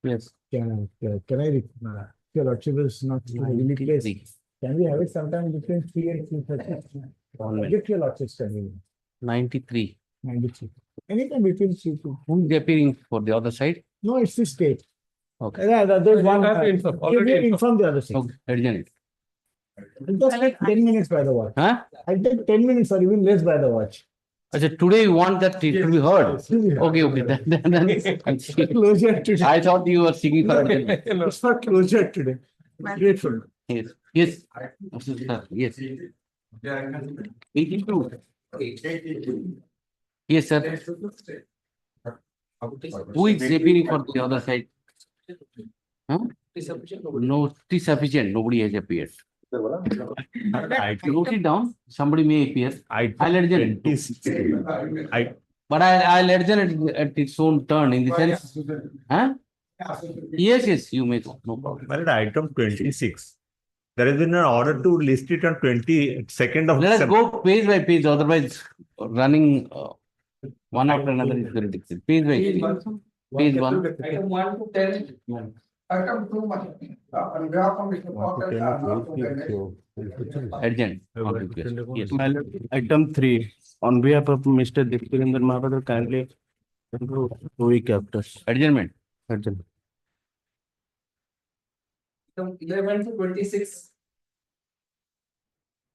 Yes. Can I, your lordship is not really placed. Can we have it sometime between 3 and 3:30? Get your lordship's convenience. 93. 93. Anytime between 3 to. Who is appearing for the other side? No, it's the state. Okay. Yeah, there's one. Already inform the other side. Okay. Adjourn it. Just take 10 minutes by the watch. Huh? I'll take 10 minutes or even less by the watch. So today you want that it to be heard. Okay, okay. Then Closure today. I thought you were singing for adjournment. It's for closure today. Grateful. Yes. Yes. Yes. 82. Yes, sir. Who is appearing for the other side? Huh? No, it is sufficient. Nobody has appeared. Note it down. Somebody may appear. I'll adjourn it. But I'll adjourn it at its own turn in the sense. Huh? Yes, yes, you may. No problem. Well, item 26. There has been an order to list it on 22nd of Let us December. go page by page. Otherwise, running one after another is very difficult. Page by page. Page 1. Item 1 to 10. Item 2, on behalf of Mr. Adjourn. Yes. Item 3, on behalf of Mr. Diptirendra Mahapatra, kindly 2 week after. Adjournment. Adjourn. Item 11 to 26.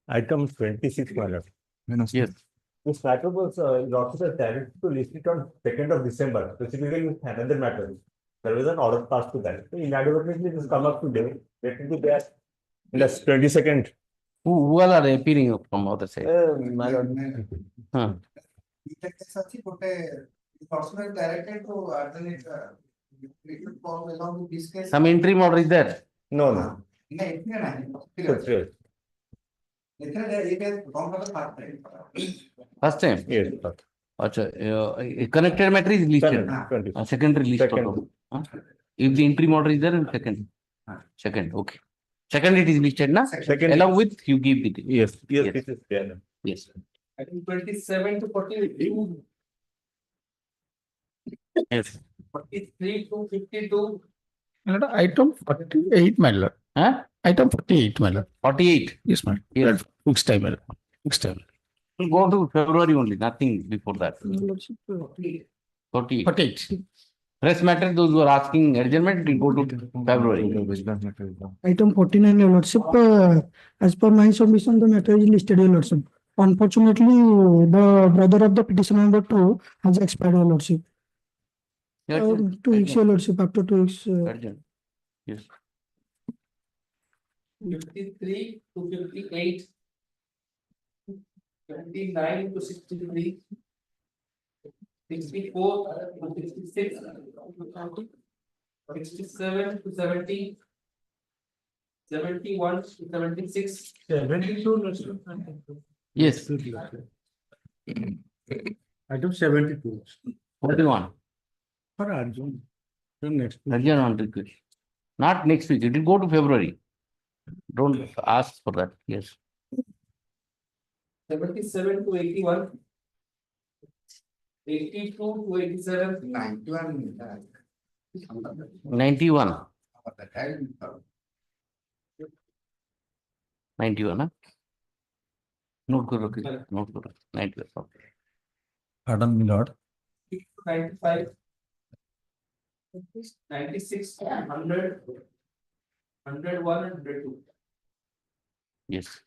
Item 26, my lord. Yes. This matter was lordship directed to list it on 2nd of December, specifically with another matter. There was an order passed to that. So inadvertently, this come up today. Let it be there. That's 22nd. Who all are appearing from other side? My lord. Huh. Personal directed to alternate. Along with this case. Some interim order is there. No, no. That's right. First time. Yes. Connected matter is listed. 20. Secondary list. Second. If the interim order is there, then second. Second, okay. Second, it is listed, na? Second. Along with you give the. Yes. Yes. Yes. This is there. Yes. Item 27 to 42. Yes. 43 to 52. Item 48, my lord. Huh? Item 48, my lord. 48. Yes, my Yes. lord. Fixed time, my lord. Fixed time. We'll go to February only, nothing before that. 48. 48. Rest matter, those who are asking adjournment, will go to February. Item 49, Your Lordship, as per my submission, the matter is listed, Your Lordship. Unfortunately, the brother of the petitioner number 2 has expired, Your Lordship. 2 weeks, Your Lordship, after 2 weeks. Adjourn. Yes. 53 to 58. 29 to 63. 64 to 66. 67 to 70. 71 to 76. 72. Yes. Item 72. 41. For Arjun. Next. Adjourn on request. Not next week, it will go to February. Don't ask for that, yes. 77 to 81. 82 to 87. 91. 91. 91, huh? Note karo, okay. Note karo. 91. Okay. Pardon me, lord. 95. 96, 100. 101 and 102. Yes.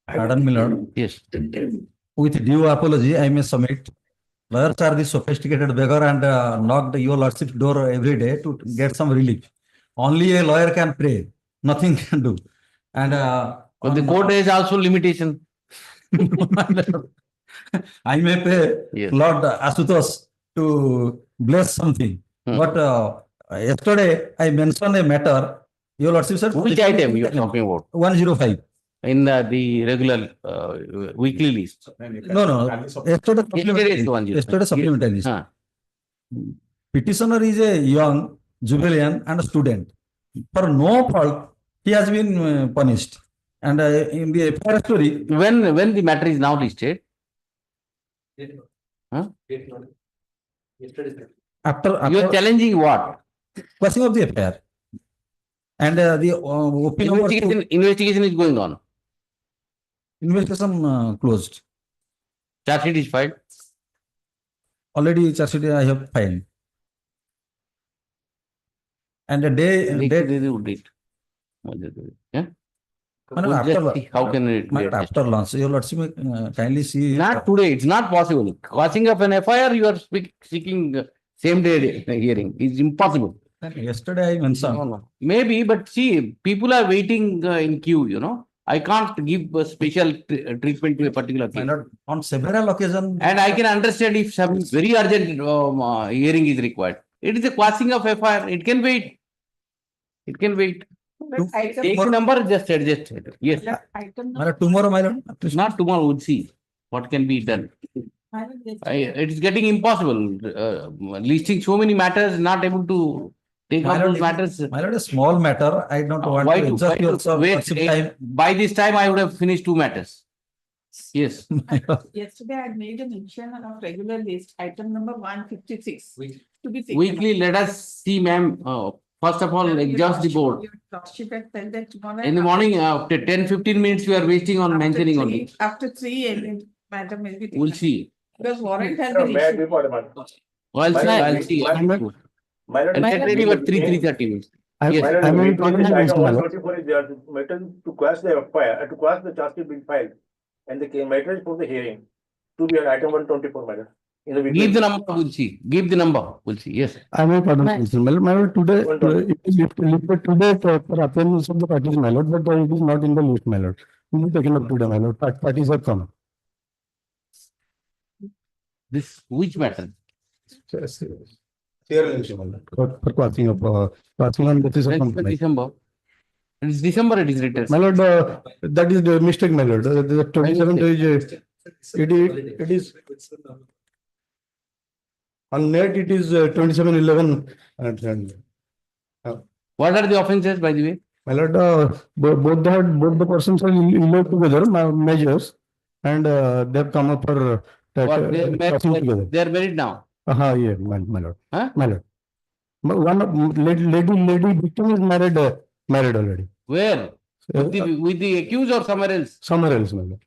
Pardon me, lord. Yes. With due apology, I may submit. Lawyers are the sophisticated beggar and knock your lordship's door every day to get some relief. Only a lawyer can pray. Nothing can do. And But the court has also limitation. I may pray Yes. Lord Asutosh to bless something. But yesterday I mentioned a matter. Your lordship said. Which item you are talking about? 105. In the regular weekly list. No. Yesterday Yesterday is 105. yesterday supplementary list. Huh. Petitioner is a young juvenile and a student. For no fault, he has been punished. And in the FIR story, When the matter is now listed, after you are challenging what? quashing of the FIR. And the OP number two, Investigation is going on. investigation closed. Charge sheet is filed. Already charge sheet I have filed. And the date, Yeah. Madam, We'll after, just see how can it Madam, get after launch, your lordship kindly see. Not today, it's not possible. Quashing of an FIR, you are seeking same day hearing. It's impossible. Yesterday I mentioned. No. Maybe, but see, people are waiting in queue, you know. I can't give a special treatment to a particular My case. lord, on several occasions. And I can understand if some very urgent hearing is required. It is a quashing of FIR. It can wait. It can wait. Take the number, just adjust it. Yes. My lord, tomorrow, my lord. Not tomorrow, we'll see what can be done. It is getting impossible. Listing so many matters, not able to take My up lord, those matters. My lord, a small matter. I don't want Why to to exhaust your wait? lordship time. By this time, I would have finished 2 matters. Yes. My lord. Yesterday, I made a mention of regular list, item number 156. To be taken Weekly, let us see, ma'am. First of all, exhaust the board. Your lordship had said that tomorrow. In the morning, after 10-15 minutes, you are wasting on after mentioning three- only. After 3, any matter may be. We'll taken. see. Because warrant has No, been may I issued. report, madam? I'll see. My- I'll see. My lord, I'll get ready by 3:30 minutes. Yes. My lord, I'm the in waiting problem list with item my lord. 124 is there, the matter to quash the FIR, to quash the charge sheet being filed. And the matter is for the hearing. To be at item 124, my lord. In the Give the weekly. number, we'll see. Give the number, we'll see. Yes. I may pardon, my lord, today, One dollar. it is lifted today for appearance of the parties, my lord, but it is not in the list, my lord. It is taken up today, my lord. Parties have come. This, which matter? For quashing on basis of Next complaint. December. It is December, it is written. My lord, that is the mistake, my lord. The 27th is, it is. On net, it is 27/11. What are the offences, by the way? My lord, both the persons are eloped together, measures, and they have come up for What, crossing together. they are married now? Yeah, my lord. Huh? My lord. But one lady victim is married already. Where? With the accused or somewhere else? Somewhere else, my lord.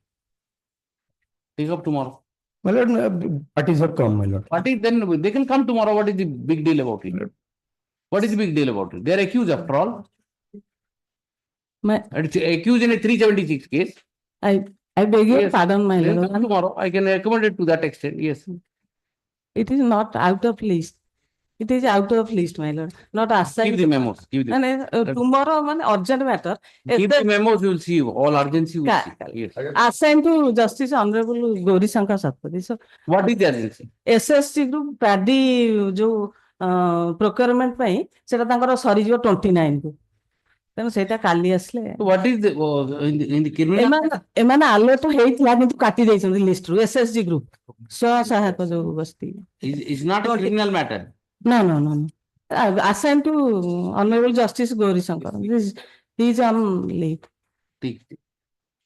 Take up tomorrow. My lord, parties have come, my lord. Party, then they can come tomorrow. What is the big deal about it? What is the big deal about it? They are accused after all. It's accused in a 376 case. I beg your Yes. pardon, my They can lord. come tomorrow. I can accommodate to that extent. Yes. It is not out of list. It is out of list, my lord. Not assigned. Give the memos. Give the, Tomorrow, man, urgent matter. give the memos. You will see. All urgency. You will see. Yes. Assigned to Justice Hon'Ble Gauri Sankar Satpathy. So, What is the urgency? SST group paddy जो procurement ପାଇଁ ସେଟା ତାଙ୍କର ସରିଯିବ 29 କୁ ତେଣୁ ସେଇଟା କାଲି ଆସିଲେ So what is the in the criminal? ଏମାନେ ଆଲର୍ଟ ହେଇଥିଲା କିନ୍ତୁ କାଟି ଦେଇଛନ୍ତି ଲିଷ୍ଟ ରୁ SSG ଗ୍ରୁପ ସ୍ୱସହାୟକ ଯୋଉ ବସ୍ତି Is not a criminal matter. no assigned to Honorable Justice Gauri Sankar. He is on leave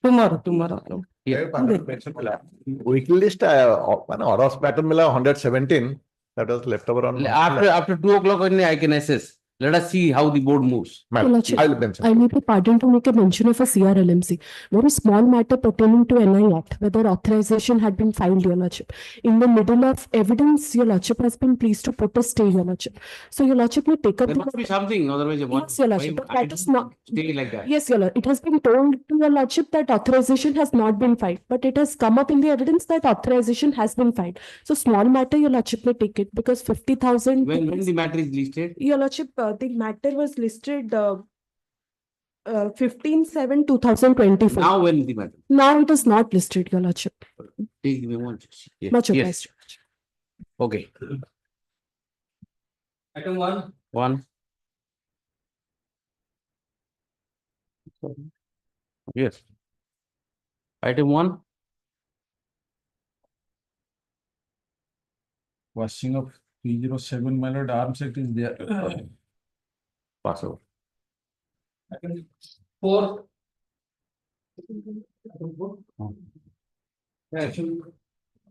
tomorrow. Weekly list, one Oros pattern mila 117 that was left over on. After 2 o'clock only I can assess. Let us see how the board moves. Madam, Lordship, I will mention. I need a pardon to make a mention of a CRLMC. Very small matter pertaining to NI Act, whether authorization had been filed, Your Lordship. In the middle of evidence, Your Lordship has been pleased to put a stay, Your Lordship. So Your Lordship may take up There must be something, otherwise Yes, Your Lordship, but that is not. stay like that. Yes, Your Lord. It has been told to Your Lordship that authorization has not been filed, but it has come up in the evidence that authorization has been filed. So small matter, Your Lordship may take it because 50,000. When the matter is listed, Your Lordship, the matter was listed 15/7/2024. now when the matter? Now it is not listed, Your Lordship. Take the memo. Yes. Much Yes. obliged. Okay. Item 1. 1. Yes. Item 1. Quashing of 307, my lord, arms act is there. Pass over. 4.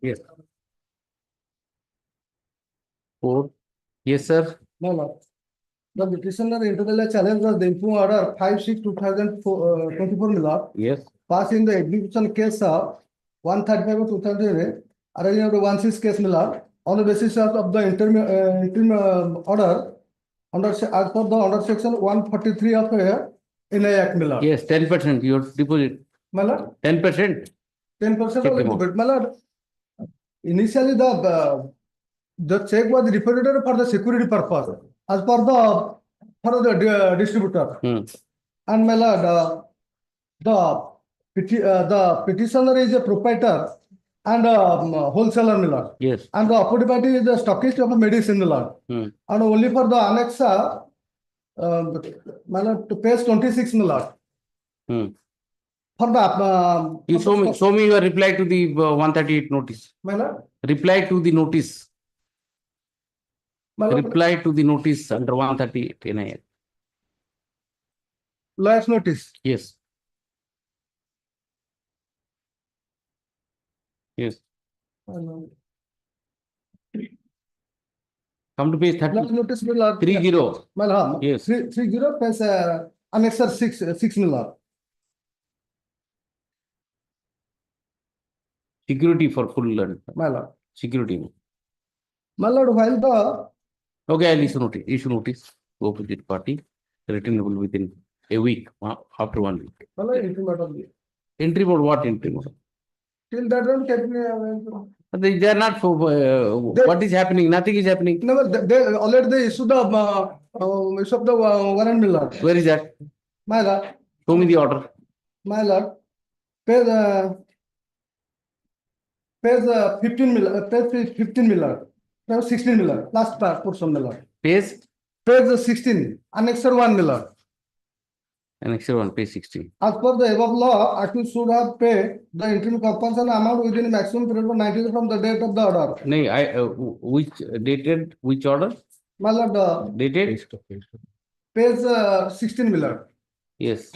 Yes. 4. Yes, sir. No, no. The petitioner internally challenged the Dimpung order 5/6/2024 Milord, Yes. passed in the execution case of 135 of 2008, arranging of the 16 case Milord, on the basis of the interim order under as per the under section 143 of NI Act Milord. Yes, 10% your deposit. Milord, 10%. 10% Check of the amount. deposit. Milord, initially the check was reported for the security purpose as per the for the distributor. And my lord, the petitioner is a proprietor and wholesaler, my lord. Yes. And the opposite party is the stockist of medicine, my lord. And only for the annexa, my lord, to page 26, my lord. For the You show me your reply to the 138 notice. my lord, Reply to the notice. my lord, Reply to the notice under 138 NI. lawyer's notice. Yes. Yes. Come to page Lawyer's 30. notice, my lord. 30. My lord. Yes. 30 page annexer 6, my lord. Security for full My lord. security. My lord, while the Okay, I'll issue notice to opposite party, returnable within a week, after 1 week. my lord, interim order. Entry mode, what entry mode? Till that one, They are not for, what is happening? Nothing is happening. no, they already they issued the warrant, my lord. Where is that? My lord, Show me the order. my lord, page 15, page 15, my lord. Page 16, my lord. Last part portion, my lord. Page, Page 16, annexer 1, my lord. annexure 1, page 16. As per the above law, accused should have paid the interim compensation amount within a maximum period of 90 days from the date of the order. No, which dated, which order? My lord, Dated? page 16, my lord. Yes.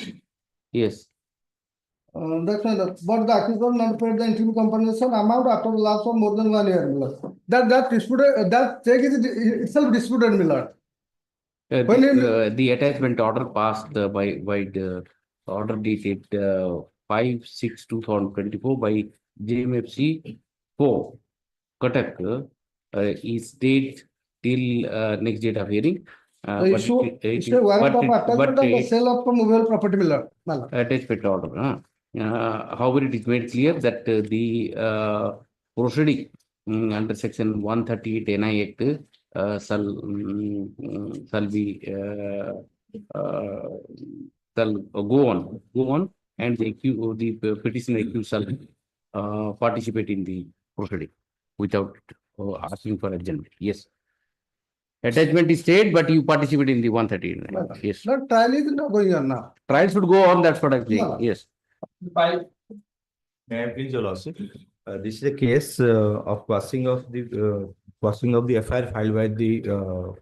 Yes. That's why but the accused was not paid the interim compensation amount after the lapse of more than 1 year, my lord. That disputed, that check is itself disputed, my lord. The attachment order passed by the order dated 5/6/2024 by JMFC 4 Cuttack is date till next date of hearing. The issue warrant of attachment and the sale of movable property, my lord. Attachment order. However, it is made clear that the proceeding under section 138 NI Act shall be shall go on, and the petitioner accused shall participate in the proceeding without asking for adjournment. Yes. Attachment is stayed, but you participate in the 138. Yes. The trial is not going on now. Trial should go on, that's what I'm saying. Yes. May I please, Your Lordship? This is a case of quashing of the FIR filed by the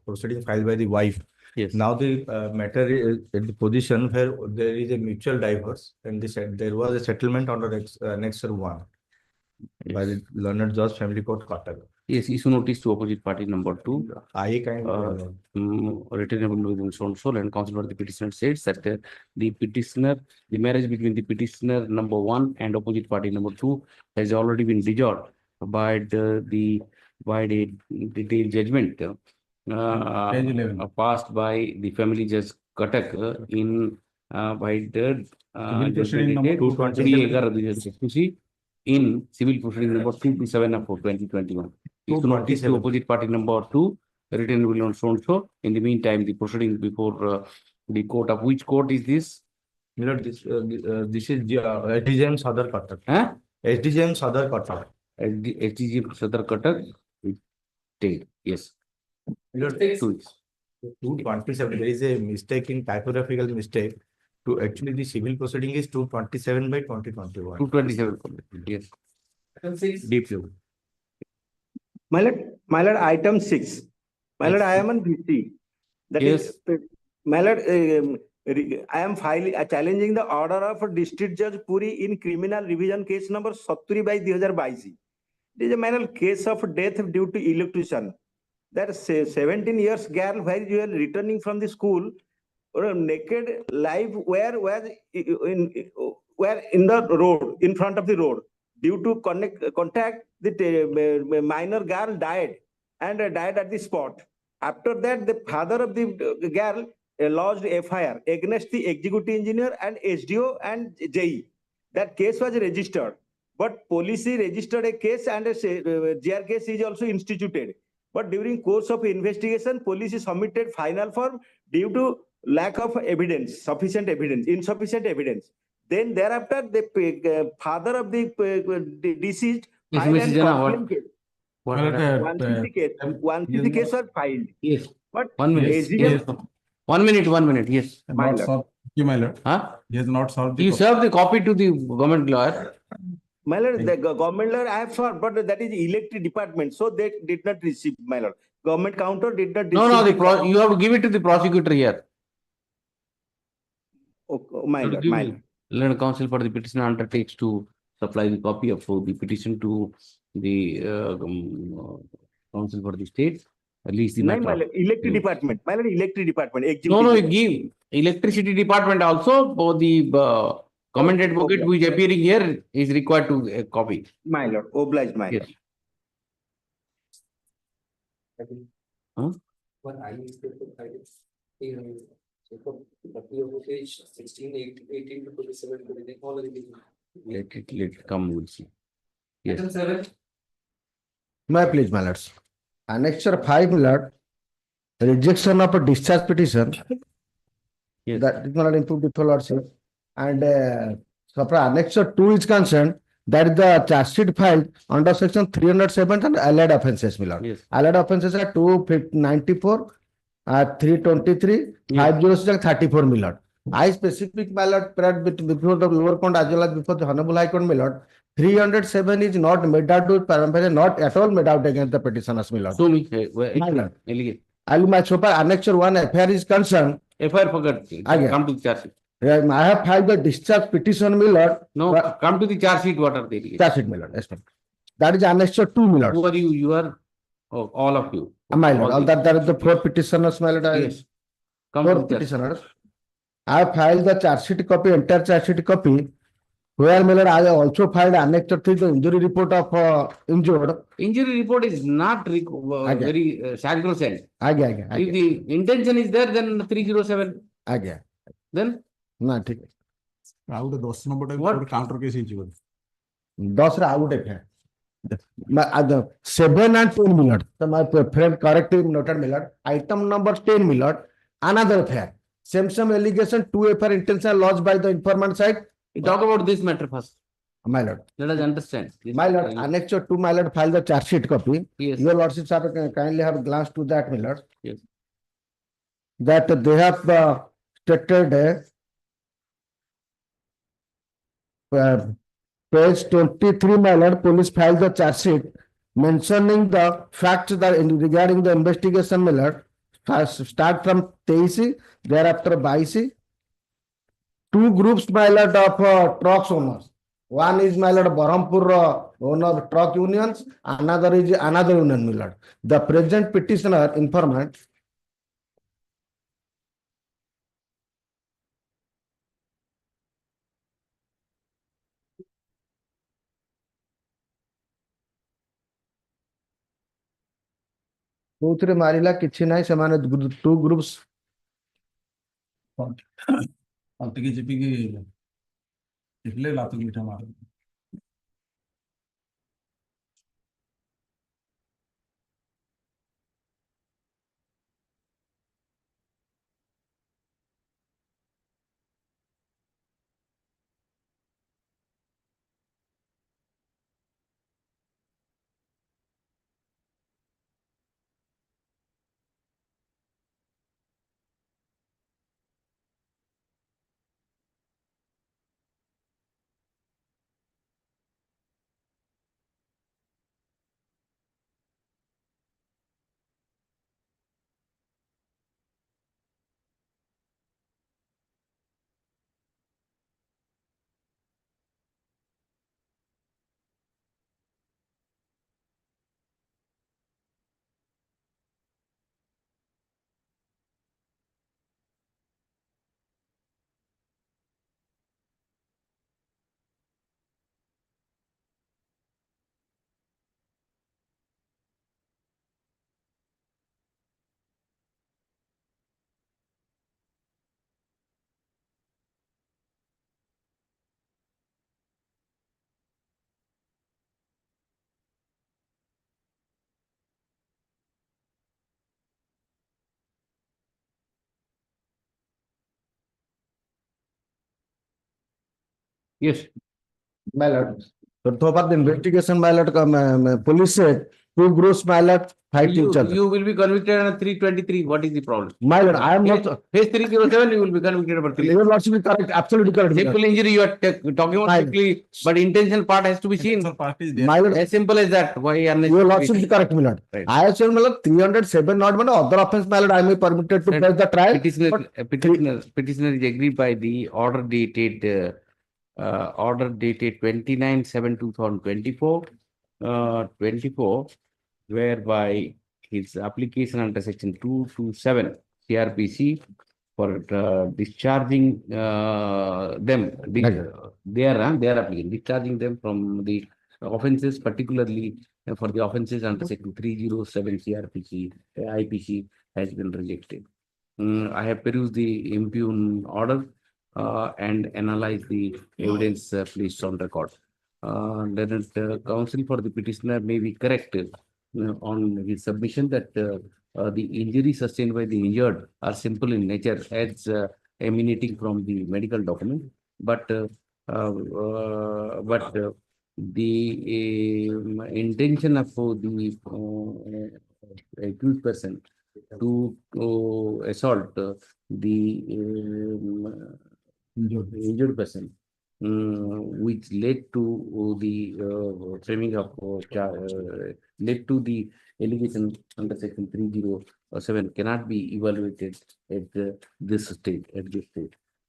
proceeding filed by the wife. Yes. Now the matter is at the position where there is a mutual divorce, and there was a settlement under Annexure 1 by the learned judge, family court, Cuttack. Yes, issue notice to opposite party number 2. I kind Returnable within so and so, and counsel for the petitioner says that the marriage between the petitioner number 1 and opposite party number 2 has already been dissolved by the detailed judgment passed by the family judge Cuttack in by the proceeding number 220 in civil proceeding number 227 of 2021. Issue notice to opposite party number 2, written will on so and so. In the meantime, the proceeding before the court of which court is this? This is SDGM Sadar Cuttack. SDGM Sadar Cuttack. SDGM Sadar Cuttack. Take, yes. 227. There is a mistake in typographical mistake. To actually the civil proceeding is 227/2021. 227. Yes. Deep view. My lord, item 6. My lord, I am on VC. That is, my lord, I am challenging the order of District Judge Puri in criminal revision case number 70/2022. It is a minor case of death due to electrocution. that 17 years girl while you are returning from the school, or naked live where in the road, in front of the road, due to contact, the minor girl died and died at the spot. After that, the father of the girl lodged FIR against the executive engineer and SDO and JE. That case was registered, but police registered a case and a GR case is also instituted. But during course of investigation, police submitted final form due to lack of evidence, insufficient evidence. Then thereafter, the father of the deceased Yes, filed Mrs. an Jana, complaint what? case. What? One CC case, one CC case was filed. Yes, But 1 minute. SDM Yes. 1 minute, 1 minute, yes. My lord. My lord. Huh? He has not solved You serve the copy to the government lawyer. My lord, the government lawyer I have sought, but that is electric department, so they did not receive, my lord. Government counter did not receive. No, you have to give it to the prosecutor here. My lord, my lord. Learned counsel for the petitioner undertakes to supply the copy of the petition to the counsel for the state. At least the My matter. lord, electric department, my lord, electric department. No, you give electricity department also for the comment advocate who is appearing here is required to copy. My lord, obliged, my Yes. lord. Huh? What I need to provide is the page 16, 18 to 27, all of it. Let it come, we'll see. Yes. Item 7. May I please, my lords. Annexure 5, my lord, rejection of a discharge petition. Yes. That is not improved before lordship. And so far annexure 2 is concerned, that is the charge sheet filed under section 307 and allied offences, my lord. Yes. Allied offences are 294, 323, 506 and 34, my lord. I specific, my lord, before the lower court as well as before the Hon'Ble High Court, my lord, 307 is not made out to not at all made out against the petitioners, my lord. So me, My lord. elegant. My so far annexure 1 FIR is concerned. FIR forgot. Come to the charge sheet. I have filed the discharge petition, my lord. No, come to the charge sheet. What are they? Charge sheet, my lord. Yes, ma'am. That is annexure 2, my lord. Who are you? You are all of you. My lord. All That is the 4 petitioners, my lord. Yes. Come 4 to the charge sheet. petitioners. I have filed the charge sheet copy, entire charge sheet copy. Where, my lord, I have also filed annexure 3, the injury report of injured. Injury report is not very sacrosanct. If the intention is there, then 307. Then? No, ठीक है. ଆଉ ଗୋଟେ 10 ନମ୍ବରଟା What? ଗୋଟେ counter case ହେଇଛି ବୋଧେ 10 ରେ ଆଉ ଗୋଟେ FIR. 7 and 10 minutes. So my friend corrective noted, my lord. Item number 10, my lord. Another FIR. Same allegation, 2 FIR intentional lodged by the informant side. We talk about this matter first. My lord. Let us understand. My lord, annexure 2, my lord, file the charge sheet copy. Yes. Your lordship sir, kindly have a glance to that, my lord. Yes. That they have stated page 23, my lord, police filed the charge sheet mentioning the facts that regarding the investigation, my lord. Start from 23, thereafter 22. 2 groups, my lord, of trucks owners. One is, my lord, Barampur owner truck unions. Another is another union, my lord. The present petitioner informant. କୋଉଥିରେ ମାରିଲା କିଛି ନାହିଁ ସେମାନେ 2 groups ଅଣ୍ଟିକି ଚିପିକି ଦେଖିଲେ ଲାତୁକି ମିଠା ମାର Yes. My lord, so far the investigation, my lord, police said two gross, my lord, fight each other. You will be convicted on 323. What is the problem? My lord, I am not. Phase 307, you will be convicted about 3. Your lordship is correct, absolutely correct. Simple injury you are talking about My- simply, but intention part has to be seen. My lord, As simple as that. Why your unnecessary? lordship is correct, my lord. Right. I assume, my lord, 307 not, but other offense, my lord, I may permitted to Right. press the trial. Petitioner is agreed by the order dated 29/7/2024, 24, whereby his application under section 227 CRPC for discharging them, they are applicant, discharging them from the offences, particularly for the offences under section 307 CRPC, IPC has been rejected. I have perused the impugn order and analyzed the evidence placed on record. Then counsel for the petitioner may be correct on his submission that the injury sustained by the injured are simple in nature as emanating from the medical document, but the intention of the accused person to assault the injured person, which led to the framing of led to the allegation under section 307 cannot be evaluated at this stage.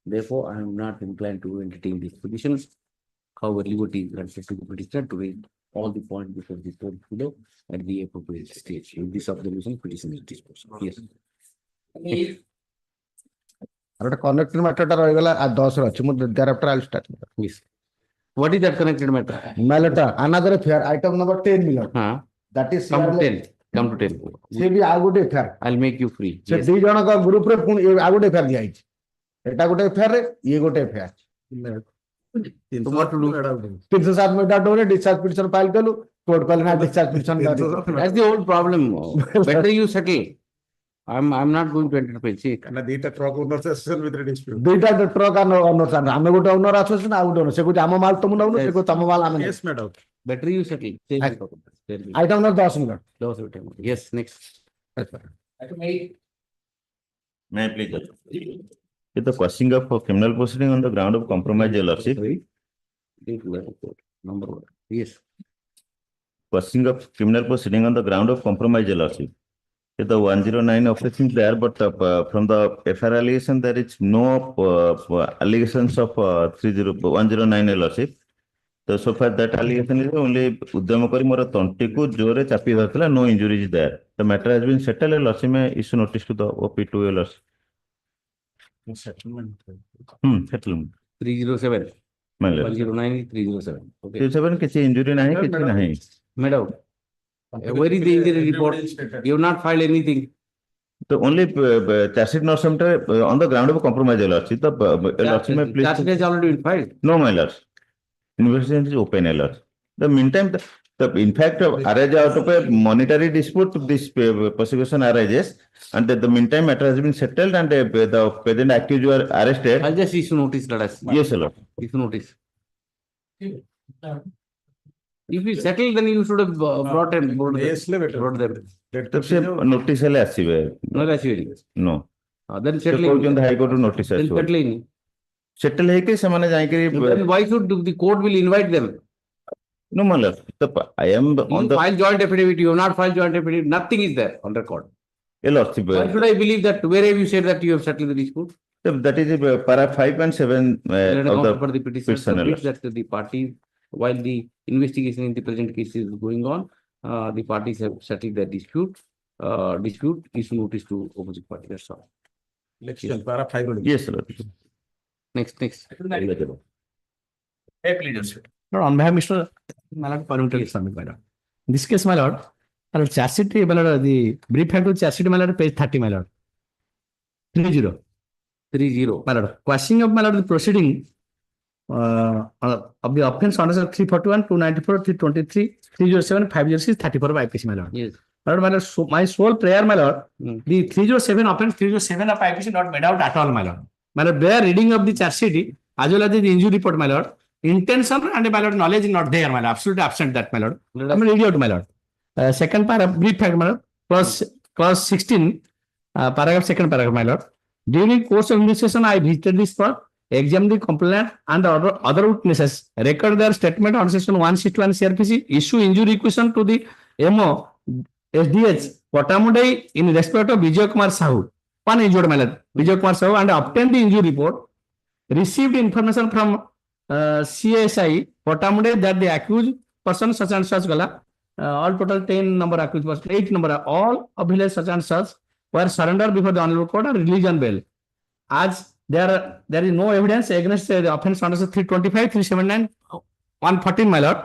Therefore, I am not inclined to entertain this petition. However, liberty is granted to the petitioner to raise all the points before the court below at the appropriate stage. In this observation, petition is disposed of. Yes. Connected matter at 10 thereafter I'll start. Yes. What is that connected matter? My letter, another affair, item number 10 million. That is Come to 10. Come to 10. See, we are good affair. I'll make you free. So, Yes. दी जन का group रे पुन आ गोटे फेर दिया hitch एटा गोटे फेर रे ये गोटे फेर So what to do? 307 में डाटा होने डिस्चार्ज पिटीशन फाइल कर लो कोर्ट कल ना discharge petition That's the whole problem. Better you settle. I'm not going to entertain. See, दुईटा ट्रक ओनर सान ଆମେ ଗୋଟେ ଓନର ଆସୋସିଏସନ ଆଉ ଗୋଟେ ଓନର ସେ କହୁଛି ଆମ ମାଲ ତମକୁ ନଉନ ସେ କହୁଛି ତମ ମାଲ ଆମେ yes, madam. Better you settle. Item number 10 minute Yes, next. May I please? With the quashing of criminal proceeding on the ground of compromise, your lordship. Number 1. Yes. Quashing of criminal proceeding on the ground of compromise, your lordship. With the 109 offenses there, but from the FR allegation, there is no allegations of 109, your lordship. So, so far that allegation is only Uddamakari Mora Tontiku, Jore Chapi Vatla, no injuries there. The matter has been settled, your lordship may issue notice to the OP2, your lordship. Settlement. Settlement. 307. My lord. 109 is 307. Okay. 307 किसी injury नहीं किसी नहीं. Madam, where is the injury report? You have not filed anything. So only charge sheet not submitted on the ground of compromise, your lordship. The lordship may please. Charge sheet has already been filed. No, my lord. Investigation is open, your lord. The meantime, in fact, arise out of a monetary dispute, this prosecution arises, and the meantime matter has been settled, and the present accused were arrested. I'll just issue notice, let us. Yes, your lord. Issue notice. If you settle, then you should have brought them. Brought them. Notice है आसिबे. No, actually. No. Then settle. High Court notice Then आसिबे. settle in. Settle है कि समाने जाए कि. Then why should the court will invite them? No, my lord. I am on You the. file joint affidavit. You have not filed joint affidavit. Nothing is there on record. Your lordship. Why should I believe that? Where have you said that you have settled the dispute? That is para 5 and 7 of the For the petition submits that the party, while the investigation in the present case is going on, the parties have settled their dispute. Dispute issue notice to opposite party. That's all. Para 5. Yes, lord. Next. Lord, on behalf of Mr. Malad, permitted to submit, my lord. In this case, my lord, charge sheet, my lord, the brief hand to charge sheet, my lord, page 30, my lord. 30. 30. My lord, quashing of, my lord, the proceeding of the offense under 341, 294, 323, 307, 506, 34 of IPC, my lord. Yes. My lord, so my sole prayer, my lord, the 307 offense, 307 of IPC not made out at all, my lord. My lord, bare reading of the charge sheet, as well as the injury report, my lord, intention and my lord knowledge is not there, my lord, absolutely absent that, my lord. I mean, idiot, my lord. Second paragraph, brief fact, my lord, clause 16, paragraph, second paragraph, my lord. During course of investigation, I visited the spot, examined the complainant and other witnesses, record their statement on section 161 CRPC, issue injury requisition to the MO, SDH, Potamudai in respect of Vijay Kumar Sahu, one injured, my lord, Vijay Kumar Sahu, and obtained the injury report, received information from CSI, Potamudai, that the accused person such and such gala, all total 10 number accused person, 8 number, all of village such and such were surrendered before the honorable court and released on bail. As there is no evidence against the offence under 325, 379, 114, my lord,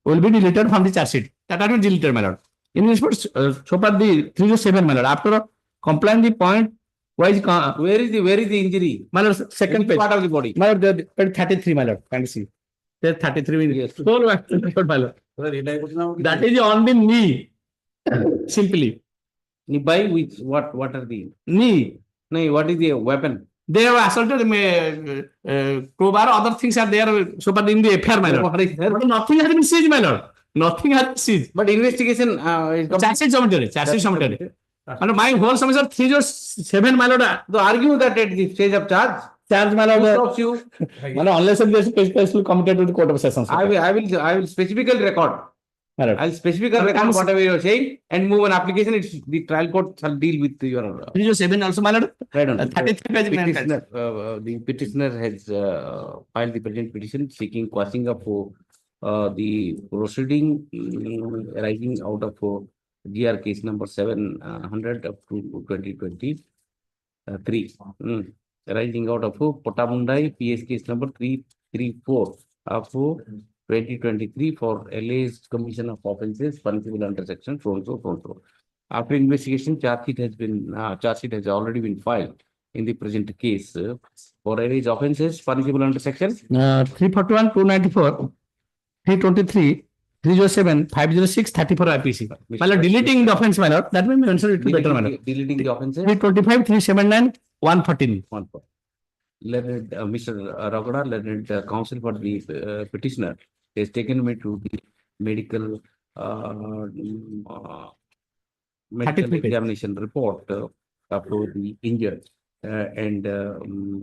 will be deleted from the charge sheet. That are deleted, my lord. In respect, so far the 307, my lord, after complying the point, where is the injury? My lord, second page. Part of the body. My lord, page 33, my lord. Can you see? Page 33. Yes. My lord. That is on the knee. Simply. By which, what are the knee? No, what is the weapon? They have assaulted crowbar, other things are there. So far in the affair, my lord. But nothing has been seized, my lord. Nothing has been seized. But investigation charge sheet submitted. And my whole submission 307, my lord. To argue that at the stage of charge, my lord. who stops you? Unless there is specially committed to the court of sessions. I will specifically record. I'll specifically record whatever you are saying and move an application. It's the trial court shall deal with your 307 also, my lord. Right on. 33 page. The petitioner has filed the present petition seeking quashing of the proceeding arising out of GR case number 700 up to 2023, arising out of Potamundai PS case number 334 of 2023 for alleged commission of offences punishable under section so and so. After investigation, charge sheet has already been filed in the present case for alleged offences punishable under section 341, 294, 323, 307, 506, 34 IPC. My lord, deleting the offence, my lord. That will be answered to better, my lord. Deleting the offences. 325, 379, 114. Learned Mr. Raghuda, learned counsel for the petitioner, has taken me to the medical examination report of the injured and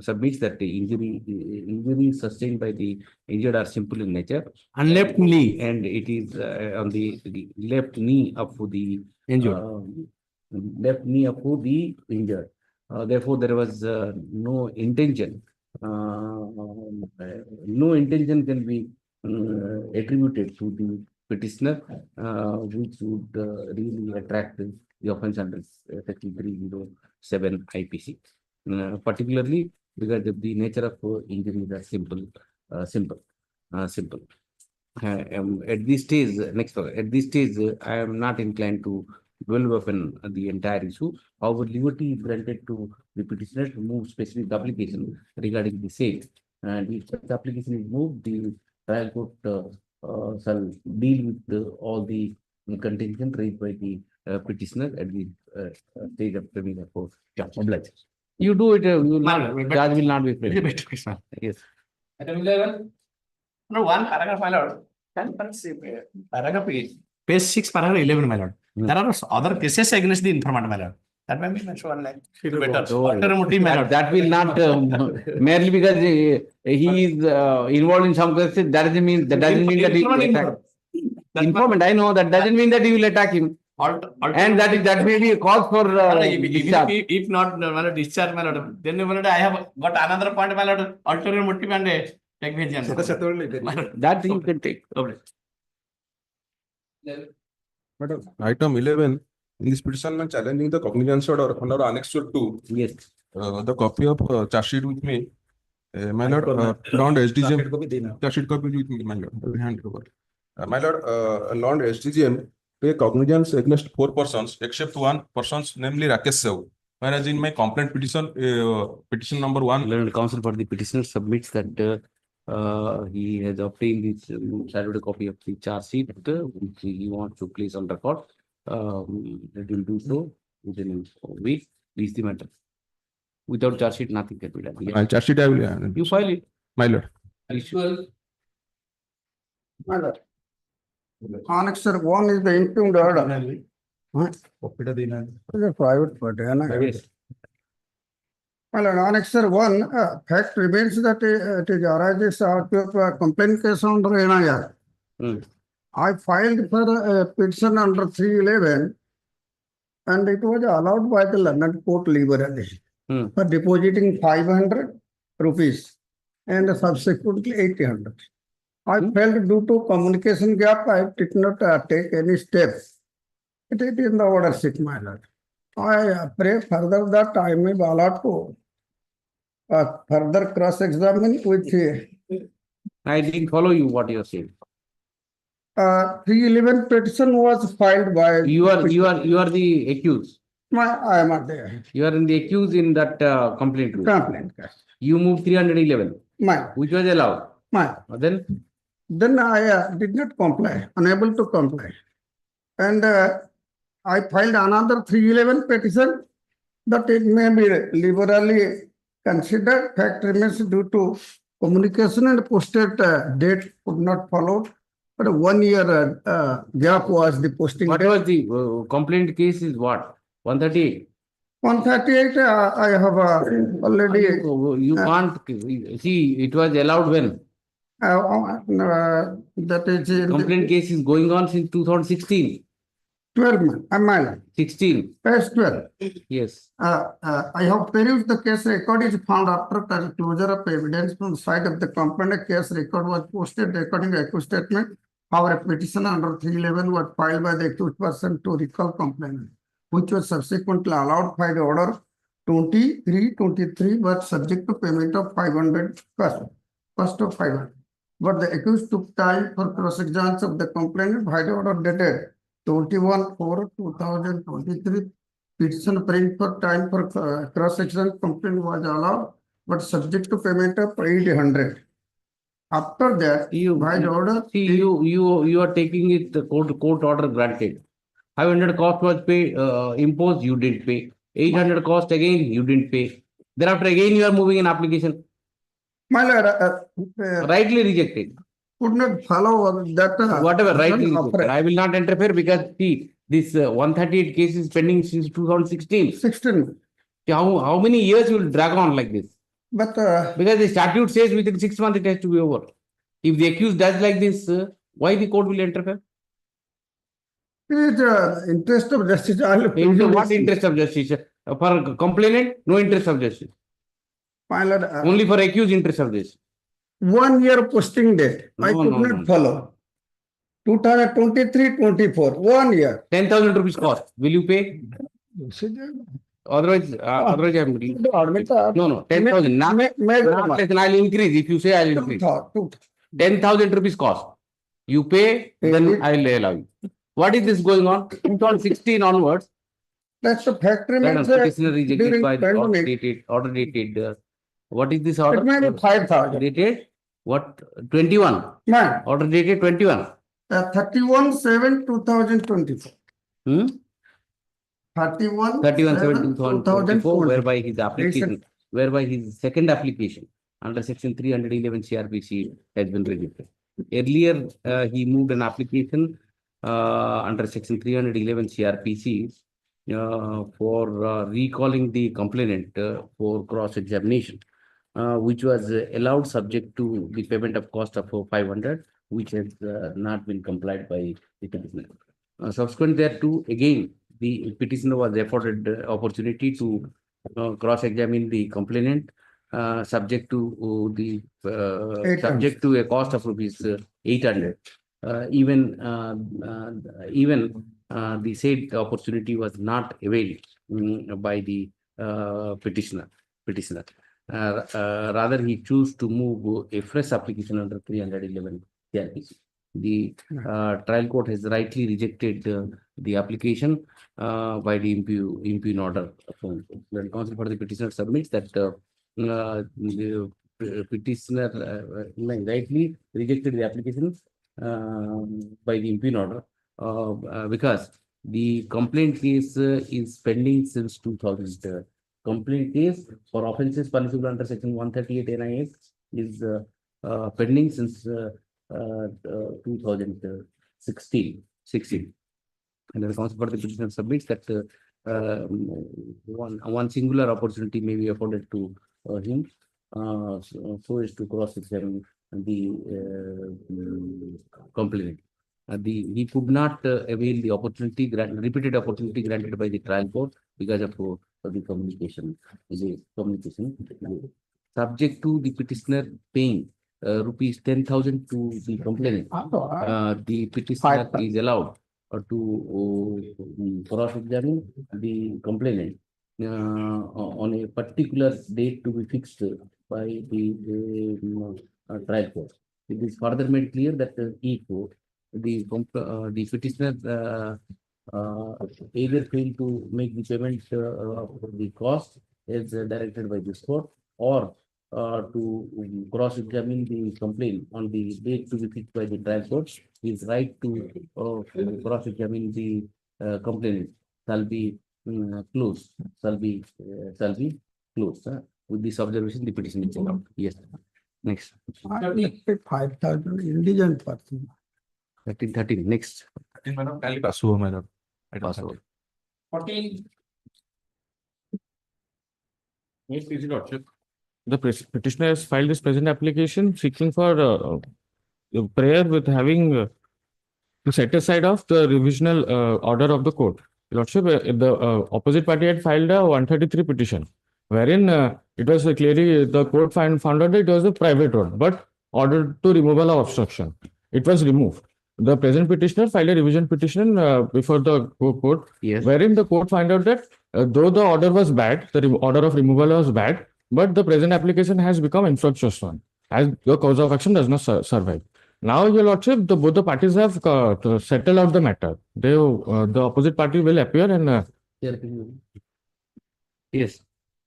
submits that the injury sustained by the injured are simple in nature. And left knee. And it is on the left knee of the injured. Left knee of the injured. Therefore, there was no intention. No intention can be attributed to the petitioner, which would really attract the offence under section 307 IPC. Particularly because of the nature of injuries are simple. At this stage, I am not inclined to dwell upon the entire issue. However, liberty is granted to the petitioner to move specific application regarding the same. And if such application is moved, the trial court shall deal with all the contingent raised by the petitioner at the stage of premier court. Oblige. You do it, judge will not be present. Yes. Item 11. No, one paragraph, my lord. Paragraph page 6, paragraph 11, my lord. There are other cases against the informant, my lord. That may be mentioned one like better. That will not merely because he is involved in some cases. That doesn't mean that he will attack. Informant, I know that doesn't mean that he will attack him. And that may be a cause for discharge. If not, discharge, my lord, then I have got another point, my lord. Ulterior motive and take vengeance. That you can take. Item 11. In this petition, challenging the cognizance order under Annex 2. Yes. The copy of charge sheet with me. My lord, Lord SDGM. Charge sheet copy with me, my lord. I will hand it over. My lord, Lord SDGM pay cognizance against 4 persons except 1 person, namely Rakesh Sahu. Whereas in my complaint petition, petition number 1. Learned counsel for the petitioner submits that he has obtained this salvage copy of the charge sheet, which he wants to place on record. Let him do so within a week. Please the matter. Without charge sheet, nothing can be done. Charge sheet I will. You file it. My lord. Actual My lord. Annexure 1 is the impugned order. Huh? It's a private party. My lord, Annexure 1, fact remains that it is arises out of a complaint case under NIR. I filed for a petition under 311 and it was allowed by the London court liberally for depositing 500 rupees and subsequently 800. I felt due to communication gap, I did not take any steps. It is in the order sheet, my lord. I pray further that I may be allowed to further cross-examine with 'I didn't follow you what you are saying. 311 petition was filed by. You are the accused. I am not there. You are in the accused in that complaint. Complaint. You moved 311. My. Which was allowed. My. Then I did not comply, unable to comply. And I filed another 311 petition that it may be liberally considered. Fact remains due to communication and posted date could not follow. But 1 year gap was the posting. What was the complaint case is what? 138? 138 I have already. You can't see it was allowed when? That is in complaint case is going on since 2016. 12 months. 16. Past 12. Yes. I have perused the case record is found after closure of evidence from the side of the complainant. Case record was posted according to accused statement. However, a petition under 311 was filed by the accused person to recall complainant, which was subsequently allowed by the order 23 but subject to payment of 500 cost of 500. But the accused took time for cross-examination of the complainant by the order dated 21/4/2023. Petition print for time for cross-examination complaint was allowed, but subject to payment of 800. After that, by the order. See, you are taking it the court order granted. 500 cost was paid, imposed, you didn't pay. 800 cost again, you didn't pay. Thereafter again you are moving an application. My lord, rightly rejected. Could not follow that. Whatever, rightly rejected. I will not interfere because see, this 138 case is pending since 2016. 16. How many years you will drag on like this? But because the statute says within 6 months it has to be over. If the accused does like this, why the court will interfere? It is interest of justice. What interest of justice? For complainant, no interest of justice. My lord, only for accused interest of this. 1 year posting date. I could not follow. 2023-24, 1 year. 10,000 rupees cost. Will you pay? Otherwise, otherwise I'm no, 10,000. Not less than I'll increase. If you say I'll increase. 10,000 rupees cost. You pay, then I'll allow you. What is this going on? 2016 onwards. That's the factory. Petitioner rejected by the order dated. What is this order? It may be 5,000. Dated what? 21. Man. Order dated 21. 31/7/2024. 31/7/2024, whereby his second application under section 311 CRPC has been rejected. Earlier, he moved an application under section 311 CRPC for recalling the complainant for cross-examination, which was allowed subject to the payment of cost of 500, which has not been complied by the petitioner. Subsequent thereto, again, the petitioner was afforded opportunity to cross-examine the complainant, subject to a cost of rupees 800. Even the said opportunity was not availed by the petitioner. Rather, he chose to move a fresh application under 311 CRPC. The trial court has rightly rejected the application by the impugn order. The counsel for the petitioner submits that the petitioner rightly rejected the application by the impugn order because the complaint case is pending since 2000. Complaint case for offences punishable under section 138 NIS is pending since 2016. And the counsel for the petitioner submits that one singular opportunity may be afforded to him so as to cross-examine the complainant. He could not avail the opportunity, repeated opportunity granted by the trial court because of the communication. Subject to the petitioner paying rupees 10,000 to the complainant, the petitioner is allowed to cross-examine the complainant on a particular date to be fixed by the trial court. It is further made clear that if the petitioner either failed to make the payment of the cost as directed by this court, or to cross-examine the complaint on the date to be fixed by the trial court, his right to cross-examine the complainant shall be closed. With this observation, the petition is allowed. Yes. Next. 5,000 indigent person. 13. Next. 13, madam. Tally pass over, madam. Pass over. 14. Yes, please, Your Lordship. The petitioner has filed this present application seeking for prayer with having to set aside of the revisional order of the court. Your Lordship, the opposite party had filed a 133 petition, wherein it was clearly the court found that it was a private road, but ordered to removal of obstruction. It was removed. The present petitioner filed a revision petition before the court, wherein the court found out that though the order was bad, the order of removal was bad, but the present application has become infructuous one, as the cause of action does not survive. Now, Your Lordship, both the parties have settled out the matter. The opposite party will appear and yes.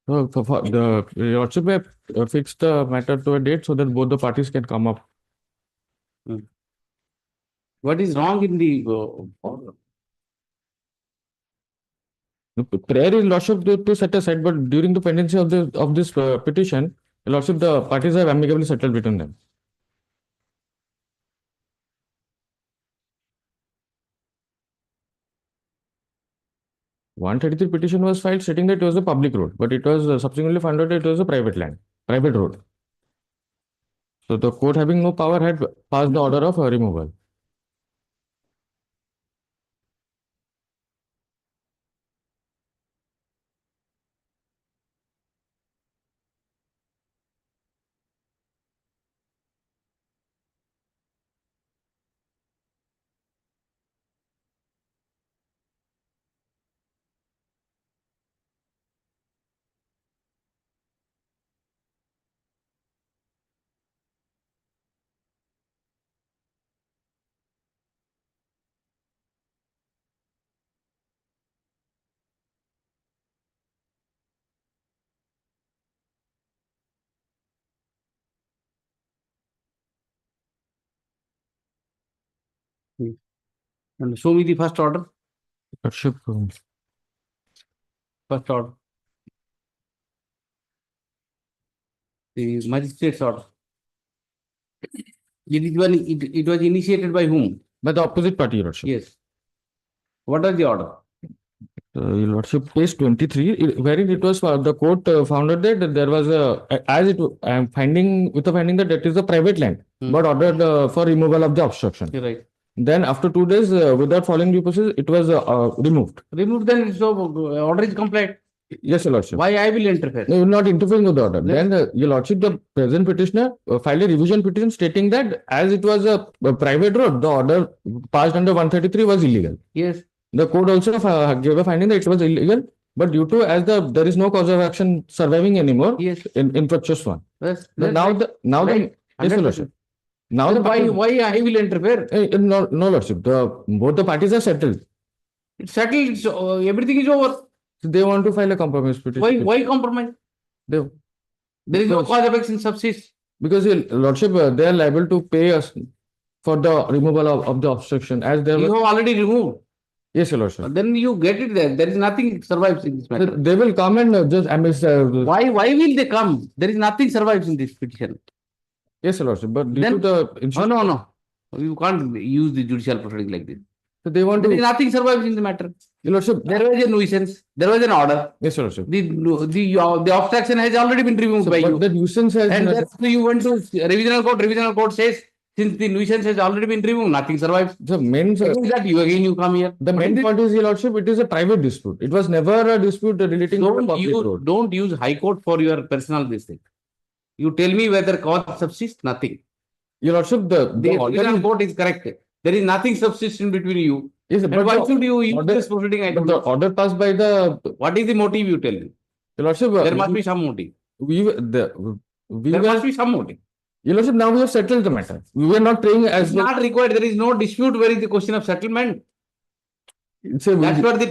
So the Your Lordship may fix the matter to a date so that both the parties can come up. What is wrong in the order? The prayer is Lordship to set aside, but during the pendency of this petition, Lordship, the parties have amicably settled between them. (133) petition was filed stating that it was a public road, but it was subsequently found out that it was a private road. So the court, having no power, had passed the order of removal. And show me the first order. Lordship, First order. The magistrate's order. It was initiated by whom? by the opposite party, Your Lordship. Yes. What was the order? Your Lordship, page 23, wherein it was the court found out that there was I am finding that it is a private land, but ordered for removal of the obstruction. You're right. Then after 2 days, without following due process, it was removed. Removed, then so order is complete. Yes, Your Lordship. Why I will interfere? No, you are not interfering with the order. Then, Your Lordship, the present petitioner filed a revision petition stating that as it was a private road, the order passed under 133 was illegal. Yes. The court also gave a finding that it was illegal, but due to there is no cause of action surviving anymore. Yes. Infructuous one. Yes. Yes, Your Lordship. Now then why I will interfere? No, Lordship. Both the parties are settled. It's settled. So everything is over. So they want to file a compromise petition. Why compromise? There is no cause of action subsists. Because, Your Lordship, they are liable to pay us for the removal of the obstruction as they You have already removed. Yes, Your Lordship. Then you get it there. There is nothing survives in this matter. They will come and just Why will they come? There is nothing survives in this petition. Yes, Your Lordship, but due to Then- the. Oh, no. You can't use the judicial proceeding like this. So they want There is to, nothing survives in the matter. Your Lordship. There was a nuisance, there was an order. Yes, Your Lordship. The obstruction has already been removed So, by but you. the nuisance has. And therefore you went to revisional court says, since the nuisance has already been removed, nothing survives. The main, Is that you come here. the main point is, Your Lordship, it is a private dispute. It was never a dispute relating to the public road. Don't use High Court for your personal this thing. You tell me whether cause subsists, nothing. Your Lordship, the Revisional court is correct. There is nothing subsisting between you. Yes, And but why the should you use order- this proceeding? I but don't the know. order passed by the, What is the motive you tell me? Your Lordship. There must be some motive. We There must be some motive. Your Lordship, now we have settled the matter. We were not praying as. It's not required. There is no dispute where is the question of settlement. It's a- That's what the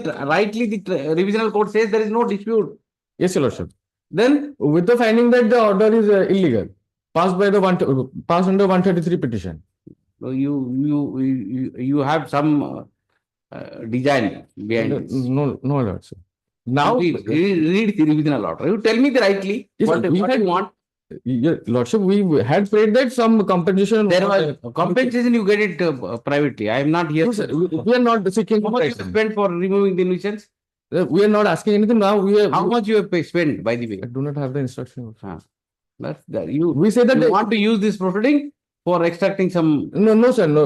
revisional court says. There is no dispute. Yes, Your Lordship. Then With the finding that the order is illegal, passed by the passed under 133 petition. you have some design behind this. No, Your Lordship. Now, read the revisional order. You tell me directly Yes, what sir. We you had- want. Your Lordship, we had prayed that some compensation. There was compensation. You get it privately. I am not here. Yes, sir. We are not seeking. How much you spent for removing the nuisance? We are not asking anything now. How much you have spent, by the way? I do not have the instruction. That's that. You We say that you want to use this proceeding for extracting some. No, sir. No,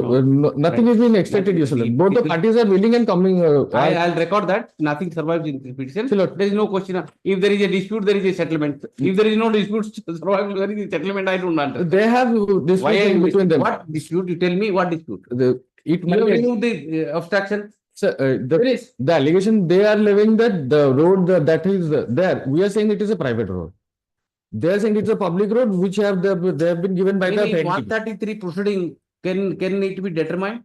nothing Right. is being extracted. Yes, sir. Both the parties are willing and coming. I'll record that. Nothing survives in this petition. Sure. There is no question. If there is a dispute, there is a settlement. If there is no dispute, survival, there is a settlement. I don't understand. They have this Why are you between them. What dispute? You tell me what dispute. It You remove the obstruction. Sir, Finish. the allegation they are levying that the road that is there. We are saying it is a private road. They are saying it's a public road which they have been given by the In NTP. 133 proceeding, can it be determined?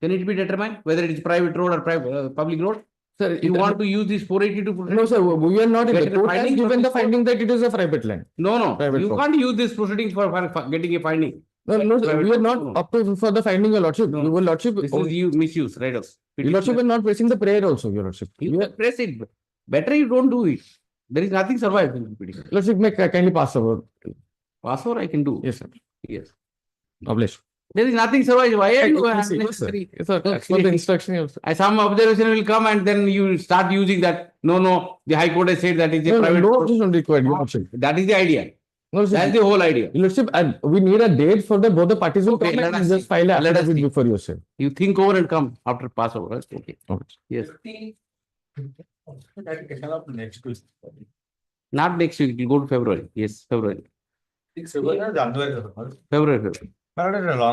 Can it be determined whether it is private road or public road? Sir, You want to use this 482 proceeding? No, sir. We are not. Get The a court has finding given from the this court? finding that it is a private land. No. Private You road. can't use this proceeding for getting a finding. No, sir. Private We are road, not no. up for the finding, Your Lordship. No. Your Lordship. This is you misuse, right? Your Lordship is not pressing the prayer also, Your Lordship. You press it. Better you don't do it. There is nothing survives in the petition. Lordship, may kindly pass over. Pass over I can do. Yes, sir. Yes. Publish. There is nothing survives. Why are you Yes, sir. unnecessary? Yes, sir. As per the instruction, also. Some observation will come and then you start using that. No, the High Court has said that is a private No road. objection required, Your Lordship. That is the idea. No, Lordship. That's the whole idea. Your Lordship, and we need a date for the both the parties will Okay, come let and us just see. file a Let us affidavit see. before you, sir. You think over and come after Passover. Right? Okay. Okay. Yes. Next week. Not next week. It will go to February. Yes, February. February.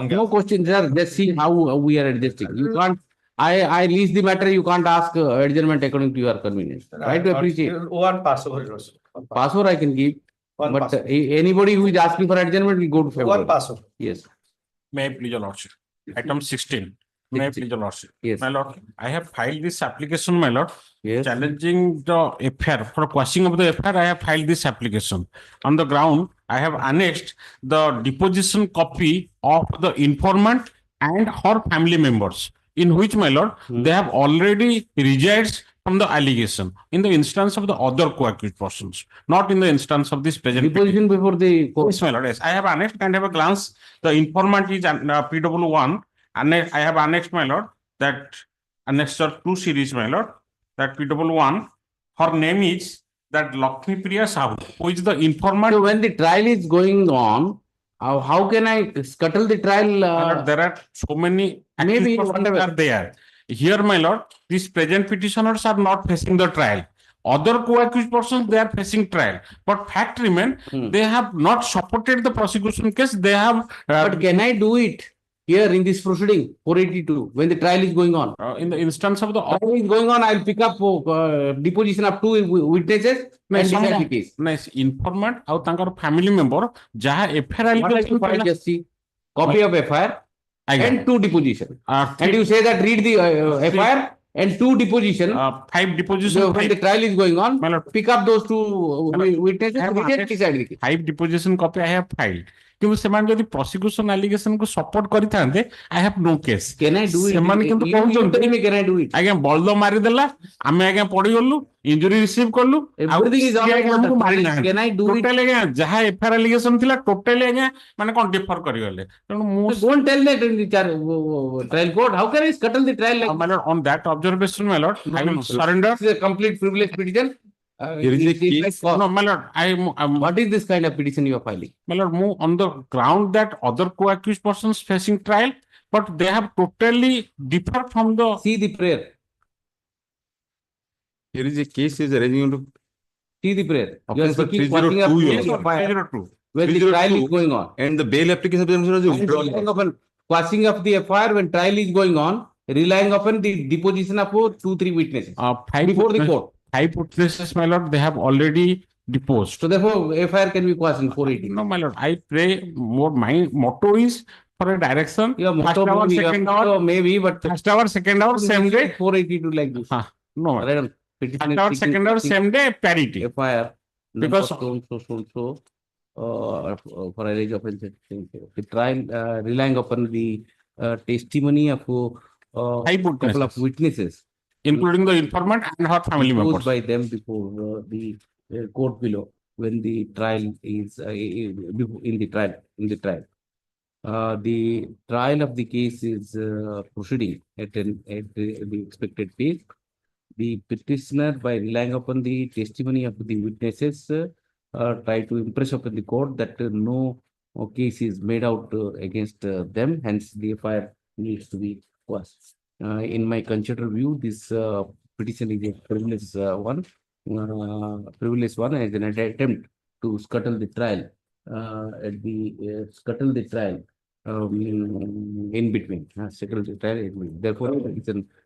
No question, sir. Just see how we are adjusting. You can't. I lease the matter. You can't ask adjournment according to your convenience. Try to appreciate. One Passover. Passover I can give, One but Passover. anybody who is asking for adjournment will go to February. One Passover. Yes. May I please your lordship? Item 16. May I please your lordship? Yes. My lord, I have filed this application, my lord, Yes. challenging the FIR for quashing of the FIR. I have filed this application. On the ground, I have annexed the deposition copy of the informant and her family members, in which, my lord, they have already resides from the allegation in the instance of the other co-accused persons, not in the instance of this present. Deposition before the court. Yes, my lord. Yes, I have annexed and have a glance. The informant is PW1. And I have annexed, my lord, that annexure 2 series, my lord, that PW1. Her name is that Lakshmi Priya Sahu, who is the informant. So when the trial is going on, how can I scuttle the trial? My lord, there are so many maybe accused persons whatever. are there. Here, my lord, these present petitioners are not facing the trial. Other co-accused persons, they are facing trial. But fact remain, they have not supported the prosecution case. They have. But can I do it here in this proceeding 482 when the trial is going on? In the instance of the trial is going on, I'll pick up deposition of 2 witnesses and decide the case. Nice informant out tankar family member jaha FIR What I can find just see copy of FIR and 2 deposition. And you say that read the FIR and 2 deposition. 5 deposition. So when the trial is going on, pick up those 2 witnesses and decide the case. 5 deposition copy I have filed. କିନ୍ତୁ ସେମାନେ ଯଦି prosecution allegation କୁ support କରିଥାନ୍ତେ I have no case. Can I do it? ସେମାନେ କିନ୍ତୁ You tell କହୁଛନ୍ତି me, can I do it? ଆଜ୍ଞା ବଳଦ ମାରିଦେଲା ଆମେ ଆଜ୍ଞା ପଡିଗଲୁ ଇଞ୍ଜୁରି ରିସିଭ କଲୁ ଆଉ Everything is all ସିଏ ଆଜ୍ଞା ଆମକୁ right. ମାରିନାହାନ୍ତି Can I do it? Totally ଆଜ୍ଞା ଯାହା ଏଫଆଇଆର ଆଲିଗେସନ ଥିଲା ଟୋଟାଲି ଆଜ୍ଞା ମାନେ କଣ ଡିଫର କରିଗଲେ ତେଣୁ ମୁଁ Go and tell that in the trial court. How can I scuttle the trial like my lord on that observation my lord I will surrender. this is a complete privilege petition? Here is a it is case. like No, my lord, what is this kind of petition you are filing? my lord, move on the ground that other co-accused persons facing trial, but they have totally differed from the. See the prayer. Here is a case is arising into See the prayer. You are offense for seeking quashing of 302 bail years. of fire 302. where the trial is going on. And the bail application was withdrawn. Relying upon quashing of the FIR when trial is going on, relying upon the deposition of 2-3 witnesses before the court. 5 witnesses, my lord, they have already deposed. So therefore, FIR can be quashed in 480. No, my lord, I pray more. My motto is for a direction. Your First motto hour, maybe, second your hour, motto maybe, but first hour, second hour, same day. 482 like this. No, my lord. First First hour, second hour, same day, parity. FIR. Because so for a range of the trial relying upon the testimony of couple of witnesses, including the informant and her family goes members by them before the court below when the trial is in the trial. The trial of the case is proceeding at the expected pace. The petitioner, by relying upon the testimony of the witnesses, try to impress upon the court that no case is made out against them. Hence, the FIR needs to be quashed. In my considered view, this petition is a frivolous one as an attempt to scuttle the trial. In between, scuttle the trial in between. Therefore,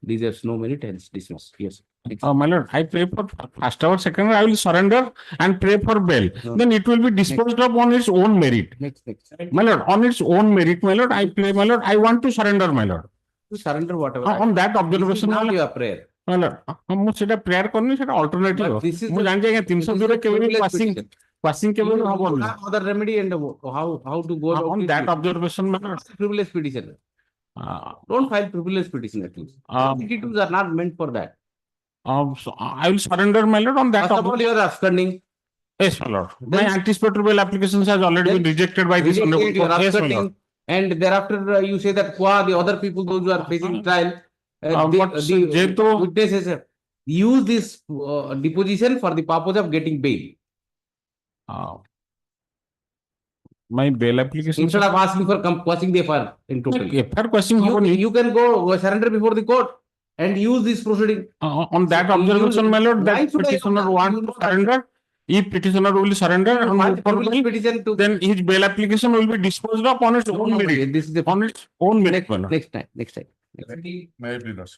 these are no merit and dismiss. Yes. my lord, I pray for first hour, second hour, I will surrender and pray for bail. Then it will be disposed of on its own merit. Next. My lord, on its own merit, my lord, I pray, my lord, I want to surrender, my lord. To surrender whatever. On that observation, not your prayer. my lord, ମୁଁ ସେଟା prayer କରିନି ସେଟା alternative ମୁଁ ଜାଣିଛି ଆଜ୍ଞା 302 କେବେ ବି କ୍ୱାସିଂ କେବେ ବି ହବନି other remedy and how to go about on that observation, my lord. Frivolous petition. Don't file frivolous petition at least. Petitions are not meant for that. So I will surrender, my lord, on that. First of all, you are absconding. Yes, my lord. My anticipatory bail applications has already been rejected by this honorable You are court. Yes, my absconding, lord. and thereafter you say that the other people, those who are facing trial, the witnesses use this deposition for the purpose of getting bail. My bail application. Instead of asking for quashing the FIR in total. FIR quashing you can go surrender before the court and use this proceeding. On that observation, my lord, that petitioner wants to surrender. If petitioner will surrender petition to then his bail application will be disposed of on its own merit. This is the on its own merit. Next time. May I please ask?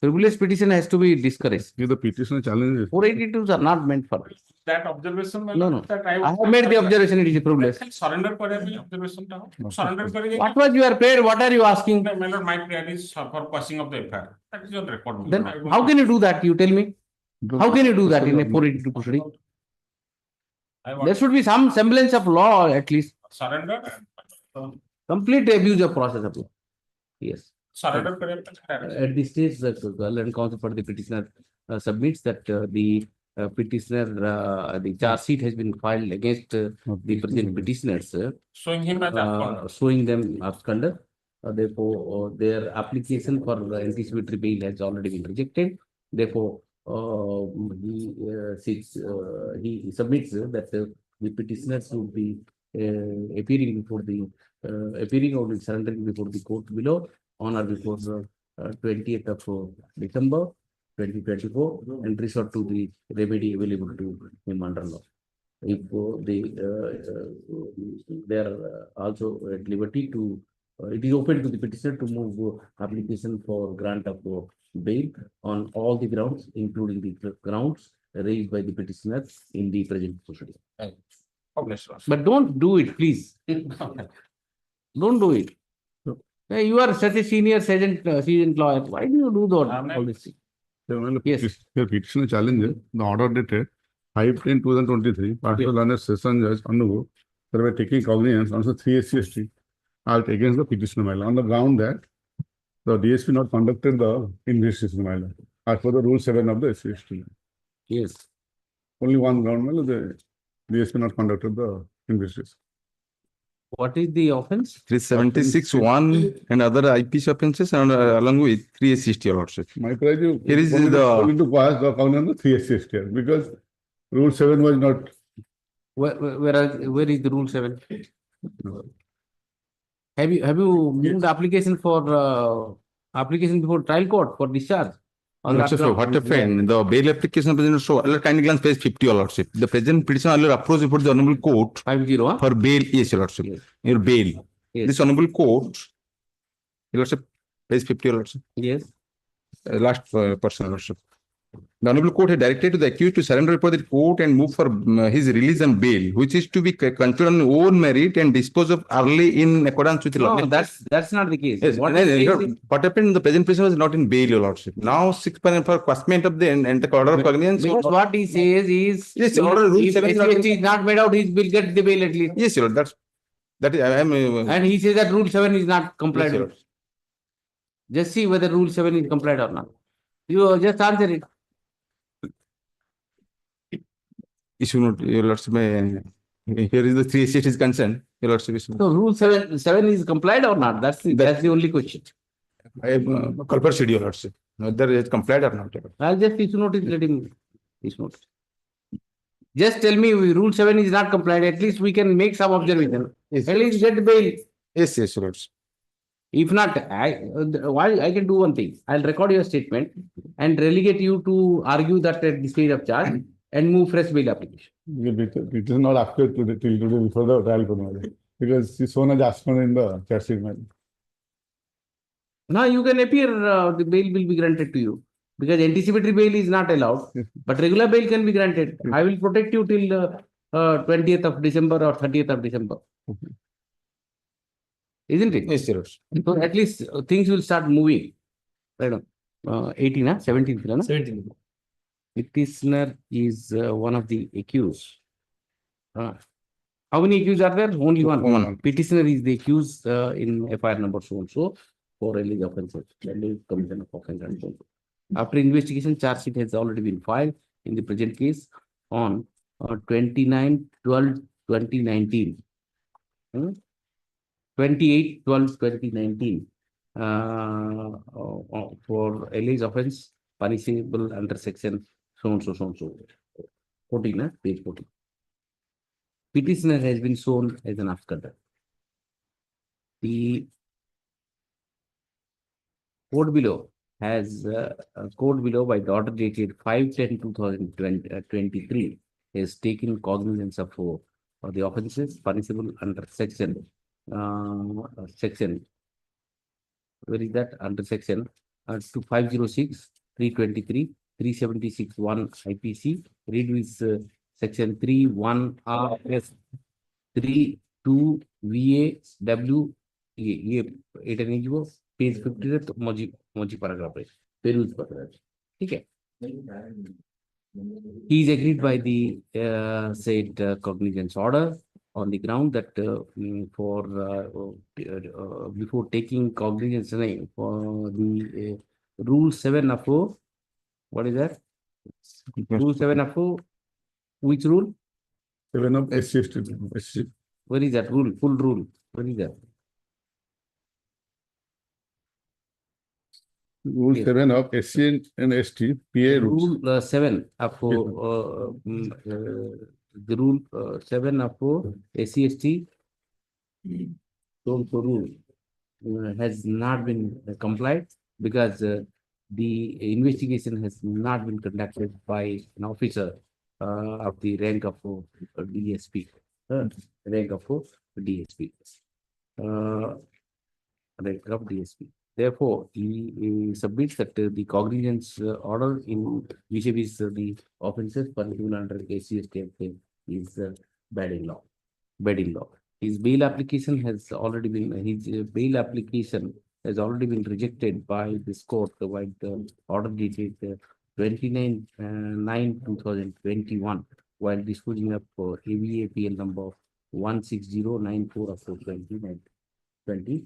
Frivolous petition has to be discouraged. If the petitioner challenges 482s are not meant for this. That observation, my No. lord, that I have made the observation. It is frivolous. surrender କରିବା ପାଇଁ observation ଟା surrender କରିବା What was your prayer? What are you asking? my lord, my prayer is for quashing of the FIR. That is on record. Then how can you do that? You tell me. How can you do that in a 482 proceeding? There should be some semblance of law at least. Surrender. Complete abuse of process of law. Yes. Surrender କରିବା ପାଇଁ At this stage, the learned counsel for the petitioner submits that the petitioner, the charge sheet has been filed against the present petitioners, showing him as showing them absconder. Therefore, their application for anticipatory bail has already been rejected. Therefore, he submits that the petitioners would be appearing or surrendering before the court below on or before 20th of December 2024 and resort to the remedy available to him under law. If they are also at liberty to, it is open to the petitioner to move application for grant of bail on all the grounds, including the grounds raised by the petitioner in the present proceeding. But don't do it, please. Don't do it. You are such a seasoned lawyer. Why do you do all this thing? Yes. The petitioner challenges the order dated 5/10/2023, partial learned session judge Hon'Ble thereby taking cognizance on the 3 SC/ST act against the petitioner my lord, on the ground that the DSP not conducted the investigation my lord, as per the rule 7 of the SC/ST. Yes. Only one ground my lord, the DSP not conducted the investigation. What is the offense? 376(1) and other IPC offences and along with 3 SC/ST, your lordship. My price, you Here is only the to pass the cognizance of 3 SC/ST because rule 7 was not. Where is the rule 7? Have you moved application for application before trial court for discharge? On that Lordship, what happened? The bail application president show kindly glance page 50, your lordship. The present petition earlier approached before the honorable court 50 for bail. Yes, your lordship. Yes. Your bail. Yes. This honorable court, your lordship, page 50, your lordship. Yes. Last person, your lordship. The honorable court had directed to the accused to surrender before the court and move for his release on bail, which is to be considered on own merit and disposed of early in accordance with the law. No, that's not the case. Yes, What happened in the present petition was not in bail, your lordship. Now 6% for quashment of the order of cognizance. Because what he says is, yes, order rule if 7 is not made out, he will get the bail at least. Yes, your lord, that is, I am. And he says that rule 7 is not complied Yes, with. Just see whether rule 7 is complied or not. You just answer it. Issue note, your lordship. Here is the 3 SC is concerned, your lordship. So rule 7 is complied or not? That's the only question. I have culprit, your lordship. Whether it is complied or not. I'll just issue notice, let him issue notice. Just tell me rule 7 is not complied. At least we can make some observation. Yes. At least get bail. Yes, yes, your lordship. If not, I can do one thing. I'll record your statement and relegate you to argue that at the stage of charge and move fresh bail application. It is not after till today before the trial court because she shown as asked in the charge sheet. Now you can appear, the bail will be granted to you because anticipatory bail is not allowed, but regular bail can be granted. I will protect you till 20th of December or 30th of December. Isn't it? Yes, sir. So at least things will start moving. Right on. 18, 17th. 17. Petitioner is one of the accused. How many accused are there? Only one. Petitioner is the accused in FIR number so and so for alleged offences. Commission of offence and so on. After investigation, charge sheet has already been filed in the present case on 29/12/2019. 28/12/2019 for alleged offence punishable under section so and so. 14, page 14. Petitioner has been shown as an absconder. The court below has court below by the order dated 5/10/2023 has taken cognizance of the offences punishable under section where is that under section 506, 323, 376(1) IPC. Read with section 3(1)(R)(S), 3(2) VA W page 50 Moji paragraph है peruse paragraph. Okay. He is agreed by the said cognizance order on the ground that before taking cognizance for the rule 7 of what is that? Rule 7 of which rule? 7 of SC/ST. Where is that rule? Full rule. Where is that? Rule 7 of SC and ST PA rules. Rule 7 of the rule 7 of SC/ST so rule has not been complied because the investigation has not been conducted by an officer of the rank of DSP. Rank of DSP. Rank of DSP. Therefore, he submits that the cognizance order in which is the offences punishable under SC/ST is bad in law. Bad in law. His bail application has already been rejected by this court by the order dated 29/9/2021 while disposing of AVA PL number 16094 of 2020.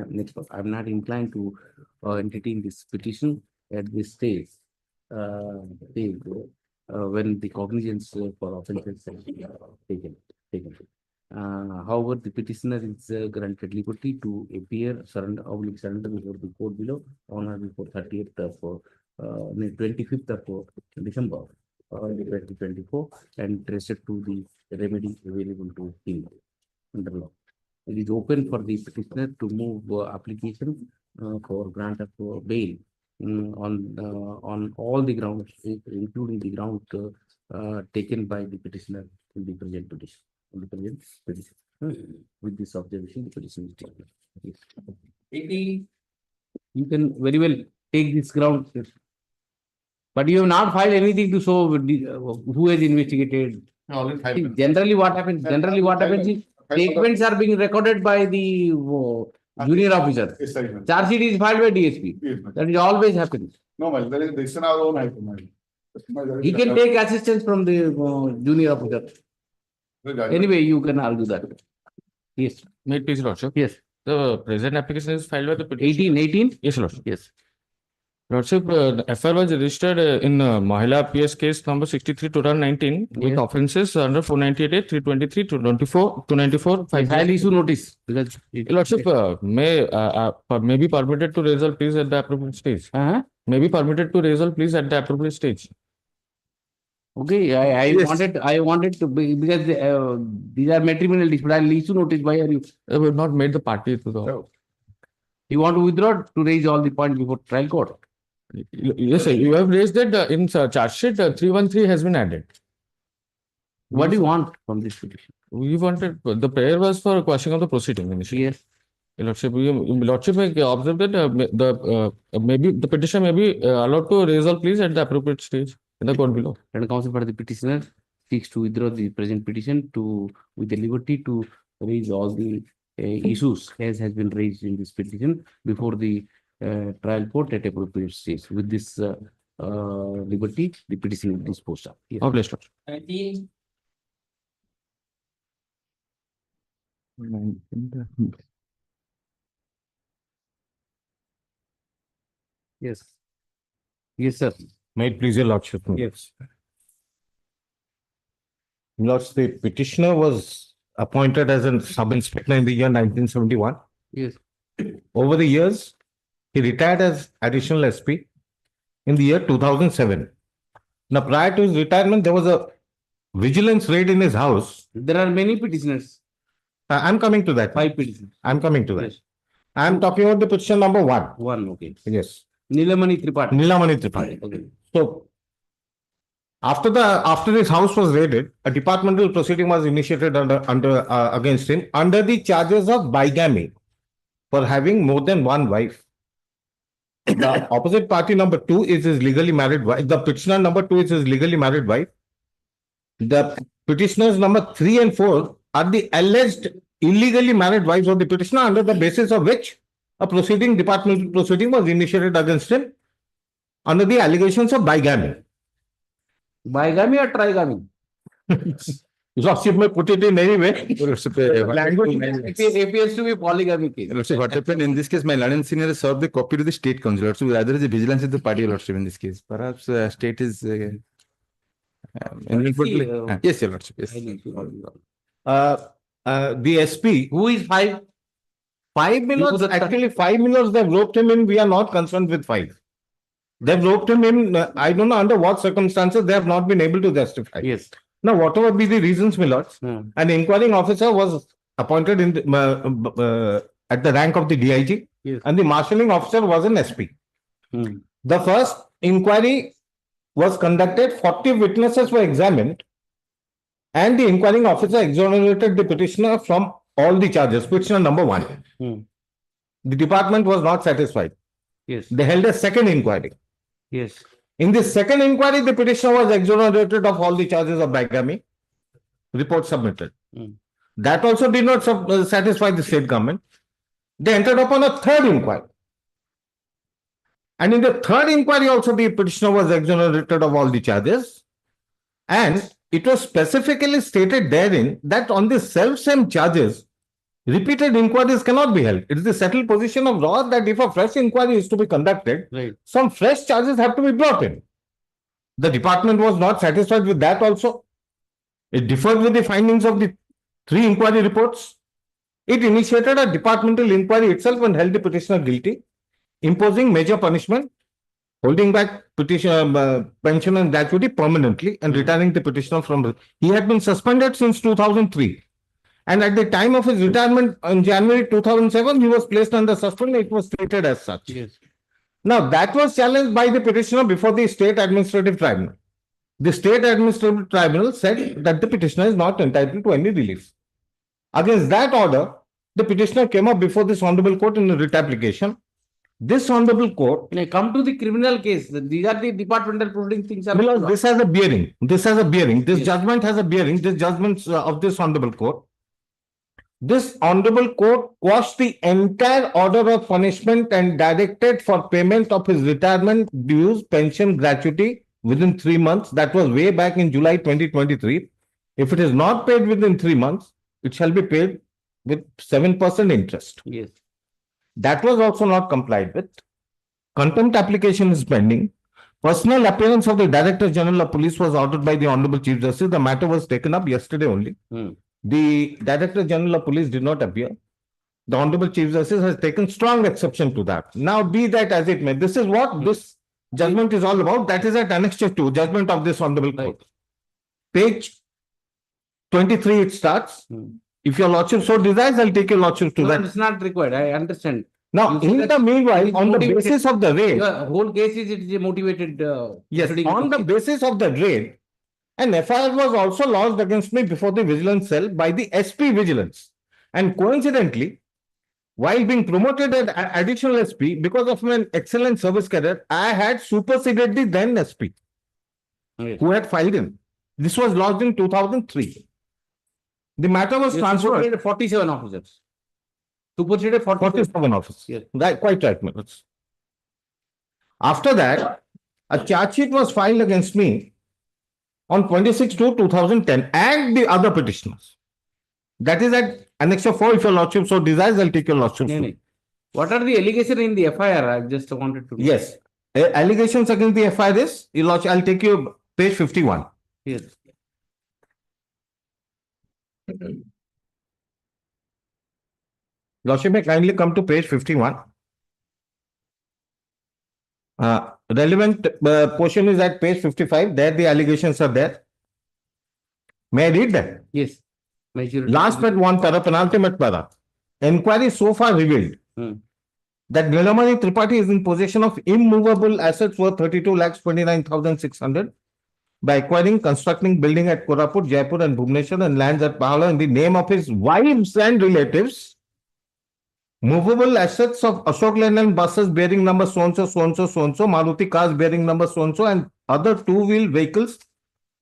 Next, I'm not inclined to entertain this petition at this stage. When the cognizance for offences are taken. However, the petitioner is granted liberty to appear, surrender before the court below on or before 30th of 25th of December 2024 and traced to the remedy available to him under law. It is open for the petitioner to move application for grant of bail on all the grounds, including the ground taken by the petitioner in the present petition. With this observation, the petition is taken. Yes. You can very well take this ground, but you have not filed anything to show who has investigated. See, generally, what happens? Is statements are being recorded by the junior officer. Charge sheet is filed by DSP. That is always happens. No, there is our own item. He can take assistance from the junior officer. Anyway, you can argue that. Yes. May it please, Lordship? Yes. The present application is filed by the petition. 18? Yes, Lordship. Yes. Lordship, FR was registered in Mahila PS case number 63 2019 with offences under 498, 323, 224, 294, 5. File issue notice. Because Lordship may be permitted to raise all pleas at the appropriate stage. May be permitted to raise all pleas at the appropriate stage. Okay, I wanted to be, because these are matrimonial disputes. I'll issue notice. Why are you? We have not made the party to the. You want to withdraw to raise all the points before trial court? Yes, sir. You have raised it in charge sheet. 313 has been added. What do you want from this petition? We wanted the prayer was for quashing of the proceeding initially. Yes. Lordship, Lordship may observe that maybe the petition may be allowed to raise all pleas at the appropriate stage in the court below. And counsel for the petitioner seeks to withdraw the present petition with the liberty to raise all the issues as has been raised in this petition before the trial court at appropriate stage. With this liberty, the petition is disposed of. Yes. Obliged. Yes. Yes, sir. May it please your Lordship. Yes. Lordship, the petitioner was appointed as a sub-inspector in the year 1971. Yes. Over the years, he retired as additional SP in the year 2007. Now, prior to his retirement, there was a vigilance raid in his house. There are many petitioners. I'm coming to that. 5 petitioners. I'm coming to that. Yes. I'm talking about the petition number 1. 1, okay. Yes. Nilamani Tripathi. Nilamani Tripathi. Okay. So, after his house was raided, a departmental proceeding was initiated against him under the charges of bigamy for having more than one wife. The opposite party number 2 is his legally married wife. The petitioner number 2 is his legally married wife. The petitioners number 3 and 4 are the alleged illegally married wives of the petitioner, under the basis of which a departmental proceeding was initiated against him under the allegations of bigamy. Bigamy or trigamy? Lordship may put it in any way. Language appears to be polygamy case. Lordship, what happened in this case, my learned senior has served the copy to the state council. Lordship, rather is a vigilance is the party, Lordship, in this case. Perhaps state is. Yes, your Lordship. Yes. The SP. Who is 5? 5 minutes, actually 5 minutes they've roped him in. We are not concerned with 5. They've roped him in. I don't know under what circumstances they have not been able to justify. Yes. Now, whatever be the reasons, my lords, an inquiring officer was appointed in at the rank of the DIG, and the marshalling officer was an SP. The first inquiry was conducted, 40 witnesses were examined, and the inquiring officer exonerated the petitioner from all the charges, petitioner number 1. The department was not satisfied. Yes. They held a second inquiry. Yes. In the second inquiry, the petitioner was exonerated of all the charges of bigamy. Report submitted. That also did not satisfy the state government. They entered upon a third inquiry. And in the third inquiry also, the petitioner was exonerated of all the charges. And it was specifically stated therein that on the self-same charges, repeated inquiries cannot be held. It is the settled position of law that if a fresh inquiry is to be conducted, some fresh charges have to be brought in. The department was not satisfied with that also. It differed with the findings of the 3 inquiry reports. It initiated a departmental inquiry itself and held the petitioner guilty, imposing major punishment, holding back pension and gratuity permanently and retiring the petitioner from. He had been suspended since 2003. And at the time of his retirement in January 2007, he was placed under suspension. It was treated as such. Yes. Now, that was challenged by the petitioner before the State Administrative Tribunal. The State Administrative Tribunal said that the petitioner is not entitled to any relief. Against that order, the petitioner came up before this Honorable Court in a writ application. This Honorable Court. When I come to the criminal case, these are the departmental proceeding things. Because this has a bearing. This has a bearing. This judgment has a bearing. This judgment of this Honorable Court. This Honorable Court quashed the entire order of punishment and directed for payment of his retirement dues, pension, gratuity within 3 months. That was way back in July 2023. If it is not paid within 3 months, it shall be paid with 7% interest. Yes. That was also not complied with. Contempt application is pending. Personal appearance of the Director General of Police was ordered by the Honorable Chief Justice. The matter was taken up yesterday only. The Director General of Police did not appear. The Honorable Chief Justice has taken strong exception to that. Now, be that as it may, this is what this judgment is all about. That is at Annexure 2, judgment of this Honorable Court. Page 23, it starts. If your Lordship so desires, I'll take your Lordship to that. It's not required. I understand. Now, in the meanwhile, on the basis of the raid, the whole case is a motivated. yes, on the basis of the raid, an FIR was also lodged against me before the vigilance cell by the SP Vigilance. And coincidentally, while being promoted as additional SP, because of my excellent service career, I had superseded the then SP who had filed in. This was lodged in 2003. The matter was transferred. 47 officers. Superseded 47 officers. Yes. Right, quite right, Manoj. After that, a charge sheet was filed against me on 26/2/2010 and the other petitioners. That is at Annexure 4. If your Lordship so desires, I'll take your Lordship. What are the allegations in the FIR? I just wanted to know. Yes. Allegations against the FIR is, your Lordship, I'll take you page 51. Yes. Lordship, may kindly come to page 51. Relevant portion is at page 55. There the allegations are there. May I read that? Yes. Last but one para, penultimate para. Inquiry so far revealed that Nilamani Tripathi is in possession of immovable assets worth 32,29,600 by acquiring, constructing building at Koraput, Jaipur and Bhubaneswar and lands at Pahala in the name of his wives and relatives. Movable assets of Ashok Leyland buses bearing number so-and-so, so-and-so, so-and-so, Maruti cars bearing number so-and-so and other two-wheel vehicles.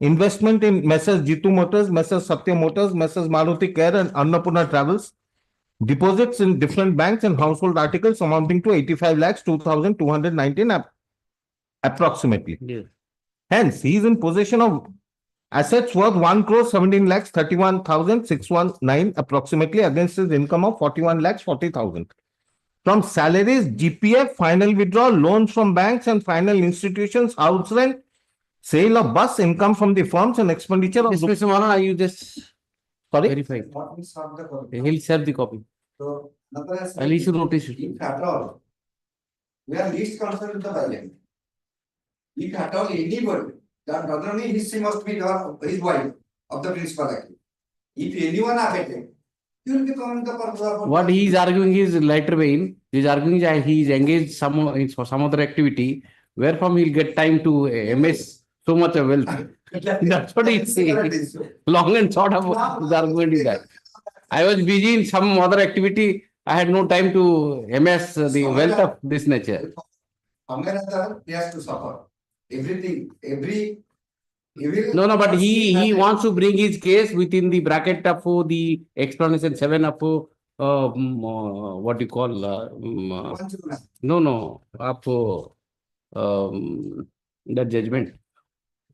Investment in Messrs. Jitu Motors, Messrs. Satya Motors, Messrs. Maruti Care and Annapurna Travels. Deposits in different banks and household articles amounting to 85 lakhs 2,219 approximately. Yes. Hence, he is in possession of assets worth 1 crore 17 lakhs 31,619 approximately against his income of 41 lakhs 40,000. From salaries, GPF, final withdrawal, loans from banks and final institutions, house rent, sale of bus, income from the firms and expenditure of... Mr. Mona, you just verify. He'll He'll serve the copy. So, I'll issue notice. if at all, we are least concerned with the violence. If at all anybody, that not only he must be his wife of the principal actually. If anyone affected, he will become the purpose of... What he is arguing is lighter vein. He is arguing that he is engaged in some other activity, wherefrom he will get time to MS so much of wealth. That's what he is saying. Long and short of the argument is that. I was busy in some other activity. I had no time to MS the wealth of this nature. Somewhere or other, he has to suffer. Everything, every... No, but he wants to bring his case within the bracket of the explanation 7 of what you call of that judgment.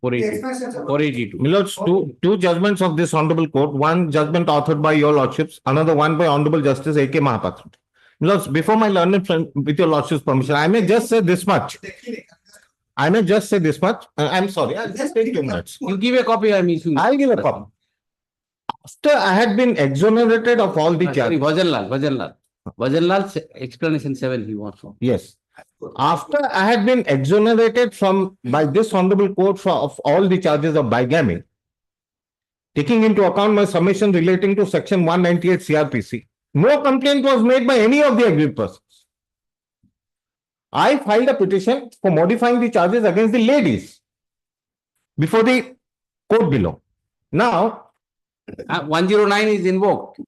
482. My lords, two judgments of this honorable court, one judgment authored by your lordships, another one by Honorable Justice A.K. Mahapatra. My lords, before my learned friend, with your lordship's permission, I may just say this much. I'm sorry, I'll just take 2 minutes. You give a copy, I'm issuing. I'll give a copy. After I had been exonerated of all the Sorry, charges. Vajanlal's explanation 7 he wants. Yes. After I had been exonerated by this honorable court of all the charges of bigamy, taking into account my submission relating to section 198 CRPC, no complaint was made by any of the aggrieved persons. I filed a petition for modifying the charges against the ladies before the court below. Now, 109 is invoked.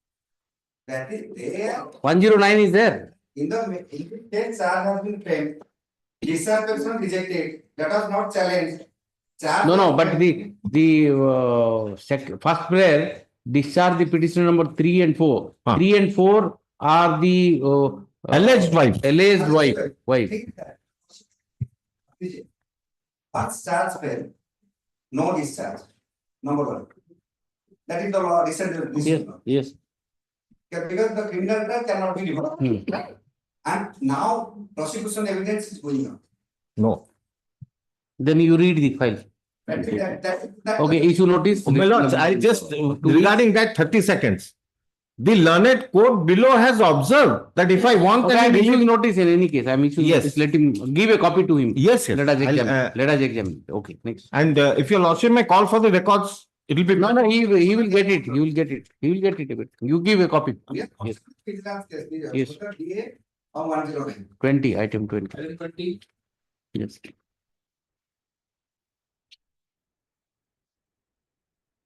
That is there. 109 is there. In the case charge has been framed, discharge petition rejected, that was not challenged. No, but the first prayer discharge the petition number 3 and 4. 3 and 4 are the alleged wife. First charge failed, no discharge. Number 1. That is the law. Yes. Because the criminal trial cannot be reversed. And now prosecution evidence is going on. No. Then you read the file. Okay, issue notice. My lords, I just, regarding that 30 seconds. The learned court below has observed that if I want I'm issuing notice in any case. I'm issuing Yes. notice. Let him give a copy to him. Yes. Let us examine. Okay, next. And if your lordship may call for the records, it will be. No, he will get it. He will get it. You give a copy. Yes. Yes. 20, item 20. Yes.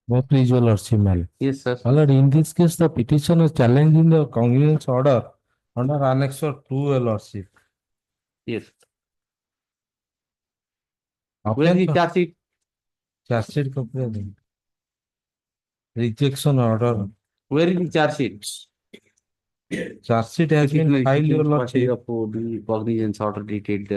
May I please your lordship, Mal? Yes, sir. My lord, in this case, the petition is challenging the Cognizance order under Annex 2, your lordship. Yes. Where is the charge sheet? Charge sheet copy. Rejection order. Where is the charge sheet? Charge sheet has been filed, your lordship. The Cognizance order dated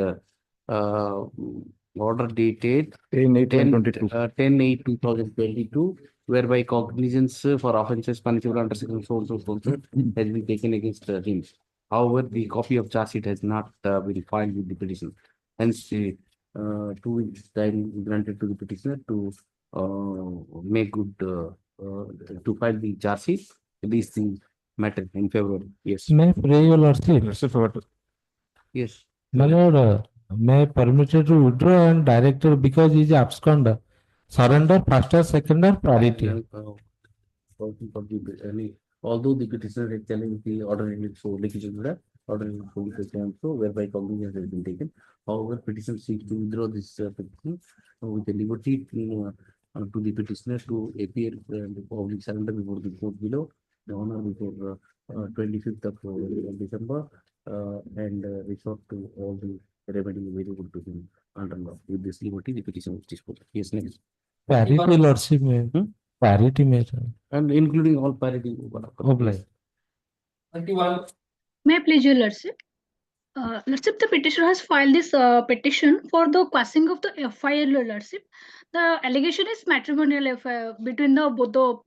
10/8/2022, whereby cognizance for offences punishable under section so has been taken against him. However, the copy of charge sheet has not been filed with the petition. Hence, 2 weeks time granted to the petitioner to make good to file the charge sheet. These things matter in February. Yes. May I pray, your lordship? Yes. My lord, may I permitted to withdraw and directed because he is abscond. Surrender, faster, seconder, priority. Although the petitioner has challenged the order in so whereby cognizance has been taken. However, petitioner seeks to withdraw this petition with the liberty to the petitioner to appear public surrender before the court below, the honor before 25th of December, and resort to all the remedy available to him under law. With this liberty, the petition is disposed. Yes, next. Parity, lordship, parity, and including all parity. Oblige. 21. May I please, your lordship? Lordship, the petitioner has filed this petition for the quashing of the FIR, lordship. The allegation is matrimonial between both the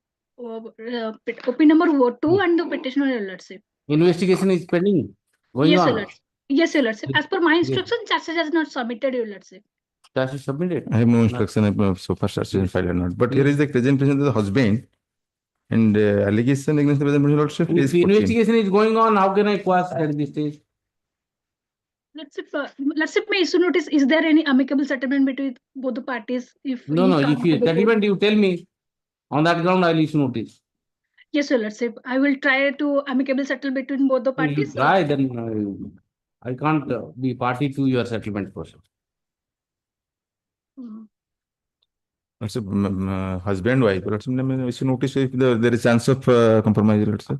OP number 2 and the petitioner, lordship. Investigation is pending. Going on. Yes, your lordship. As per my instruction, charges has not submitted, your lordship. Charges submitted. I have no instruction so far charges filed or not. But here is the presentation of the husband and allegation against the present lordship If is the 14. investigation is going on, how can I quash at this stage? Lordship, may issue notice, is there any amicable settlement between both the parties? If No, if you settlement, you tell me. On that ground, I will issue notice. Yes, your lordship. I will try to amicable settle between both the parties. Try, then I can't be party to your settlement process. It's a husband wife. Let's issue notice if there is chance of compromise. Let's say.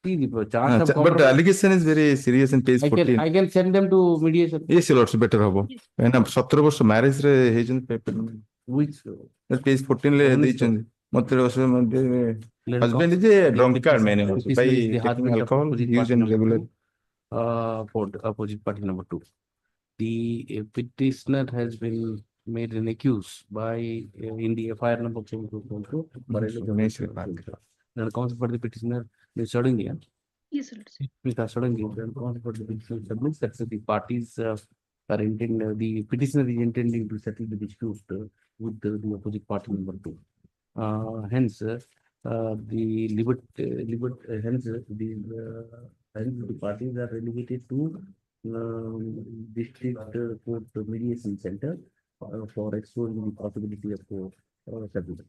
But the allegation is very serious in page 14. I can send them to mediation. Yes, your lordship, better habo. And 17 ବର୍ଷ marriage ରେ ହେଇଛନ୍ତି paper. Which page 14 ରେ ଦେଇଛନ୍ତି. ମତେ husband is a drunkard man also by taking alcohol used in regular. For opposite party number 2. The petitioner has been made an accuse by in the FIR number 2222. Then counsel for the petitioner, Ms. Suddenly, Yes, Your Lordship. Mr. Suddenly, then counsel for the petitioner submits that the parties are intending, the petitioner is intending to settle the dispute with the opposite party number 2. Hence, hence the parties are relegated to district court mediation center for exploring the possibility of settlement.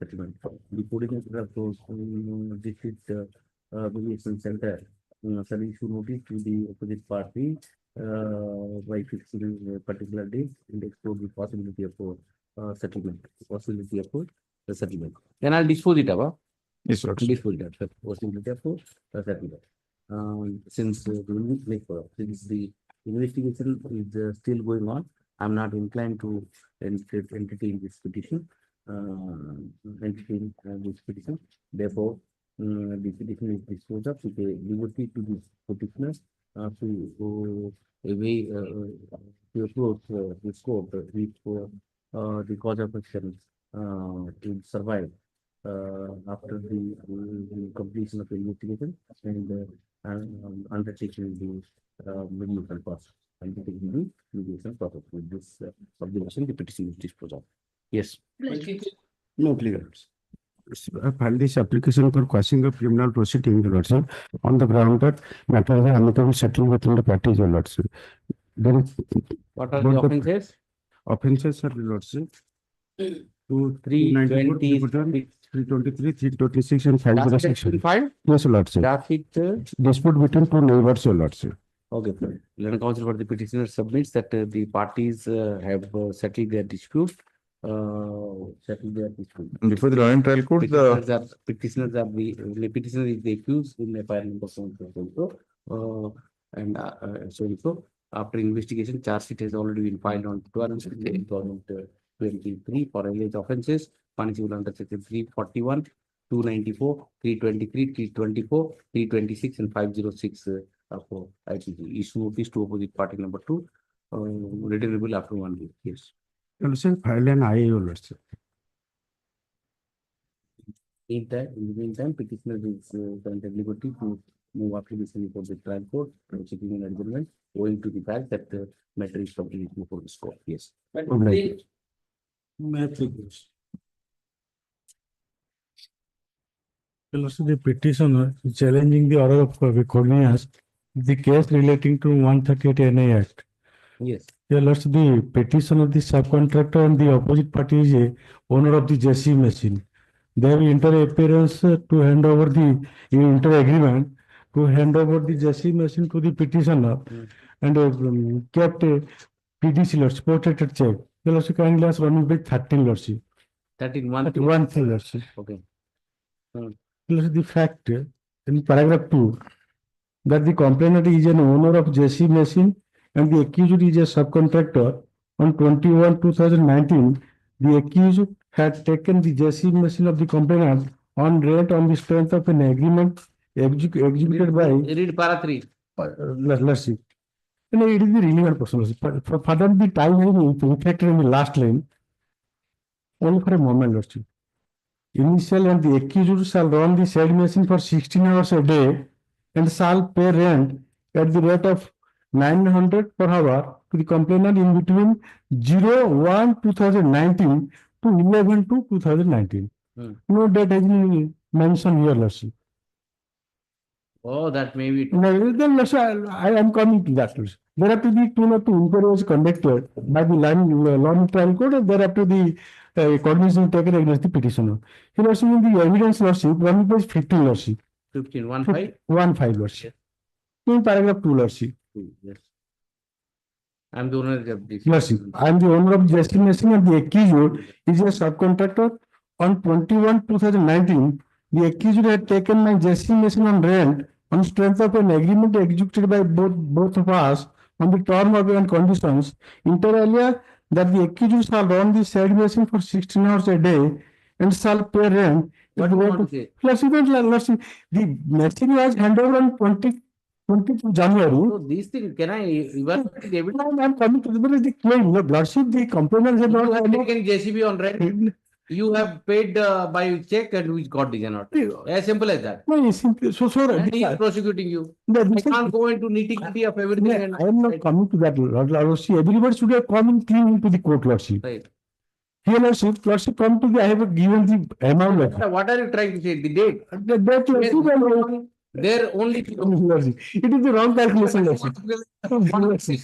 Settlement. The coordinator of those district mediation center shall issue notice to the opposite party by fixing a particular date and explore the possibility of settlement. The settlement. Then I'll dispose it of. Yes, Lord. Dispose it of possibility of settlement. Since the investigation is still going on, I'm not inclined to entertain this petition. Therefore, the petition is disposed of with a liberty to the petitioner to approach this court if the cause of action to survive after the completion of the investigation and undertaking the mediation process. Undertaking the mediation process. With this observation, the petition is disposed of. Yes. No, please. I filed this application for quashing of criminal proceeding, Your Lordship, on the ground that matter is amicable settlement within the parties, Your Lordship. There is. What are the offences? Offences, Your Lordship. 323, 326 and 506. 5? Yes, Your Lordship. Dispute between two neighbors, Your Lordship. Okay, fine. Then counsel for the petitioner submits that the parties have settled their dispute. Before the law and trial court, petitioner is the accused in the file number so after investigation, charge sheet has already been filed on 2023 for alleged offences punishable under section 341, 294, 323, 324, 326, and 506 for IPC. Issue notice to opposite party number 2, retrievable after 1 week. Yes. Your Lordship, file an IA, Your Lordship. In the meantime, petitioner is granted liberty to move application before the trial court, seeking an adjournment, owing to the fact that the matter is completely before the court. Yes. The petitioner is challenging the order of Cognizance, the case relating to 138 NI Act. Yes. Your Lordship, the petition of the subcontractor and the opposite party is a owner of the JC machine. They have inter-appearance to hand over the inter-agreement to hand over the JC machine to the petitioner and kept a PDC Lordship, protected check. Your Lordship, kindly ask running by 13 Lordship. 13, 1 thing, Lordship. Okay. The fact in paragraph 2 that the complainant is an owner of JC machine and the accused is a subcontractor. On 21/2019, the accused had taken the JC machine of the complainant on rent on the strength of an agreement executed by. Read para 3. Let's see. And it is the relevant person. For the time infected in the last line, only for a moment, let's see. Initial and the accused shall run the said machine for 16 hours a day and shall pay rent at the rate of 900 per hour to the complainant in between 01/2019 to 11/2019. No date has been mentioned here, let's see. Oh, that may be. Then I am coming to that. Thereafter, the inquiry was conducted by the law and trial court, and thereafter the cognizance taken against the petitioner. Here also in the evidence, Lordship, 1 page 15, Lordship. 15, 1/5? 1/5, Lordship. In paragraph 2, Lordship. Yes. I am the owner of this. Lordship, I am the owner of JC machine and the accused is a subcontractor. On 21/2019, the accused had taken my JC machine on rent on strength of an agreement executed by both of us on the term of and conditions, inter alia, that the accused shall run the said machine for 16 hours a day and shall pay rent. What do you want to say? The machine was handed over on 22 January. So these things, can I evaluate the evidence? I'm coming to the claim, your lordship, the complainant has You not. have taken JCB on rent. You have paid by check and which got dishonored. As simple as that. No, it's simply, so, And he is prosecuting you. I can't go into nitty-gritty of everything. And I am not coming to that, lordship. Everybody should have come in clean into the court, lordship. Right. Here, lordship, come to the, I have given the amount. What are you trying to say? The date? The date, lordship, there only. it is the wrong calculation, lordship.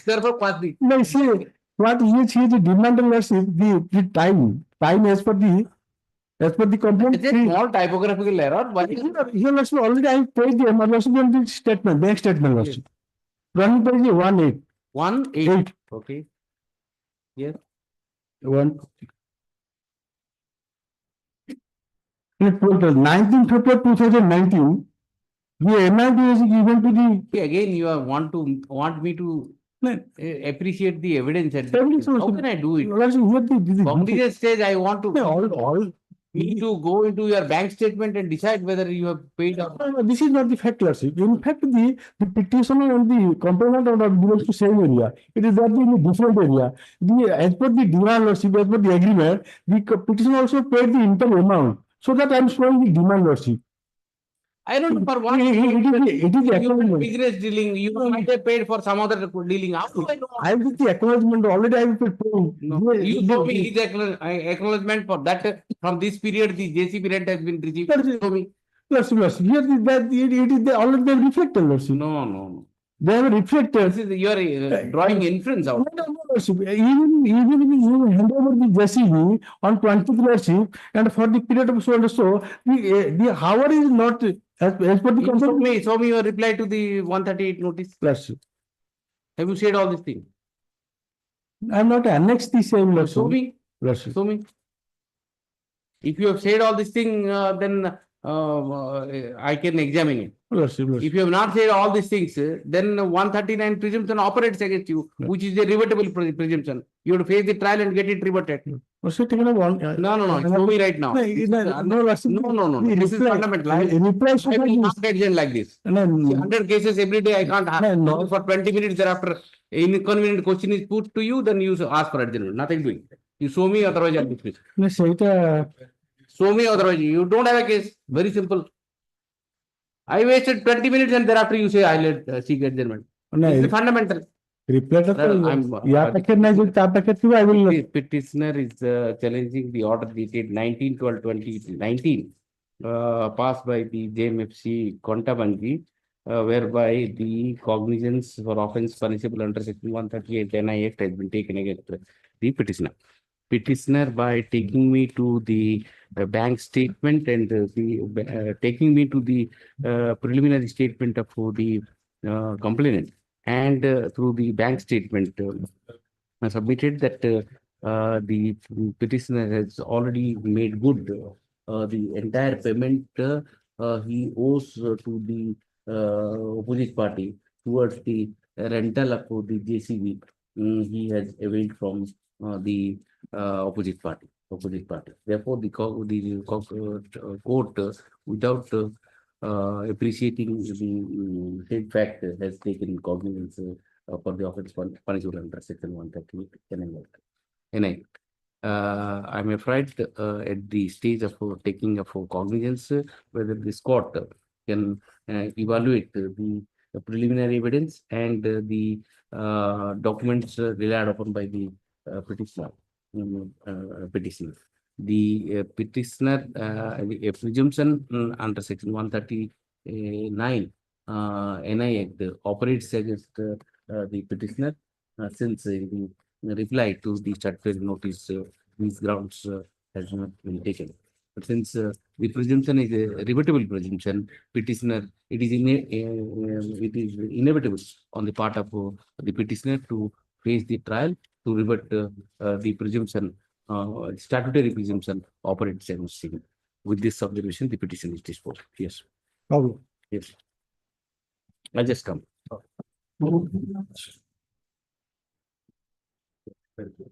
Therefore, pass the. No, see, what he is demanding, lordship, the time as per the complaint. It's a small typographical error. But Here, lordship, already I paid the amount, lordship, on the statement, bank statement, lordship. Running page 1/8. 1/8. Okay. Yes. 1. 19th February 2019, the MID is given to the. Again, you want me to appreciate the evidence. How can I do it? From this stage, I want to need to go into your bank statement and decide whether you have paid or No, this is not the fact, lordship. In fact, the petitioner and the complainant are not belongs to same area. It is that in a different area. As per the demand, lordship, as per the agreement, the petitioner also paid the interim amount. So that I am showing the demand, lordship. I don't know for what. It is the acknowledgement. Business dealing. You might have paid for some other dealing. How do I know? I have the acknowledgement already. I have paid. No, you show me his acknowledgement for that. From this period, the JCB rent has been received. Show me. Lordship, here is that it is already reflected, lordship. No. They have reflected. This is you are drawing inference out. No, lordship. Even if you hand over the JCB on 20th, lordship, and for the period of so and so, the hour is not as per the contract. Show me your reply to the 138 notice. Lordship. Have you said all these things? I am not annexed the same, lordship. Show me. Lordship. Show me. If you have said all these things, then I can examine it. Lordship. If you have not said all these things, then 139 presumption operates against you, which is a rebuttable presumption. You have to face the trial and get it rebutted. No. Show me right now. No, lordship. No. This is fundamental. I will not get in like this. 100 cases every day. I can't. For 20 minutes thereafter, inconvenient question is put to you, then you ask for adjournment. Nothing doing. You show me, otherwise I'll dismiss. Show me, otherwise you don't have a case. Very simple. I wasted 20 minutes and thereafter you say I'll seek adjournment. This is fundamental. Petitioner is challenging the order dated 19/12/2019 passed by the JMFC Kontabangi, whereby the cognizance for offence punishable under section 138 NI Act has been taken against the petitioner. Petitioner, by taking me to the bank statement and taking me to the preliminary statement of the complainant, and through the bank statement submitted that the petitioner has already made good the entire payment he owes to the opposite party towards the rental of the JCB. He has availed from the opposite party. Therefore, the court, without appreciating the said fact, has taken cognizance for the offence punishable under section 138 NI. I'm afraid at the stage of taking of cognizance whether this court can evaluate the preliminary evidence and the documents relied upon by the petitioner. The petitioner, a presumption under section 139 NI Act operates against the petitioner since the reply to the statutory notice these grounds has not been taken. But since the presumption is a rebuttable presumption, petitioner, it is inevitable on the part of the petitioner to face the trial to rebut the presumption, statutory presumption operates against him. With this observation, the petition is disposed. Yes. Yes. I'll just come. Very good.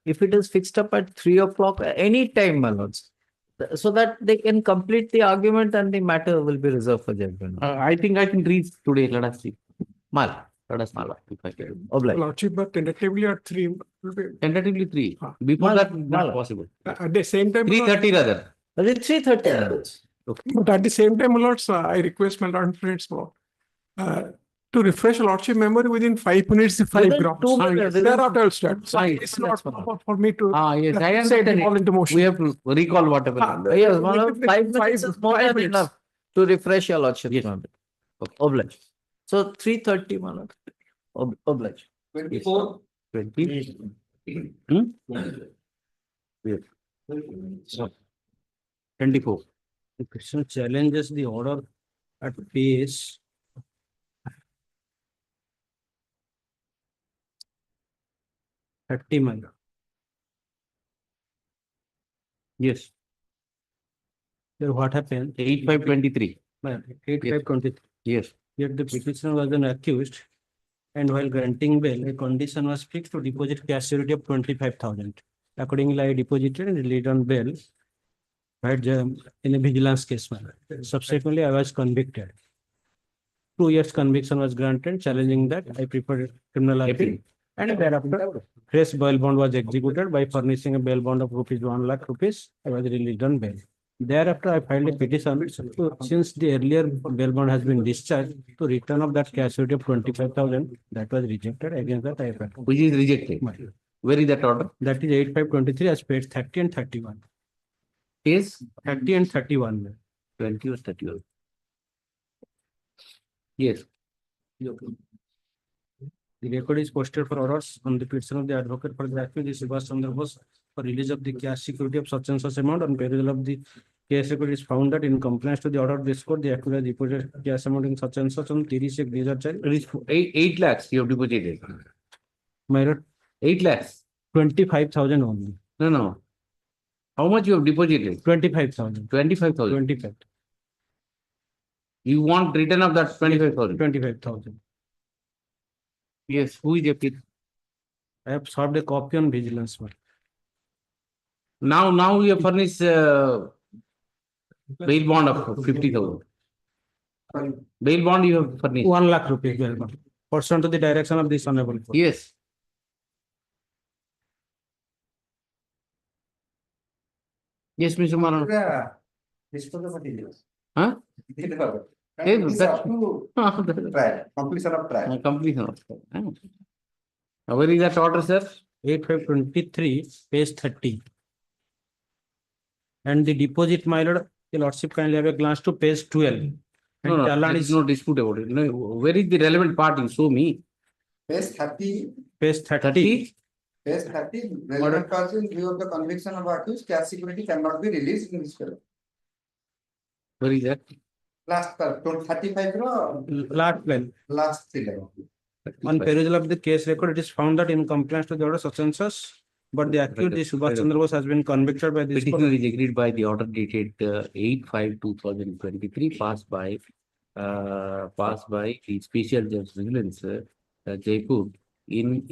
If it is fixed up at 3 o'clock, any time, my lords, so that they can complete the argument and the matter will be reserved for judgment. I think I can reach today. Let us see. Let us Mala. If I can. Oblige. Lordship, but tentatively at 3. Tentatively 3. Before that, not possible. At the same time. 3:30 rather. 3:30. Okay. But at the same time, Lords, I request my Lord friends for to refresh Lordship memory within 5 minutes, 5 grounds. 2 minutes. Thereafter, I'll start. So Fine, it's not for me to Yes, I set understand. it all into motion. We have to recall whatever. Yes, 5 minutes is more than minutes. enough to refresh your lordship. Yes. memory. Oblige. So 3:30, my lord. Oblige. 24. 20. Yes. 24. The question challenges the order at page 30, my lord. Yes. Here what happened? 8/5/23. 8/5/23. Yes. Yet the petitioner was an accused, and while granting bail, a condition was fixed to deposit cash security of 25,000. Accordingly, I deposited and released on bail, right, in a vigilance case. Subsequently, I was convicted. 2 years conviction was granted, challenging that I preferred criminal appeal. And thereafter, fresh bail bond was executed by furnishing a bail bond of ₹1 lakh. I was released on bail. Thereafter, I filed a petition since the earlier bail bond has been discharged to return of that cash security of 25,000. That was rejected. Against that, I filed. Which is rejected. Where is that order? That is 8/5/23 as page 30 and 31. Case 30 and 31. 20 or 31. Yes. The record is posted for orders on the petition of the advocate for the accused Sibo Sankar Mishra for release of the cash security of such and such amount. On perusal of the case record is found that in compliance to the order of this court, the accused has deposited cash amount in such and such on 30/6/2004. It is 8 lakhs you have deposited. My lord, 8 lakhs. 25,000 only. No. How much you have deposited? 25,000. 25,000. 25. You want return of that 25,000? 25,000. Yes. Who is the appeal? I have served a copy on vigilance. Now you have furnished bail bond of 50,000. Bail bond you have furnished. 1 lakh rupees bail bond. Pursuant to the direction of this honorable court. Yes. Yes, Mr. Maran. Huh? Completion of trial. Completion of trial. Where is that order, sir? 8/5/23, page 30. And the deposit, my lord, the lordship kindly have a glance to page 12. And There is no dispute about it. No, where is the relevant part? You show me. Page 30. Page 30. Page 30. Relevant clause in view of the conviction of accused, cash security cannot be released in this case. Where is that? Last 35 Last line. last 3 level. On perusal of the case record, it is found that in compliance to the order such and such, but the accused, the Sibo Sankar Mishra, has been convicted by this court. Petitioner is agreed by the order dated 8/5/2023 passed by the Special Judge Vigilance Jaipur in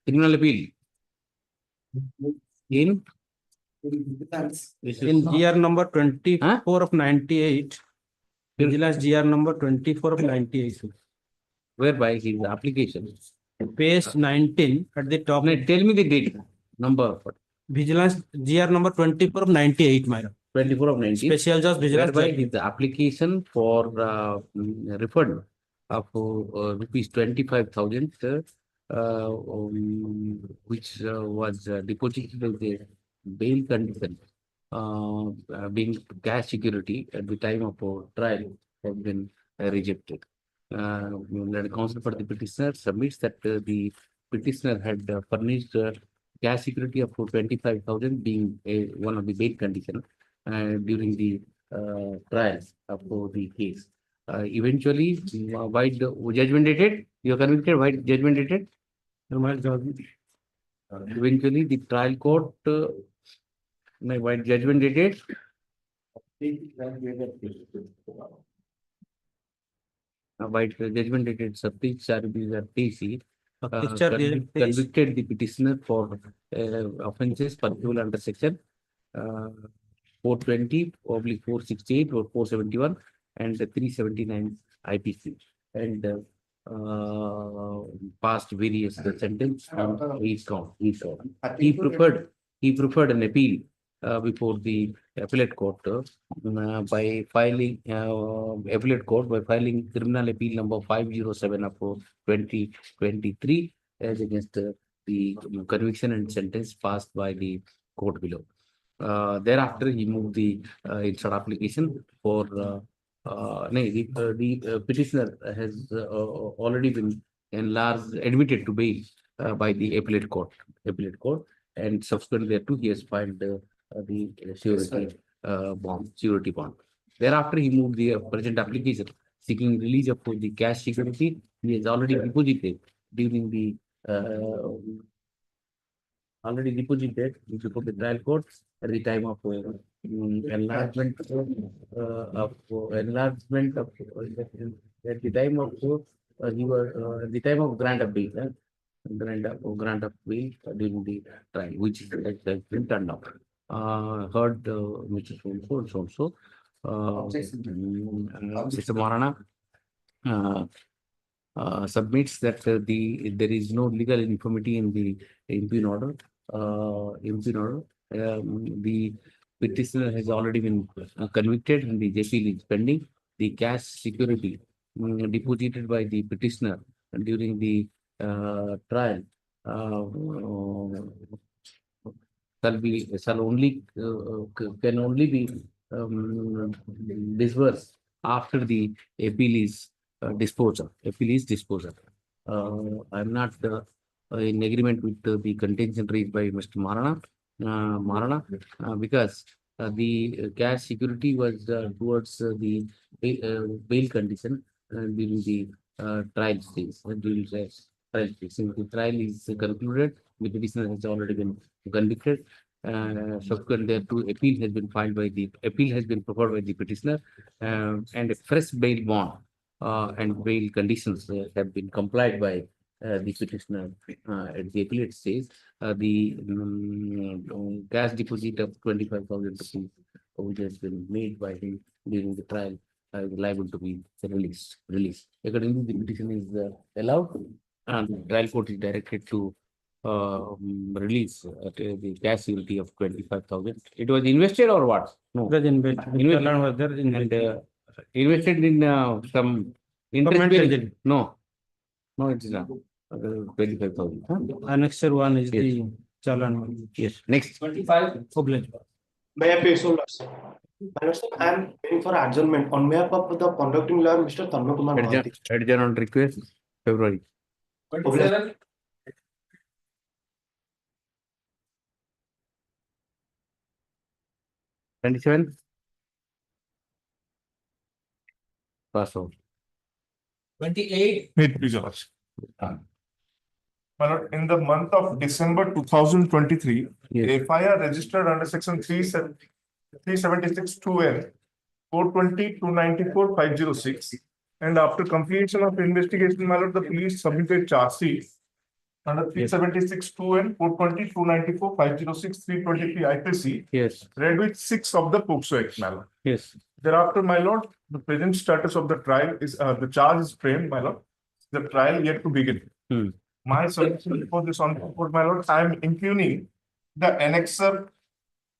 criminal appeal. In GR number 24 of 98. Vigilance GR number 24 of 98. Whereby his application. Page 19 at the top. Tell me the date. Number. Vigilance GR number 24 of 98, my lord. 24 of 98. Special Judge Vigilance. Whereby his application for refund of rupees 25,000 which was deposited as a bail condition being cash security at the time of trial has been rejected. The counsel for the petitioner submits that the petitioner had furnished cash security of 25,000 being one of the bail condition during the trial of the case. Eventually, why the judgment dated? You are convicted. Why judgment dated? Eventually, the trial court. Why judgment dated? By judgment dated subject charges are TC convicted the petitioner for offences punishable under section 420, oblique 468 or 471 and 379 IPC, and passed various sentence on each count. He preferred an appeal before the appellate court by filing criminal appeal number 507 of 2023 as against the conviction and sentence passed by the court below. Thereafter, he moved the instant application for the petitioner has already been admitted to bail by the appellate court, and subsequently thereto he has filed the surety bond. Thereafter, he moved the present application seeking release of the cash security he has already deposited during the before the trial court at the time of enlargement at the time of at the time of grant of bail, grant of bail during the trial, which has been turned up. Heard Mr. So Mr. Marana submits that there is no legal infirmity in the impugn order. The petitioner has already been convicted and the JP is pending. The cash security deposited by the petitioner during the trial can only be disbursed after the appeal is disposal. I'm not in agreement with the contention raised by Mr. Marana, because the cash security was towards the bail condition during the trial stage. Since the trial is concluded, the petitioner has already been convicted. Subsequent thereto, appeal has been preferred by the petitioner, and a fresh bail bond and bail conditions have been complied by the petitioner at the appellate stage. The cash deposit of 25,000 rupees, which has been made by him during the trial, is liable to be released. Accordingly, the petition is allowed, and the trial court is directed to release the cash security of 25,000. It was invested or what? No, it was invested. Invested in some interest. No, it is not. 25,000. Annexure 1 is the Chalan. Yes. Next. 25. May I pay so much? I am waiting for adjournment on behalf of the conducting lawyer, Mr. Tanma Kumar Mahanti. Adjourn on request, February. 27. 27. Pass on. 28. Wait, please, Your Lordship. My lord, in the month of December 2023, FIR registered under section 376-2N, 420-294-506, and after completion of investigation, my lord, the police submitted charge sheet under 376-2N, 420-294-506, 323 IPC. Yes. Read with 6 of the POCSO Act, my lord. Yes. Thereafter, my lord, the present status of the trial is the charge is framed, my lord. The trial yet to begin. My solution for this on court, my lord, I am impugning the annexer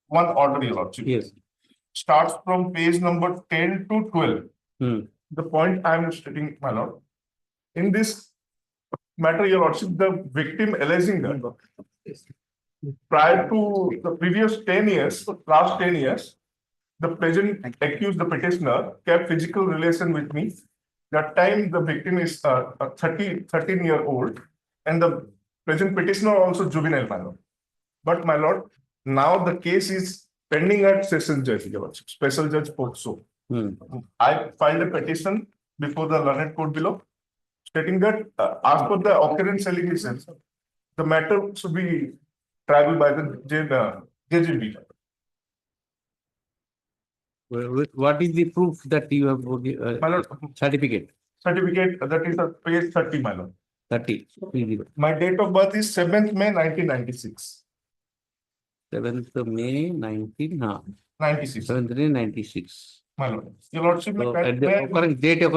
1 order, your lordship. Yes. Starts from page number 10 to 12. The point I am stating, my lord, in this matter, your lordship, the victim alleging that prior to the previous 10 years, last 10 years, the present accused, the petitioner, kept physical relation with me. That time the victim is 13-year-old, and the present petitioner also juvenile, my lord. But my lord, now the case is pending at Session Judge, your lordship, Special Judge POCSO. I filed a petition before the learned court below, stating that as per the occurrence allegations, the matter should be tried by the JJB. What is the proof that you have my lord, certificate? Certificate, that is page 30, my lord. 30. My date of birth is 7th May 1996. 7th May 1996. 96. 7th May 96. My lord. Your lordship, So, at the occurrence, date of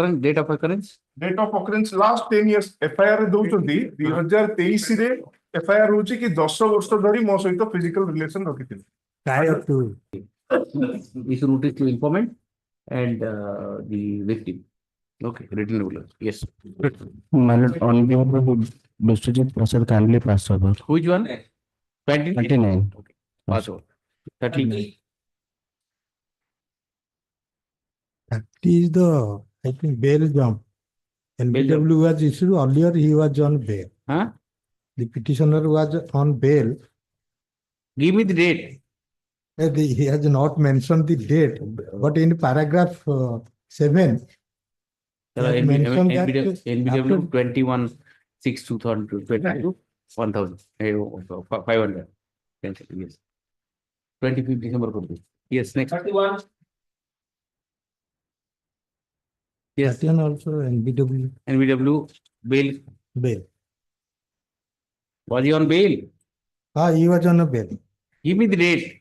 occurrence? Date of occurrence last 10 years FIR दौचंदी 2023 रे FIR होची कि 10 वर्ष धरी मो सहित physical relation रखिथिले. Prior to This route is to informant and the victim. Okay, written regular. Yes. My lord, on behalf of Discharge process kindly pass over. Which one? 20? 29. Okay. Pass over. 30. that is the, I think, bail jump. NBW was issued earlier, he was on bail. Huh? The petitioner was on bail. Give me the date. He has not mentioned the date, but in paragraph 7, he has mentioned that NBW 21/6/2022 1000 500. Yes. 25th December. Yes. Next. 31. Yes. that one also NBW NBW bail. bail. Was he on bail? He was on a bail. Give me the date.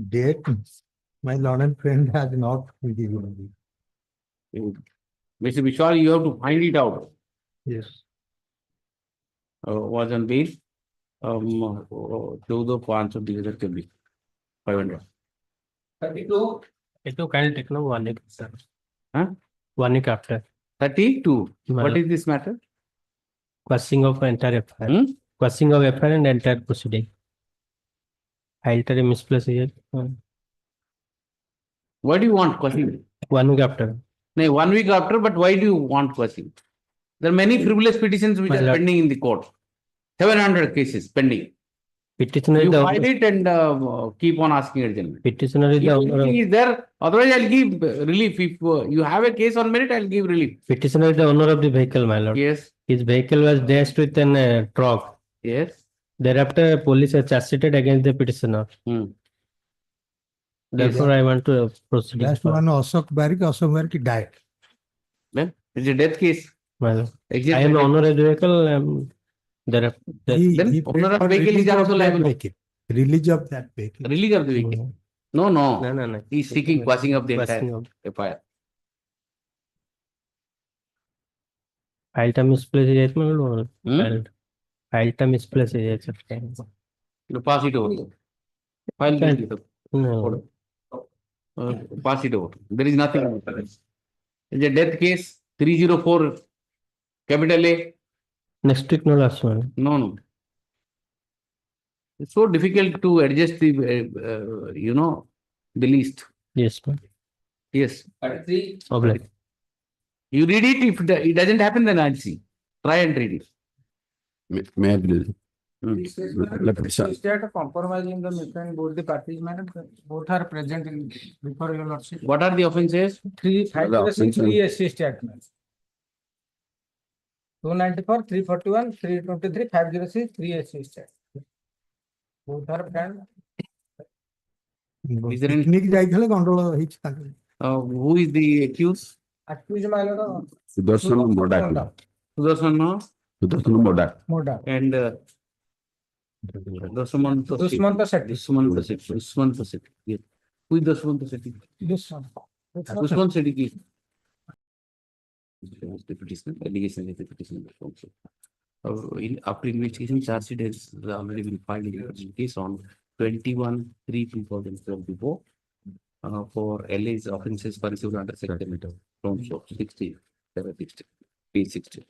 Date, my lord and friend has not given me. Mr. Vishal, you have to find it out. Yes. Was on bail. 14/5 can be 500. 32. It will kind of take 1 week, sir. Huh? 1 week after. 32. My What lord. is this matter? Quashing of entire FIR. Quashing of FIR and entire proceeding. Entire misplaced here. What do you want quashing? 1 week after. No, 1 week after, but why do you want quashing? There are many frivolous petitions which My are lord. pending in the court. 700 cases pending. Petitioner is You the file it and keep on asking adjournment. petitioner is If the owner anything of, is there, otherwise I'll give relief. If you have a case on merit, I'll give relief. petitioner is the owner of the vehicle, my lord. Yes. His vehicle was dashed with an truck. Yes. Thereafter, police has charge sheeted against the petitioner. Therefore, I want to proceed. Last one, Ashok Barik died. Well, it's a death case. Well, Exit I am by the owner of the vehicle. Thereafter, Then owner of vehicle is also liable. Release of that vehicle. Release of the vehicle. No. No. He is seeking quashing of the Quashing entire of- FIR. File time misplaced is my lord. File time misplaced is You pass it over. File Can- it over. No. Pass it over. There is nothing. It's a death case. 304 capital A. Next week, no last one. No. It's so difficult to adjust the, the list. Yes, ma'am. Yes. 33. Oblique. You read it. If it doesn't happen, then I'll see. Try and read it. May I bill? State compromising the between both the parties, madam. Both are present in before your lordship. What are the offences? 3 SC statements. 294, 341, 323, 506, 3 SC statements. Both are present. Is there any- Picnic ଯାଇଥିଲେ ଗଣ୍ଡଗୋଳ ହେଇଛି ତାଙ୍କର। Who is the accused? Accused my lord. Sudarshan Modak. Sudarshan Modak. Modak. and Dusmant Sethi. Yes. Who is Dusmant Sethi? This one. Dusmant Sethi. The petitioner, allegation is the petitioner also. After investigation, charge sheet has already been filed in the case on 21/3/2024 for LA's offences pursued under section from 60, page 60.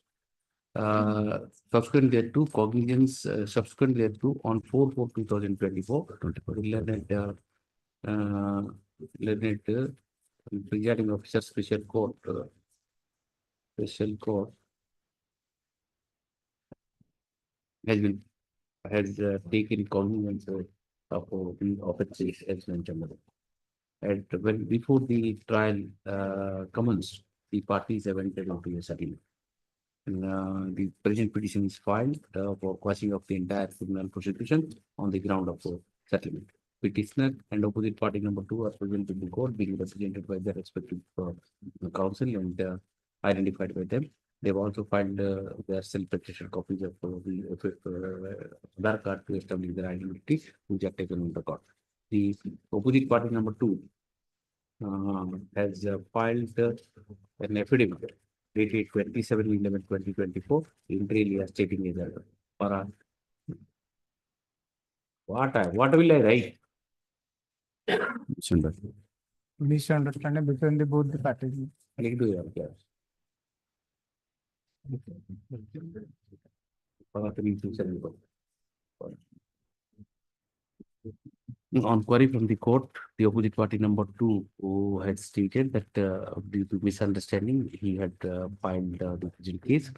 Subsequent thereto, Cognizance subsequent thereto on 4/4/2024, Learned presiding officer special court has taken cognizance of the offences as mentioned. And when before the trial commenced, the parties have entered into a settlement. And, the present petition is filed for quashing of the entire criminal prosecution on the ground of settlement. Petitioner and opposite party number 2 are present in the court, being represented by their respective counsel and identified by them. They've also filed their self-petition copies of the Aadhaar card to establish their identity, which are taken on record. The opposite party number 2 has filed an affidavit dated 27/11/2024, inter stating is that what will I write? Misunderstanding between the both the parties. On query from the court, the opposite party number 2 who had stated that due to misunderstanding, he had filed the petition case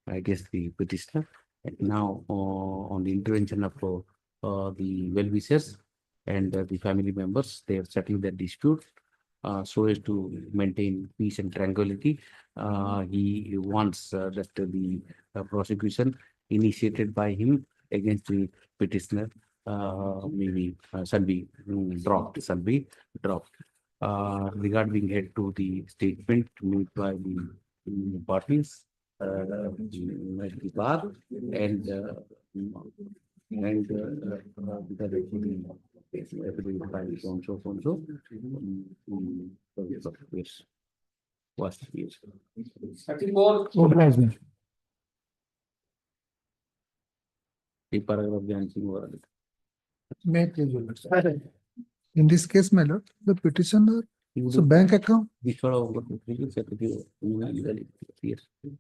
against the petitioner. And now, on the intervention of the well-wishers and the family members, they have settled their dispute so as to maintain peace and tranquility. He wants that the prosecution initiated by him against the petitioner shall be dropped. Regarding head to the statement made by the parties, the bar and yes. Was yes. 34. Obligement. The paragraph dancing over it. May I please, Your Lordship? In this case, my lord, the petitioner, so bank account, Yes.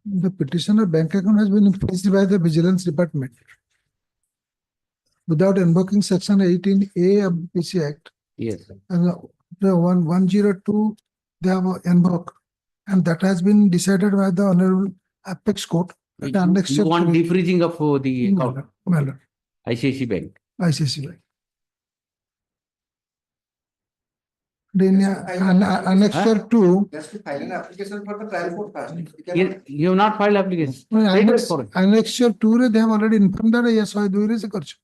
the petitioner bank account has been impeached by the Vigilance Department without invoking section 18A of PC Act. Yes. And the 102, they have invoked, and that has been decided by the Honorable Apex Court. You want defreezing of the account? My lord, ICICI Bank. ICICI Bank. Then annexure 2. Just to file an application for the trial court first. You have not filed application. Annexure 2, they have already informed that yes, I do this. That's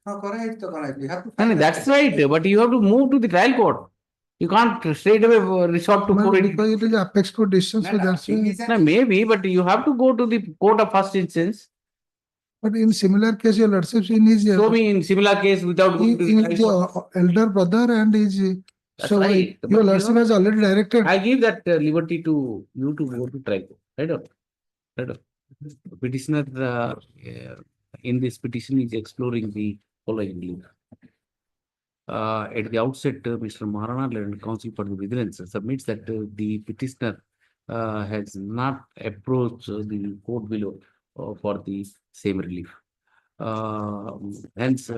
right, but you have to move to the trial court. You can't straight away resort to court. Because it is Apex Court decision, so that's why. No, maybe, but you have to go to the court of first instance. But in similar case, Your Lordship, in his Show me in similar case without going to the trial court. elder brother and his. That's So right. Your Lordship has already directed. I give that liberty to you to go to trial court. Right or? Right or? Petitioner in this petition is exploring the following. At the outset, Mr. Maharana, Learned Counsel for the Vigilance, submits that the petitioner has not approached the court below for the same relief. Hence,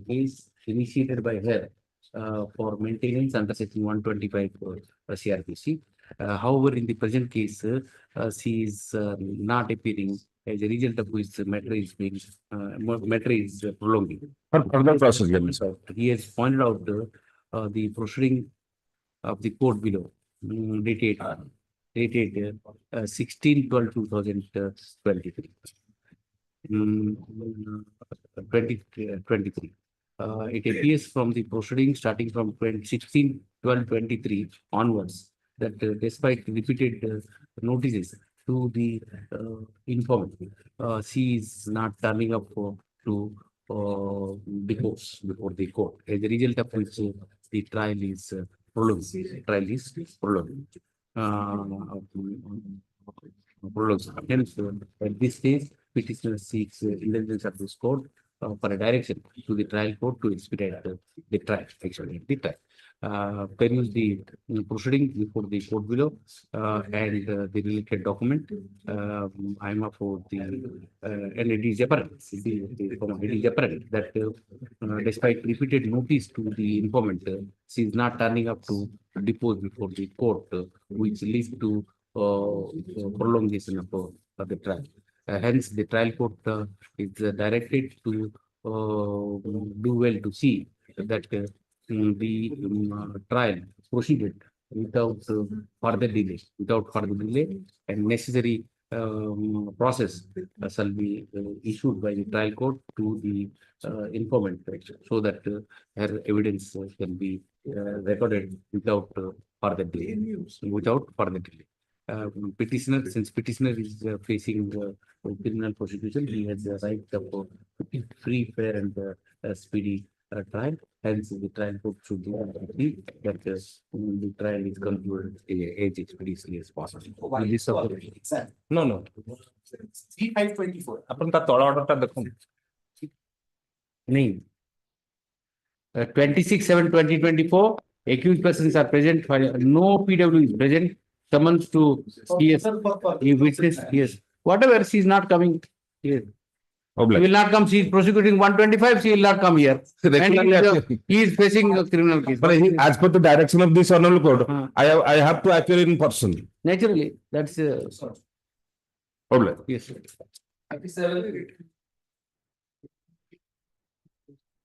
Case initiated by her for maintenance under section 125 CRPC. However, in the present case, she is not appearing as a result of which the matter is being matter is prolonging. Further process, So he has pointed out the proceeding of the court below, dated 16/12/2023. 2023. It appears from the proceeding starting from 16/12/23 onwards that despite repeated notices to the informant, she is not turning up to before the court. As a result of which the trial is prolonged. Hence, at this stage, petitioner seeks indulgence of this court for a direction to the trial court to expedite the trial. Actually, the trial. Peruse the proceeding before the court below and the related document. I am for the and it is apparent. It is apparent that despite repeated notice to the informant, she is not turning up to depose before the court, which leads to prolongation of the trial. Hence, the trial court is directed to do well to see that the trial proceeded without further delay, and necessary process shall be issued by the trial court to the informant, so that her evidence can be recorded without further delay. Petitioner, since petitioner is facing criminal prosecution, he has the right of free, fair, and speedy trial. Hence, the trial court should do that the trial is concluded as expeditiously as possible. No. 3524. अपन का तोड़ा order टा देखो. नहीं. 26/7/2024. Accused persons are present. No PW is present. Summons to CS. He witness. Yes. Whatever, she is not coming here. She will not come. She is prosecuting 125. She will not come here. And he is facing a criminal case. But as per the direction of this honorable court, I have to appear in person. Naturally, that's Problem. yes.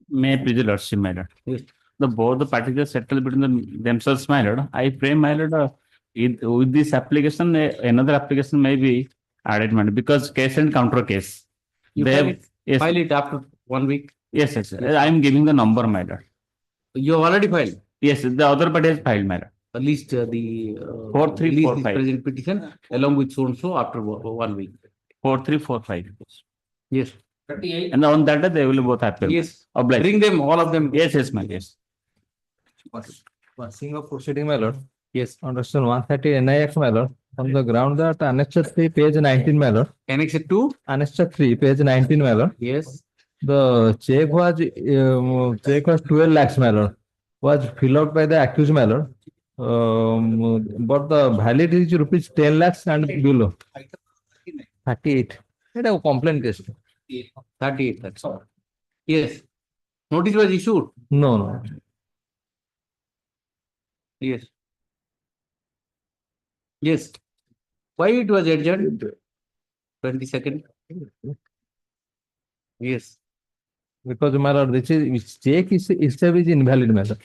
May I please lordship, my lord? Yes. Both the parties are settled between themselves, my lord. I pray, my lord, with this application, another application may be added, my lord, because case and counter case. You file it after 1 week. Yes, yes. I am giving the number, my lord. You have already filed. Yes, the other party has filed, my lord. At least the 4345 present petition along with so and so after 1 week. 4345. Yes. 38. And on that day they will both appear. Yes. Obliged. Bring them, all of them. Yes, my yes. Passing of proceeding, my lord. Yes. Under section 130 NIX, my lord. On the ground that Annex 3, page 19, my lord. Annex 2? Annex 3, page 19, my lord. Yes. The check was 12 lakhs, my lord. Was filled out by the accused, my lord. But the valid is rupees 10 lakhs and below. 38. It a complaint case. 38, that's all. Yes. Notice was issued. No, no. Yes. Yes. Why it was adjourned? 22nd. Yes. Because my lord, this is check is itself is invalid, my lord.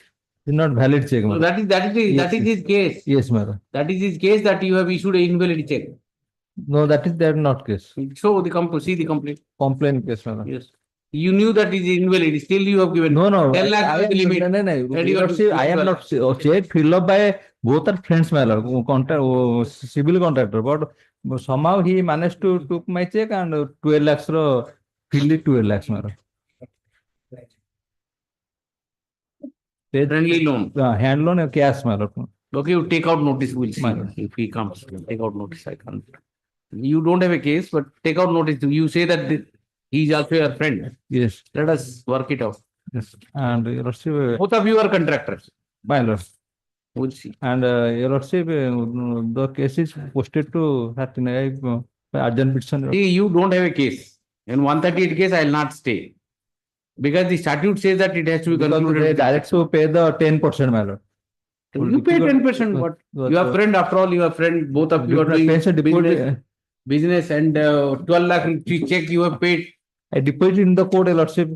It's not valid check, my So lord. that is his case. Yes, my lord. That is his case that you have issued an invalid check. No, that is not case. So see the complaint. Complaint case, my lord. Yes. You knew that it is invalid. Still you have given. No, no. 10 lakhs I was the limit. No, And you have I am not check filled up by both are friends, my lord. Civil contractor, but somehow he managed to took my check and 12 lakhs filled it 12 lakhs, my lord. Friendly loan. Hand loan or cash, my lord. Okay, you take out notice. We'll see. Madam. If he comes, take out notice. I can't. You don't have a case, but take out notice. You say that he is also your friend. Yes. Let us work it out. Yes. And your lordship, Both of you are contractors. my lord. We'll see. And your lordship, the case is posted to urgent petition. See, you don't have a case. In 138 case, I will not stay. Because the statute says that it has to be Because concluded. they direct to pay the 10%, my lord. You pay 10%. What? You are friend after all. You are friend. Both of you are doing business and 12 lakh check you have paid. I deposit in the court, your lordship.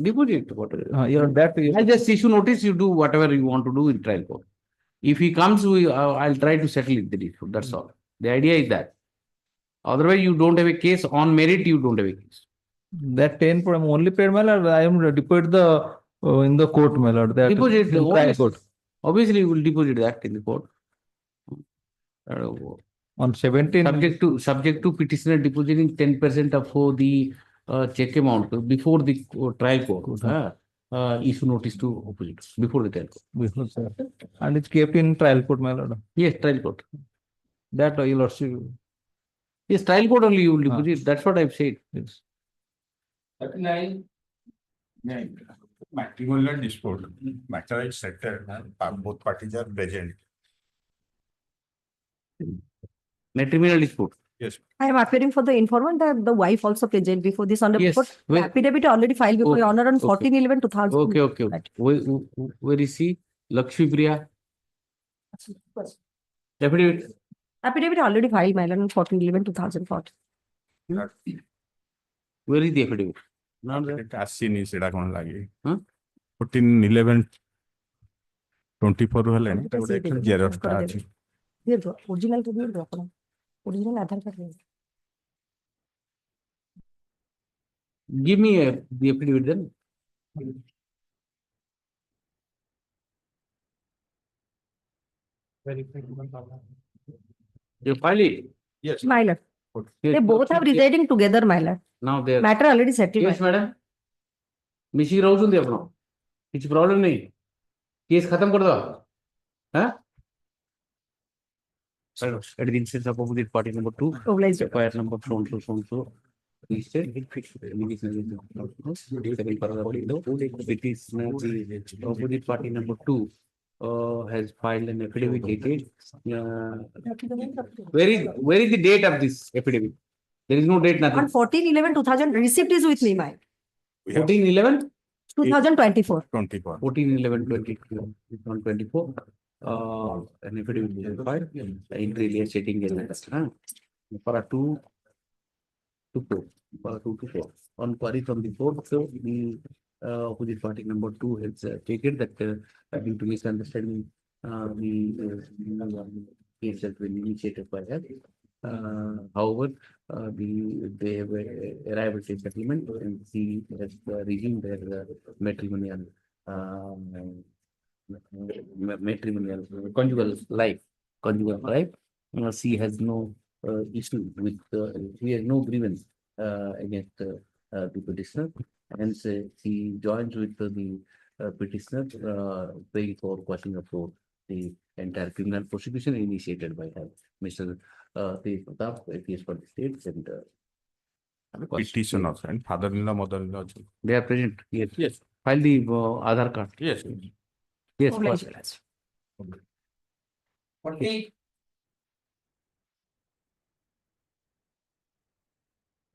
Deposit. Whatever. That I just issue notice. You do whatever you want to do in trial court. If he comes, I'll try to settle it. The issue. That's all. The idea is that. Otherwise, you don't have a case on merit. You don't have a case. That 10 I'm only paid, my lord. I am deposit the in the court, my lord. That Deposit. in trial court. Obviously, you will deposit that in the court. On 17. Subject to petitioner depositing 10% of the check amount before the trial court. Issue notice to opposite before the trial court. Before, sir. And it's kept in trial court, my lord. Yes, trial court. That your lordship. Yes, trial court only you will deposit. That's what I've said. Yes. 39. Matrimonial dispute. Matter is settled. Both parties are present. Matrimonial dispute. Yes. I am appearing for the informant that the wife also present before this on the Yes. report. The affidavit already filed before your honor on 14/11/2000. Okay. Where is he? Lakshmi Priya. Affidavit. Affidavit already filed, my lord, on 14/11/2004. Where is the affidavit? Not there. ଆସିନି ସେଟା କଣ ଲାଗେ 14/11/24 ହେଲାଣି ଗୋଟେ xerox ଟା ଅଛି Original to the original Aadhaar card. Give me the affidavit then. You file it? Yes. My lord. They both have residing together, my lord. Now they are. Matter already settled. Yes, madam. मिशी रहुଛନ୍ତି ଆପଣ କିଛି problem नहीं case खत्म कर दो हां चलो at the instance of opposite party number 2 fire number so registered it is opposite party number 2 has filed an affidavit dated where is the date of this affidavit? There is no date, nothing. On 14/11/2000, receipt is with me, my. 14/11? 2024. 14/11/2024. An affidavit is filed. Entry stating para 2 to 4. Para 2 to 4. On query from the court, so the opposite party number 2 has stated that due to misunderstanding, the case has been initiated by her. However, they have arrived at a settlement and she has resumed their matrimonial conjugal life. She has no issue with, she has no grievance against the petitioner, and she joins with the petitioner praying for quashing of the entire criminal prosecution initiated by her. Mr. Pratap, APS for the states and petition also and father-in-law, mother-in-law also. They are present. Yes. Yes. File the Aadhaar card. Yes. Yes.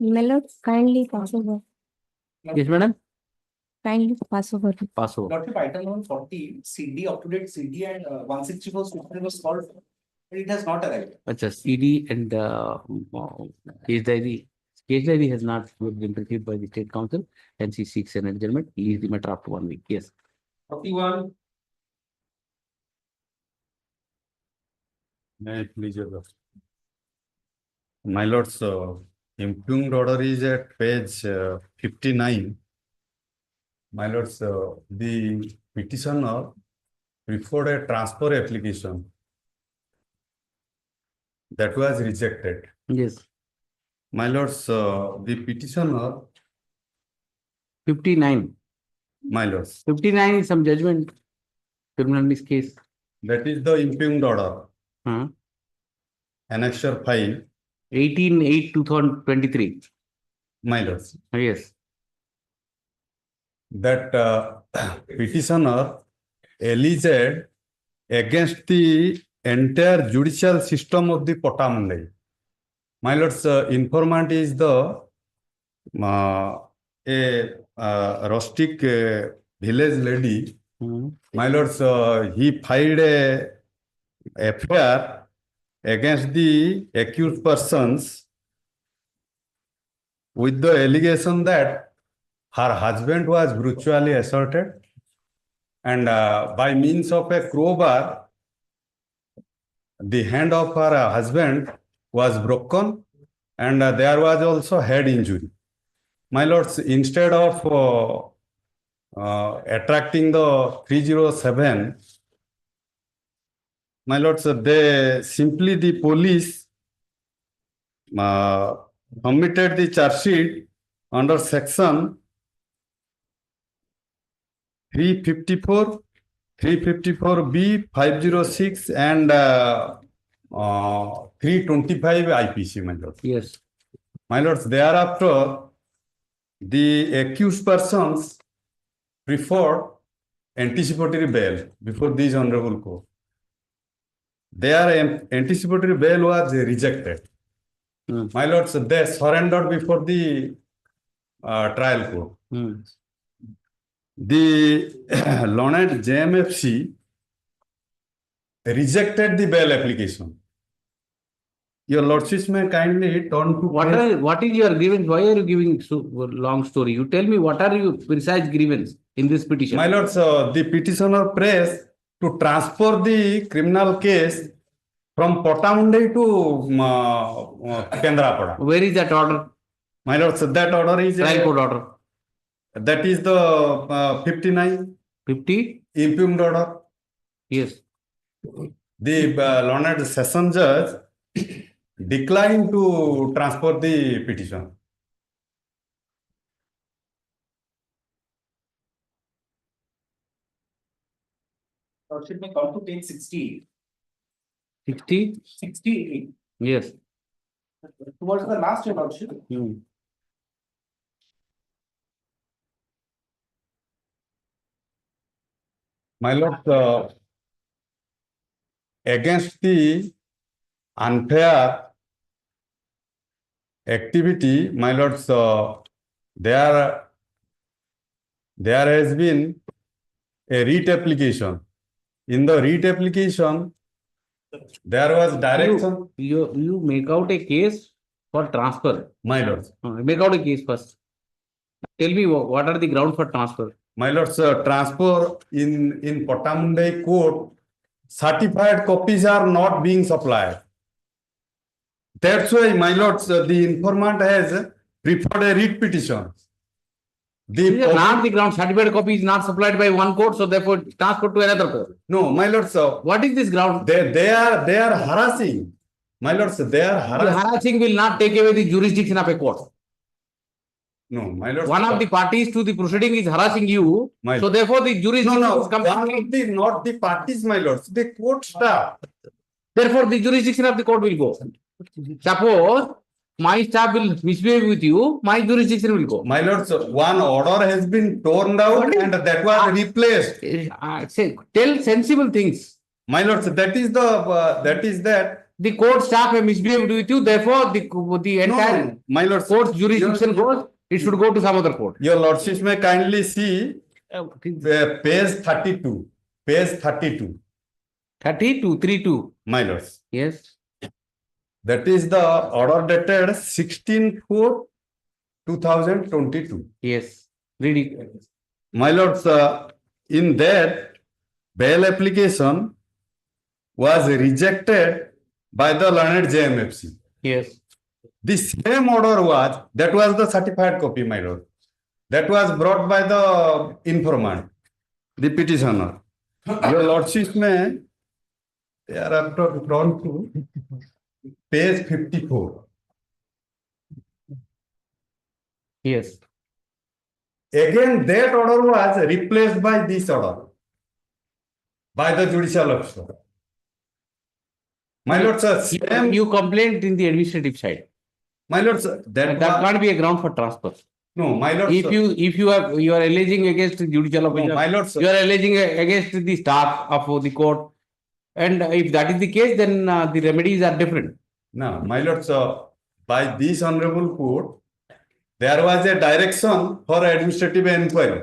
My lord, kindly consider. Yes, madam. Kindly pass over. Pass over. Lordship, item number 40, CD, up-to-date CD and 164 was solved. It has not arrived. Acha, CD and case diary has not been received by the State Council, and she seeks an adjournment. Leave the matter after 1 week. Yes. 41. May I please, Your Lordship? My lords, impugned order is at page 59. My lords, the petitioner preferred a transfer application that was rejected. Yes. My lords, the petitioner 59. My lords. 59 is some judgment. Criminal case. That is the impugned order. Huh? Annexure 5. 18/8/2023. My lords. Yes. That petitioner alleged against the entire judicial system of the Potamandai. My lords, informant is the a rustic village lady. My lords, he filed a FIR against the accused persons with the allegation that her husband was brutally assaulted, and by means of a crowbar, the hand of her husband was broken, and there was also head injury. My lords, instead of attracting the 307, my lords, they simply, the police committed the charge sheet under section 354, 354B, 506 and 325 IPC, my lord. Yes. My lords, thereafter, the accused persons preferred anticipatory bail before this honorable court. Their anticipatory bail was rejected. My lords, they surrendered before the trial court. The learned JMFC rejected the bail application. Your lordships may kindly turn to what is your grievance? Why are you giving so long story? You tell me what are your precise grievance in this petition? My lords, the petitioner prays to transfer the criminal case from Potamundai to Kendrapada. Where is that order? My lords, that order is trial court order. That is the 59. 50? Impugned order. Yes. The learned session judge declined to transfer the petition. Lordship may come to page 60. 60? 68. Yes. Towards the last, Your Lordship. My lord, against the unfair activity, my lords, there has been a writ application. In the writ application, there was direction. You make out a case for transfer. My lords. Make out a case first. Tell me what are the grounds for transfer? My lords, transfer in Potamundai court, certified copies are not being supplied. That's why, my lords, the informant has preferred a writ petition. Not the ground. Certified copy is not supplied by one court, so therefore transferred to another court. No, my lords. What is this ground? They are harassing. My lords, they are harassing. The harassing will not take away the jurisdiction of a court. No, my lords. One of the parties to the proceeding is harassing you, so therefore the jurisdiction is completely... not the parties, my lords, the court staff. Therefore, the jurisdiction of the court will go. Suppose my staff will misbehave with you, my jurisdiction will go. My lords, one order has been torn out and that was replaced. Tell sensible things. My lords, that is that. The court staff have misbehaved with you, therefore the entire my lord's court's jurisdiction goes. It should go to some other court. Your lordships may kindly see page 32. Page 32. 32, 32. My lords. Yes. That is the order dated 16/4/2022. Yes. Read it. My lords, in that bail application was rejected by the learned JMFC. Yes. The same order that was the certified copy, my lord. That was brought by the informant, the petitioner. Your lordships may thereafter turn to page 54. Yes. Again, that order was replaced by this order by the judicial officer. My lord, sir, you complained in the administrative side. My lord, sir, that can't be a ground for transfer. No, my lord, If sir. you are alleging against the judicial officer, No, my lord, sir. you are alleging against the staff of the court, and if that is the case, then the remedies are different. No, my lord, sir, by this honorable court, there was a direction for administrative inquiry.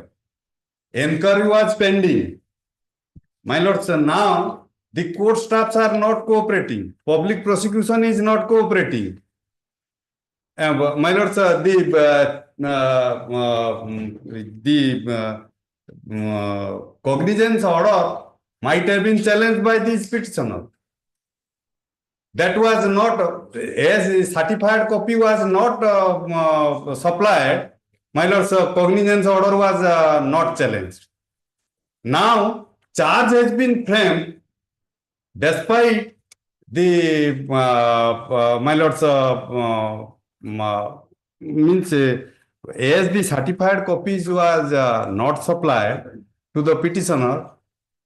Inquiry was pending. My lord, sir, now the court staffs are not cooperating. Public prosecution is not cooperating. My lord, sir, the cognizance order might have been challenged by this petitioner. That was not, as a certified copy was not supplied, my lord, sir, cognizance order was not challenged. Now, charge has been framed despite the, my lord, sir, means as the certified copies was not supplied to the petitioner,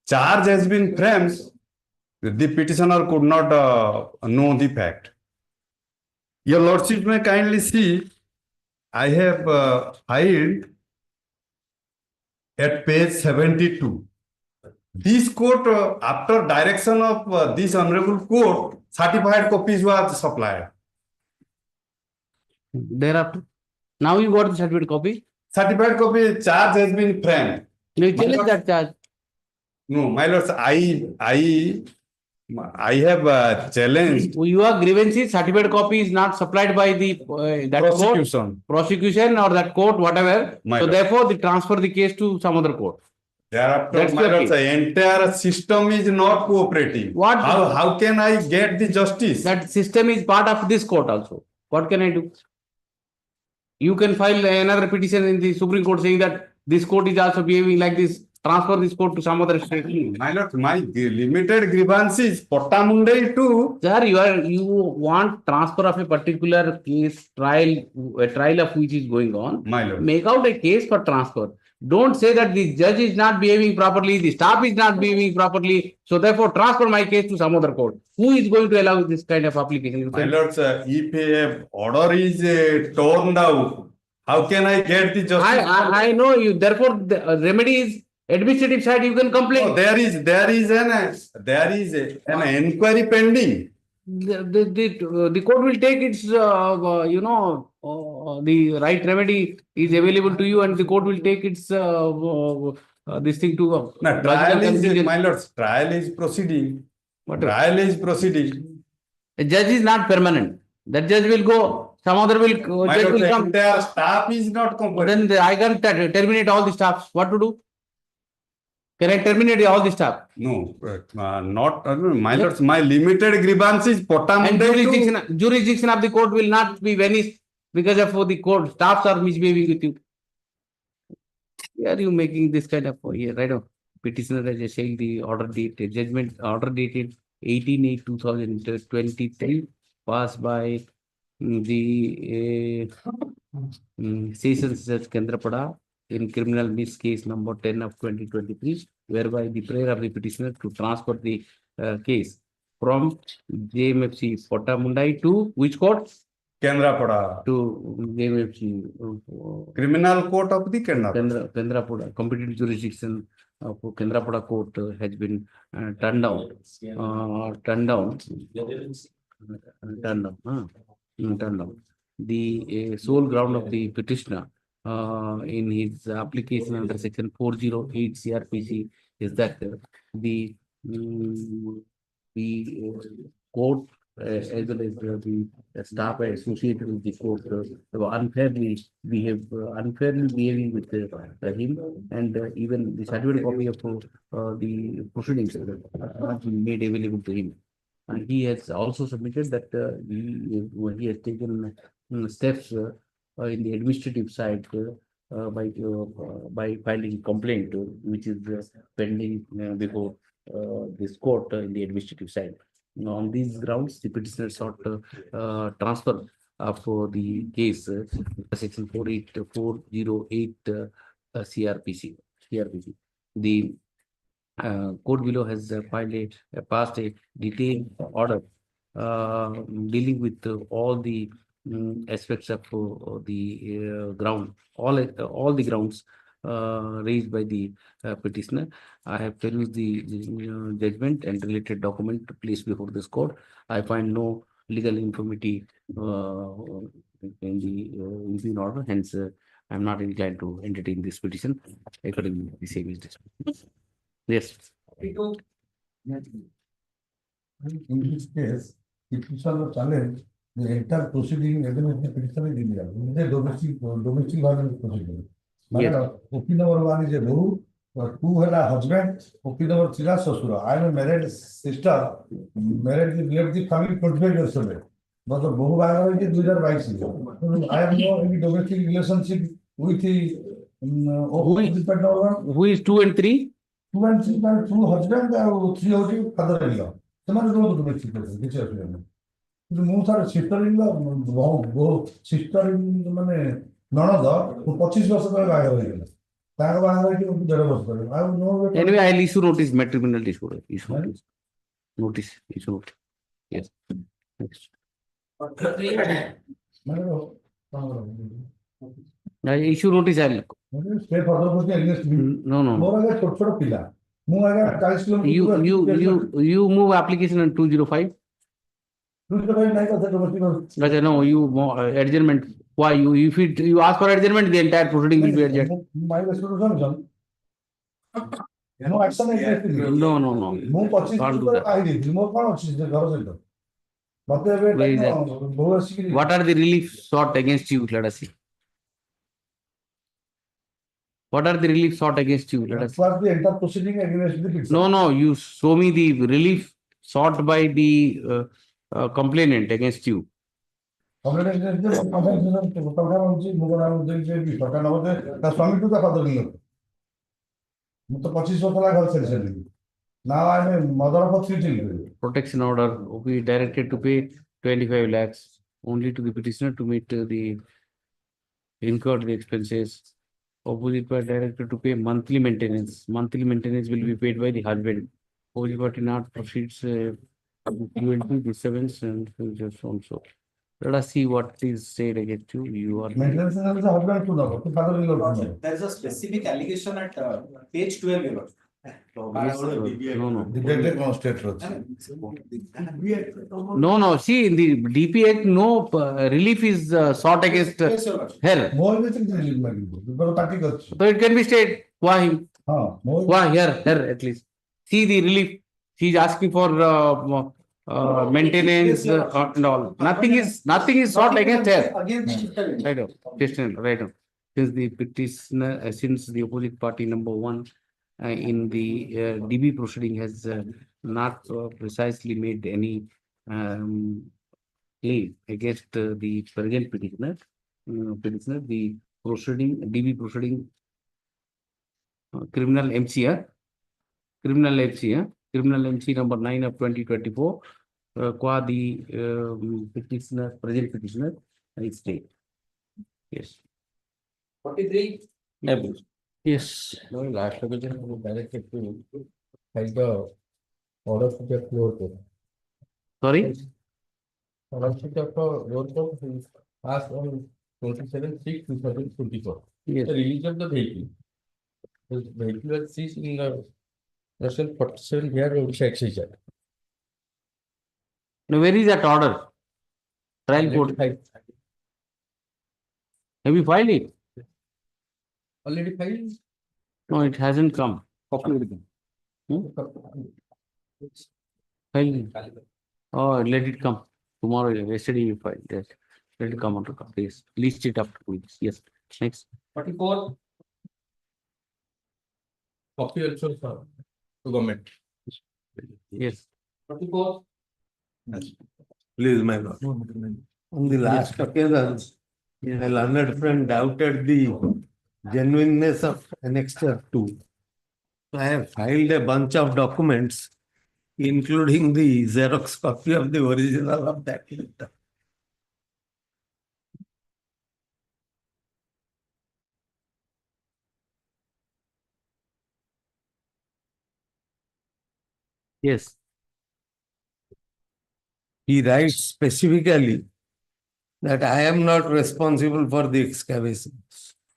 charge has been framed. The petitioner could not know the fact. Your lordship may kindly see, I have filed at page 72. This court, after direction of this honorable court, certified copies was supplied. Thereafter, now you got the certified copy? Certified copy charge has been framed. You challenge that charge? No, my lords, I have challenged. Your grievances, certified copy is not supplied by the that Prosecution. Prosecution or that court, whatever. My so lord. therefore, they transfer the case to some other court. Thereafter, That's my your lords, case. the entire system is not cooperating. What? How can I get the justice? That system is part of this court also. What can I do? You can file another petition in the Supreme Court saying that this court is also behaving like this. Transfer this court to some other state. My lord, my limited grievances, Pottamundai too. Sir, you want transfer of a particular case, a trial of which is going on. My lord. Make out a case for transfer. Don't say that the judge is not behaving properly, the staff is not behaving properly, so therefore transfer my case to some other court. Who is going to allow this kind of application? My lord, if a order is torn down, how can I get the justice? I know you. Therefore, the remedy is administrative side. You can complain. No, there is an inquiry pending. The court will take its the right remedy is available to you, and the court will take its this thing to No, trial is, my lords, trial is proceeding. Trial is proceeding. A judge is not permanent. That judge will go. Some other will. My Judge lords, will come. entire staff is not competent. Then I can terminate all the staffs. What to do? Can I terminate all the staff? No, not my lords. My limited grievances, And jurisdiction of the court will not be vanished because of the court staffs are misbehaving with you. Why are you making this kind of right now? Petitioner has saying the order dated judgment order dated 18/8/2023 passed by the Sessions Judge Kendrapada in criminal miss case number 10 of 2023, whereby the prayer of the petitioner to transfer the case from JMFC Pottamundai to which court? Kendrapada. To JMFC. Criminal Court of the Kendrapada. Kendrapada. Competent jurisdiction of Kendrapada court has been turned down. Turned down. the sole ground of the petitioner in his application under section 408 CRPC is that the court as well as the staff associated with the court were unfairly behaving with him, and even the certificate copy of the proceedings not made available to him. And he has also submitted that he has taken steps in the administrative side by filing complaint, which is pending before this court in the administrative side. On these grounds, the petitioner sought transfer for the case section 408 CRPC. The court below has passed a detailed order dealing with all the aspects of the ground, all the grounds raised by the petitioner. I have perused the judgment and related document placed before this court. I find no legal infirmity in the order. Hence, I am not inclined to entertain this petition. Accordingly, the same is dismissed. Yes. In this case, petitioner challenge the entire proceeding against the petitioner is illegal. It is a domestic violence proceeding. Yes. OP number 1 is a bohu, 2 is a husband, OP number 3 is Sasura. I am a married sister, married left the family 25 years ago. But the bohu Bangla is 2022. I have no any domestic relationship with the who is 2 and 3? 2 and 3 are 2 husband and 3 out father in law. Someone is not domestic person, which is কিন্তু ମୁଁ ତାର sister in ମାନେ ନଣନ୍ଦ 25 ବର୍ଷ ତଳେ ବାହାଘର ହେଇଗଲା ତାର ବାହାଘର ହେଇକି 1.5 ବର୍ଷ ତଳେ ଆଉ no Anyway, I'll issue notice, matrimonial issue notice. Yes. Next. I issue notice. Stay further for the against me. No. ମୋର ଆগে ଛୋଟ ଛୋଟ ପିଲା ମୁଁ ଆগে 40 kilometre You move application on 205. No, you adjournment. Why if you ask for adjournment, the entire proceeding will be adjourned. My resolution. No action against me. No. ମୁଁ 25 kilometre I ଦେଇଥିଲି ମୋର କଣ ଅଛି ଘର ସହିତ ମତେ ଏବେ ବହୁ ଆସିକି What are the relief sought against you? Let us see. What are the relief sought against you? Let us see. the entire proceeding against the petitioner. No, you show me the relief sought by the complainant against you. Now I'm a mother of 3 children. Protection order will be directed to pay 25 lakhs only to the petitioner to meet the incurred expenses. Opposite party directed to pay monthly maintenance. Monthly maintenance will be paid by the husband. Opposite party not proceeds disturbance and just also. Let us see what is said against you. You are maintenance is the husband to know. There is a specific allegation at page 12. No. The dead state No. See, in the DP Act, no relief is sought against her. So it can be stated. Why him? Why her at least? See the relief. She is asking for maintenance and all. Nothing is sought against her. Right. Since the petitioner, since the opposite party number 1 in the DB proceeding has not precisely made any claim against the present petitioner, the DB proceeding criminal MC number 9 of 2024 qua the present petitioner is state. Yes. 43. Yes. No, last occasion we directed to file the order to the lower court. Sorry? Order to the lower court is passed on 27/6/2024. Yes. The release of the vehicle. The vehicle was seized in the Section 47 here Odisha Excise Act. Now, where is that order? Trial court. Have you filed it? Already filed? No, it hasn't come. Hmm? File. Oh, let it come. Tomorrow, yesterday you filed. Yes. Let it come on to come. Yes. List it after 2 weeks. Yes. Next. 44. Copy also for to government. Yes. 44. Please, my lord. On the last occasion, a learned friend doubted the genuineness of Annexure 2. So I have filed a bunch of documents, including the Xerox copy of the original of that letter. Yes. He writes specifically that I am not responsible for the excavation.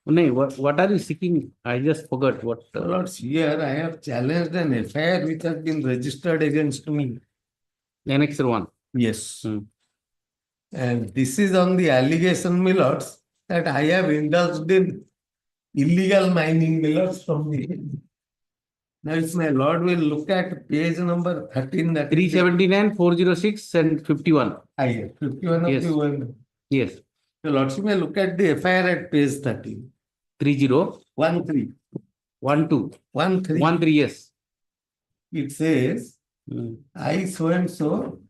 No, what are you seeking? I just forgot what. Lords, here I have challenged an FIR which has been registered against me. Annexure 1. Yes. And this is on the allegation, my lords, that I have indulged in illegal mining, my lords, from the. Now, if my lord will look at page number 13, that 379, 406, and 51. I have 51 of Yes. the OM. Yes. The lords may look at the FIR at page 13. 30. 13. 12. 13. 13, yes. It says, I so and so,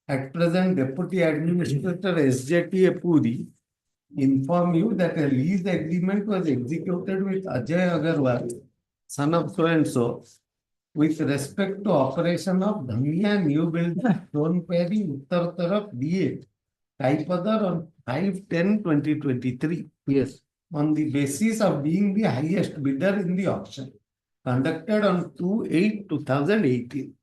at present Deputy Administrator SJTA Puri, inform you that a lease agreement was executed with Ajay Agarwal, son of so and so, with respect to operation of Dhania New Building, Stone Perry, Uttar Taraf, D8, Kaipadar on 5/10/2023. Yes. On the basis of being the highest bidder in the auction, conducted on 2/8/2018.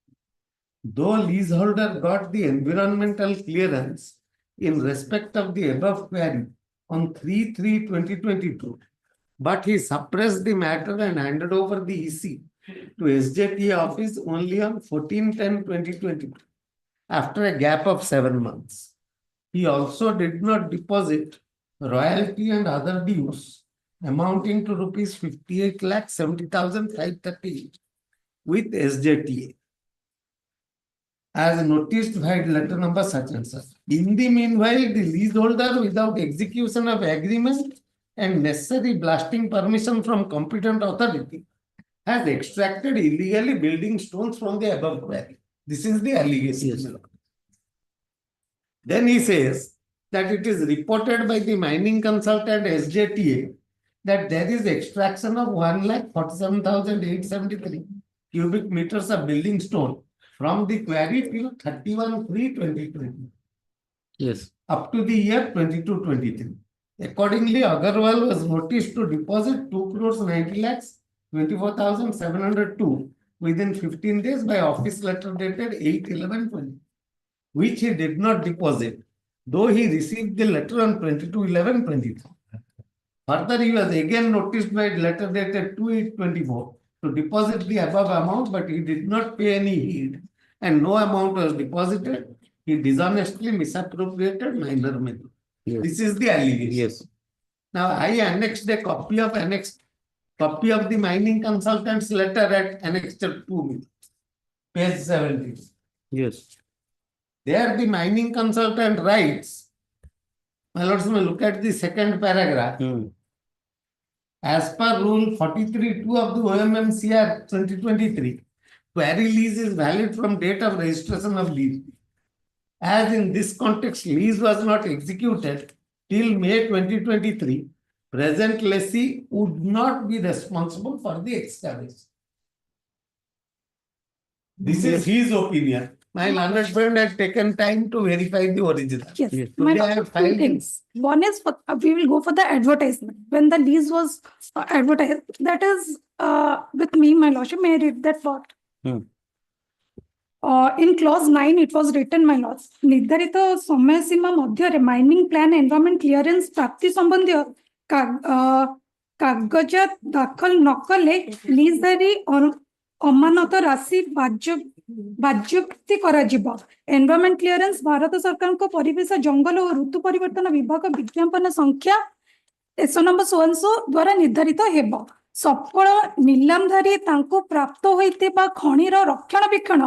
Though leaseholder got the environmental clearance in respect of the above query on 3/3/2022, but he suppressed the matter and handed over the EC to SJTA office only on 14/10/2022, after a gap of 7 months. He also did not deposit royalty and other dues amounting to rupees 58,70,530 with SJTA as noticed by letter number such and such. In the meanwhile, the leaseholder, without execution of agreement and necessary blasting permission from competent authority, has extracted illegally building stones from the above quarry. This is the allegation. Yes. Then he says that it is reported by the mining consultant SJTA that there is extraction of 1,47,873 cubic meters of building stone from the quarry till 31/3/2020. Yes. Up to the year 22-23. Accordingly, Agarwal was noticed to deposit 2 crores 90 lakhs 24,702 within 15 days by office letter dated 8/11/20, which he did not deposit, though he received the letter on 22/11/22. Further, he was again noticed by letter dated 2/8/24 to deposit the above amount, but he did not pay any heed and no amount was deposited. He dishonestly misappropriated minor money. Yes. This is the allegation. Yes. Now, I annexed a copy of the mining consultant's letter at annexure 2, page 17. Yes. There the mining consultant writes, my lords may look at the second paragraph. As per rule 43(2) of the OMMCR 2023, quarry lease is valid from date of registration of lease. As in this context, lease was not executed till May 2023, present lessee would not be responsible for the excavation. This is his opinion. My learned friend had taken time to verify the original. Yes. Today My I lord, have two filed things. One is we will go for the advertisement. When the lease was advertised, that is with me, my lordship. May I read that part? In clause 9, it was written, my lords, ନିର୍ଦ୍ଧାରିତ ସମୟ ସୀମା ମଧ୍ୟରେ mining plan environment clearance ପ୍ରାପ୍ତି ସମ୍ବନ୍ଧୀୟ କାଗଜ ଦାଖଲ ନ କଲେ ଲିଜଧାରୀ ଅମାନତ ରାଶି ବାଜ୍ୟପ୍ତି କରାଯିବ। ଏନଭାରମେଣ୍ଟ କ୍ଲିୟରେନ୍ସ ଭାରତ ସରକାରଙ୍କ ପରିବେଶ ଜଙ୍ଗଲ ଓ ଋତୁ ପରିବର୍ତ୍ତନ ବିଭାଗ ବିଜ୍ଞାପନ ସଂଖ୍ୟା SO number so and so द्वारा निर्धारित हेबो सफल निलामधारी तांको प्राप्त होइतिबा खनिर रक्षणाबेक्षण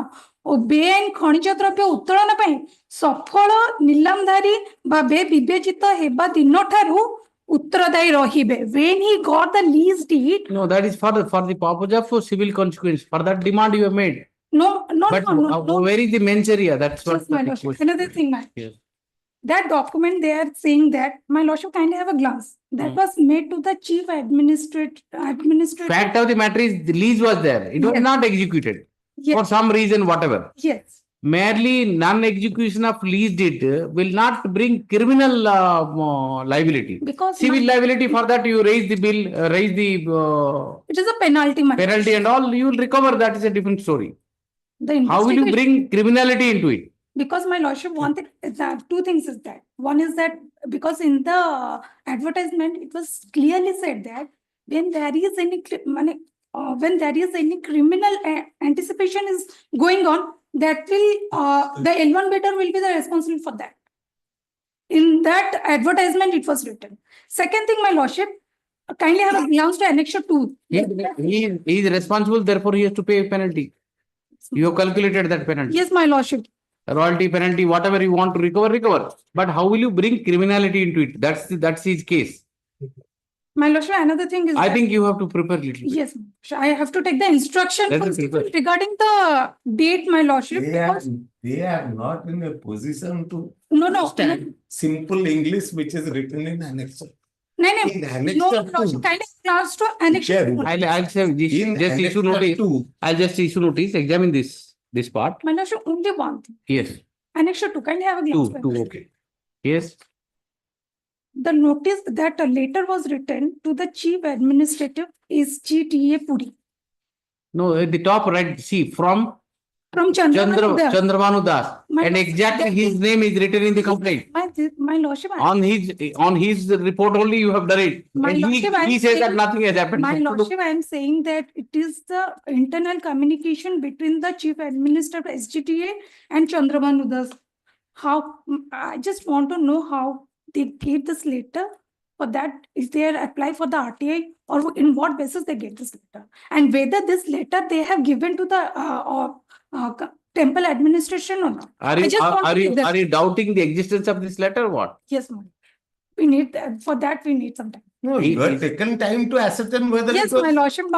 और बेआईन खनिज द्रव्य उत्तोलन पई सफल निलामधारी भाबे विवेचित हेबा दिन ठारू उत्तरदायी रहिबे when he got the lease deed. No, that is for the purpose of civil consequence. For that demand you have made. But where is the mens area? That's what my the lordship. question. Another thing, my Yes. that document they are saying that my lordship kindly have a glance that was made to the chief administrator. Fact of the matter is the lease was there. It was not executed for some reason, whatever. Yes. Merely non-execution of lease deed will not bring criminal liability. Because civil liability, for that you raise the bill, raise the it is a penalty, my penalty and all, you will recover. That is a different story. The How will you bring criminality into it? Because my lordship wanted two things is that one is that because in the advertisement it was clearly said that when there is any criminal anticipation is going on, that will the L1 bidder will be the responsible for that. In that advertisement it was written. Second thing, my lordship, kindly have a glance to annexure 2. He is responsible, therefore he has to pay a penalty. You have calculated that penalty. Yes, my lordship. Royalty, penalty, whatever you want to recover. But how will you bring criminality into it? That's his case. My lordship, another thing is I think you have to prepare little bit. yes, I have to take the instruction regarding the date, my lordship. They are not in a position to No. understand simple English which is written in annexure. No, Annexure kind of class to annexure. I'll say just issue notice. I'll just issue notice. Examine this part. My lordship, only one thing. Yes. Annexure 2, kindly have a glance. Two. Okay. Yes. The notice that a letter was written to the chief administrative is GTA Puri. No, at the top right, see, from Chandramanu Das. Chandramanu Das. And exactly his name is written in the complaint. My lordship. On his report only you have done it. My And lordship, he says that nothing has happened. My lordship, I am saying that it is the internal communication between the chief administrator SGTA and Chandramanu Das. How I just want to know how they get this letter. For that, is they apply for the RTI or in what basis they get this letter, and whether this letter they have given to the temple administration or not. Are you doubting the existence of this letter? What? Yes, ma'am. We need for that we need some time. No, you have taken time to ascertain whether yes, my lordship, he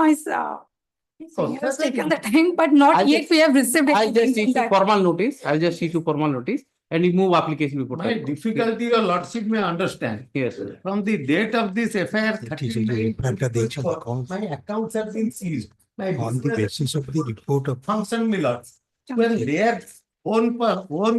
has taken the time, but not yet we have received. I'll just issue formal notice. I'll just issue formal notice and you move application before. My difficulty, your lordship may understand. Yes. From the date of this FIR, my accounts have been seized. On the basis of the report of function millers. When their own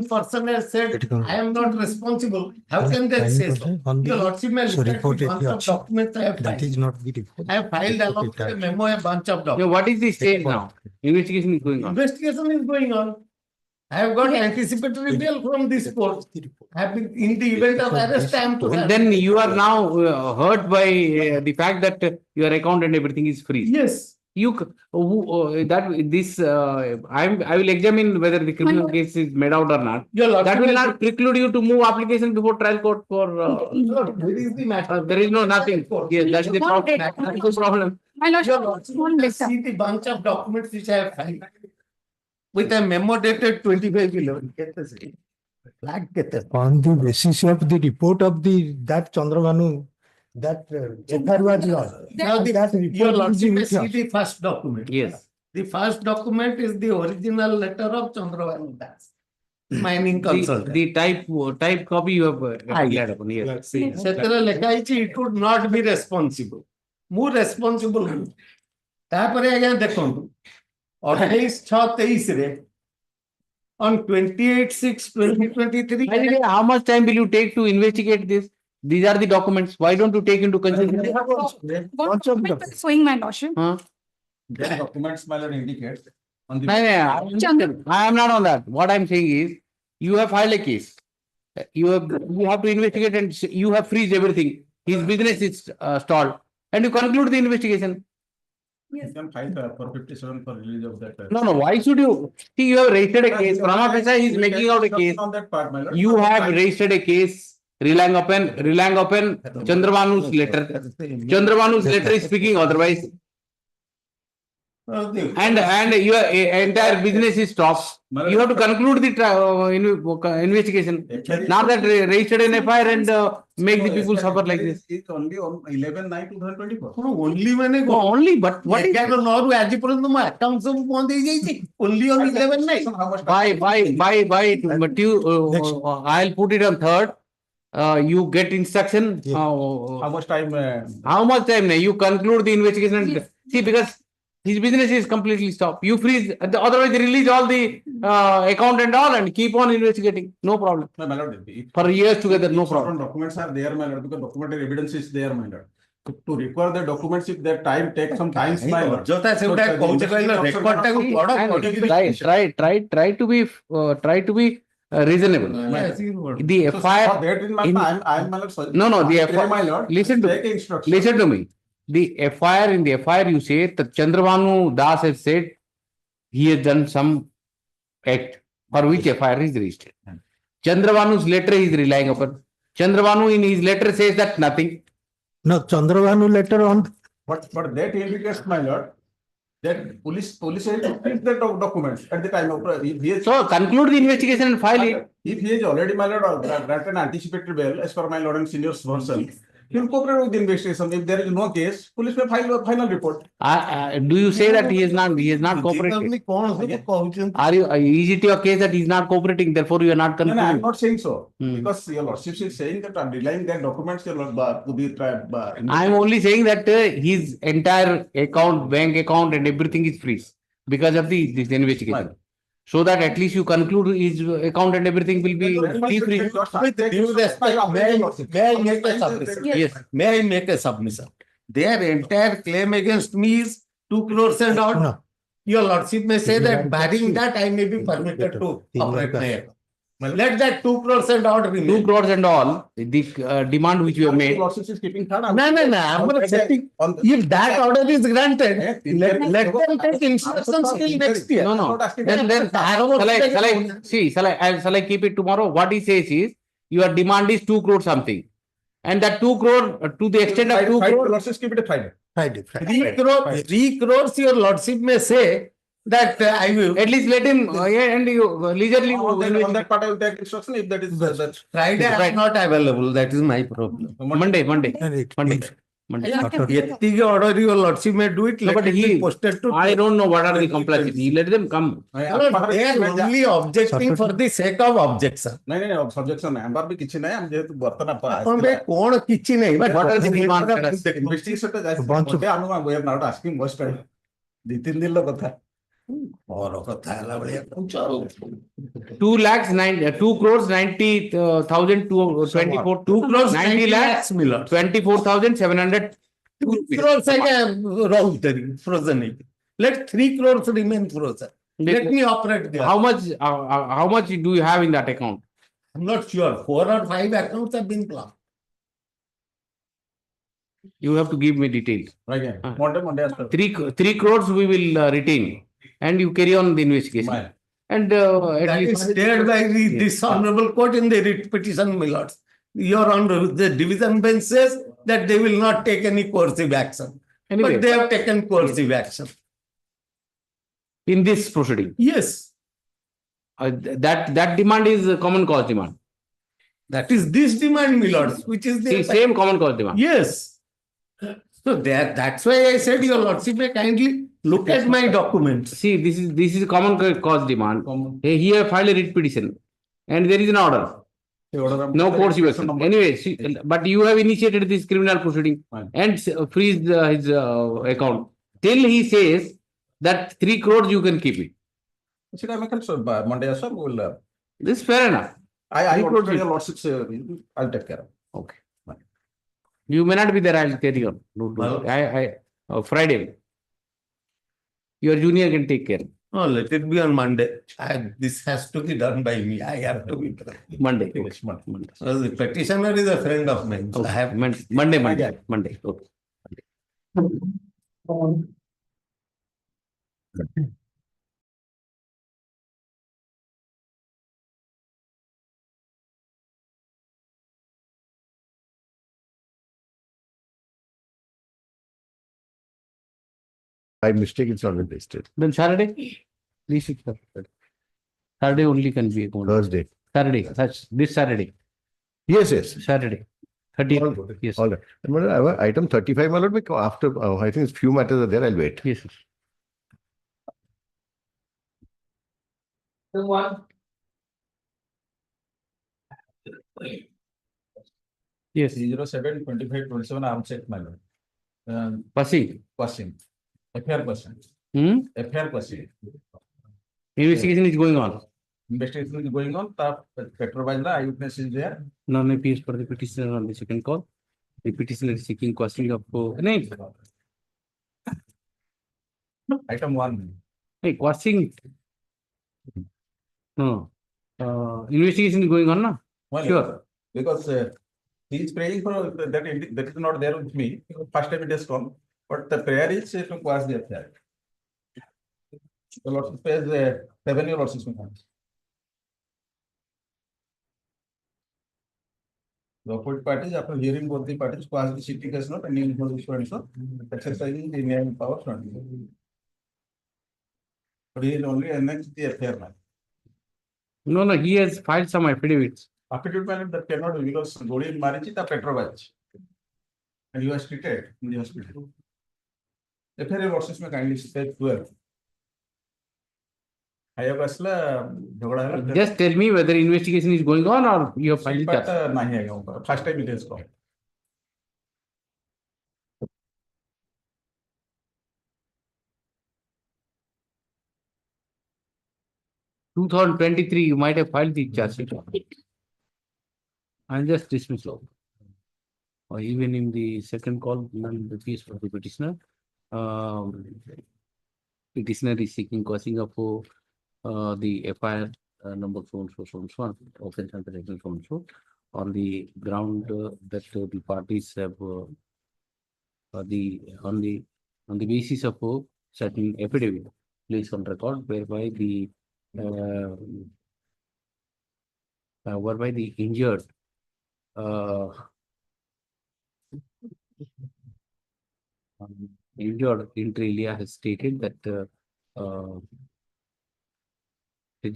person has said, I am not responsible, how can they say so? Your lordship may look at the bunch of documents I have filed. that is not the report. I have filed along with a memo a bunch of documents. What is the stage now? Investigation is going on. Investigation is going on. I have got anticipatory bail from this court. I have been, in the event of arrest, I am to And then you are now hurt by the fact that your account and everything is free. Yes. I will examine whether the criminal case is made out or not. That will not preclude you to move application before trial court for. There is the matter. There is no nothing. Yes, that's the problem. That's the problem. My lordship, see the bunch of documents which I have filed with a memo dated 25/11. On the basis of the report of that Chandramanu, that FIR was lost. Now your lordship may see the first document. Yes. The first document is the original letter of Chandramanu Das, mining consultant. The type copy you have relied upon. Yes. Setara lekaichi, it would not be responsible. More responsible. ତାପରେ ଆଜ୍ଞା ଦେଖନ୍ତୁ 28/6/23 ରେ on 28/6/2023. How much time will you take to investigate this? These are the documents. Why don't you take into consideration? What document is showing, my lordship? The documents my lord indicates on the. I am not on that. What I am saying is, you have filed a case. You have to investigate and you have freezed everything. His business is stalled, and you conclude the investigation. You can file for 57 for release of that. No. Why should you? See, you have registered a case. Prama facie, he is making out a case. On that part, my lord. You have registered a case relying upon Chandrabanu's letter. Chandrabanu's letter is speaking otherwise. And your entire business is stopped. You have to conclude the investigation. Not that registered an FIR and make the people suffer like this. It's only on 11/9/2024. Only when I go. Only, but what is it? My account only on 11/9. I'll put it on 3rd. You get instruction. How much time? How much time? You conclude the investigation. Yes. See, because his business is completely stopped. You freeze. Otherwise, they release all the account and all and keep on investigating. No problem. No, my lord, For years together, no certain problem. documents are there, my lord, because documentary evidence is there, my lord. To require the documents, if their time takes some time, my lord. Try to be reasonable. The FIR. The FIR. My lord. Listen to me. In the FIR you say that Chandrabanu Das has said he has done some act for which FIR is registered. Chandrabanu's letter he is relying upon. Chandrabanu in his letter says that nothing. No, Chandrabanu letter on. But that indicates, my lord, that police has received the documents at the time of. So conclude the investigation and file it. If he has already, my lord, granted anticipated bail as per my lord and senior's version, he will cooperate with the investigation. If there is no case, police will file a final report. Do you say that he is not cooperating? Is it your case that he is not cooperating? Therefore, you are not No, concluding. I am not saying so. Because your lordship is saying that underlying their documents, your lord, to be tried. I am only saying that his entire account, bank account, and everything is freeze because of this investigation. So that at least you conclude his account and everything will be free. May I make a submission? Their entire claim against me is 2 crores and odd. No. Your lordship may say that barring that I may be permitted to operate my account. Let that 2 crores and odd remain. 2 crores and all, the demand which you have made. Lordship is keeping third. No. I'm not accepting. If that order is granted, let them take instructions till next year. No. Then shall I keep it tomorrow? What he says is, your demand is 2 crore something. And that 2 crore, to the extent of 2 crore. Lordship keep it Friday. 3 crores, your lordship may say that I will. At least let him and you leisurely. On that part, I will take instruction if that is. Friday is not available. That is my problem. Monday. Yesterday order, your lordship may do it. No, but he posted to. I don't know what are the complexities. Let them come. They are only objecting for the sake of objection. No, objection. I am not kichi nahi. I am just bartan appa. Kon kichi nahi. But what are the demands? Investigation we are not asking most time. 2-3 दिन लो कथा. और कथा है बढ़िया पूछो. 2 crores 90,000 to 24. 2 crores 90 lakhs 24,700. 2 crores wrong frozen. Let 3 crores remain frozen. Let me operate there. How much do you have in that account? I'm not sure. 4 or 5 accounts have been blocked. You have to give me details. Right. Monday. 3 crores we will retain, and you carry on the investigation. And that is stated by this honorable court in the writ petition, my lords. Your honor, the division bench says that they will not take any coercive action. Anyway, but they have taken coercive action. In this proceeding? Yes. That demand is a common cause demand. That is this demand, my lords, which is the same common cause demand. Yes. So that's why I said your lordship may kindly look at my documents. See, this is a common cause demand. Here filed a writ petition, and there is an order. No coercive action. Anyway, but you have initiated this criminal proceeding and freeze his account till he says that 3 crores you can keep it. Monday, sir, will. This is fair enough. I want your lordship. I'll take care of. Okay. You may not be there. I'll carry on. Friday. Your junior can take care. Oh, let it be on Monday. This has to be done by me. I have to be present. Monday. Okay. Monday. The petitioner is a friend of mine. So okay. I have Monday. Okay. by mistake, it's not been listed. Then Saturday? Please, Saturday only can be a go on. Thursday. Saturday, that's this Saturday. Yes, yes. Saturday. 30th. Yes. All right. And my lord, item 35, my lord, after, I think few matters are there, I'll wait. Yes, sir. One. Yes. 07-25-27 arms check, my lord. Passing. Quashing. FIR person. FIR person. Investigation is going on. Investigation is going on. The petrol eyewitness is there. None appears for the petitioner on the second call. The petitioner is seeking quashing of name. Item 1. Hey, quashing. No. Investigation is going on, na? Well, Sure. Because he is praying for that is not there with me. First time it has come. But the prayer is to quash the affair. The Lord says 7-year or 6 months. The opposite parties, after hearing both the parties, quash the city case not and exercising the inherent powers not. But he is only annexed the affair now. No, he has filed some affidavits. Affidavit that cannot be because Godi marriage the Petrovich. And he was treated in the hospital. FIR versus me kindly say 12. Just tell me whether investigation is going on or you have filed But charge. first time it has come. In 2023, you might have filed the charge sheet. I'll just dismiss all. Or even in the second call, none the case for the petitioner. Petitioner is seeking quashing of the FIR number so and so, offense and section so and so, on the ground that the parties have on the basis of certain affidavit placed on record whereby the injured injured inter alia has stated that he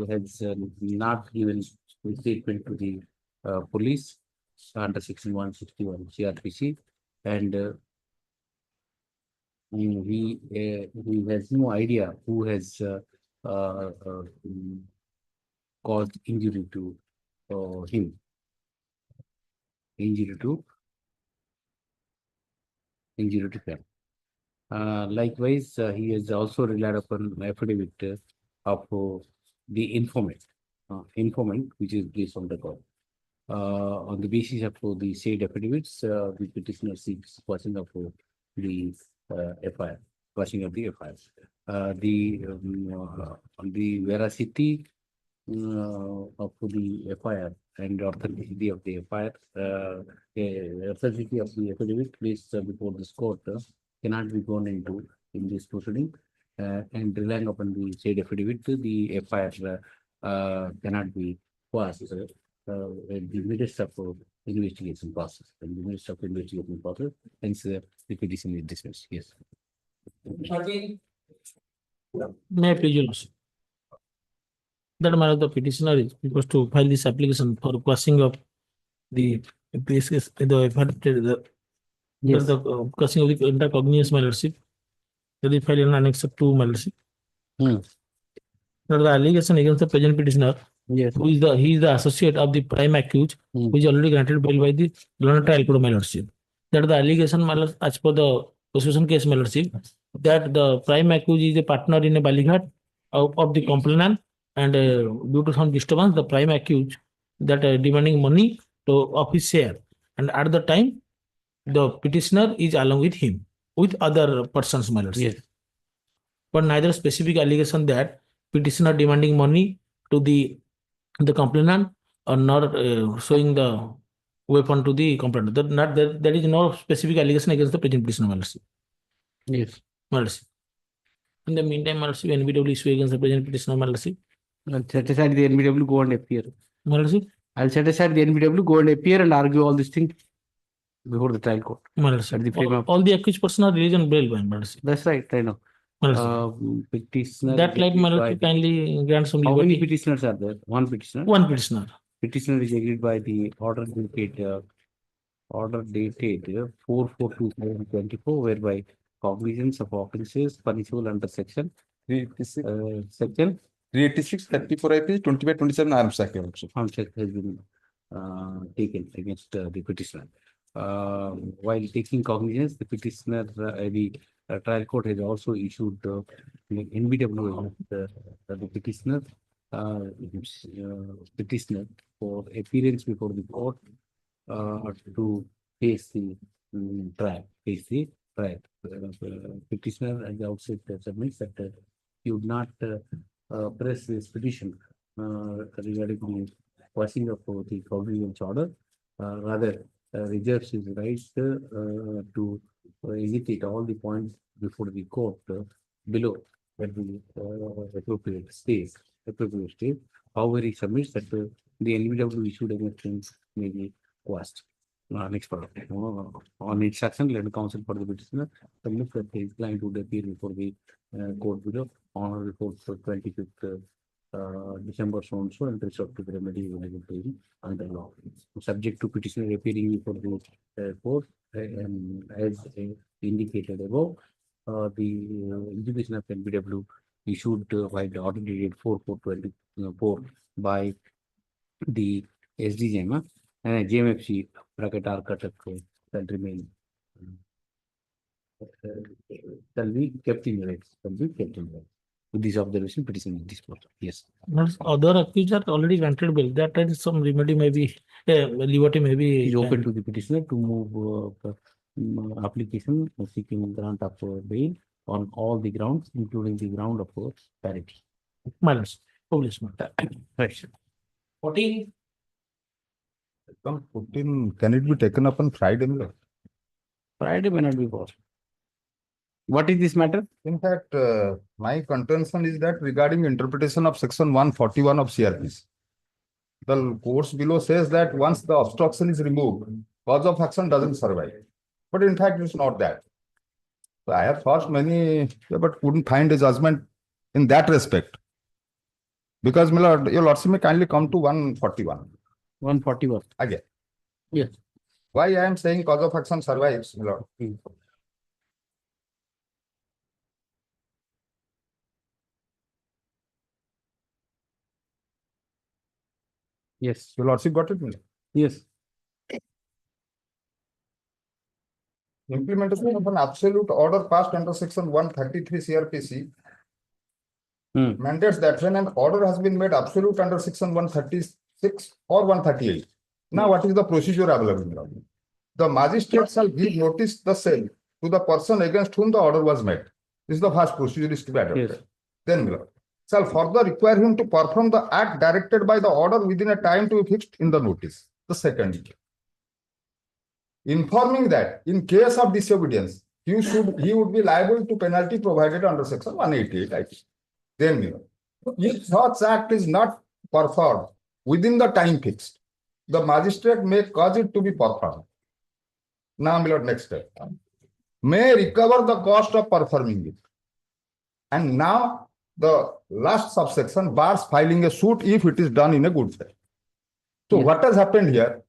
has not given a statement to the police under section 161 CRPC, and he has no idea who has caused injury to him. Injury to him. Likewise, he has also relied upon affidavit of the informant, which is based on record. On the basis of the said affidavits, the petitioner seeks quashing of the FIR, quashing of the FIR. The veracity of the FIR and authenticity of the FIR, authenticity of the affidavit placed before this court cannot be gone into in this proceeding, and relying upon the said affidavit, the FIR cannot be quashed in the midst of investigation process. In the midst of investigation process, hence the petition is dismissed. Yes. May I please your lordship? That matter the petitioner is supposed to file this application for quashing of the places the Yes. the quashing of the entire Cognizance, my lordship. That is filed in annex 2, my lordship. That the allegation against the present petitioner, yes, he is the associate of the prime accused, who is already granted bail by the London Trial Court, my lordship. That the allegation, my lord, as per the prosecution case, my lordship, that the prime accused is a partner in a Balighat of the complainant, and due to some disturbance, the prime accused that demanding money of his share, and at the time, the petitioner is along with him, with other persons, my lordship. Yes. But neither specific allegation that petitioner demanding money to the complainant or not showing the weapon to the complainant. There is no specific allegation against the present petitioner, my lordship. Yes. My lordship. In the meantime, my lordship, NBW issue against the present petitioner, my lordship. I'll set aside the NBW, go and appear. My lordship. I'll set aside the NBW, go and appear and argue all these things. before the trial court. My lordship. At the frame of, All the accused person are released on bail, my lordship. that's right, I know. My lordship. Petitioner. That like my lordship kindly grant some How many liberty. petitioners are there? One petitioner? One petitioner. Petitioner is agreed by the order dated 4/4/2024, whereby cognizance of offences punishable under section 386, 34 IP, 25-27 Arms Act. Arms Act has been taken against the petitioner. While taking cognizance, the petitioner, the trial court has also issued NBW against the petitioner, petitioner for appearance before the court to face the trial. Petitioner at the outset submits that he would not press this petition regarding the quashing of the cognizance order, rather reserves his right to indicate all the points before the court below at the appropriate stage. However, he submits that the NBW issued against him may be quashed. Next part. On instruction, let the counsel for the petitioner submit that his client would appear before the court below on or before 25th December so and so, and resort to the remedy available to him under law. Subject to petitioner appearing before the court, as indicated above, the execution of NBW issued by the order dated 4/4/2024 by the SDJM and JMFC bracket R Katak shall remain shall be kept in rights. With this observation, petition is disposed of. Yes. Other accused are already granted bail. That time some remedy may be liberty may be Is open to the petitioner to move application seeking grant of bail on all the grounds, including the ground of parity. Minus published matter. Right. 14. 14, can it be taken up on Friday? Friday may not be possible. What is this matter? In fact, my contention is that regarding interpretation of section 141 of CRPC, the course below says that once the obstruction is removed, cause of action doesn't survive. But in fact, it's not that. So I have searched many, but couldn't find a judgment in that respect. Because, my lord, your lordship may kindly come to 141. 141. Again. Yes. Why I am saying cause of action survives, my lord? Yes. Your lordship got it? Yes. Implementation of an absolute order passed under section 133 CRPC mandates that when an order has been made absolute under section 136 or 138. Now, what is the procedure available? The magistrate shall give notice the same to the person against whom the order was made. This is the first procedure is to be adopted. Yes. Then, my lord, shall further require him to perform the act directed by the order within a time to be fixed in the notice. The second, informing that in case of disobedience, he would be liable to penalty provided under section 188. I think. Then, my lord, if such act is not performed within the time fixed, the magistrate may cause it to be performed. Now, my lord, next step. May recover the cost of performing it. And now, the last subsection bars filing a suit if it is done in a good faith. So, what has happened here?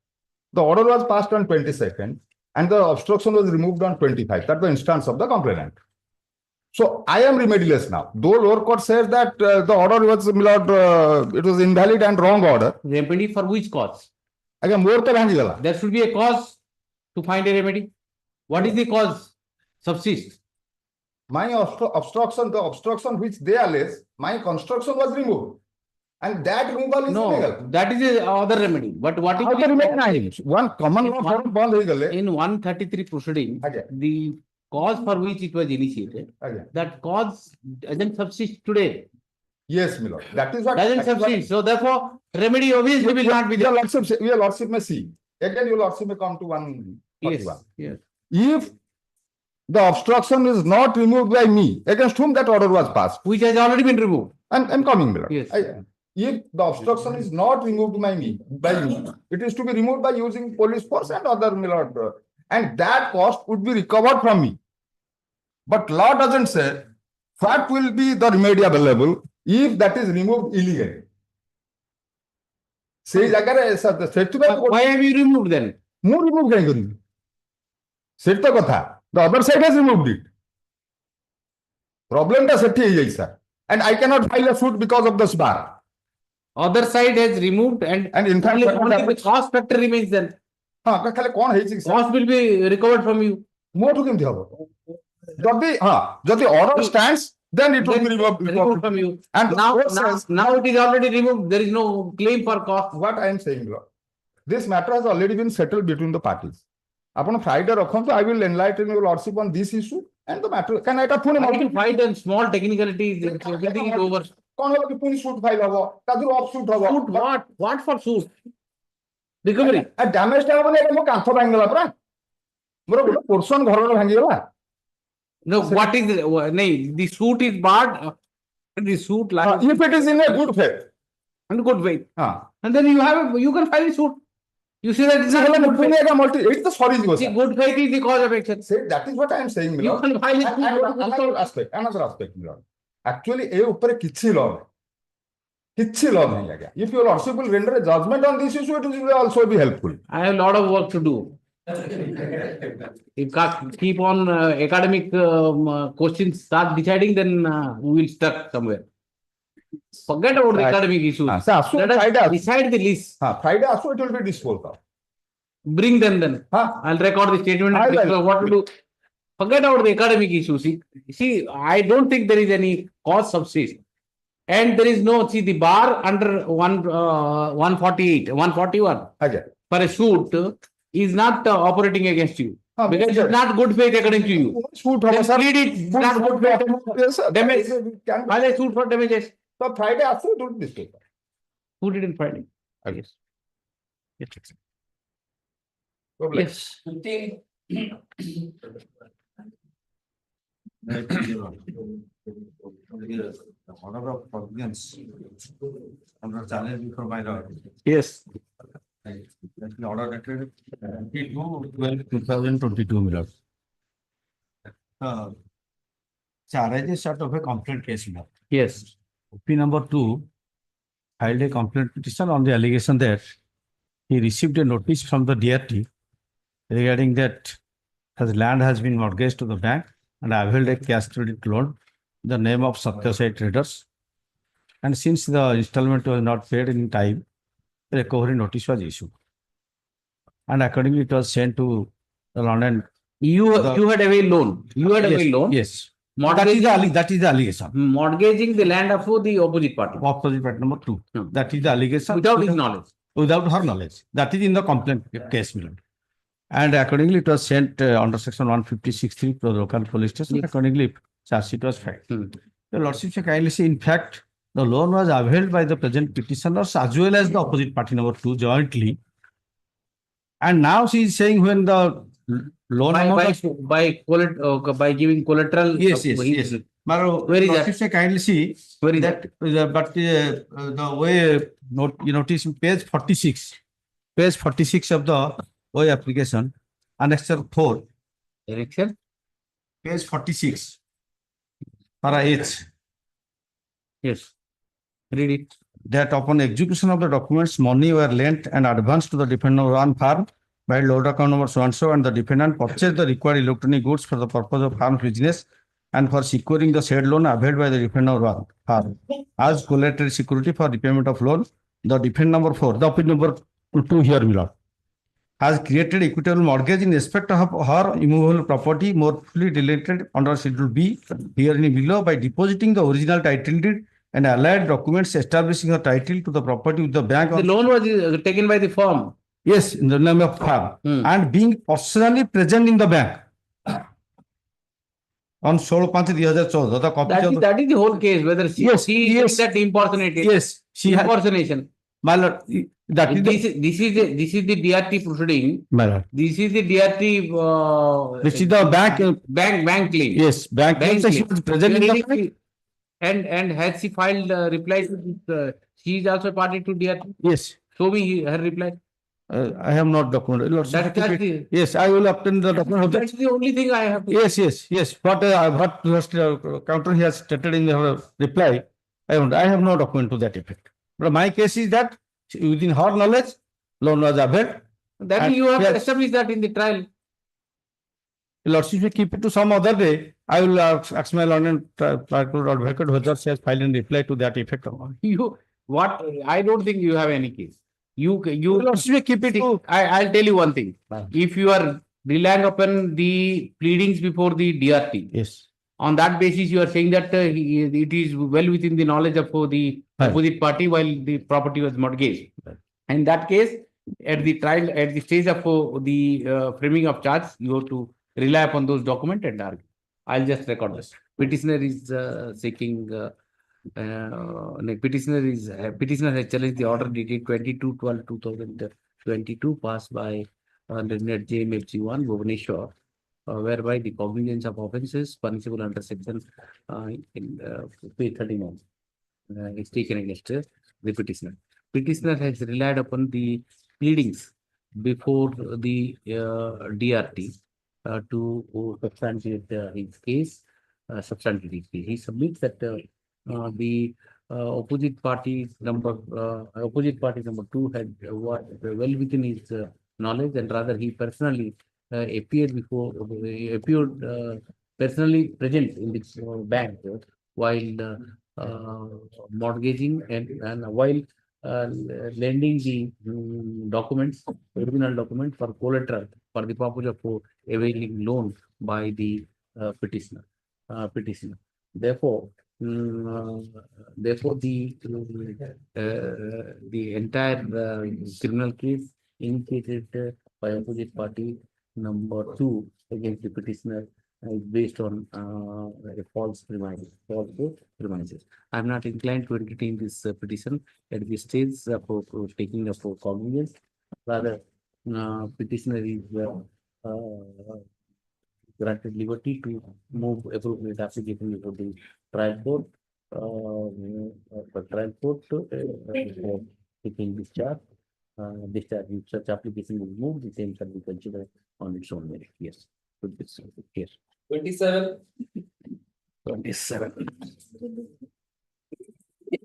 The order was passed on 22nd and the obstruction was removed on 25th. That's the instance of the complainant. So, I am remediless now. Though lower court says that the order was, my lord, it was invalid and wrong order. Remedy for which cause? Again, more than there should be a cause to find a remedy. What is the cause? Subsist. My obstruction, the obstruction which they allege, my construction was removed. And that removal is illegal. That is a other remedy. But what is one common law forum bond in 133 proceeding, the cause for which it was initiated, that cause doesn't subsist today. Yes, my lord. That is what doesn't subsist. So therefore, remedy obviously will not be there. Your lordship may see. Again, your lordship may come to 141. Yes. If the obstruction is not removed by me, against whom that order was passed, which has already been removed. I'm coming, my lord. Yes. If the obstruction is not removed by me, it is to be removed by using police force and other, my lord, and that cost would be recovered from me. But law doesn't say what will be the remedy available if that is removed illegally. Say Why have you removed then? More remove kahin set the katha. The other side has removed it. Problem ta sethi hai sir. And I cannot file a suit because of this bar. Other side has removed and in fact only the cost factor remains then. Cost will be recovered from you. Motu kemti hobo? Jodi order stands, then it will be removed from you. And now it is already removed. There is no claim for cost. What I am saying, Lord, this matter has already been settled between the parties. Upon Friday, I will enlighten your lordship on this issue and the matter. Can I find a small technicalities? Everything is over. Suit file hobo, off suit hobo. Suit what? What for suit? Recovery. A damage ta hobo mo kantho bangala pra. Moro portion ghar bhangigala. No, what is the suit is barred. The suit lies. If it is in a good faith. And good faith. And then you can file a suit. You see that it's not good faith. It's the sorry. Good faith is the cause of action. That is what I am saying. You can file a suit. Another aspect. Actually, a upare kichhi law. Kichhi law nahi lagya. If your lordship will render a judgment on this issue, it will also be helpful. I have a lot of work to do. If keep on academic questions start deciding, then we will stuck somewhere. Forget about the academic issues. Let us decide the list. Friday also it will be disposed of. Bring them then. I'll record the statement and what to do. Forget about the academic issues. See, I don't think there is any cause subsist. And there is no, the bar under 148, 141 for a suit is not operating against you. Because it's not good faith according to you. Then plead it. It's not good faith. Damage. File a suit for damages. So Friday also it will be disposed of. Who did in Friday? Yes. Yes. Order of Cognizance under challenge before my lord. Yes. Order dated 22/12/2022, my lord. Charges out of a complaint case, my lord. Yes. OP number 2 filed a complaint petition on the allegation that he received a notice from the DRT regarding that his land has been mortgaged to the bank and availed a cash credit loan in the name of Satyasai Traders. And since the installment was not paid in time, the recovery notice was issued. And accordingly, it was sent to the loan. And you had a loan. You had a loan. Yes. That is the allegation. Mortgaging the land of the opposite party. Opposite party number 2. That is the allegation. Without his knowledge. Without her knowledge. That is in the complaint case, my lord. And accordingly, it was sent under section 156(3) to the local police station. Yes. Accordingly, charge sheet was filed. The lordship shall kindly say, in fact, the loan was availed by the present petitioners as well as the opposite party number 2 jointly. And now she is saying when the loan by giving collateral. Yes. Where is that? Shall kindly see where is that? But the way you notice page 46. Page 46 of the OA application, annexure 4. Annexure? Page 46. Para H. Yes. Read it. That upon execution of the documents, money were lent and advanced to the defendant on farm by load account number so and so, and the defendant purchased the required electronic goods for the purpose of farm business and for securing the said loan availed by the defendant on farm. As collateral security for repayment of loan, the defendant number 4, the opinion number 2 here, my lord, has created equitable mortgage in respect of her immovable property more fully related under Schedule B herein below by depositing the original title deed and allied documents establishing a title to the property with the bank. The loan was taken by the firm. Yes, in the name of firm. And being personally present in the bank on 16/5/2014. The copy that is the whole case. Whether she is that impersonated. Yes, she impersonation. My lord, this is the DRT proceeding. My lord. This is the DRT. This is the bank claim. Yes, bank claim. She was present in the bank. And has she filed reply to this? She is also party to DRT. Yes. Show me her reply. I have not documented. Lordship, That's keep it. the- Yes, I will obtain the document of that. That's the only thing I have. to- Yes. What counter he has stated in the reply, I have no document to that effect. But my case is that within her knowledge, loan was availed. That And you have yes. established that in the trial. Lordship, will keep it to some other day. I will ask my learned advocate whether she has filed in reply to that effect or not. What, I don't think you have any case. You. Lordship, will keep it See, to. I'll tell you one thing. If you are relying upon the pleadings before the DRT. Yes. On that basis, you are saying that it is well within the knowledge of the opposite party while the property was mortgaged. In that case, at the trial, at the stage of the framing of charge, you have to rely upon those documents and argue. I'll just record this. Petitioner is seeking. Petitioner has challenged the order dated 22/12/2022 passed by Net JMFG 1 Bhubaneswar, whereby the cognizance of offences punishable under section in page 39 is taken against the petitioner. Petitioner has relied upon the pleadings before the DRT to substantiate his case. He submits that the opposite party number 2 had well within his knowledge, and rather he personally appeared personally present in this bank while mortgaging and while lending the documents, original document for collateral for the purpose of availing loan by the petitioner. Therefore, the entire criminal case initiated by opposite party number 2 against the petitioner is based on a false premises. I am not inclined to entertain this petition at this stage for taking up for cognizance. Rather, petitioner is granted liberty to move appropriate application before the trial court. Taking discharge. Discharge. If such application is moved, the same shall be considered on its own merit. Yes. Yes. 27.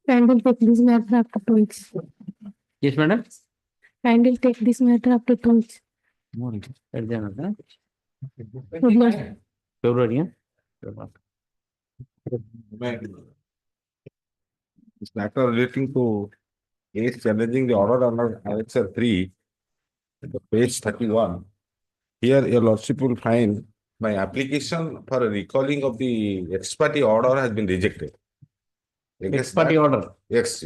And will take this matter after 2 weeks. Yes, madam. And will take this matter after 2 weeks. February. This matter relating to case challenging the order under Annexure 3, page 31. Here, your lordship will find my application for a recalling of the ex parte order has been rejected. Ex parte order? Yes.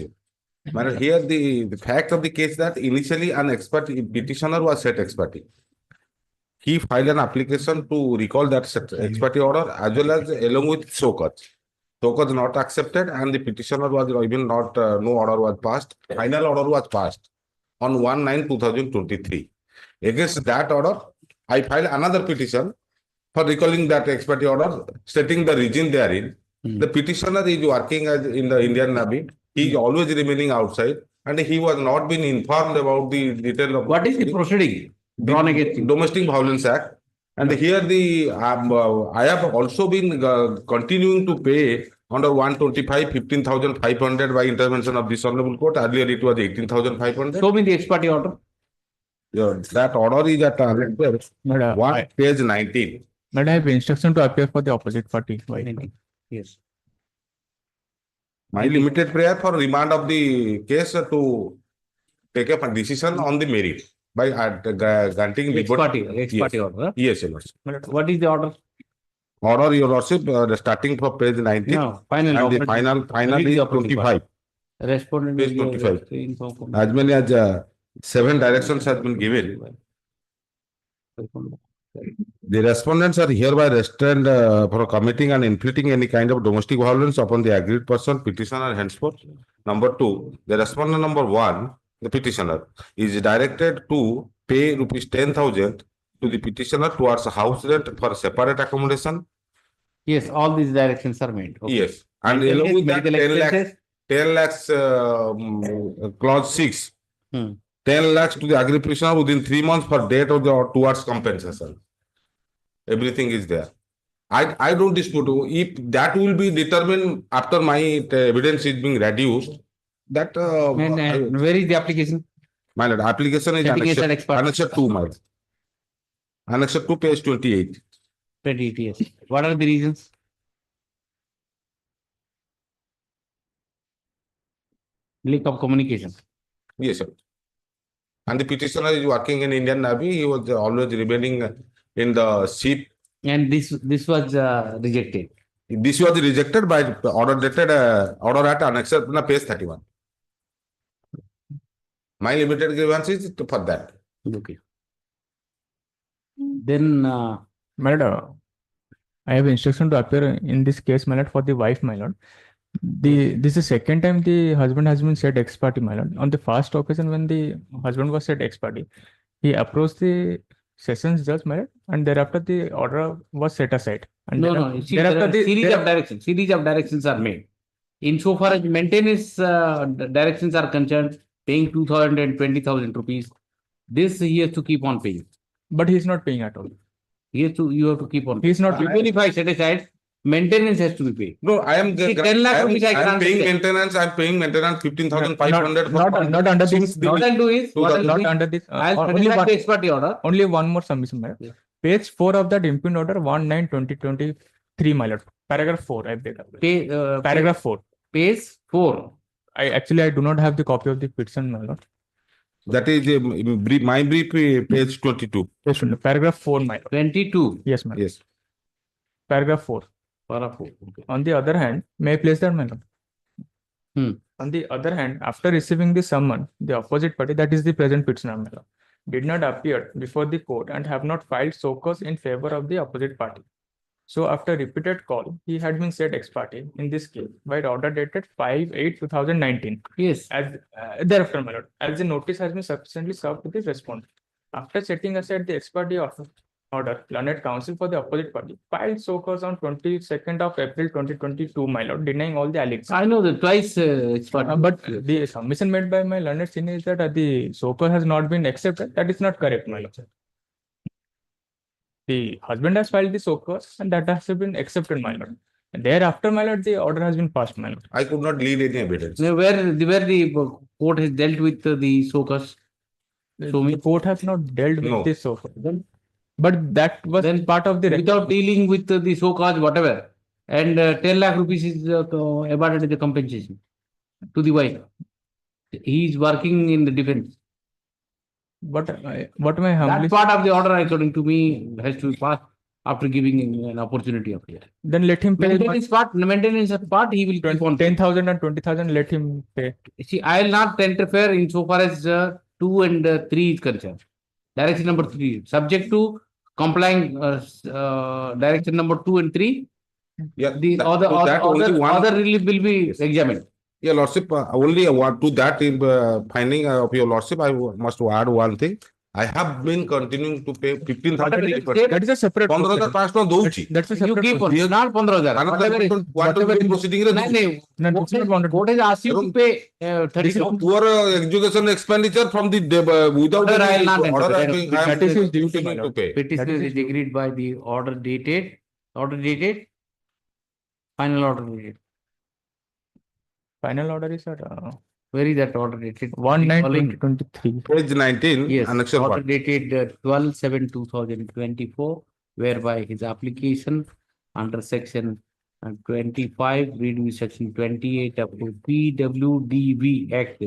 But here the fact of the case that initially an ex parte petitioner was set ex parte. He filed an application to recall that ex parte order as well as along with show cause. Show cause not accepted and the petitioner was even not, no order was passed. Final order was passed on 1/9/2023. Against that order, I filed another petition for recalling that ex parte order, stating the reason therein. The petitioner is working as in the Indian Navy. He is always remaining outside and he was not been informed about the detail of what is the proceeding drawn against Domestic Violence Act. And here the I have also been continuing to pay under 125 15,500 by intervention of this honorable court. Earlier it was 18,500. Show me the ex parte order. Yeah, that order is at page 19. But I have instruction to appear for the opposite party. Yes. My limited prayer for remand of the case to take a decision on the merit by granting Ex parte order. Yes, your lordship. What is the order? Order, your lordship, starting from page 19. No, final and order. the final is 25. Respondent Page 25. As many as 7 directions has been given. The respondents are hereby restrained for committing and inflicting any kind of domestic violence upon the aggrieved person, petitioner henceforth. Number 2, the respondent number 1, the petitioner, is directed to pay rupees 10,000 to the petitioner towards house rent for separate accommodation. Yes, all these directions are made. Okay. Yes, and along with that 10 lakhs clause 6. 10 10 lakhs to the agri petitioner within 3 months for date of the or towards compensation. Everything is there. I don't dispute. If that will be determined after my evidence is being reduced, that And where is the application? my lord, application is Setting aside expert. annexure 2, my lord. Annexure 2, page 28. 28 years. What are the reasons? Lack of communication. Yes, sir. And the petitioner is working in Indian Navy. He was always remaining in the ship. And this was rejected. This was rejected by order dated order at annexure page 31. My limited grievance is for that. Okay. Then, My lord, I have instruction to appear in this case, my lord, for the wife, my lord. This is the second time the husband has been said ex parte, my lord. On the first occasion when the husband was said ex parte, he approached the sessions judge, my lord, and thereafter the order was set aside. And no. You see, there are series of directions are made. Insofar as maintenance directions are concerned, paying 2,000 and 20,000 rupees, this he has to keep on paying. But he is not paying at all. You have to keep on. He is not. Even if I set aside, maintenance has to be paid. No, I am. See, 10 lakh rupees I am can't paying say. maintenance. I am paying maintenance 15,500. Not under this. What I'll do is, Not under this. I'll Only satisfy one, the ex parte order. only one more submission, my lord. Yeah. Page 4 of that impugned order 19/2023, my lord. Paragraph 4, I beg. Paragraph 4. Page 4. I do not have the copy of the petition, my lord. That is my brief, page 22. Yes, paragraph 4, my lord. 22. Yes, my lord. Yes. Paragraph 4. Paragraph 4. Okay. On the other hand, may I place that, my lord? On the other hand, after receiving the summon, the opposite party, that is the present petitioner, my lord, did not appear before the court and have not filed so cause in favor of the opposite party. So after repeated call, he had been said ex parte in this case by order dated 5/8/2019. Yes. As thereafter, my lord, as the notice has been sufficiently served to the respondent. After setting aside the ex parte order, learned counsel for the opposite party filed so cause on 22nd of April 2022, my lord, denying all the allegations. I know that twice ex parte. But the submission made by my learned senior is that the so cause has not been accepted. That is not correct, my lord. The husband has filed the so cause and that has been accepted, my lord. And thereafter, my lord, the order has been passed, my lord. I could not lead any evidence. Now, where the court has dealt with the so cause? The court has not dealt with No. this so cause. But that was Then part of the without dealing with the so cause whatever, and 10 lakh rupees is awarded as the compensation to the wife. He is working in the defense. What may humbly That part of the order, according to me, has to be passed after giving an opportunity of it. then let him pay Maintenance part, he will keep on. 10,000 and 20,000, let him pay. See, I will not interfere insofar as 2 and 3 is concerned. Direction number 3, subject to complying direction number 2 and 3. Yeah, The other relief will be examined. Yeah, Lordship, only to that finding of your Lordship, I must add one thing. I have been continuing to pay 15,000. That is a separate. 15,000 pass on those. That's a You separate. keep on, not 15,000. Whatever proceeding. Court has asked you to pay 30,000. Poor education expenditure from the without Order, I will not order, I interfere. am That is his duty, my to lord. pay. Petitioner is agreed by the order dated, final order dated. Final order is at Where is that order dated? 1/9/2023. Page 19, Yes, annexure order 1. dated 12/7/2024, whereby his application under section 25, read with section 28 of the PWDV Act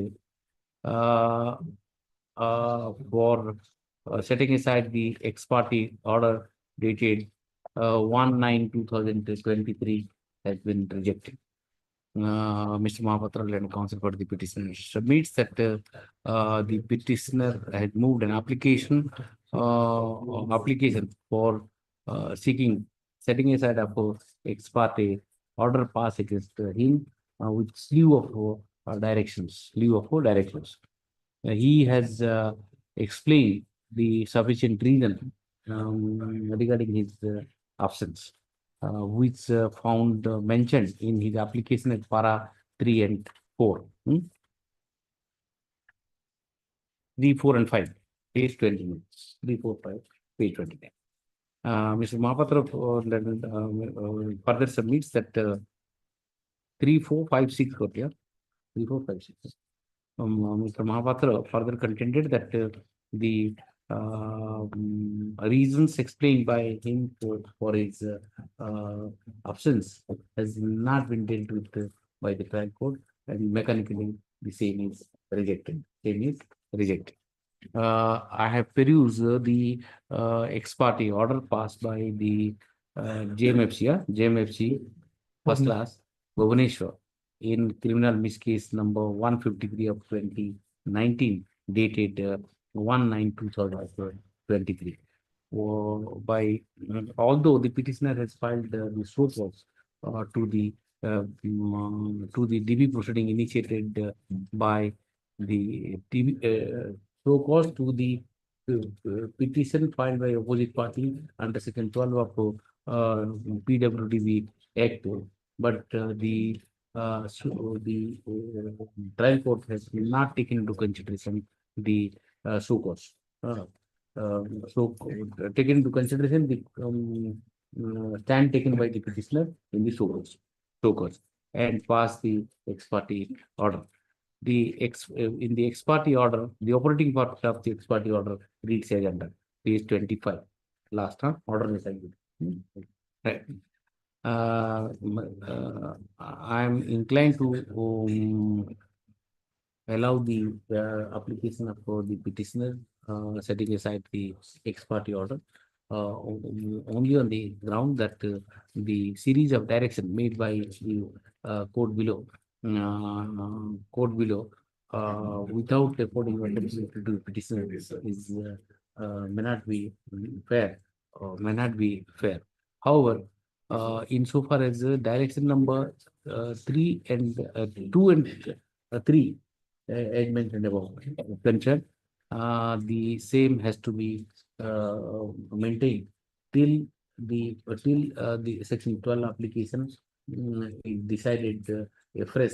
for setting aside the ex parte order dated 1/9/2023 has been rejected. Mr. Mahapatra and counsel for the petitioner submits that the petitioner had moved an application for seeking setting aside of ex parte order pass against him with slew of directions. He has explained the sufficient reason regarding his absence, which found mentioned in his application at para 3 and 4. 3, 4, and 5, page 29. 3, 4, 5, page 29. Mr. Mahapatra further submits that 3, 4, 5, 6 got here. 3, 4, 5, 6. Mr. Mahapatra further contended that the reasons explained by him for his absence has not been dealt with by the trial court, and mechanically the same is rejected. Same is rejected. I have perused the ex parte order passed by the JMFC, JMFC first class, Bhubaneswar, in criminal miss case number 153 of 2019, dated 1/9/2023. Although the petitioner has filed the show cause to the DB proceeding initiated by the show cause to the petition filed by opposite party under section 12 of PWDB Act, but the trial court has not taken into consideration the show cause. Taken into consideration the stand taken by the petitioner in the show cause, and pass the ex parte order. In the ex parte order, the operating part of the ex parte order reads as under page 25. Last order is right. I am inclined to allow the application of the petitioner setting aside the ex parte order only on the ground that the series of direction made by the court below without affording to the petitioner is may not be fair or may not be fair. However, insofar as direction number 3 and 2 and 3 as mentioned above concerned, the same has to be maintained till the section 12 application is decided afresh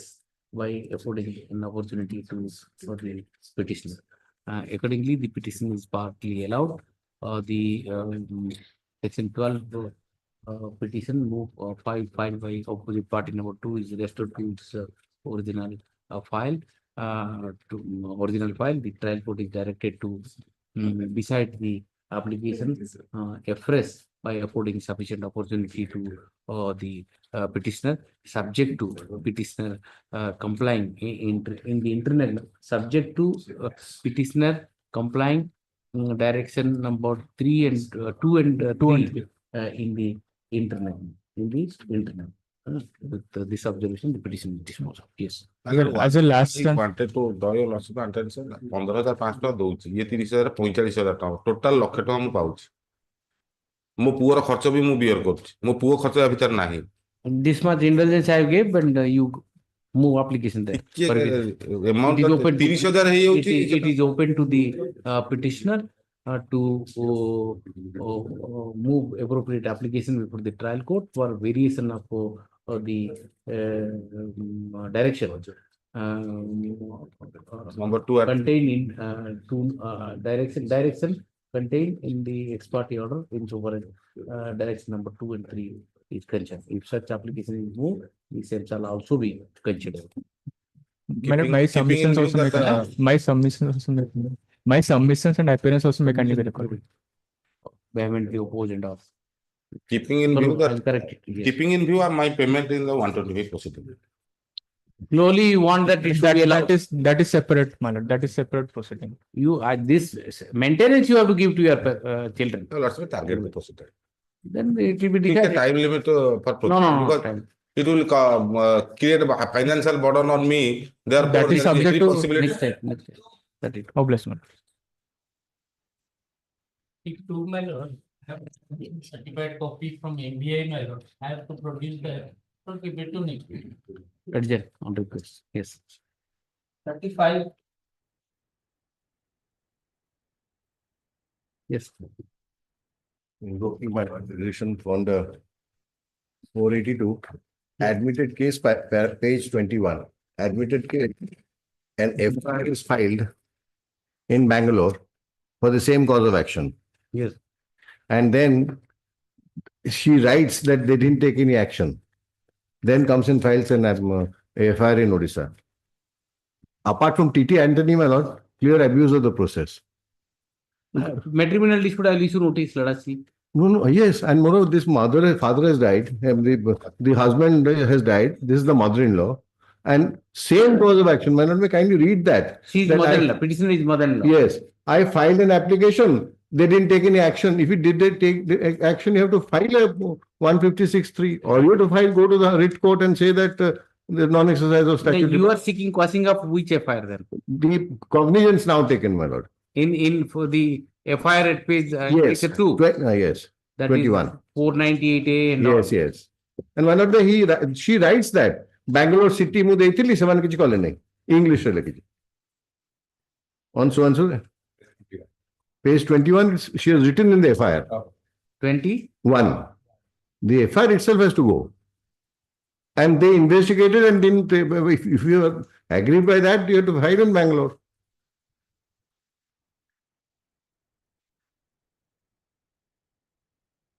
by affording an opportunity for the petitioner. Accordingly, the petition is partly allowed. The section 12 petition move filed by opposite party number 2 is restored to its original file. The trial court is directed to decide the application afresh by affording sufficient opportunity to the petitioner, subject to petitioner complying in the internal, subject to petitioner complying direction number 3 and 2 and 3 in the internal. With this observation, the petition is disposed of. Yes. As a last I wanted to draw your attention. 15,500 ଟଙ୍କା ଦଉଛି, ଇଏ 30,000 45,000 ଟଙ୍କା total ଲକ୍ଷେ ଟଙ୍କା ମୁଁ ପାଉଛି। ମୋ ପୁଅର ଖର୍ଚ୍ଚ ବି ମୁଁ ବିୟର କରୁଛି, ମୋ ପୁଅ ଖର୍ଚ୍ଚ ୟା ଭିତରେ ନାହିଁ। This much indulgence I have gave, and you move application there. Amount it is open 30,000 ହେଇଯାଉଛି। It is open to the petitioner to move appropriate application before the trial court for variation of the direction. Number 2 contained in direction contained in the ex parte order insofar as direction number 2 and 3 is concerned. If such application is moved, the same shall also be considered. My submissions and appearance also mechanically recorded. Vehemently opposed and off. Keeping in view that, keeping in view my payment in the 125 proceeding. Slowly, you want that it should be allowed. That is separate, my lord. That is separate proceeding. You this maintenance you have to give to your children. No, let's target the procedure. Then it will be decided. Time limit for No. Because it will create a financial burden on me. Therefore, that is subject to next time. That it. Oh, bless man. If to my lord have certified copy from MBA, my lord, I have to produce the give it to me. Adjourn on request. Yes. 35. Yes. Invoking my resolution from the 482, admitted case page 21. Admitted case, an FIR is filed in Bangalore for the same cause of action. Yes. And then she writes that they didn't take any action. Then comes and files an FIR in Odisha. Apart from TT Anthony, my lord, clear abuse of the process. Matrimonial dispute, I'll issue notice, let us see. No, yes, and moreover, this father has died, and the husband has died. This is the mother-in-law, and same cause of action. My lord, may kindly read that. She's That mother-in-law, petitioner is mother-in-law. Yes, I filed an application. They didn't take any action. If you did they take the action, you have to file a 156(3), or you have to go to the writ court and say that the non-exercise of Then statute. you are seeking quashing of which FIR then? The cognizance now taken, my lord. For the FIR at page Yes, section 2. Yes, That 21. is 498A and all. Yes, yes. And one of she writes that Bangalore city mu deithili seman kichi kale nahi. English re lekhi. On so and so. Page 21, she has written in the FIR. 21. The FIR itself has to go. And they investigated and didn't, if you are aggrieved by that, you have to file in Bangalore.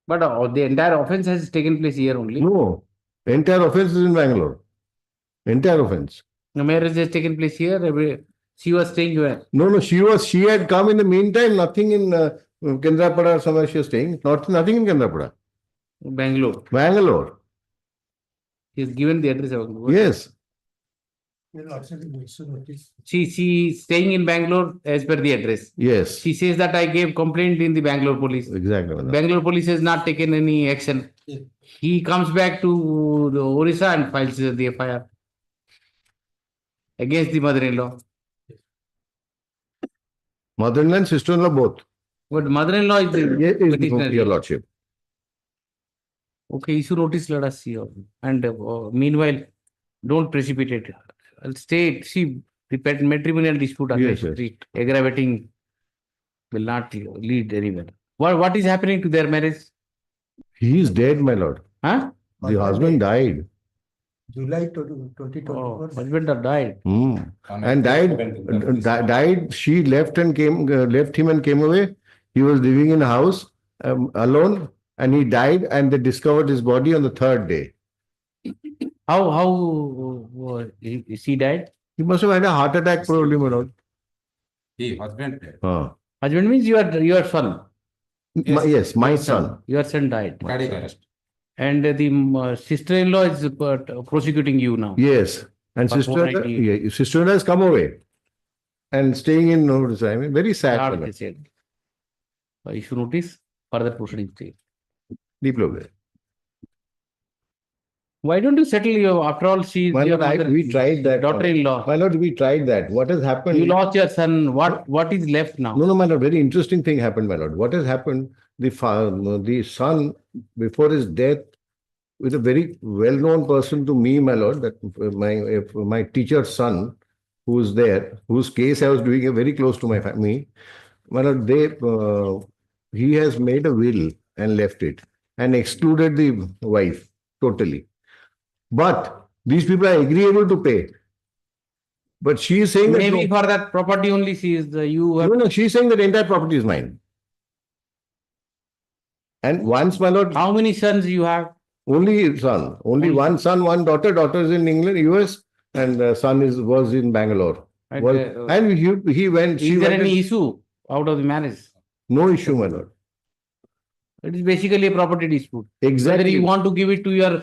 But the entire offense has taken place here only. No, entire offense is in Bangalore. Entire offense. The marriage has taken place here. She was staying where? No, she had come in the meantime, nothing in Kendrapada or somewhere she was staying. Nothing in Kendrapada. Bangalore. Bangalore. He has given the address. Yes. She is staying in Bangalore as per the address. Yes. She says that I gave complaint in the Bangalore police. Exactly. Bangalore police has not taken any action. He comes back to the Orissa and files the FIR against the mother-in-law. Mother-in-law and sister-in-law both. But mother-in-law is the petitioner. Your lordship. Okay, issue notice, let us see. And meanwhile, don't precipitate. I'll stay. See, the matrimonial dispute aggravating will not lead anywhere. What is happening to their marriage? He is dead, my lord. Huh? The husband died. July 2024. Oh, husband died. And died. She left and left him and came away. He was living in a house alone, and he died. And they discovered his body on the third day. How she died? He must have had a heart attack, probably, my lord. Husband. Husband means your son. Yes, my son. Your son died. Cardiac arrest. And the sister-in-law is prosecuting you now. Yes. And sister-in-law has come away and staying in Odisha. I mean, very sad. Issue notice, further proceedings. Deeply aware. Why don't you settle your, after all, she is My your lord, we tried that. daughter-in-law. My lord, we tried that. What has happened? You lost your son. What is left now? No, my lord, very interesting thing happened, my lord. What has happened? The son, before his death, with a very well-known person to me, my lord, that my teacher's son, who was there, whose case I was doing very close to my family, my lord, he has made a will and left it and excluded the wife totally. But these people are agreeable to pay. But she is saying maybe that for that property only she is No, she is saying that the entire property is mine. And once, my lord. How many sons you have? Only son. Only one son, one daughter. Daughter is in England, US, and son was in Bangalore. And he went. Is there any issue out of the marriage? No issue, my lord. It is basically a property dispute. Exactly. Whether you want to give it to your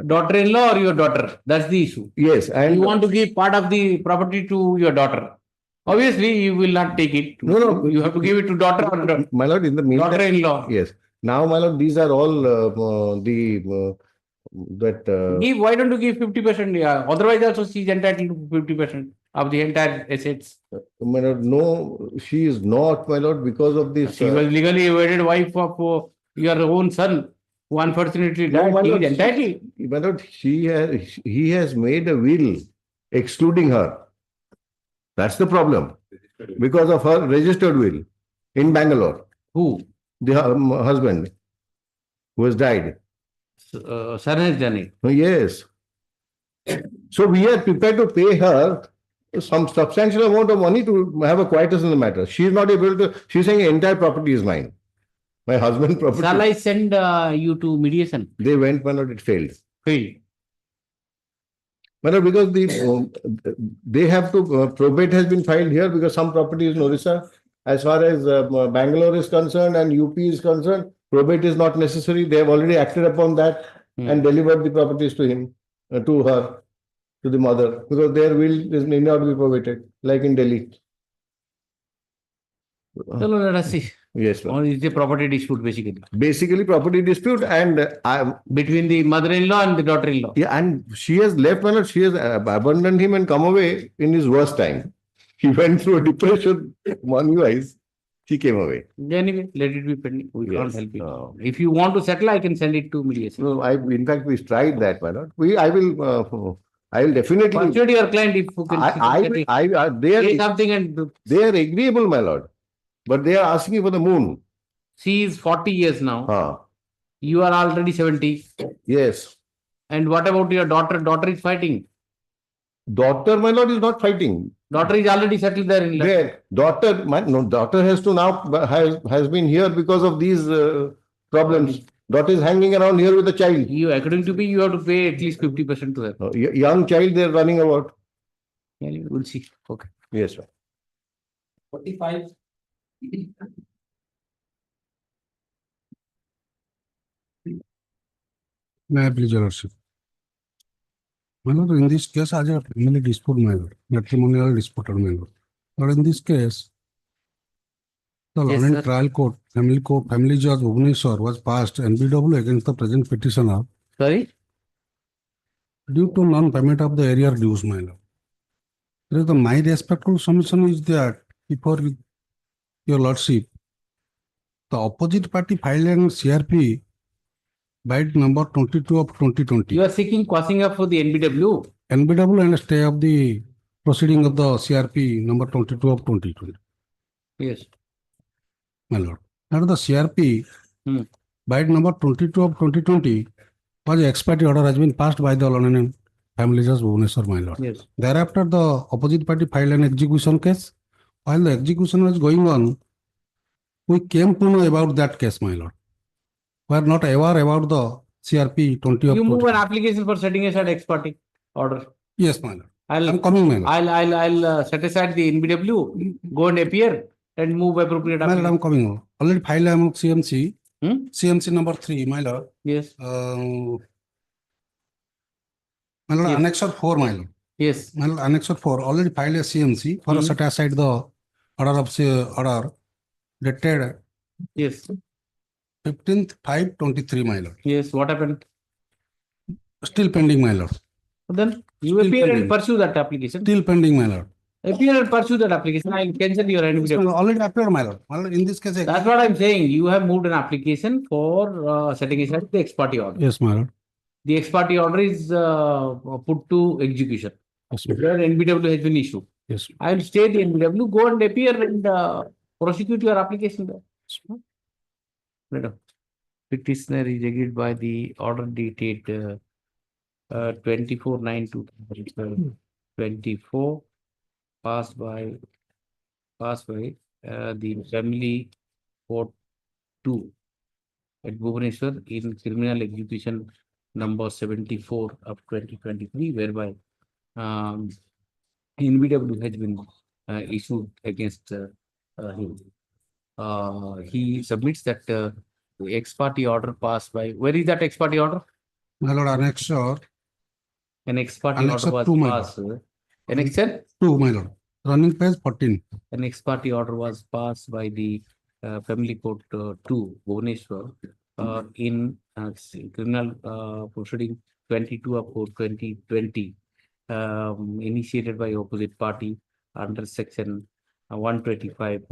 daughter-in-law or your daughter. That's the issue. Yes. And you want to give part of the property to your daughter. Obviously, you will not take it. No. You have to give it to daughter or my lord, in the meantime, daughter-in-law. Yes. Now, my lord, these are all Why don't you give 50%? Yeah. Otherwise, also she is entitled to 50% of the entire assets. My lord, no, she is not, my lord, because of this. She was legally wedded wife of your own son, who unfortunately died. No, He is entitled. My lord, he has made a will excluding her. That's the problem. Because of her registered will in Bangalore. Who? The husband who has died. Son has done it. Yes. So we are prepared to pay her some substantial amount of money to have a quietus in the matter. She is not able to, she's saying entire property is mine. My husband's property. Shall I send you to mediation? They went, my lord, it failed. Failed. My lord, because they have to, probate has been filed here because some property is in Orissa. As far as Bangalore is concerned and UP is concerned, probate is not necessary. They have already acted upon that and delivered the properties to him, to her, to the mother, because their will is need not be probated, like in Delhi. So let us see. Yes, Or is the property dispute basically? Basically, property dispute and between the mother-in-law and the daughter-in-law. Yeah, and she has left, my lord, she has abandoned him and come away in his worst time. He went through a depression, money-wise. He came away. Anyway, let it be pending. We can't Yes. help it. If you want to settle, I can send it to mediation. No, in fact, we tried that, my lord. I will definitely. Persuade your client if you can. They Say something and they are agreeable, my lord. But they are asking for the moon. she is 40 years now. You are already 70. Yes. And what about your daughter? Daughter is fighting. Daughter, my lord, is not fighting. Daughter is already settled there in Where? Daughter, daughter has to now, has been here because of these problems. Daughter is hanging around here with a child. You, according to me, you have to pay at least 50% to her. Young child, they are running about. Yeah, we'll see. Okay. Yes, sir. 45. May I please, Your Lordship? My lord, in this case, as a family dispute, my lord, matrimonial dispute, my lord. But in this case, the Yes, London sir. Trial Court, Family Judge Bhubaneswar was passed NBW against the present petitioner Sorry? due to non-payment of the area dues, my lord. There is my respectful submission is that before Your Lordship, the opposite party filed an CRP by number 22 of 2020. You are seeking quashing up for the NBW. NBW and stay of the proceeding of the CRP number 22 of 2020. Yes. My lord. Now the CRP by number 22 of 2020 was expiry order has been passed by the London Family Judge Bhubaneswar, my lord. Yes. Thereafter, the opposite party filed an execution case. While the execution was going on, we came to know about that case, my lord. We are not aware about the CRP 20 of You move 2020. an application for setting aside ex parte order. Yes, my lord. I'm coming, my lord. I'll set aside the NBW, go and appear and move appropriate My lord, application. I'm coming. Already filed among CMC. CMC number 3, my lord. Yes. My lord, Yes. Annex 4, my lord. Yes. My lord, Annex 4 already filed a CMC for set aside the order of order dated Yes. 15/5/23, my lord. Yes. What happened? Still pending, my lord. Then you Still appear pending. and pursue that application. Still pending, my lord. Appear and pursue that application. I'll cancel your NBW. Already appeared, my lord. My lord, in this case, That's what I'm saying. You have moved an application for setting aside the ex parte order. yes, my lord. The ex parte order is put to execution. Yes, Where NBW has been issued. Yes. I will stay the NBW, go and appear and prosecute your application there. Madam, petitioner is agreed by the order dated 24/9/2024 passed by the Family Court 2 at Bhubaneswar in criminal execution number 74 of 2023, whereby NBW has been issued against him. He submits that the ex parte order passed by. Where is that ex parte order? My lord, Annexure. An ex parte Annexure order was 2, my passed. lord. Annexure 2, my lord. Running page 14. An ex parte order was passed by the Family Court 2, Bhubaneswar, in criminal proceeding 22 of 2020, initiated by opposite party under section 125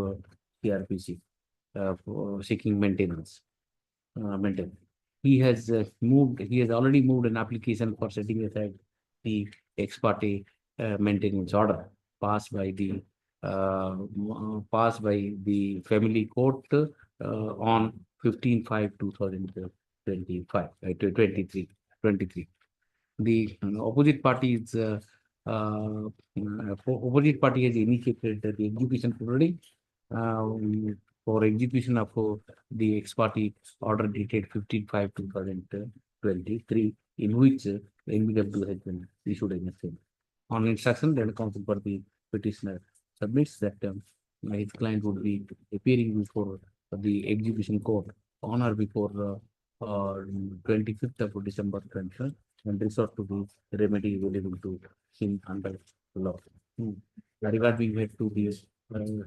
CRPC, seeking maintenance. He has already moved an application for setting aside the ex parte maintenance order passed by the Family Court on 15/5/2023. The opposite party is opposite party has initiated the execution proceeding for execution of the ex parte order dated 15/5/2023, in which NBW has been issued a message. On instruction, the counsel for the petitioner submits that his client would be appearing before the execution court on or before 25th of December 2021 and resort to the remedy available to him under law. Regarding to the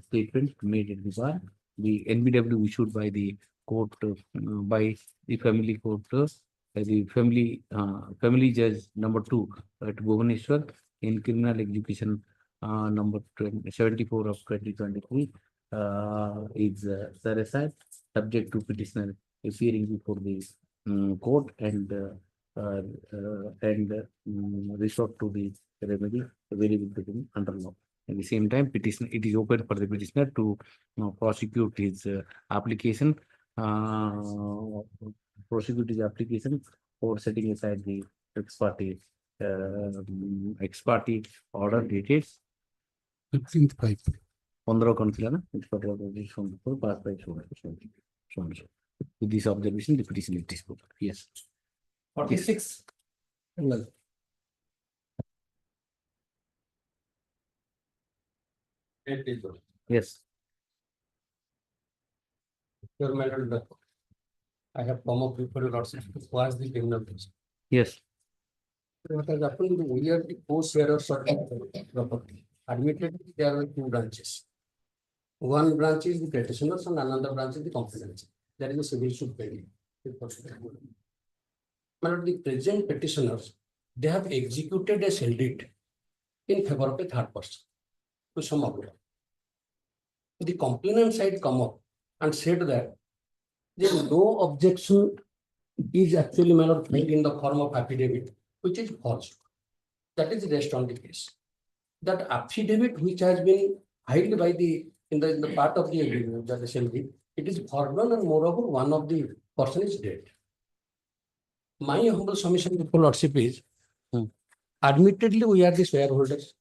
statement made at the bar, the NBW issued by the court, by the family court, the family judge number 2 at Bhubaneswar in criminal execution number 74 of 2023 is set aside, subject to petitioner appearing before the court and resort to the remedy available to him under law. At the same time, it is open for the petitioner to prosecute his application for setting aside the ex parte order dated 15/5. 15 कौन किया ना passed by so. With this observation, the petition is disposed. Yes. 46. Yes. Your Lord, I have come up before your lordship to quash the criminal case. Yes. What has happened? We are the co-sharers of property. Admittedly, there are two branches. One branch is the petitioners and another branch is the complainants. There is a civil suit pending. The present petitioners, they have executed a sell deed in favor of a third person to some amount. The complainant side come up and said that there is no objection is actually filed in the form of affidavit, which is false. That is rest on the case. That affidavit which has been filed by the in the part of the agreement that the sell deed, it is foregone and moreover one of the person is dead. My humble submission to lordship is, admittedly we are the shareholders.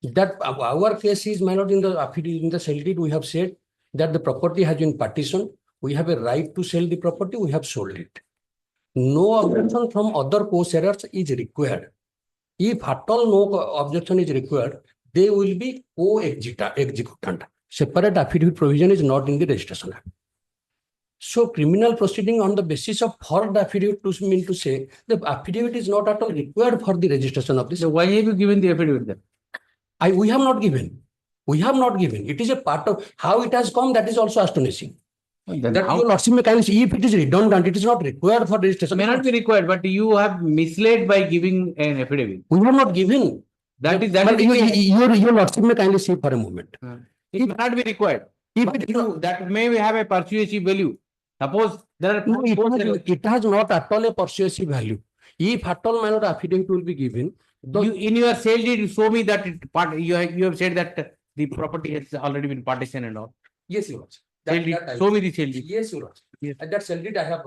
That our case is minor in the affidavit in the sell deed. We have said that the property has been partitioned. We have a right to sell the property. We have sold it. No objection from other co-sharers is required. If at all no objection is required, they will be co-executant. Separate affidavit provision is not in the registration act. So criminal proceeding on the basis of forged affidavit to mean to say the affidavit is not at all required for the registration of this. So why have you given the affidavit then? We have not given. We have not given. It is a part of how it has come. That is also astonishing. Then that your lordship may kindly see if it is redundant, it is not required for registration. May not be required, but you have misled by giving an affidavit. We have not given. That is your lordship may kindly see for a moment. It may not be required. If that may have a persuasive value. Suppose there are it has not at all a persuasive value. If at all manner affidavit will be given, in your sale deed, you show me that you have said that the property has already been partitioned and all. Yes, your lordship. Show me the sale deed. Yes, your lordship. Yes. That sale deed I have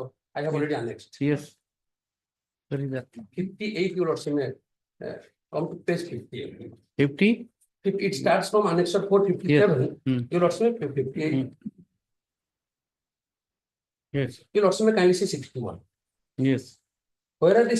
already annexed. Yes. Where is that? 58, your lordship may come to page 58. 50? It starts from annexure 457. Yes. Your lordship may 58. Yes. Your lordship may kindly say 61. Yes. Whereas the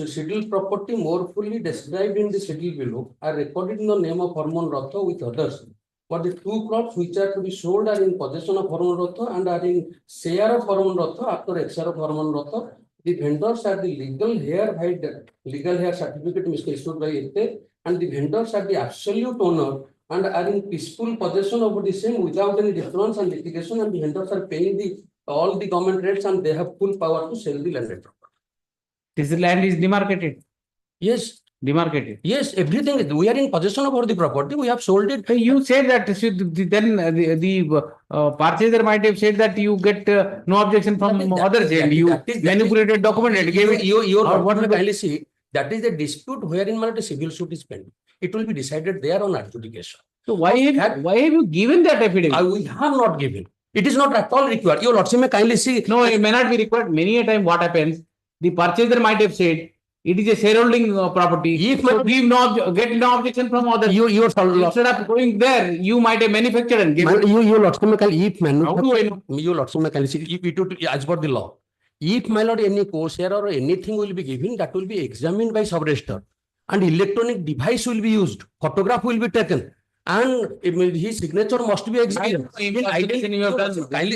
scheduled property more fully described in the schedule below are recorded in the name of Hormone Ratha with others. For the two crops which are to be sold are in possession of Hormone Ratha and are in share of Hormone Ratha after exer of Hormone Ratha. The vendors are the legal hair certificate issued by ETE, and the vendors are the absolute owner and are in peaceful possession over the same without any difference and litigation, and the vendors are paying all the government rates and they have full power to sell the landed property. This land is demarcated. Yes. Demarcated. Yes, everything is. We are in possession of the property. We have sold it. You say that then the purchaser might have said that you get no objection from others and you manipulated document and gave it. What we kindly see, that is the dispute wherein the civil suit is pending. It will be decided there on adjudication. So why have you given that affidavit? We have not given. It is not at all required. Your lordship may kindly see. No, it may not be required. Many a time what happens, the purchaser might have said It is a shareholding property. If So my- give no, get no objection from others. You Instead of going there, you might have manufactured and give it. you lordship if How do I know? you lordship if it would, as per the law, if my lord any co-share or anything will be given, that will be examined by sub-register, and electronic device will be used, photograph will be taken, and his signature must be examined. You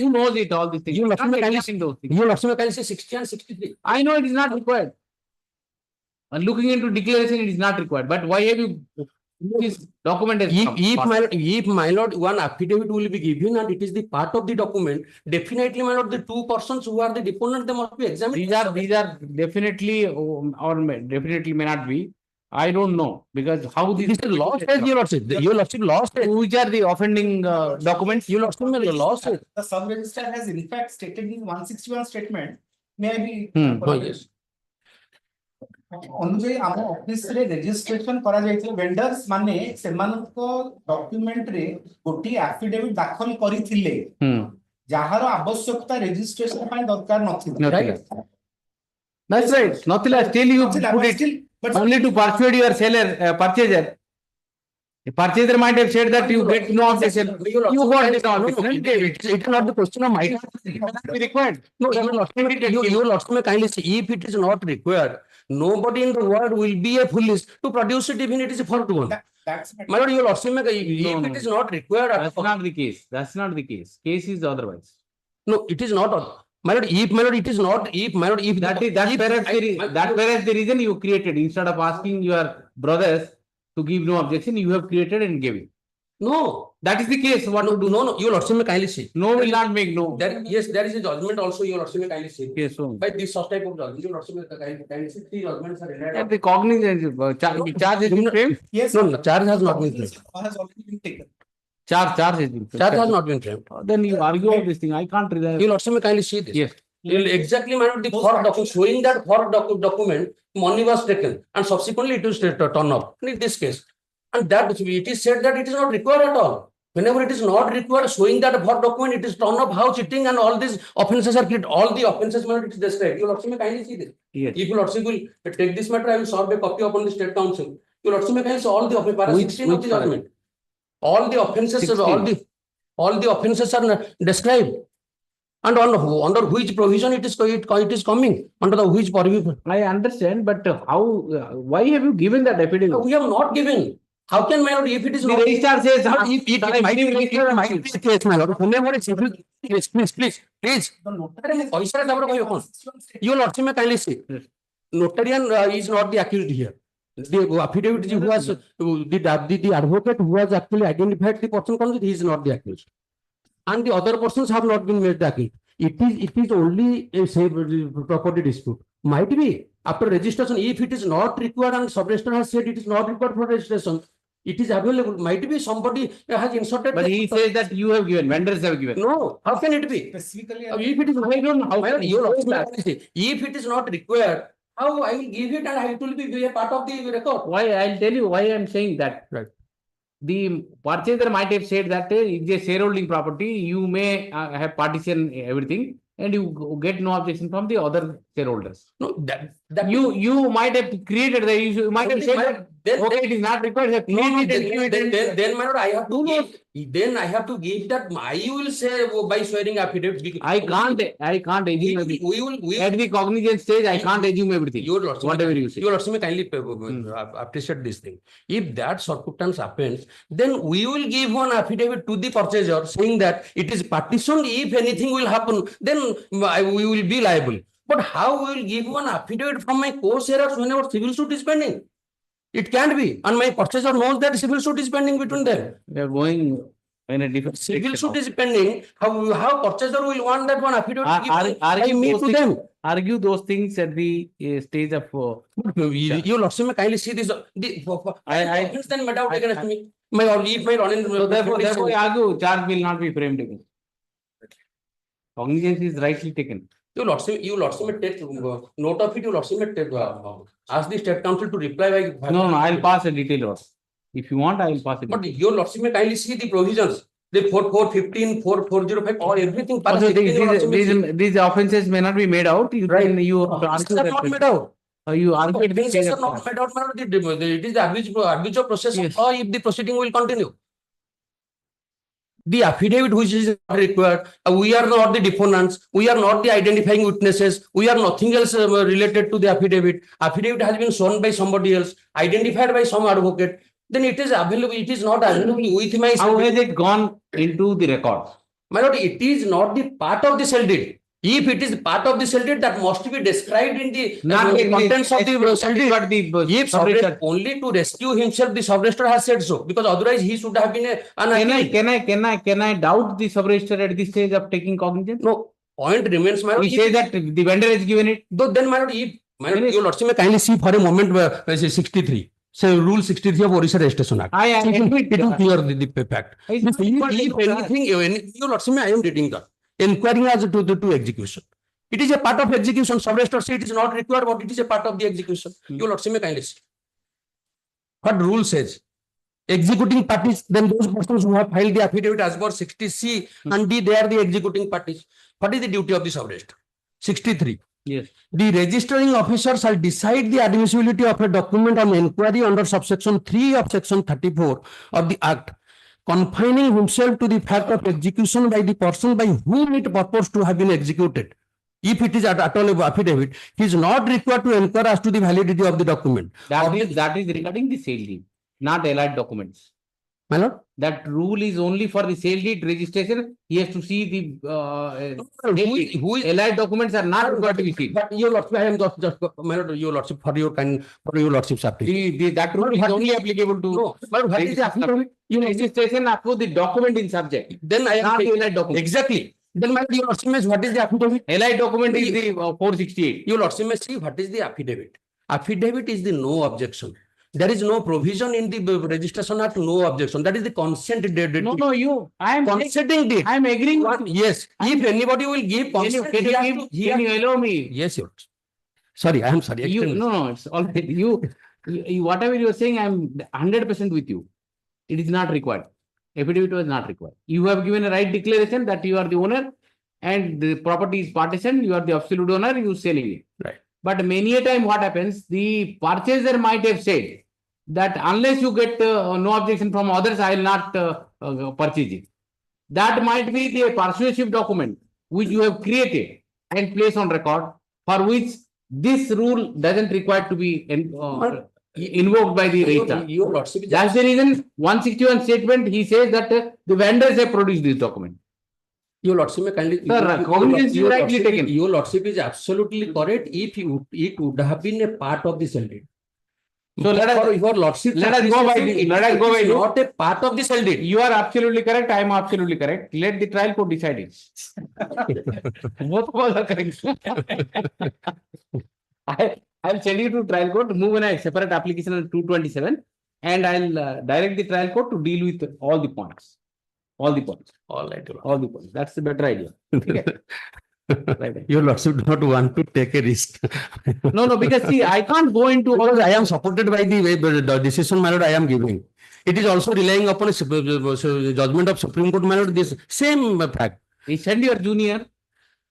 knows it, all these things. You You lordship can't kindly examine those things. you lordship kindly say 60 and 63. I know it is not required. And looking into declaration, it is not required. But why have you this document has come? If my lord one affidavit will be given and it is the part of the document, definitely my lord the two persons who are the deponent, they must be examined. These are definitely definitely may not be. I don't know because how This is law says your lordship law says. Which are the offending documents? Your lordship law says. The sub-register has in fact stated in 161 statement, may I be? Oh, yes. ଅନୁଯାୟୀ ଆମ ଅଫିସରେ registration କରାଯାଇଥିବା vendors ମାନେ ସେମାନଙ୍କ ଡକ୍ୟୁମେଣ୍ଟରେ ଗୋଟିଏ affidavit ଦାଖଲ କରିଥିଲେ ଯାହାର ଆବଶ୍ୟକତା ରେଜିଷ୍ଟ୍ରେସନ ପାଇଁ ଦରକାର ନଥିଲା। That's right. Notila, still you put it only to persuade your seller, purchaser. The purchaser might have said that you get no objection. You got it on. It is not the question of might be required. No, you lordship kindly say if it is not required, nobody in the world will be a foolish to produce it even it is a fault one. My lord, your lordship if it is not required. That's not the case. That's not the case. Case is otherwise. No, it is not. My lord, it is not. If my lord, if that perhaps the reason you created instead of asking your brothers to give no objection, you have created and giving. No, that is the case. What to do? No, your lordship kindly say. No will not make no. Yes, there is a judgment also. Your lordship kindly say. Yes, so by this such type of judgment, your lordship kindly say 3 judgments are rendered. at the Cognizance charge has been framed. Yes, no, charge has not been framed. Has already been taken. Charge has been framed. Charge has not been framed. Then you argue all this thing. I can't realize. Your lordship kindly see this. Yes. Exactly, my lord, the for document showing that for document money was taken and subsequently it was turned up in this case, and that it is said that it is not required at all. Whenever it is not required, showing that for document it is turned up, how cheating and all these offences are created. All the offences, my lord, it is described. Your lordship may kindly see this. Yes. If your lordship will take this matter, I will serve a copy upon the State Council. Your lordship may kindly see all the offences. 16 of the judgment. All the offences, all the offences are described. And under which provision it is coming? Under the which provision? I understand, but how? Why have you given that affidavit? We have not given. How can my lord, if it is The not? registrar says, If it might be the case, my lord. Whenever it's please. Your lordship may kindly say, notarian is not the accused here. The affidavit who was the advocate who has actually identified the person concerned, he is not the accused. And the other persons have not been made the accused. It is only a property dispute. Might be after registration, if it is not required and sub-register has said it is not required for registration, it is available. Might be somebody has inserted. But he says that you have given, vendors have given. No, how can it be? Specifically, If it is, I don't know how. If it is not required, how I will give it and it will be a part of the record. Why? I'll tell you why I'm saying that. Right. The purchaser might have said that it's a shareholding property, you may have partition everything, and you get no objection from the other shareholders. No, that you might have created the issue. You might have said that okay, it is not required. Then my lord, I have to give. Then I have to give that. I will say by swearing affidavit. I can't assume everything. We will at the cognizance stage. I can't assume everything. Your lordship, whatever you say. Your lordship may kindly appreciate this thing. If that circumstance happens, then we will give one affidavit to the purchaser saying that it is partitioned. If anything will happen, then we will be liable. But how we will give one affidavit from my co-sharers whenever civil suit is pending? It can't be. And my purchaser knows that civil suit is pending between them. They are going in a different civil suit is pending. How purchaser will want that one affidavit to them? Argue those things at the stage of. You lordship may kindly see this. I then made out against me. So therefore, I argue charge will not be framed again. Cognizance is rightly taken. You lordship may take note of it. You lordship may take ask the State Council to reply by. No, I'll pass a detailed order. If you want, I will pass it. But your lordship may kindly see the provisions. The 4415, 4405, or everything. These offences may not be made out. You have to answer that. Not made out. You argue at the Things stage are of not made out, my lord. It is the average of process or if the proceeding will continue. The affidavit which is required, we are not the deponents, we are not the identifying witnesses, we are nothing else related to the affidavit. Affidavit has been shown by somebody else, identified by some advocate, then it is available, it is not available with my. How has it gone into the records? My lord, it is not the part of the cell deed. If it is part of the cell deed, that must be described in the contents of the cell deed. But the If sub-register- only to rescue himself, the sub-register has said so, because otherwise he should have been Can I doubt the sub-register at this stage of taking cognizance? No, point remains, my lord. He says that the vendor has given it. Though then, my lord, your lordship may kindly see for a moment, 63. Say Rule 63 of Orissa Registration Act. I admit it will clear the fact. I- If anything, your lordship may, I am reading that. Inquiring as to execution. It is a part of execution. Sub-register say it is not required, but it is a part of the execution. Your lordship may kindly see. What rule says? Executing parties, then those persons who have filed the affidavit as per 60C and D, they are the executing parties. What is the duty of the sub-register? 63. Yes. The registering officer shall decide the admissibility of a document on inquiry under subsection 3 of section 34 of the Act, confining himself to the fact of execution by the person by whom it purports to have been executed. If it is at all affidavit, he is not required to inquire as to the validity of the document. That is regarding the sale deed, not allied documents. My lord? That rule is only for the sale deed registration. He has to see the who is allied documents are not required to be seen. But your lordship, I am just my lord, your lordship, for your lordship's application. That rule is only applicable to No, but what is the affidavit? registration up to the document in subject. Then I am not the allied document. Exactly. Then my lord, your lordship says what is the affidavit? Allied document is the 468. Your lordship may see what is the affidavit. Affidavit is the no objection. There is no provision in the registration act, no objection. That is the consent date. No, I am consenting date. I am agreeing. Yes. If anybody will give consent, Can you allow me? Yes, your lordship. Sorry, I am sorry. No, it's all right. You whatever you are saying, I am 100% with you. It is not required. Affidavit was not required. You have given a right declaration that you are the owner and the property is partitioned. You are the absolute owner. You selling it. Right. But many a time, what happens? The purchaser might have said that unless you get no objection from others, I will not purchase it. That might be the persuasive document which you have created and placed on record, for which this rule doesn't require to be invoked by the registrar. That's the reason 161 statement, he says that the vendors have produced this document. Your lordship may kindly. Your lordship is absolutely correct. If it would have been a part of the sale deed. So let us go by not a part of the sale deed. You are absolutely correct. I am absolutely correct. Let the trial court decide it. Both of us are correct. I'll send you to trial court, move in a separate application on 227, and I'll direct the trial court to deal with all the points. All the points. All right. All the points. That's the better idea. Okay. Right. Your lordship do not want to take a risk. No, because see, I can't go into all. Because I am supported by the decision, my lord, I am giving. It is also relying upon a judgment of Supreme Court, my lord, this same fact. Send your junior.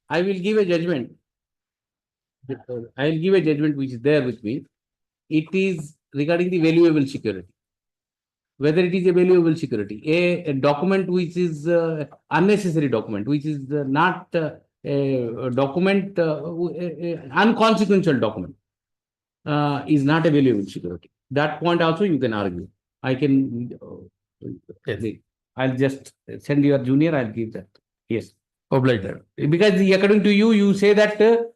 I will give a judgment. I will give a judgment which is there with me. It is regarding the valuable security. Whether it is a valuable security, a document which is unnecessary document, which is not a document, unconsequential document, is not a valuable security. That point also you can argue. I can, I'll just send your junior, I'll give that. Yes. Obliged. Because according to you, you say that for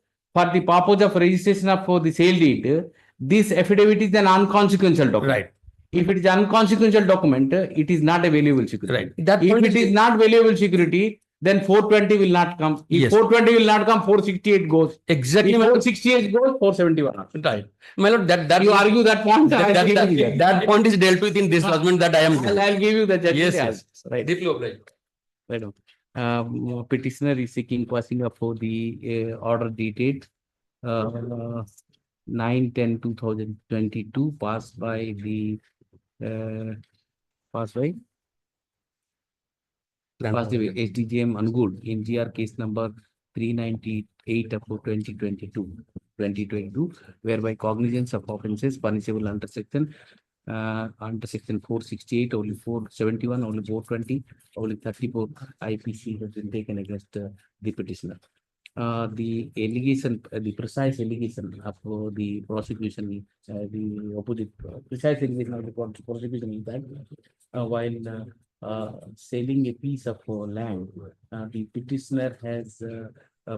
the purpose of registration of the sale deed, this affidavit is an unconsequential document. Right. If it is unconsequential document, it is not a valuable security. Right. That if point it is not valuable security, then 420 will not come. If Yes. 420 will not come, 468 goes. Exactly. If 468 goes, 471. Right. My lord, that You argue that point. that point is dealt with in this judgment that I am. I'll give you the judgment. Yes. Right. Deeply obliged. Right. Petitioner is seeking quashing for the order dated 9/10/2022, passed by the SDGM Hon'Ble in GR case number 398 of 2022. 2022, whereby cognizance of offences punishable under section 468, only 471, only 420, only 34 IPC has been taken against the petitioner. The allegation, the precise allegation of the prosecution, the opposite precise allegation of the prosecution is that while selling a piece of land, the petitioner has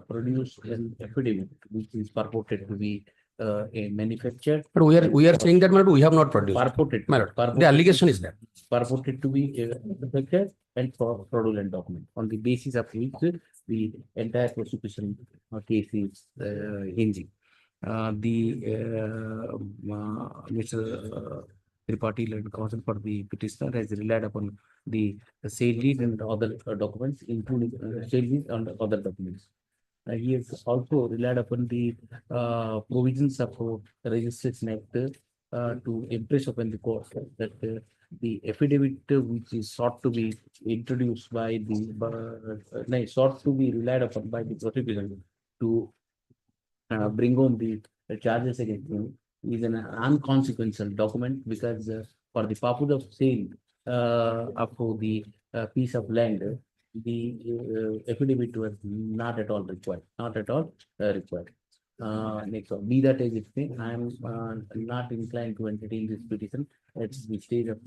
produced an affidavit which is purported to be a manufactured. But we are saying that, my lord, we have not produced. Purported. My lord, the allegation is that. Purported to be a manufactured and fraudulent document, on the basis of which the entire prosecution case is hinging. Mr. Tripathi, learned counsel for the petitioner, has relied upon the sale deed and other documents, including sale deed and other documents. He has also relied upon the provisions of Registration Act to impress upon the court that the affidavit which is sought to be introduced by the sought to be relied upon by the prosecution to bring home the charges against him is an unconsequential document, because for the purpose of sale of the piece of land, the affidavit was not at all required. Next one, be that as it may, I am not inclined to entertain this petition at the stage of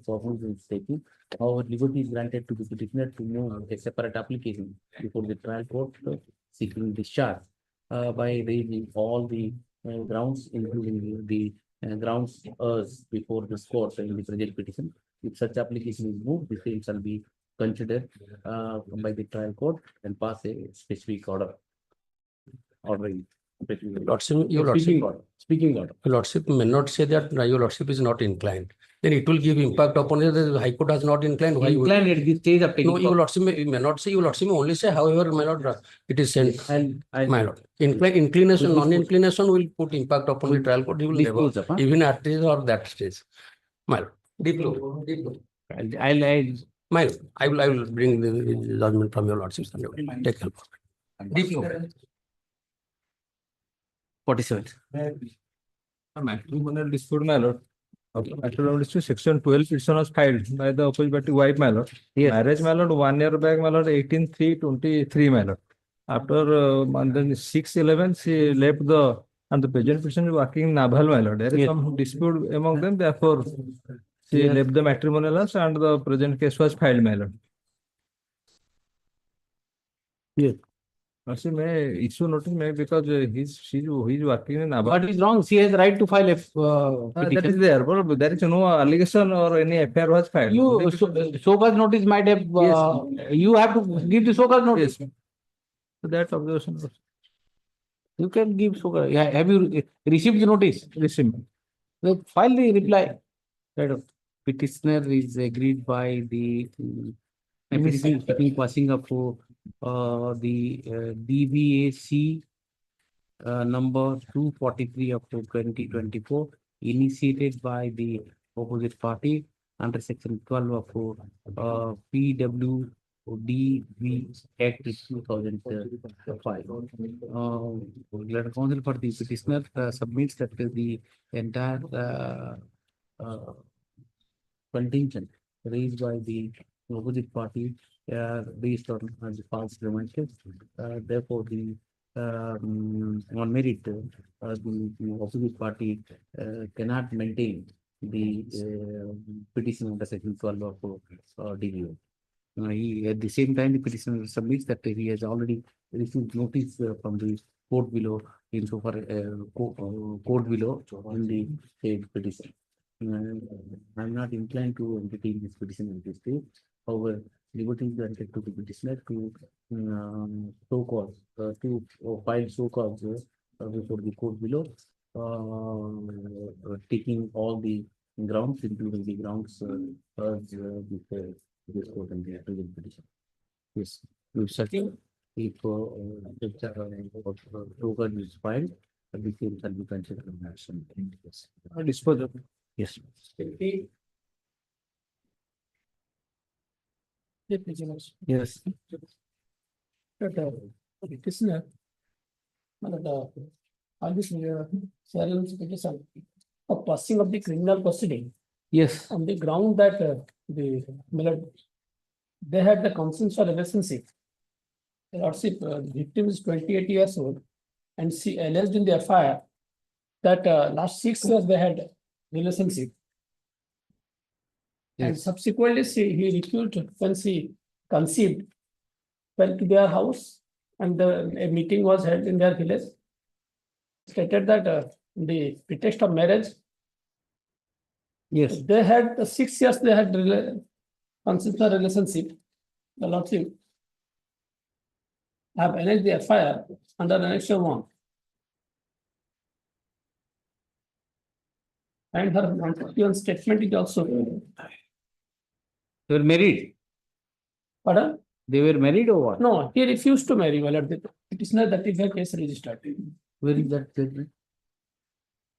Cognizance taking. However, liberty is granted to the petitioner to move a separate application before the trial court seeking discharge by raising all the grounds, including the grounds before this court in the present petition. If such application is moved, the same shall be considered by the trial court and pass a specific order. Lordship, your lordship, speaking order. Your lordship may not say that your lordship is not inclined. Then it will give impact upon it. The High Court has not inclined. Why inclined at this stage of taking? No, your lordship may not say. Your lordship may only say, however, my lord, it is sent. And my lord, inclination, non-inclination will put impact upon the trial court. You will never, even at this or that stage. My lord, deep low. My lord, I will bring the judgment from your lordship. Take help. Deep low. 47. A matrimonial dispute, my lord. Matrimonial dispute, section 12 petition was filed by the opposite party wife, my lord. Yes. Marriage, my lord, 1 year back, my lord, 18/3/23, my lord. After 6/11, she left and the present petition is working in Naval, my lord. There is some dispute among them, therefore she left the matrimonial house and the present case was filed, my lord. Yes. She may issue notice, may, because he's working in Naval. What is wrong? She has the right to file a petition. That is there, but there is no allegation or any affair was filed. You so cause notice might have. You have to give the so cause notice. Yes. So that observation. You can give so cause. Have you received the notice? Received. So file the reply. Right. Petitioner is agreed by the petition quashing of the DBAC number 243 of 2024, initiated by the opposite party under section 12 of PWDV Act 2005. Letter counsel for the petitioner submits that the entire contention raised by the opposite party based on the false premises. Therefore, the on merit, the opposite party cannot maintain the petition under section 12 of DVO. At the same time, the petitioner submits that he has already received notice from the court below, insofar court below in the state petition. I'm not inclined to entertain this petition at this stage. However, liberty is granted to the petitioner to so cause to file so cause before the court below, taking all the grounds, including the grounds before this court and the present petition. Yes, certainly if so cause is filed, the same shall be considered an action. Dispose of. Yes. Yes. Petitioner, on this petition of passing of the criminal proceeding Yes. on the ground that they had the consensual relationship. Lordship, the victim is 28 years old and she alleged in the FIR that last 6 years they had relationship. And subsequently he refused when she conceived, went to their house and a meeting was held in their village. Stated that the pretext of marriage. Yes. They had 6 years they had consensual relationship. The Lordship have alleged the FIR under Annexure 1. And her 141 statement is also. They were married. Pardon? They were married or what? No, he refused to marry. Well, the petitioner that is the case registered. Where is that statement?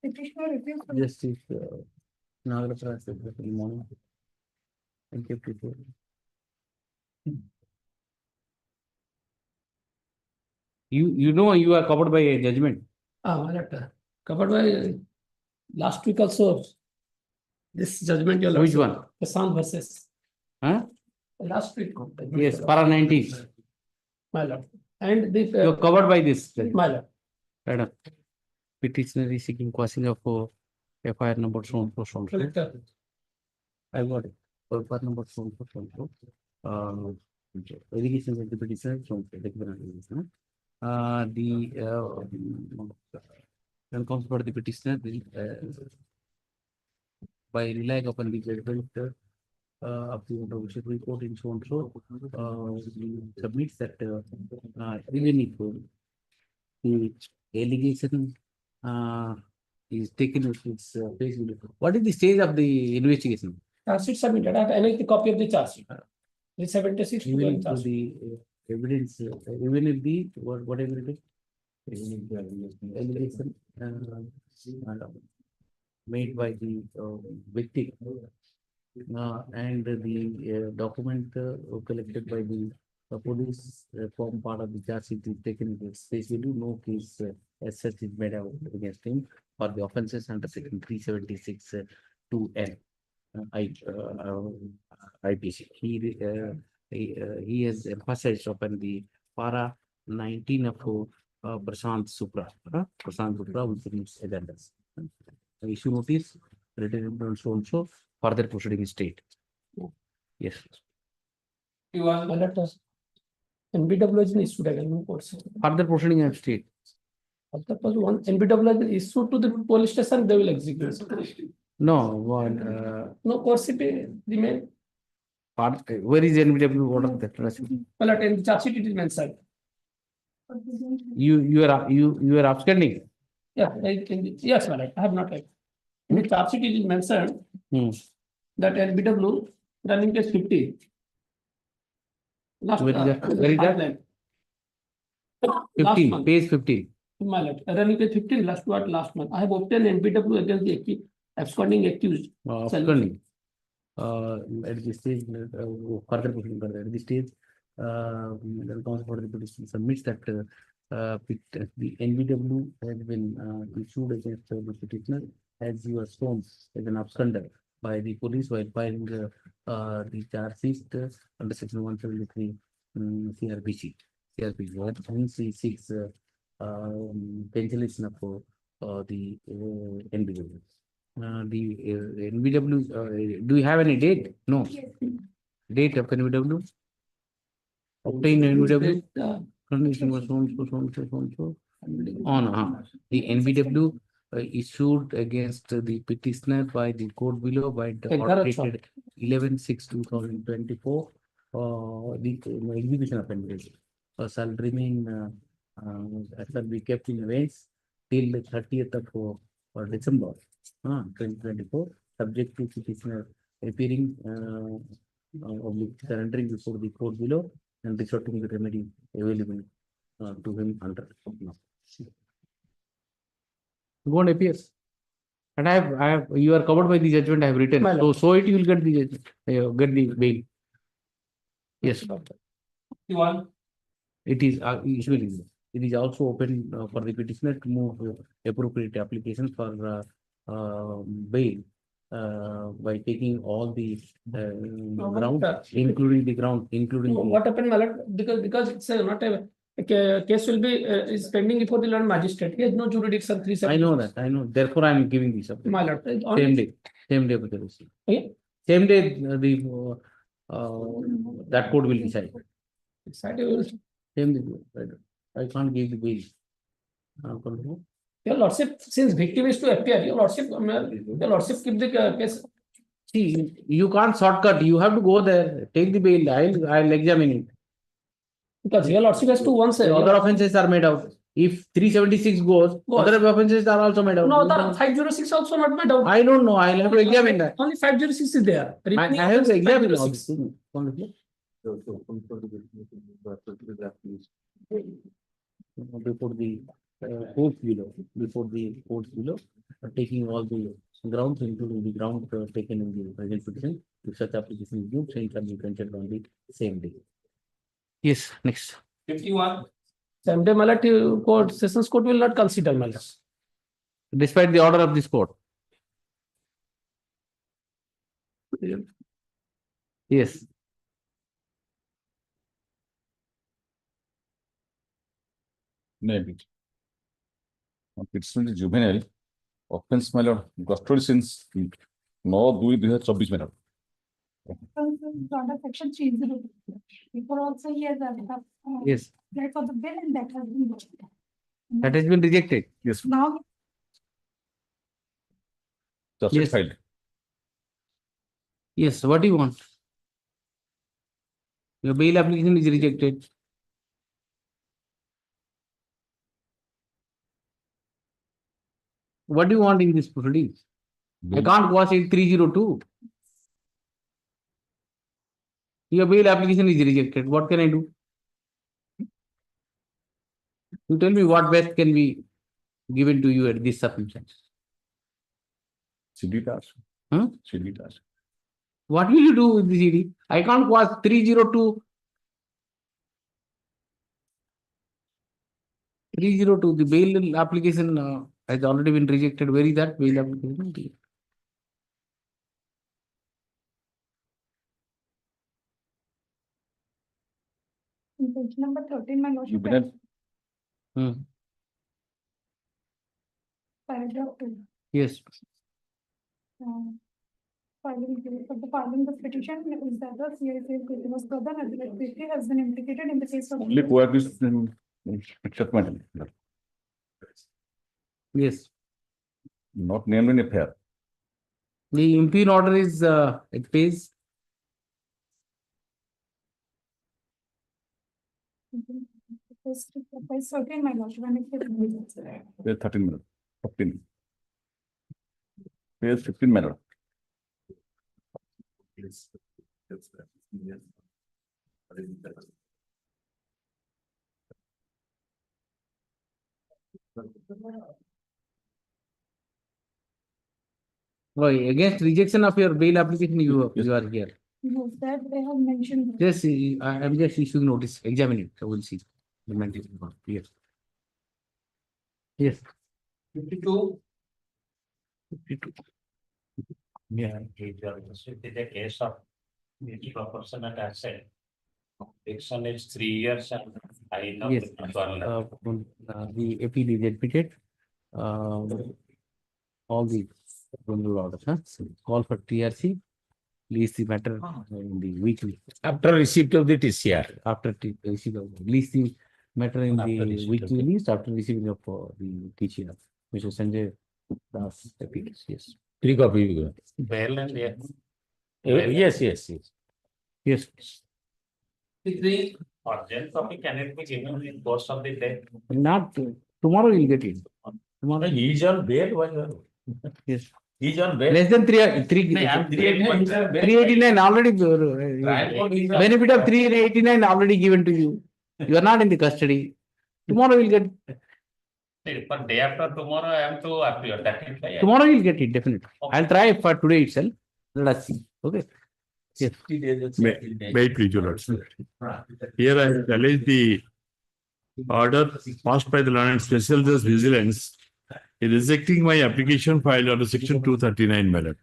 Petitioner refused to. Justice Nagarapara said that in the morning. And kept it there. You know you are covered by a judgment. Covered by last week also. This judgment. Which one? Kassan versus. Huh? Last week. Yes, para 19. My lord. And the. You are covered by this. My lord. Madam. Petitioner is seeking quashing of FIR number so and so. I got it. FIR number so and so. Allegations of the petitioner. When comes for the petitioner, by relying upon the judgment of the Procedural Court in so and so, submits that even if the allegation is taken with its face value. What is the stage of the investigation? Charge sheet submitted. I have another copy of the charge sheet. 376. Even if the evidence, even if the whatever it is, allegation made by the victim and the document collected by the police form part of the charge sheet is taken with its face value. No case as such is made out against him for the offences under section 376 2N IPC. He has emphasized upon the para 19 of Prashant Supra, which means agendas. Issue notice written in so and so further proceeding state. Yes. You want to let us. NBW is issued again. Further proceeding of state. Once NBW is issued to the police station, they will execute. No, one. No court sheet remain. Where is NBW? What of that? Well, in the charge sheet it is mentioned. You are absconding. Yeah, yes, well, I have not like. In the charge sheet it is mentioned that NBW running case 50. Last, where is that? 15, page 15. Running case 15, last month. I have obtained NBW against the absconding accused. Absconding. At this stage, further proceeding at this stage, the counsel for the petition submits that the NBW has been issued against the petitioner as he was shown as an absconder by the police while filing the charge sheet under section 173 CRPC. Hence he seeks cancellation of the NBW. The NBW, do you have any date? No. Date of NBW? Obtain NBW? Condition was so. On the NBW issued against the petitioner by the court below by the order dated 11/6/2024. The execution of NBW shall remain shall be kept in abeyance till the 30th of December 2024, subject to petitioner appearing surrendering before the court below and resorting the remedy available to him under. Won't appears. And you are covered by the judgment I have written. So it you will get the judgment, get the bail. Yes. You want? It is usually. it is also open for the petitioner to move appropriate applications for bail by taking all the ground, including the ground, including the. What happened, my lord? Because it's not a case will be is pending before the Lord Magistrate. He has no jurisdiction. I know that. I know. Therefore, I am giving this up. My lord. Same day. Same day. Okay. Same day. That court will decide. Same day. I can't give the bail. Your lordship, since victim is to appear, your lordship keep the case. See, you can't shortcut. You have to go there. Take the bail. I'll examine it. Because your lordship has to once. Other offences are made out. If 376 goes, other offences are also made out. No, the 506 also not made out. I don't know. I'll have to examine that. Only 506 is there. I have to examine all this. Before the courts below, taking all the grounds, including the ground taken in the present petition, if such application is due, same can be granted on the same day. Yes, next. 51. Same day, my lord, court, Sessions Court will not consider, my lord. Despite the order of this court. Yes. Maybe. Petition juvenile offense, my lord, custody since 9/2/2024, my lord. Under section 302. Before also he has Yes. applied for the bill and that has been rejected. That has been rejected. Yes. Now Justified. Yes, what do you want? Your bail application is rejected. What do you want in this proceedings? I can't quash 8302. Your bail application is rejected. What can I do? You tell me what best can be given to you at this circumstance. CD task. CD task. What will you do with the CD? I can't quash 302. 302. The bail application has already been rejected. Where is that bail application? in page number 13, my lordship. Paragraph 2. Yes. Filing the petition is that the CIC's Christmas brother has been implicated in the case of. Only coexistence settlement. Yes. Not named in affair. The impugn order is it pays. Certain, my lordship. Page 13 minutes. 15. Page 15 minutes. Why against rejection of your bail application you are here. Yes, that they have mentioned. Yes, I am just issuing notice. Examine it. So we'll see. Yes. Yes. 52. 52. Yeah, it is a case of disproportionate asset. Conviction is 3 years and I know. Yes. The appeal is admitted. All the criminal orders. Call for TRC. Release the matter in the weekly. After receipt of the TCR. After receipt of release the matter in the weekly list after receiving of the TCR. Mr. Sanjay Das appeals. Yes. 3 copies. Bail and yes. Yes. Yes. The urgent copy can it be given in course of the day? Not tomorrow you'll get it. Tomorrow he is on bail. Yes. He is on bail. Less than 389 already. Benefit of 389 already given to you. You are not in the custody. Tomorrow you'll get. But day after tomorrow I am to appear. That is why. Tomorrow you'll get it definitely. I'll try for today itself. Let us see. Okay. Yes. May please, Your Lordship. Here I challenge the order passed by the Lord and Special Judge Vigilance in rejecting my application filed under section 239, my lord.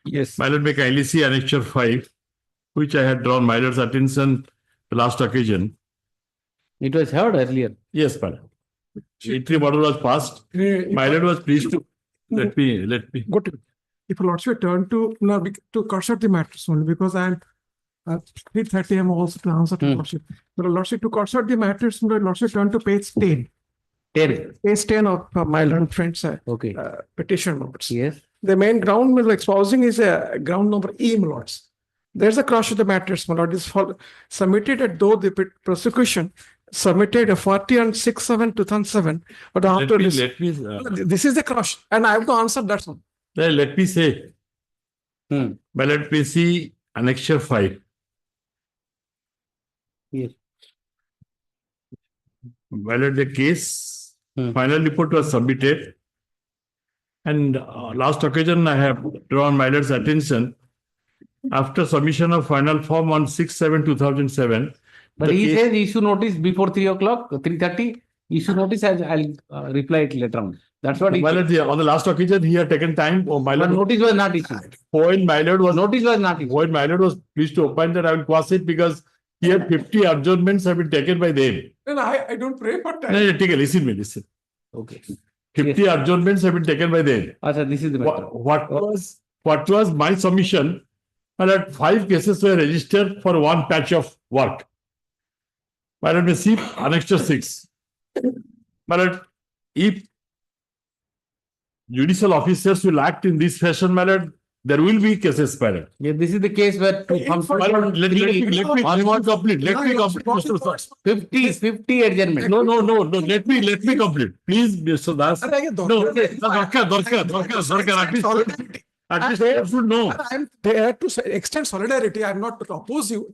Yes. My lord, may kindly see annexure 5, which I had drawn my lord's attention the last occasion. It was heard earlier. Yes, my lord. Interim order was passed. My lord was pleased to let me. Go to, if Lordship turn to now to consult the matters only because I'm 3:30. I'm also to answer to Lordship. But Lordship to consult the matters, Lordship turn to page 10. 10. Page 10 of my learned friend's Okay. petition notes. Yes. The main ground we're exposing is ground number E, my lords. There's a cross of the matters, my lord. Is submitted at though the prosecution submitted a 40 on 6/7/2007, but after this, this is the cross, and I have to answer that one. Let me say, but let me see annexure 5. Yes. While the case final report was submitted, and last occasion I have drawn my lord's attention after submission of final form on 6/7/2007. But he says issue notice before 3 o'clock, 3:30. Issue notice, I'll reply it later on. That's what he said. On the last occasion, he had taken time. My lord, but notice was not issued. When my lord was notice was not issued. When my lord was pleased to opine that I will quash it because here 50 adjournments have been taken by them. And I don't pray for time. No, take a listen. Okay. 50 adjournments have been taken by them. This is the matter. What was my submission? And that 5 cases were registered for one patch of work. My lord, may see annexure 6. My lord, if judicial officers will act in this fashion, my lord, there will be cases, my lord. Yeah, this is the case where let me complete. Let me complete. 50 adjournment. No. Let me complete. Please, Mr. Das. At least they should know. I'm there to extend solidarity. I'm not to oppose you.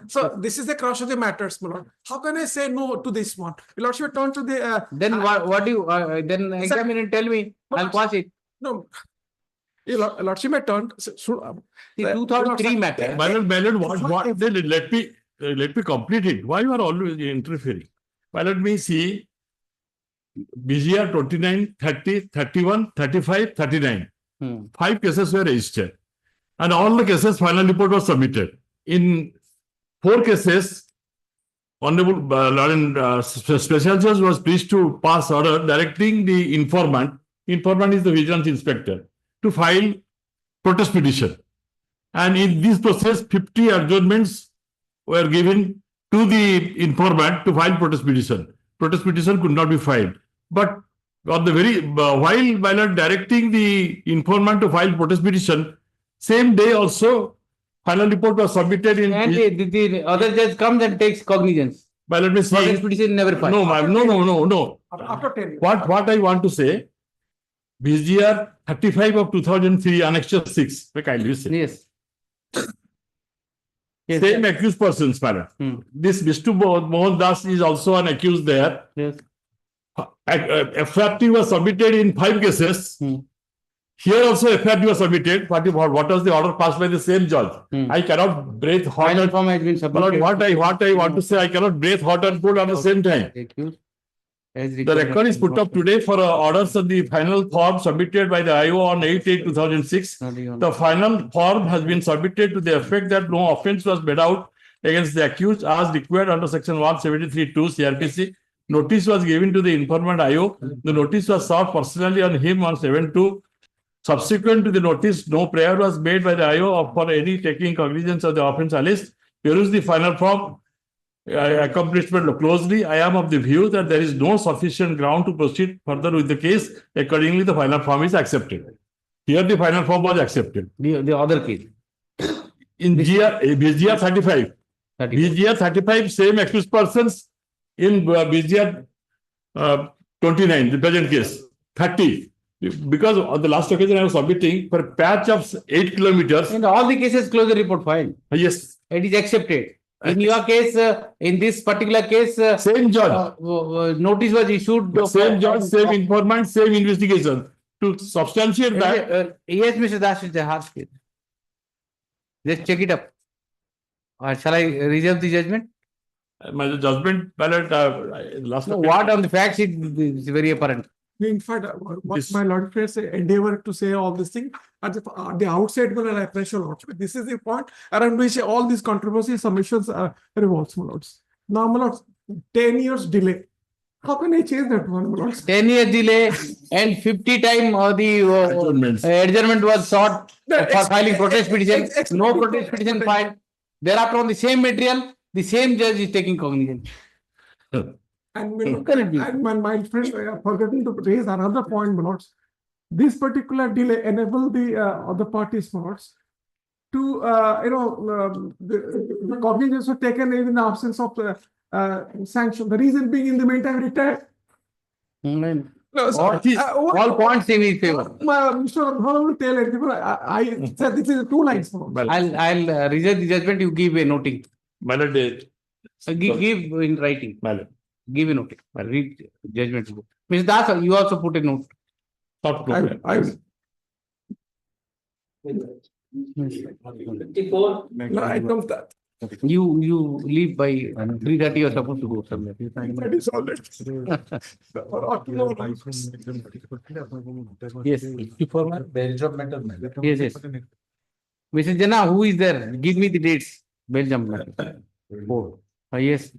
So this is the cross of the matters, my lord. How can I say no to this one? Your lordship turn to the. Then what do you then examine and tell me? I'll pass it. No. Your lordship may turn. The 2003 matter. My lord, what? Then let me complete it. Why you are always interfering? Let me see. BGR 29, 30, 31, 35, 39. 5 cases were registered, and all the cases final report was submitted. In 4 cases, Honorable Special Judge was pleased to pass order directing the informant is the vigilance inspector, to file protest petition. And in this process, 50 adjournments were given to the informant to file protest petition. Protest petition could not be filed. But on the very while directing the informant to file protest petition, same day also final report was submitted in. And the other judge comes and takes cognizance. But let me see. Protest petition never filed. No. After 10. What I want to say, BGR 35 of 2003, annexure 6. Kindly say. Yes. Same accused persons, madam. This Vishnu Mohan Das is also an accused there. Yes. FRT was submitted in 5 cases. Here also FRT was submitted. What was the order passed by the same judge? I cannot breathe hot. Final form has been submitted. What I want to say, I cannot breathe hot and cold at the same time. The record is put up today for orders of the final form submitted by the IO on 8/8/2006. The final form has been submitted to the effect that no offence was made out against the accused as required under section 173(2) CRPC. Notice was given to the informant IO. The notice was served personally on him on 7/2. Subsequent to the notice, no prayer was made by the IO for any taking cognizance of the offence alleged. Peruse the final form accomplishment closely. I am of the view that there is no sufficient ground to proceed further with the case. Accordingly, the final form is accepted. Here, the final form was accepted. The other case. In BGR 35. BGR 35, same accused persons. In BGR 29, the present case, 30. Because on the last occasion I was submitting for a patch of 8 kilometers. In all the cases, closure report filed. Yes. It is accepted. In your case, in this particular case, same judge. Notice was issued. Same judge, same informant, same investigation. To substantiate that. Yes, Mr. Das, it's a harsh case. Just check it up. Or shall I reserve the judgment? My judgment, my lord, last. No, what on the facts is very apparent. In fact, what my lord says, endeavor to say all this thing at the outside, when I pressure lords. This is the point around which all these controversy submissions revolves, my lords. Now, my lords, 10 years delay. How can I change that one, my lords? 10 year delay and 50 time the adjournment was sought for filing protest petition. No protest petition filed. Thereafter, on the same material, the same judge is taking cognizance. And my friend, forgetting to raise another point, my lords. This particular delay enable the other parties, my lords, to the cognizance were taken in the absence of sanction. The reason being, in the meantime, retired. No, All points in his favor. Mr. Hon'Ble tell it. I said this is 2 lines. I'll reserve the judgment. You give a noting. My lord, Give in writing. my lord. Give a note. Read judgment. Mr. Das, you also put a note. I come that. You leave by 3:30. You're supposed to go somewhere. That is all right. Yes. Yes, yes. Mr. Jana, who is there? Give me the dates. Belgium. Yes.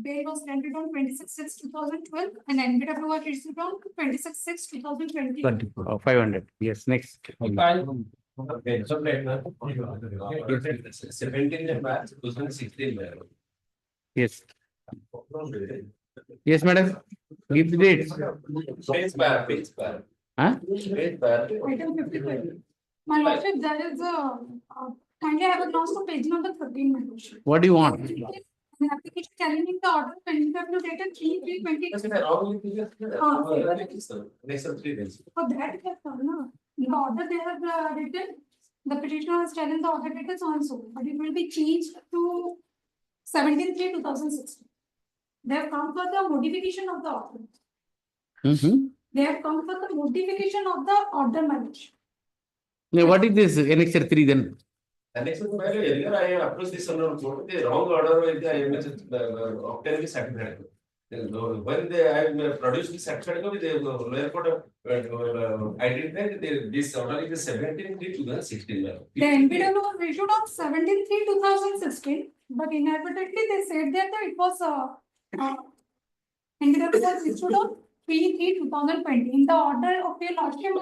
Bail was granted on 26/6/2012 and NBW was issued on 26/6/2020. 500. Yes, next. 17th March 2016. Yes. Yes, madam. Give the dates. Page bar. Huh? Page bar. Item 55. My lordship, there is a kindly have a glance to page number 13, my lordship. What do you want? An application challenging the order of NBW dated 3/3/20. For that, the order they have written, the petitioner has challenged the order dated so and so, but it will be changed to 17/3/2016. They have come for the modification of the order. They have come for the modification of the order, my lordship. Now, what is this annexure 3 then? Annexure 3, earlier I approached this under court, the wrong order with the obtaining the certificate. When I produced the certificate with the lower court identified this order is 17/3/2016. The NBW was issued on 17/3/2016, but inadvertently they said that it was NBW was issued on 3/3/2020. In the order of your lordship,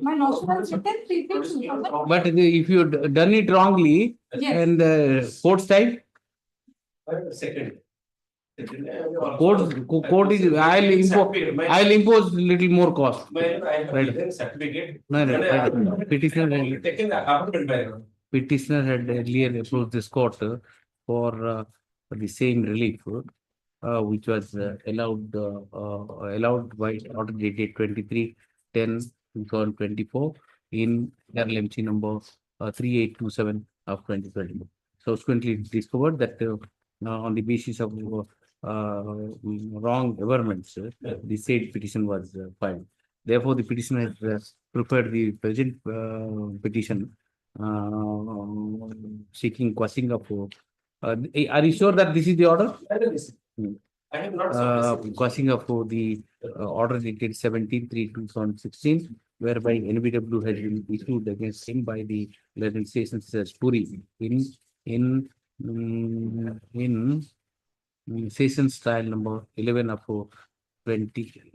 my lordship has written 3/3/2020. But if you done it wrongly, Yes. and the court side, Second. court is, I'll impose little more cost. Right. Certificate. No, petitioner Taking the apartment by petitioner had earlier approached this court for the same relief, which was allowed by order dated 23/10/2024 in Journal MC number 3827 of 2020. Subsequently discovered that on the basis of wrong averments, the said petition was filed. Therefore, the petitioner has prepared the present petition seeking quashing of. Are you sure that this is the order? I have not Quashing of the order dated 17/3/2016, whereby NBW has been issued against him by the legislation Puri in session style number 11 of 2016.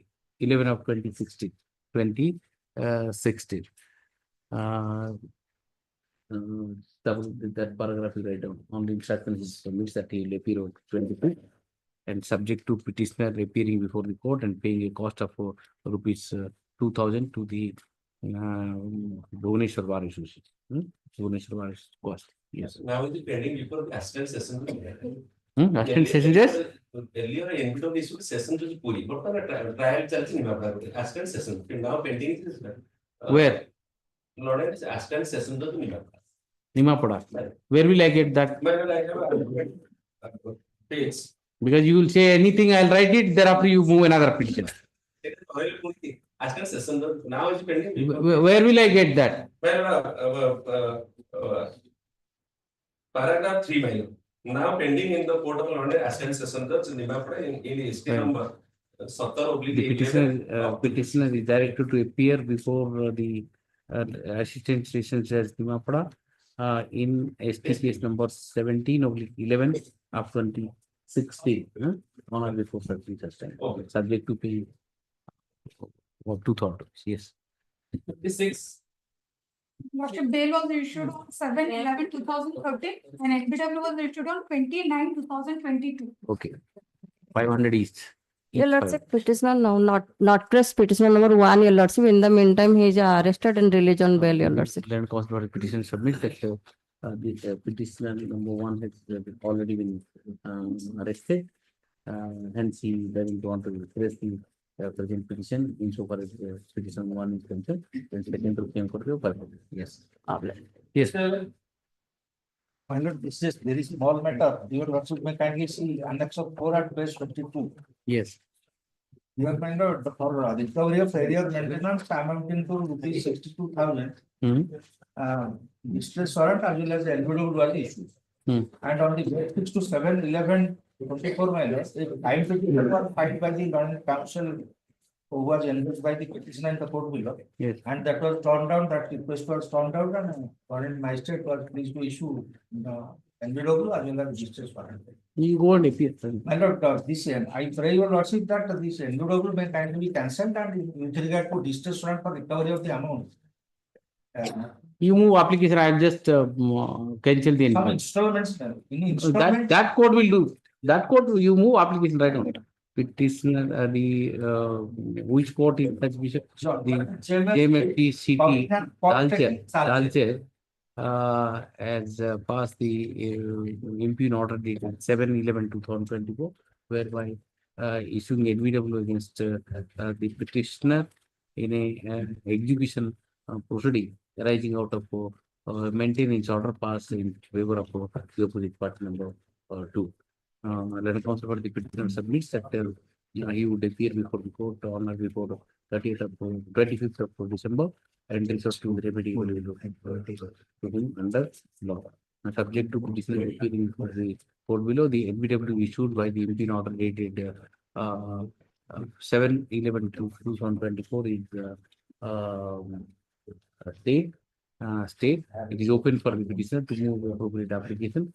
That paragraph is right down on the instructions submits that he will appear on 22 and subject to petitioner appearing before the court and paying a cost of rupees 2,000 to the Bhubaneswar Bar Association. Bhubaneswar Bar cost. Yes. Now it is pending before the assistant session. Assistant session, yes? Earlier, NBW issued session to Puri, but for a trial church in assistant session. Now pending is Where? Lord, it is assistant session to Nimapada. Where will I get that? Page. Because you will say anything, I'll write it, thereafter you move another petition. Assistant session now is pending. Where will I get that? paragraph 3 by now pending in the court of London assent session in ST number 17 The petitioner is directed to appear before the Assistant Session Judge Dimapura in ST case number 17/11 of 2016 on or before 30 such time. Subject to pay of 2/3. Yes. 56. Lordship, bail was issued on 7/11/2013 and NPW was issued on 29/2022. Okay. 500 each. Your Lordship, petitioner no, not press petitioner number 1, Your Lordship. In the meantime, he is arrested and released on bail, Your Lordship. Land cost for petition submit that the petitioner number 1 has already been arrested. Hence, he doesn't want to press the present petition insofar as petition 1 is concerned. Then second to claim for the yes. Yes. My lord, this is very small matter. Your Lordship may kindly see annex of 4 at page 52. Yes. Your my lord, for recovery of area maintenance amounting to rupees 62,000. Distress warrant as well as NPW was issued. And on the date 6 to 7/11/24, my lord, the time petition was filed by the London Council who was engaged by the petitioner in the court below. Yes. And that was turned down, that request was turned down, and London magistrate was pleased to issue the NPW as well as distress warrant. You go and appear. My lord, this I pray your lordship that this NPW may kindly be cancelled and with regard to distress warrant for recovery of the amount. You move application, I'll just cancel the Some NPW. installments, in installment. That code will do. That code, you move application right now. Petitioner, which court in such bishop? The JMFT city, Talcher, has passed the impugn order dated 7/11/2024, whereby issuing NVW against the petitioner in a execution proceeding arising out of maintenance order passed in favor of the opposite party number 2. Let us also for the petitioner submits that he would appear before the court on or before 25th of December and resource to the remedy will be to him under law. Subject to petitioner appearing for the court below, the NBW issued by the impugn order dated 7/11/2024 is state. It is open for the petitioner to move appropriate application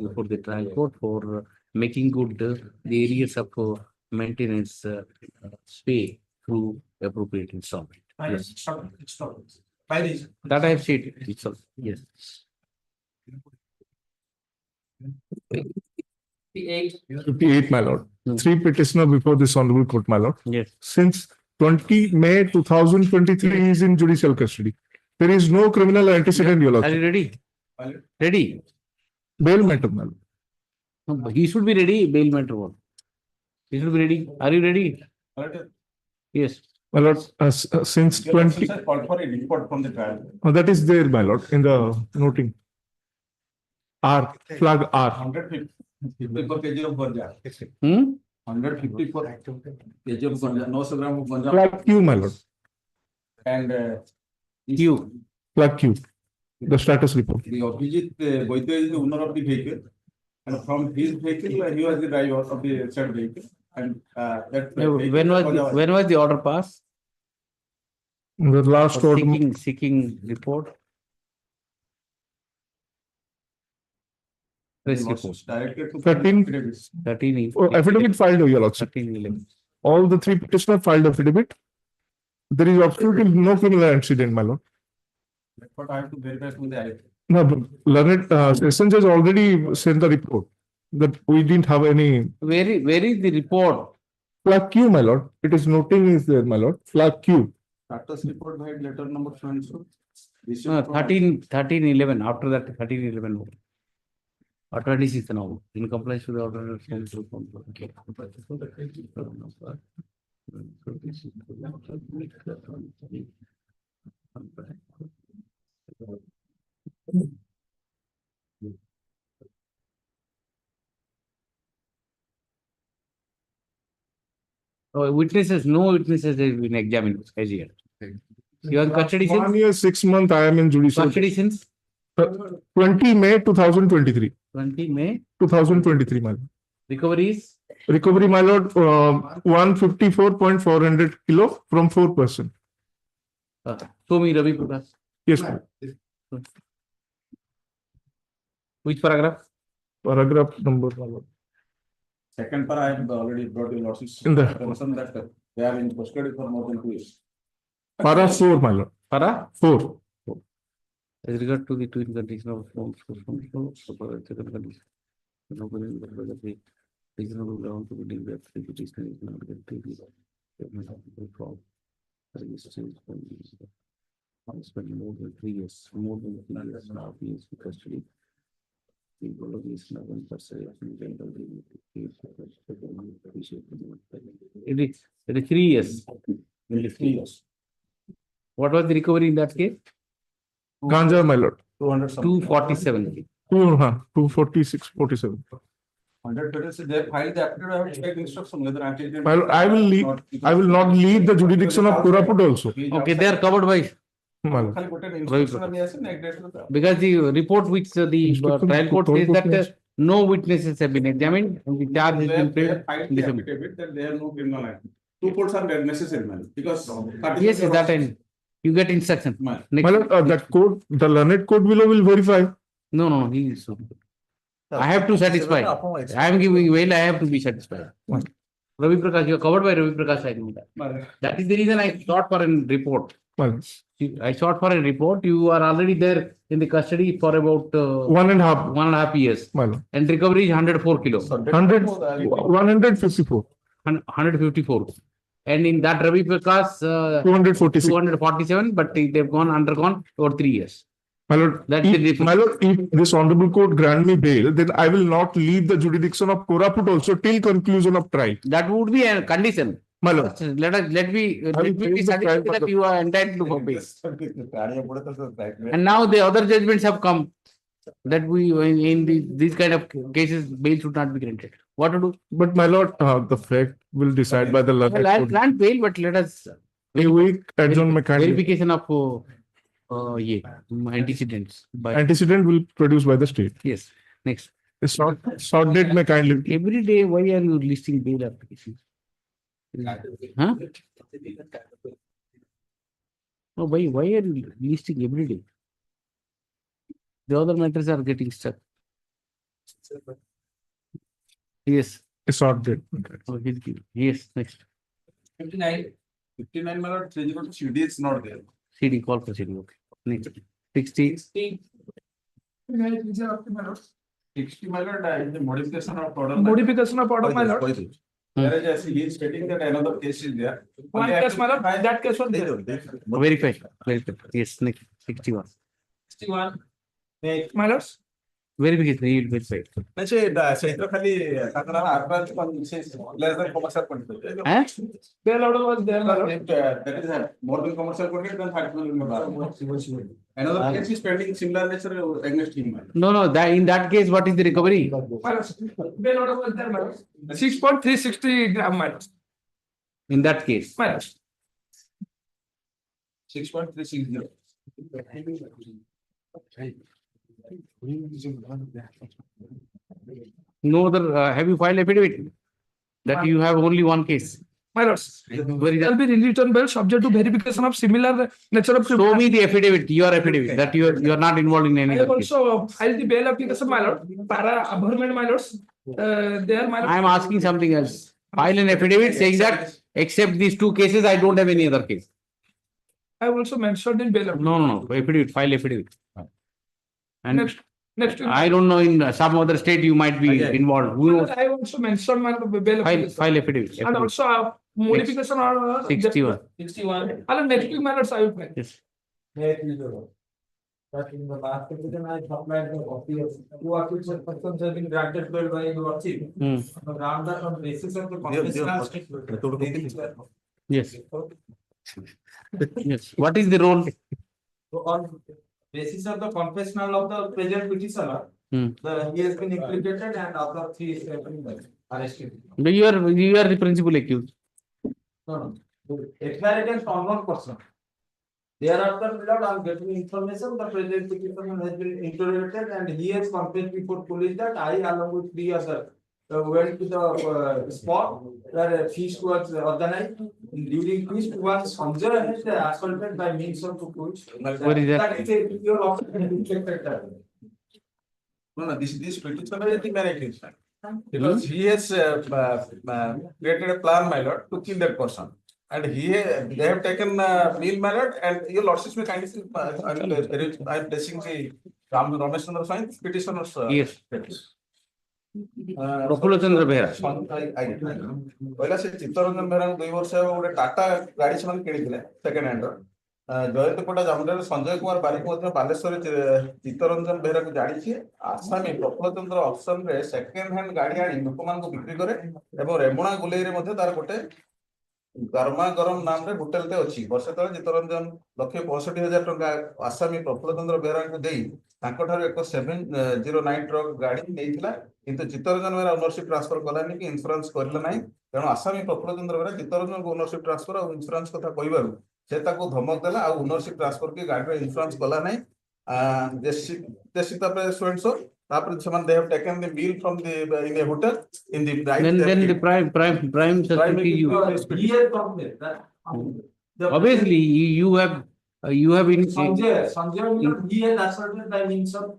before the trial court for making good the areas of maintenance pay through appropriate installment. Yes. That I have said itself. Yes. 58, my lord. 3 petitioner before this honorable court, my lord. Yes. Since 20 May 2023 he is in judicial custody. There is no criminal antecedent, your Are lordship. you ready? Ready? Bail matter, my lord. No, he should be ready. Bail matter one. He should be ready. Are you ready? Yes. My lord, since 20, Called for a report from the trial. that is there, my lord, in the noting. R, flag R. 154 kg of ganja. 154 kg of ganja, 900 gram of ganja. Flag Q, my lord. And Q. Flag Q. The status report. the Abhijit Vaidya is the owner of the vehicle. And from his vehicle, he was the driver of the said vehicle. And that When was the order passed? The last For order. seeking report. Press report. directed to 13. Affidavit filed, your lordship. 13/11. All the 3 petitioners filed affidavit. There is absolutely no criminal incident, my lord. That's what I have to verify from the IIT. No, but learned session judge already sent the report that we didn't have any. Where is the report? Flag Q, my lord. It is noting is there, my lord. Flag Q. Status report by letter number so and so. No, 13/11. After that, 13/11. Or 26 now. In compliance with the order. Witnesses, no witnesses have been examined as yet. You are custody since? 1 year, 6 months, I am in judicial. Custody since? 20 May 2023. 20 May. 2023, my lord. Recoveries. Recovery, my lord, 154.400 kilo from 4%. Show me Ravi Prakash. Yes, ma'am. Which paragraph? Paragraph number, my lord. Second para, I have already brought your losses. In the- Concern that they are in custody for more than 2 years. Para 4, my lord. Para? 4. As regard to the twin condition of forms, second condition. Reasonable ground to believe that the petitioner is not guilty. Spent more than 3 years, more than 3 years now, he is in custody. The prolongation of interception, it is 3 years. It is 3 years. What was the recovery in that case? Ganja, my lord. 247. 246.47. 100 they filed the affidavit, I have to take instruction whether anti-injury. My lord, I will not leave the jurisdiction of Koraput also. Okay, they are covered by. My lord. Because the report which the trial court says that no witnesses have been examined and the charge has been paid. Filed the affidavit that there are no criminal activity. 2 courts are necessary, man, because. Yes, is that and you get instruction. My lord, that court, the learned court below will verify. No, he is. I have to satisfy. I am giving bail, I have to be satisfied. Ravi Prakash, you are covered by Ravi Prakash, I know that. That is the reason I sought for a report. I sought for a report. You are already there in the custody for about 1.5 years. And recovery is 104 kilos. 154. 154. And in that Ravi Prakash, 247, but they've undergone over 3 years. My lord, That's the difference. my lord, if this honorable court grant me bail, then I will not leave the jurisdiction of Koraput also till conclusion of trial. That would be a condition. My lord. Let me be satisfied that you are entitled for bail. And now the other judgments have come that we in these kind of cases bail should not be granted. What to do? But my lord, the fact will decide by the learned Well, I'll court. grant bail, but let us A week adjourn mechanism. verification of antecedents. Antecedent will produced by the state. Yes. Next. A short date may kindly. Every day, why are you listing bail applications? Huh? No, why are you listing every day? The other matters are getting stuck. Yes. A short date. Oh, he'll give. Yes, next. 59, my lord, CD is not there. CD, call for CD. Okay. Next. 60. 60, my lord, is the modification of order. Modification of order, my lord. Whereas he is stating that another case is there. One case, my lord, that case was there. Verify. Yes, next. 61. 61. My lord. Verification. He will verify. Less than commercial quantity. Bail order was there, my lord. That is more than commercial quantity than 30 million. Another case is pending similar nature against him. No. In that case, what is the recovery? My lord, bail order was there, my lord. 6.360 gram, my lord. In that case. My lord. 6.360. No other, have you filed affidavit? That you have only one case. My lord, Where is shall that? be released on bail subject to verification of similar nature of. Show me the affidavit, your affidavit, that you are not involved in I any have other case. also filed the bail application, my lord. Para aberment, my lords. There, my lord. I am asking something else. File an affidavit saying that except these 2 cases, I don't have any other case. I have also mentioned in bail. No. Affidavit, file affidavit. And Next. I don't know, in some other state you might be involved. Who knows? I have also mentioned my bail application. File affidavit. And also modification or. 61. 61. And next week, my lords, I will file. Yes. But in the last petition, I supplied the copy of 2 official persons have been granted bail by your chief. On the ground that on basis of the confessional statement. Yes. Yes. What is the role? So on basis of the confessional of the present petitioner, he has been implicated and other 3 is arrested. You are the principal accused. No. Declared against unknown person. Thereafter, my lord, on getting information, the present petitioner has been interrogated and he has confessed before police that I along with three others went to the spot where a feast was organized. During feast, one Sanjay has assaulted by means of tools. Where is that? That is a your office reflected that. No, this petitioner is the main accused. Because he has created a plan, my lord, to kill that person. And they have taken meal, my lord, and your lordship may kindly, I'm placing the Ramesh Chandra Sain petitioner's. Yes. Prafullo Chandra Behera. पहला से चित्तरंजन बेहरा 2 वर्ष गोटे टाटा गाड़ी से किଣିଥିଲେ second hand जयंतपटा जामुंडा Sanjay Kumar बारिक बालेश्वर चित्तरंजन बेहरा को जानी आसामी प्रफुल्ल चंद्र option रे second hand गाड़ी आनी लोक मान को बिक्री करे एवं रेमुणा गुलेई रे मध्ये तार गोटे गरमा गरम नाम रे होटल ते अछि वर्ष तले चित्तरंजन 1,65,000 टंका आसामी प्रफुल्ल चंद्र बेहरा को देई तांको ठारो एक 709 ट्रक गाड़ी नेइथिला किंतु चित्तरंजन बेहरा ओनरशिप ट्रांसफर कलानी कि इंश्योरेंस करला नाही तेणु आसामी प्रफुल्ल चंद्र बेहरा चित्तरंजन को ओनरशिप ट्रांसफर और इंश्योरेंस कथा कहिबारु से ताको धमक देला आ ओनरशिप ट्रांसफर की गाड़ी रे इंश्योरेंस कला नाही देसिता पे स्टूडेंट्स तापर समान they have taken the bill from the in A hotel in the Then the prime security you. Obviously, you have in. Sanjay, he has asserted by means of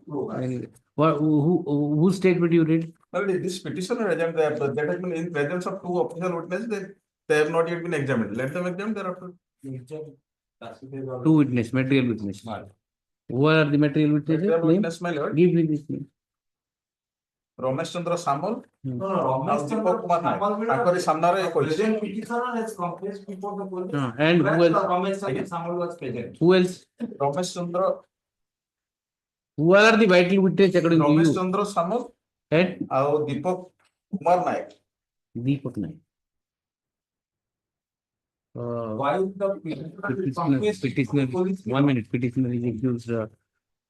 Whose statement you read? Well, this petitioner agent that has been in presence of 2 official witnesses, they have not yet been examined. Let them examine thereafter. 2 witness, material witness. Who are the material witnesses? Material witness, my lord. Give me this name. Ramesh Chandra Samal. No, Ramesh Chandra Samal. Akari Samnare Present petitioner has confessed before the police. And who else? Ramesh Chandra Samal was present. Who else? Ramesh Chandra. Who are the vital witnesses according to you? Ramesh Chandra Samal. And? Deepak Kumar Naik. Deepak Naik. Why the petitioner, 1 minute, petitioner is accused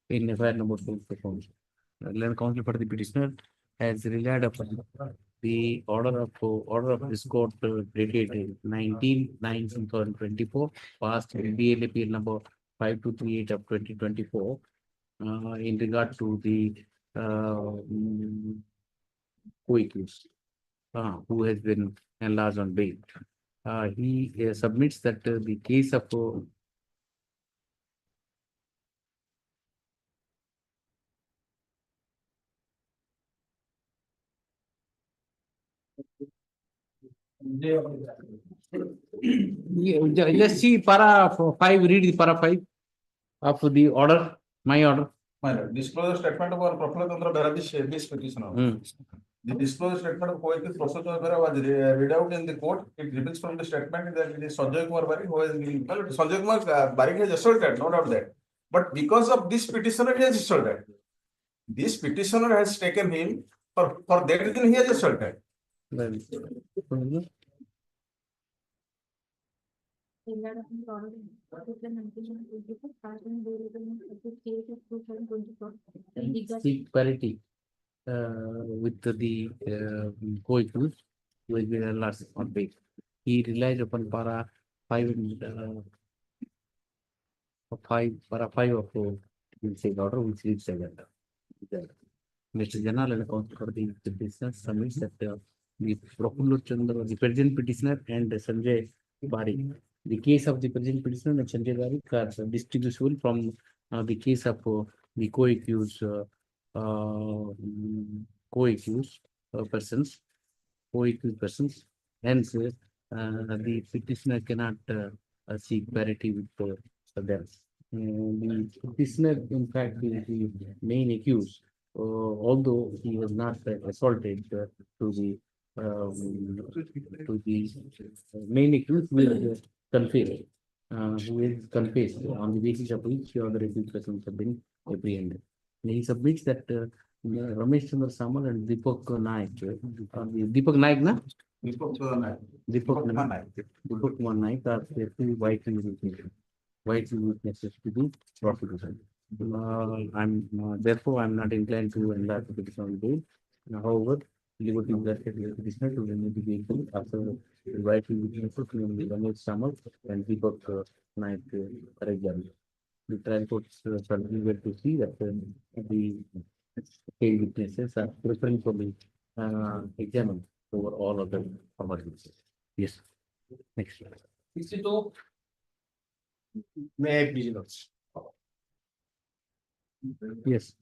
in FIR number 2 performance. Land counsel for the petitioner has relied upon the order of this court dated 19/9/2024, passed in BLAPL number 5238 of 2024 in regard to the co-accused who has been enlarged on bail. He submits that the case of let's see para 5, read the para 5 of the order, my order. My lord, disclosure statement of our Prafullo Chandra Behera, this petitioner. The disclosure statement of co-accused Prafullo Chandra Behera was read out in the court. It reveals from the statement that it is Sanjay Kumar Barik who has been, well, Sanjay Kumar Barik has assaulted, no doubt that. But because of this petitioner, he has assaulted. This petitioner has taken him for that reason he has assaulted. Seek parity with the co-accused who has been enlarged on bail. He relies upon para 5 para 5 of the order which reads like that. Mr. General and counsel for the business submits that the Prafullo Chandra, the present petitioner, and Sanjay Barik. The case of the present petitioner and Sanjay Barik are distinguishable from the case of the co-accused persons. Hence, the petitioner cannot seek parity with them. The petitioner, in fact, is the main accused, although he was not assaulted to the main accused will confess, who is confessed on the basis of which other accused persons have been apprehended. And he submits that Ramesh Chandra Samal and Deepak Naik, Deepak Naik, na? Deepak Kumar Naik are two widely witnesses to the prosecution. Therefore, I'm not inclined to enlarge the petition on bail. However, liberty granted to the petitioner to remove the vehicle after inviting witnesses namely Ramesh Samal and Deepak Naik Rajjan. The trial court shall be able to see that the paid witnesses are preferring for the examined over all other former witnesses. Yes. Next. May I please, Lords? Yes.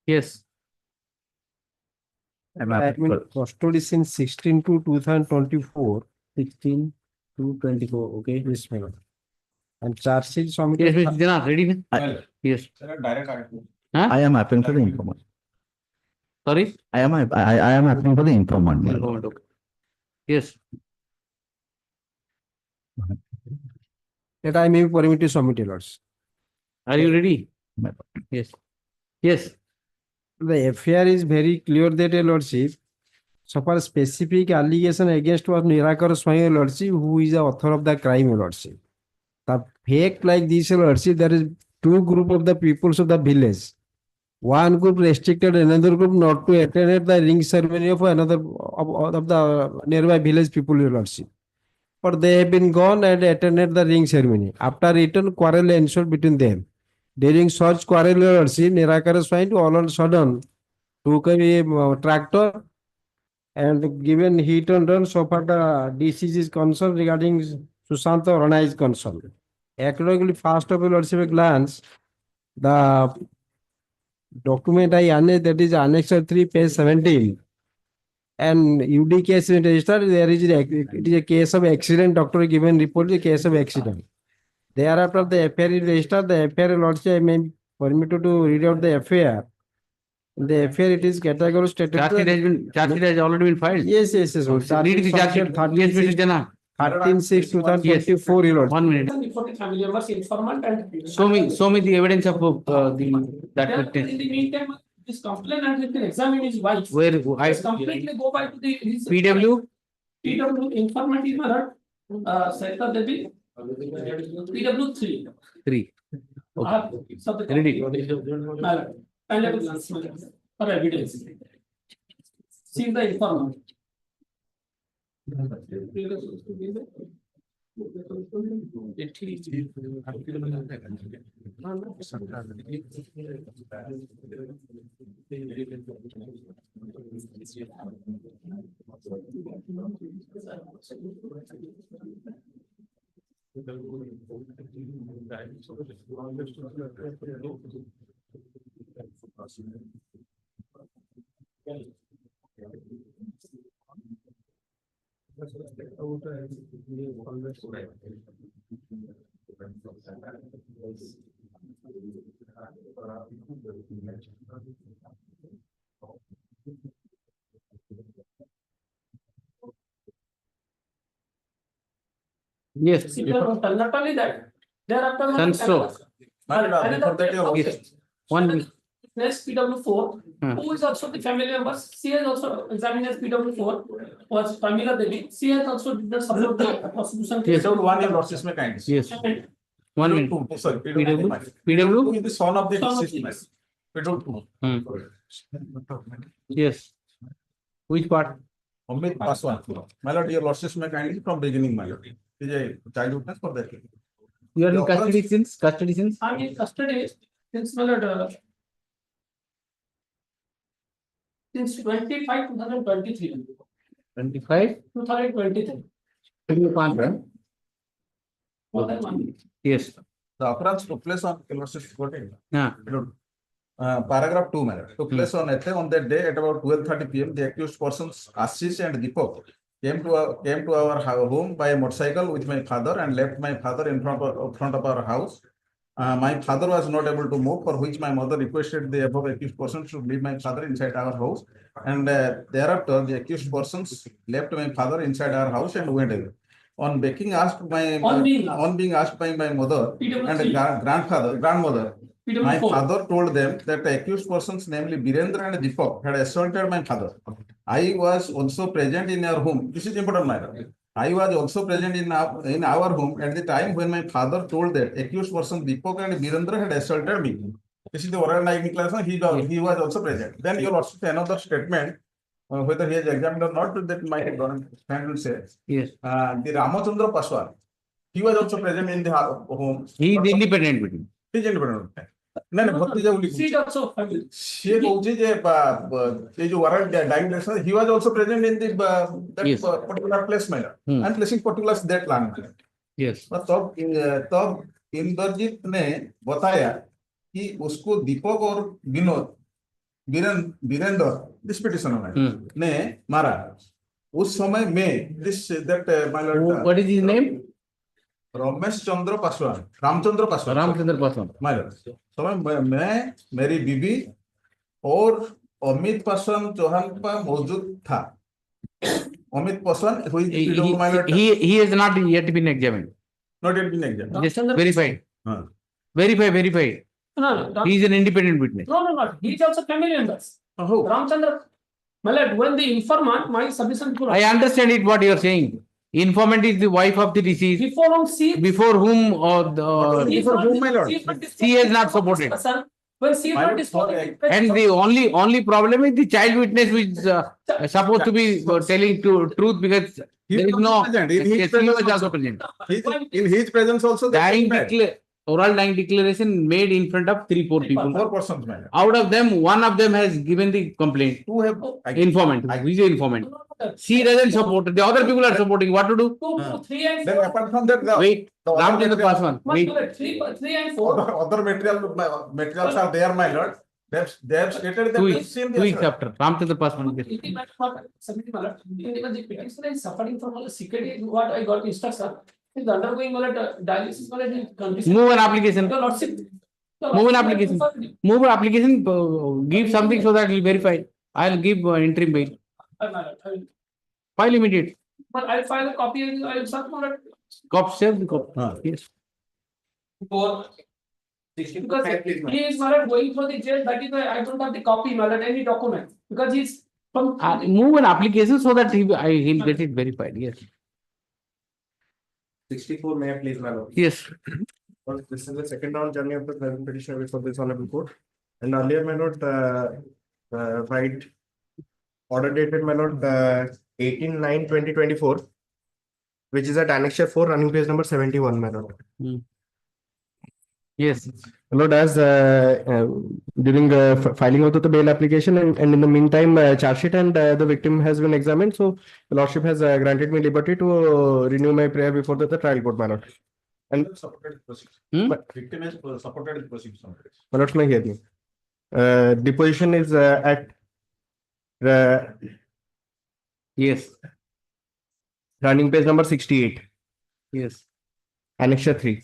Yes. Admin custody since 16/2/2024. 16/2/24. Okay. Yes, madam. And charge sheet submitted. Yes, Mr. Jana, ready? Yes. Huh? I am applying for the informant. Sorry? I am applying for the informant. Informant, okay. Yes. That I may be permitted to submit, Lords. Are you ready? Yes. Yes. The FIR is very clear that a Lordship, so far specific allegation against was Nirakar Swami Lordship, who is the author of the crime, Lordship. The fake like this, Lordship, there is two group of the peoples of the village. One group restricted another group not to attend the ring ceremony of another of the nearby village people, Lordship. But they have been gone and attended the ring ceremony. After return, quarrel ensued between them. During such quarrel, Lordship, Nirakar Swami all of a sudden took a tractor and given hit and run, so far the disease is concerned regarding Sushanta Rana is concerned. Accordingly, first of all, Lordship, a glance, the document I annexed, that is Annex 3, page 17. And UD case is registered, there is it is a case of accident, doctor given report is a case of accident. Thereafter, the FIR is registered, the FIR Lordship, I may be permitted to read out the FIR. The FIR, it is categorically stated. Charge sheet has already been filed. Yes. Read the charge sheet. Yes, Mr. Jana. 13/6/2024, Lord. 1 minute. Before the family members informant and. Show me the evidence of that In witness. the meantime, this complainant has been examining his wife. Where I Just completely go back to his PW? PW informant is mother, Sarita Devi. PW 3. 3. Okay. Ready? And let us for evidence. See the informant. Yes. Not only that, thereafter. Yes. 1 minute. Next PW4, who is also the family members. She has also examined as PW4, was Pamela Devi. She has also did not support the prosecution. Yes. So 1 year Lordship may kindly. Yes. 1 minute. Sorry, PW? Who is the son of the deceased man? PW2. Yes. Which part? Only first one. My lord, your Lordship may kindly from beginning, my lord. Is a child witness for that. You are in custody since? I'm in custody since my lord. Since 25/2023. 25? 2023. More than 1 year. Yes. The occurrence took place on Lordship quoted. Yeah. Paragraph 2, man. Took place on that day at about 12:30 p.m. The accused persons Ashish and Deepak came to our home by a motorcycle with my father and left my father in front of our house. My father was not able to move, for which my mother requested the above accused persons to leave my father inside our house. And thereafter, the accused persons left my father inside our house and went away. On being asked by my mother and grandmother, my father told them that the accused persons, namely Birendra and Deepak, had assaulted my father. I was also present in our home. This is important matter. I was also present in our home at the time when my father told that accused person Deepak and Birendra had assaulted me. This is the oral declaration. He was also present. Then your lordship another statement, whether he has examined or not, that my friend will say. Yes. The Ramachandra Paswan, he was also present in the home. He is independent with him. He is independent. No, Bhakti Seat also family. she told you that he was also present in the that particular place matter and placing particulars that land. Yes. तब इंद्रजीत ने बताया कि उसको दीपक और Vinod Virendra this petitioner ने मारा उस समय में this that What is his name? Ramesh Chandra Paswan Ramchandra Paswan मारा समय मैं मेरी बीबी और अमित पासवान चौहान पर मौजूद था Amit Paswan he has not yet been examined. Not yet been examined. Just verified. Verified. No. He is an independent witness. No. He is also family members. Ramchandra, my lord, when the informant, my submission to I understand it what you are saying. Informant is the wife of the deceased. Before whom my lord? She has not supported. When she not disputed. And the only problem is the child witness which is supposed to be telling truth because there is no. Yes, he was also present. In his presence also. Oral dying declaration made in front of 3-4 people. 4 persons. Out of them, one of them has given the complaint. Who have informant? Who is the informant? She doesn't support. The other people are supporting. What to do? 2, 3 and 4. Then apart from that, Wait. Ramchandra Paswan. Wait. 3 and 4. Other materials are there, my lord. They have stated that. 2 weeks after. Ramchandra Paswan. The petitioner is suffering from all secret. What I got instruction. Is undergoing dialysis. Move an application. Move an application. Move an application. Give something so that it will verify. I'll give interim bail. File immediate. But I'll file a copy and I'll submit. Save the copy. Yes. Because he is going for the jail. That is why I don't have the copy, any document. Because he's from. Move an application so that he'll get it verified. Yes. 64, may I please, my lord? Yes. Well, this is the second round journey of the present petition before this honorable court. And earlier, my lord, right, order dated, my lord, 18/9/2024, which is at annexure 4, running page number 71, my lord. Yes. My lord, as during filing of the bail application and in the meantime, charge sheet and the victim has been examined. So, the lordship has granted me liberty to renew my prayer before the trial court, my lord. And supported prosecution. Victim is supported the prosecution. My lord, may hear me. Deposition is at yes. Running page number 68. Yes. Annexure 3.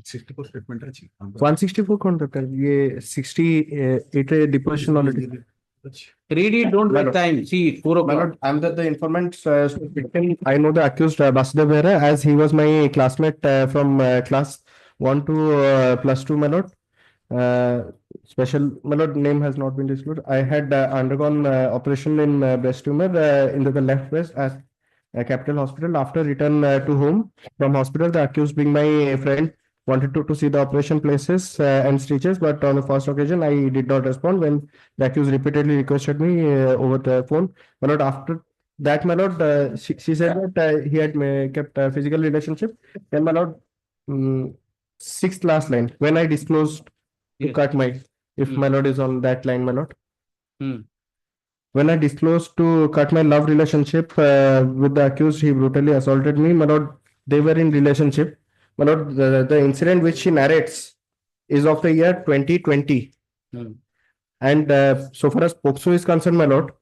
64 statement. 164 conduct. ये 68 deposition already. Read it. Don't waste time. See it. 4 o'clock. I'm the informant. Victim. I know the accused Basudev Behra as he was my classmate from class 1 to +2. My lord. Special. My lord, name has not been disclosed. I had undergone operation in breast tumor in the left breast at Capital Hospital. After return to home from hospital, the accused, being my friend, wanted to see the operation places and stitches, but on the first occasion I did not respond when the accused repeatedly requested me over the phone. My lord, after that, my lord, she said that he had kept a physical relationship. Then, my lord, 6th last line, when I disclosed to cut my, if my lord is on that line, my lord. When I disclosed to cut my love relationship with the accused, he brutally assaulted me. My lord, they were in relationship. My lord, the incident which she narrates is of the year 2020. And so far as POCSO is concerned, my lord,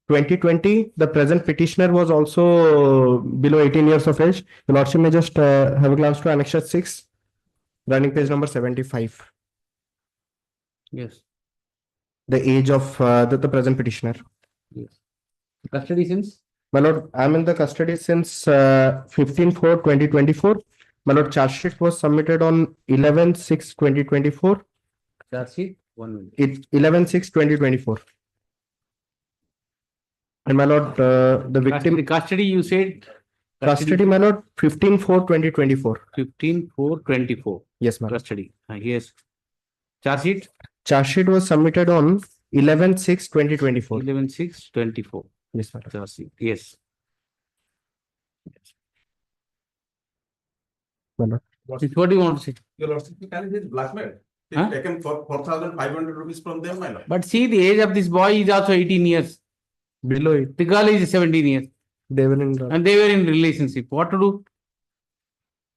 2020, the present petitioner was also below 18 years of age. The lordship may just have a glance to annexure 6, running page number 75. Yes. The age of the present petitioner. Yes. Custody since? My lord, I am in the custody since 15/4/2024. My lord, charge sheet was submitted on 11/6/2024. Charge sheet? 1 minute. It's 11/6/2024. And my lord, the victim. Custody, you said Custody, my lord, 15/4/2024. 15/4/24. Yes, ma'am. Custody. Yes. Charge sheet. Charge sheet was submitted on 11/6/2024. 11/6/24. Yes, madam. Charge sheet. Yes. My lord. What do you want to say? Your lordship, is blackmail. Huh? Taken for 4,500 rupees from them, my lord. But see, the age of this boy is also 18 years. Below it. The girl is 17 years. They were in. And they were in relationship. What to do?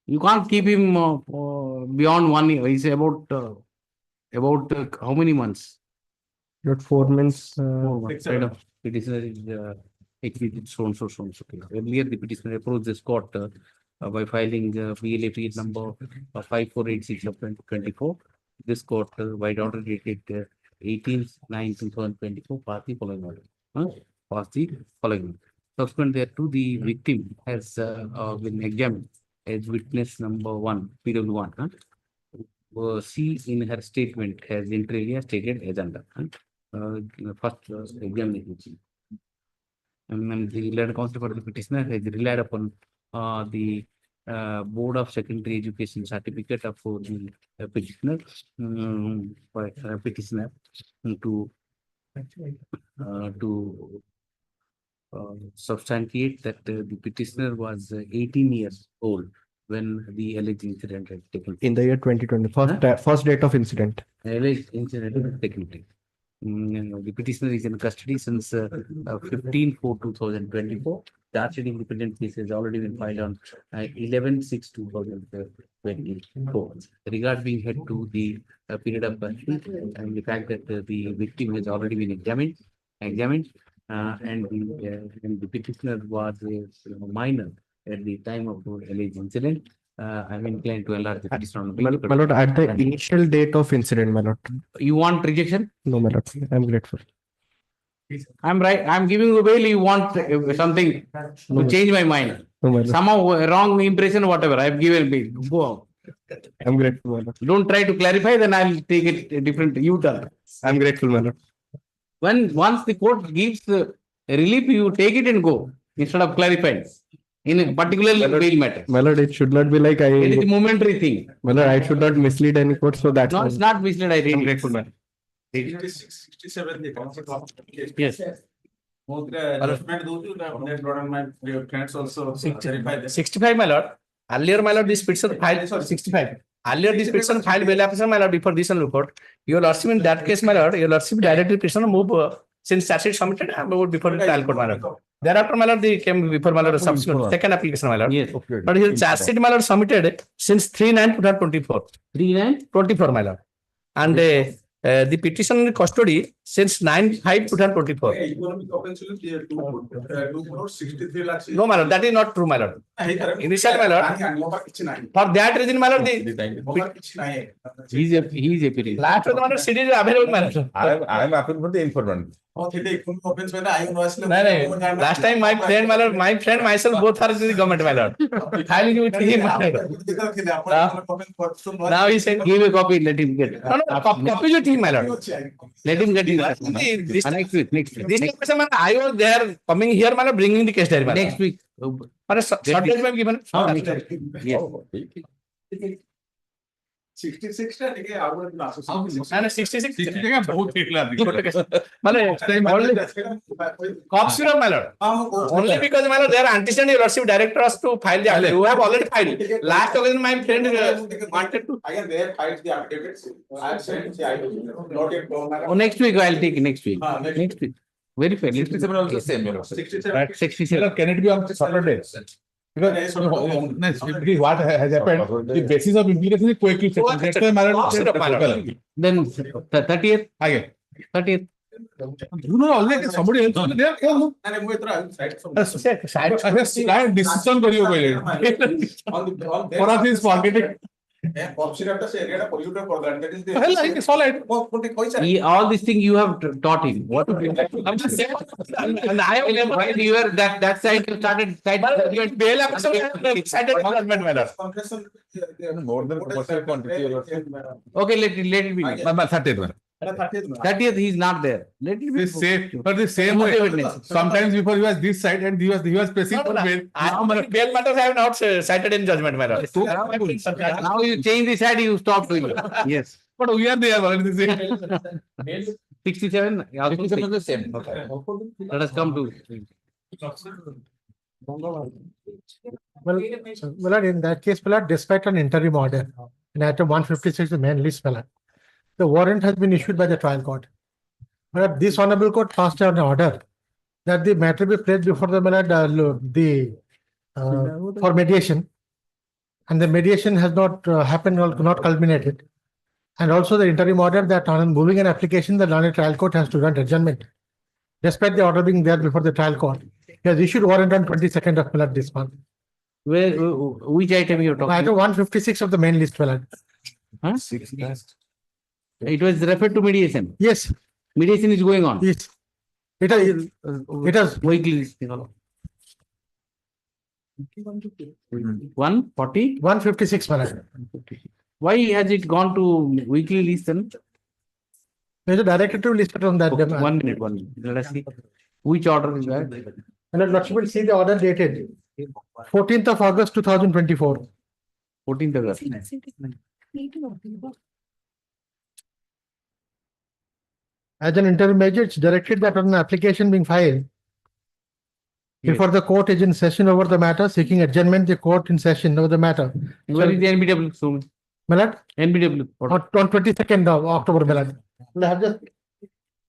You can't keep him beyond 1 year. He's about how many months? Not 4 months. 4 months. Right of petitioner is executed so and so. Okay. Earlier, the petitioner approached this court by filing PLA field number 5486 of 2024. This court, by order dated 18/9/2024, passed the following order. Passed the following order. Subsequent thereto, the victim has been examined as witness number 1, PW1. She, in her statement, has inter alia stated as under. First examination. And then the learned counsel for the petitioner has relied upon the Board of Secondary Education certificate of the petitioner to substantiate that the petitioner was 18 years old when the alleged incident had taken place. In the year 2020, first date of incident. Alleged incident had taken place. The petitioner is in custody since 15/4/2024. Charge sheet independent case has already been filed on 11/6/2024. Regard being had to the period of custody and the fact that the victim has already been examined, and the petitioner was a minor at the time of the alleged incident. I'm inclined to enlarge the petition on My lord, at the initial date of incident, my lord. You want rejection? No, my lord. I'm grateful. I'm right. I'm giving you bail. You want something to change my mind? No, my lord. Somehow wrong impression, whatever. I've given bail. Go on. I'm grateful, my lord. Don't try to clarify, then I'll take it a different U-turn. I'm grateful, my lord. Once the court gives relief, you take it and go instead of clarifying in a particular bail matter. My lord, it should not be like It is a momentary thing. My lord, I should not mislead any court, so that's No, it's not mislead. I I'm read grateful, it. man. 67 the concept of case. Yes. Judgment do my friends also verify this. 65, my lord. Earlier, my lord, this petition filed, sorry, 65. Earlier, this petition filed bail application, my lord, before this report. Your lordship, in that case, my lord, your lordship directly petitioner move since charge sheet submitted and moved before the trial court, my lord. Thereafter, my lord, they came before, my lord, subsequent second application, my lord. Yes. But his charge sheet, my lord, submitted since 3/9/2024. 3/9/24, my lord. And the petition in custody since 9/5/2024. Economic offense 2 crore 63 lakhs. No, my lord, that is not true, my lord. Initial, my lord. For that reason, my lord, He is appealing. last of the matter, CD is available, my lord. I am appealing for the informant. Last time, my friend, myself, both are in the government, my lord. Filing with him, my lord. Now he said, Give a copy, let him get. no, copy with him, my lord. Let him get it. This Next week. This time, I was there coming here, my lord, bringing the case diary, my lord. Next week. For a short time, I'm given. Yes. 66 And 66. Cops, my lord. Only because, my lord, they are antecedent your lordship director us to file the affidavit. You have already filed. Last occasion, my friend wanted to. Again, they filed the affidavits. I have sent the not yet. Next week, I'll take it next week. Next Next week. Very fair. 67 also same. 67. 67. Can it be on Saturday? Because what has happened, the basis of implication is quickly settled. That's why Then 30th. Again. 30th. You know, already somebody else over there. Decision for us is forgetting. All these things you have taught him. What? I'm just saying. And I have never while you were that side you started side. Bail application decided judgment, my lord. More than proportional quantity. Okay, let it be. 30th. 30th, he is not there. Let it be. The same, but the same way. Sometimes before he was this side and he was pressing for bail. Bail matters I have not cited in judgment, my lord. Now you change the side, you stop doing it. Yes. But we are there already the same. 67. Also 67 is the same. Let us come to. Well, in that case, despite an interim order in item 156, the main list, the warrant has been issued by the trial court. But this honorable court passed an order that the matter be placed before the for mediation, and the mediation has not happened or not culminated. And also the interim order that on moving an application, the learned trial court has to grant adjournment, despite the order being there before the trial court. He has issued warrant on 22nd of this month. Which item you are talking? Item 156 of the main list, Huh? It was referred to mediation. Yes. Mediation is going on. Yes. It has weekly. 140? 156, Why has it gone to weekly list then? There's a directive listed on that. Okay, 1 minute. Let us see. Which order is that? And Lord will see the order dated 14th of August 2024. 14th August. As an interim measure, it's directed that on an application being filed before the court is in session over the matter, seeking adjournment, the court in session over the matter. Where is the NBW? So, Malad? NBW. On 22nd of October, Malad. I have just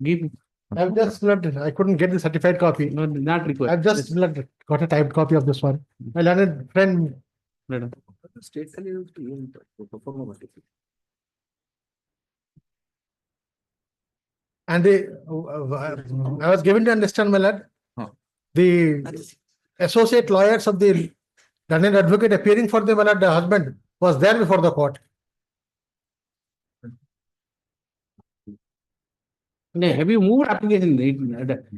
give me. I've just I couldn't get the certified copy. No, not required. I've just got a typed copy of this one. My learned friend. And I was given to understand, my lad, the associate lawyers of the learned advocate appearing for the husband was there before the court. Have you moved application?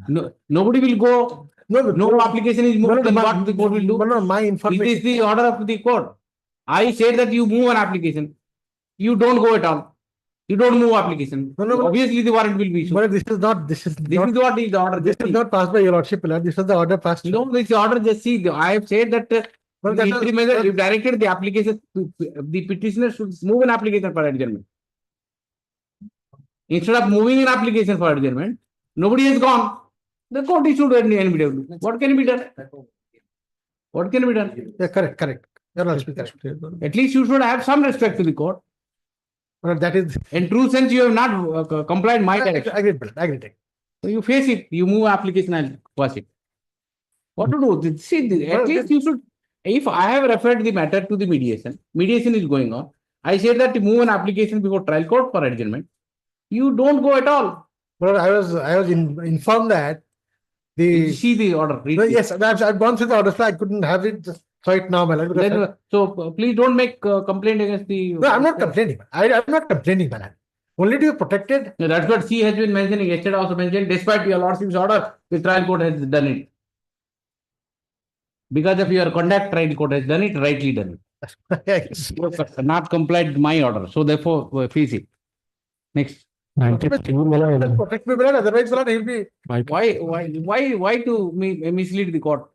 No, nobody will go. No application is moved. Then what the court will do? No, my information. It is the order of the court. I said that you move an application. You don't go at all. You don't move application. Obviously, the warrant will be issued. But this is not. This is what is the order. This is not passed by your lordship. This is the order passed. No, this order just see. I have said that the interim measure, you directed the application. The petitioner should move an application for adjournment. Instead of moving an application for adjournment, nobody has gone. The court issued an NBW. What can be done? What can be done? Yeah, correct. At least you should have some respect to the court. Well, that is. In true sense, you have not complied my direction. Agreed. So you face it. You move application and quash it. What to do? See, at least you should. If I have referred the matter to the mediation, mediation is going on. I said that to move an application before trial court for adjournment. You don't go at all. But I was informed that the. See the order. Yes, I've gone through the order, so I couldn't have it right now, my lord. So please don't make complaint against the. No, I'm not complaining. I'm not complaining, my lord. Only to be protected. No, that's what she has been mentioning. Yesterday also mentioned, despite your lordship's order, the trial court has done it. Because of your conduct, trial court has done it, rightly done it. Not complied my order. So therefore, face it. Next. Protect me, otherwise, he'll be. Why to mislead the court?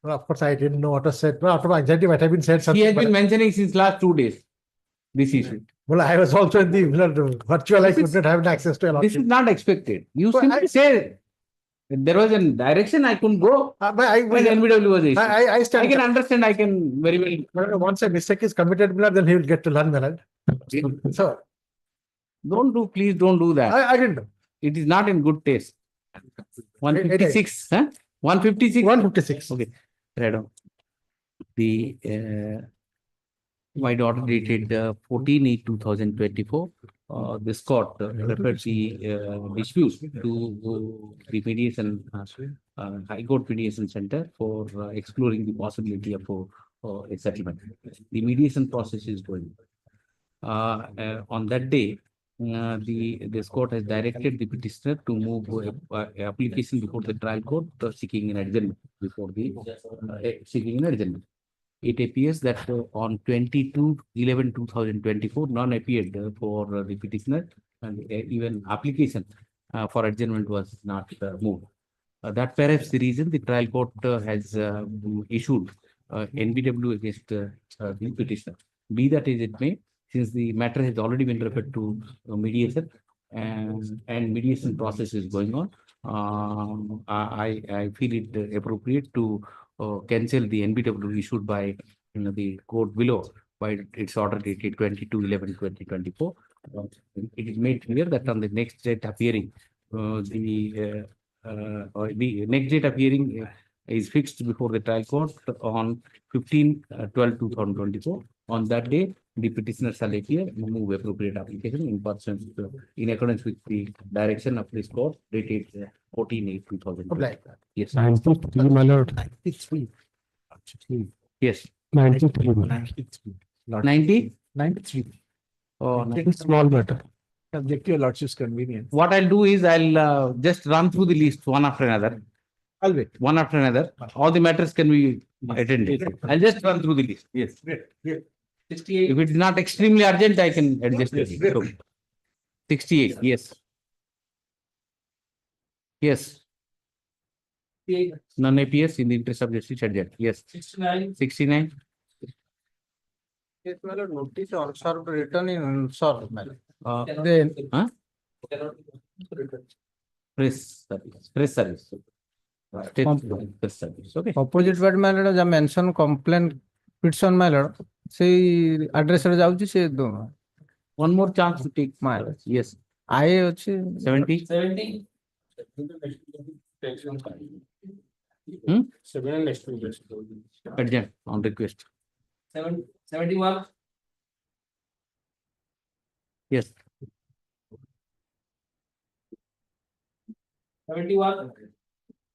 Well, of course, I didn't know what was said. Well, after my anxiety might have been said something. He has been mentioning since last 2 days. This issue. Well, I was also in the virtual. I could not have access to a lot. This is not expected. You simply say there was a direction I couldn't go. But when NBW was issued. I can understand. I can very well. Once a mistake is committed, then he will get to learn. So. Please don't do that. I didn't know. It is not in good taste. 156, huh? 156? 156. Okay. Right on. The my daughter dated 14/8/2024. This court referred the dispute to the mediation, High Court Mediation Center for exploring the possibility of a settlement. The mediation process is going. On that day, this court has directed the petitioner to move application before the trial court seeking an adjournment before the seeking an adjournment. It appears that on 22/11/2024, none appeared for the petitioner. and even application for adjournment was not moved. That perhaps the reason the trial court has issued NBW against the petitioner. Be that as it may, since the matter has already been referred to mediation and mediation process is going on, I feel it appropriate to cancel the NBW issued by the court below by its order dated 22/11/2024. It is made clear that on the next date appearing, the next date appearing is fixed before the trial court on 15/12/2024. On that day, the petitioner shall appear and move appropriate application in accordance with the direction of this court dated 14/8/2020. Yes. 93, my lord. 93. Yes. 93, my lord. 90? 93. Oh, It's small matter. Subject to your lordship's convenience. what I'll do is I'll just run through the list one after another. I'll wait. One after another. All the matters can be attended. I'll just run through the list. Yes. Great. 68. If it's not extremely urgent, I can adjust it. So, 68. Yes. Yes. Non-APS in the interest of justice adjourned. Yes. 69. 69. Yes, my lord, notice or served written in unserved, my lord. Then, press service. Press service. Press service. Okay. Opposite word, my lord, as mention complaint petition, my lord. Say address रे जाऊँ से दो. One more chance to take my yes. I अच्छे 70. 70. 7 next to adjourn on request. 71. Yes. 71.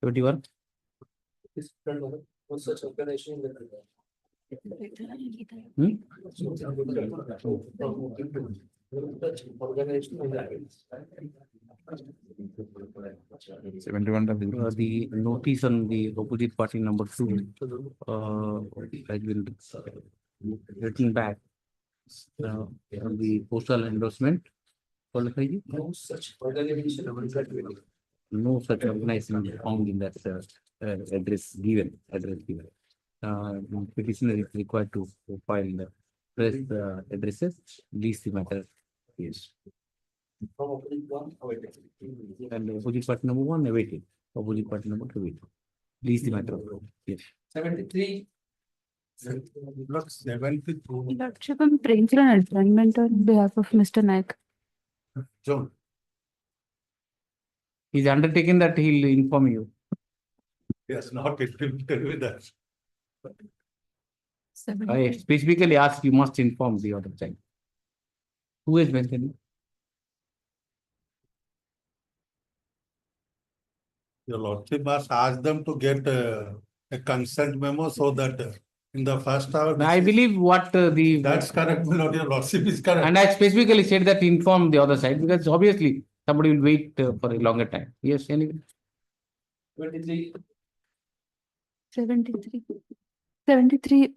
71. Such organization. Hmm? The notice on the opposite party number 2 has been written back on the postal endorsement. No such organization found in that address given. Petitioner is required to file the press addresses, least the matter. Yes. And opposite party number 1 awaited. Opposite party number 2 awaited. Least the matter. Yes. 73. Lordship, I'm praying for an adjournment on behalf of Mr. Naik. John. He's undertaken that he'll inform you. Yes, not it will tell me that. I specifically asked you must inform the other side. Who is mentioned? Your lordship must ask them to get a consent memo so that in the first hour. I believe what That's correct, my lord, your lordship is correct. And I specifically said that inform the other side because obviously somebody will wait for a longer time. Yes, anyway. 23. 73. 73.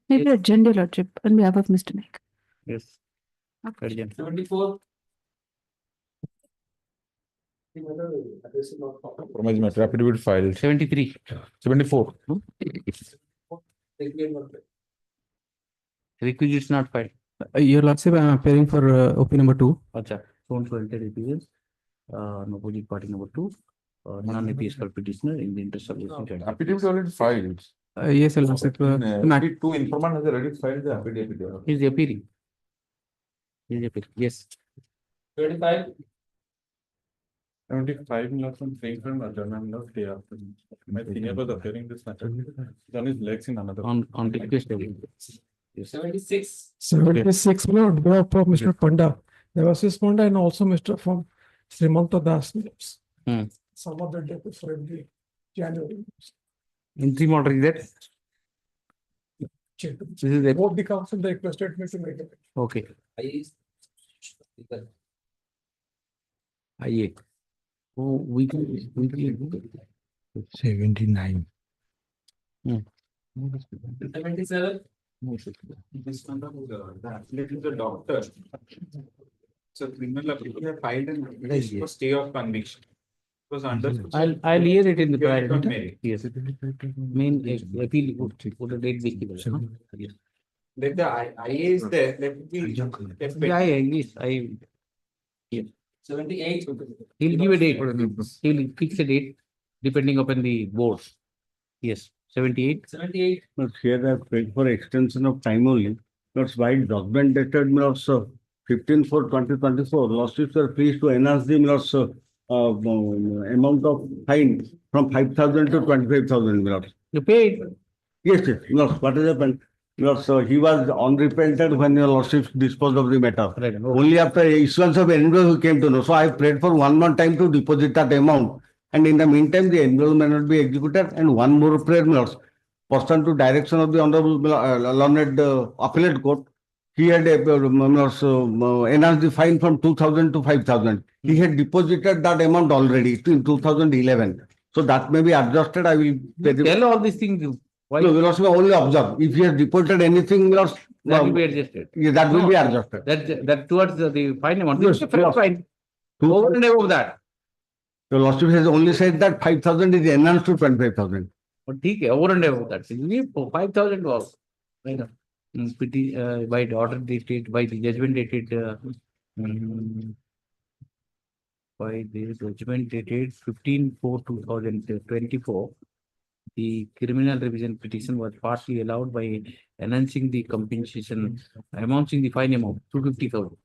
Maybe adjourn, your lordship, on behalf of Mr. Naik. Yes. Okay. 74. Compromise matter, affidavit filed. 73. 74. Requisites not filed. Your lordship, I am appearing for OP number 2. Acha. Phone to enter requisites. Opposite party number 2. Non-APS for petitioner in the interest of the Affidavit already filed. Yes, your lordship. Two informant has already filed the affidavit. He's appearing. Yes. 25. 75 minutes from frame from adjournment of day after. My senior was appearing this matter. Done his legs in another. On request. Yes. 76. 76, my lord, behalf of Mr. Panda. There was this Panda and also Mr. from Srimanta Das. Some other day before January. Interim order is that? This is it. Both the council they requested me to make it. Okay. IA. Oh, we can 79. 77. This one, the doctor. So criminal application have filed an application for stay of conviction. Was under. I'll hear it in the Hear it on trial. merit. Yes. Main appeal would a date be given. Yes. Let the IA is there, let it be. Yeah, yes, yeah. 78. He'll give a date. He'll fix a date depending upon the board. Yes, 78. 78. But here I have prayed for extension of time only. That's why document dated also 15/4/2024. Lawsuits are pleased to enhance the amount of fine from 5,000 to 25,000. You paid. Yes, yes. What has happened? So he was unrepentant when your lordship disposed of the matter. Right. Only after issuance of envelope we came to know. So I prayed for 1 month time to deposit that amount. And in the meantime, the envelope may not be executed. And one more prayer, Lords. Pursuant to direction of the Honorable Learned Appellate Court, he had enhanced the fine from 2,000 to 5,000. He had deposited that amount already in 2011. So that may be adjusted. I will tell all these things. Why? No, Lords may only observe. If he has deposited anything, Lords, that will be adjusted. Yeah, that will be adjusted. That towards the fine amount. Yes, It's a fine. Over and above that. The lordship has only said that 5,000 is enhanced to 25,000. But over and above that. 5,000 was. By the order dated, by the judgment dated, by the judgment dated 15/4/2024, the criminal revision petition was partly allowed by enhancing the compensation, amounting the fine amount to 50,000.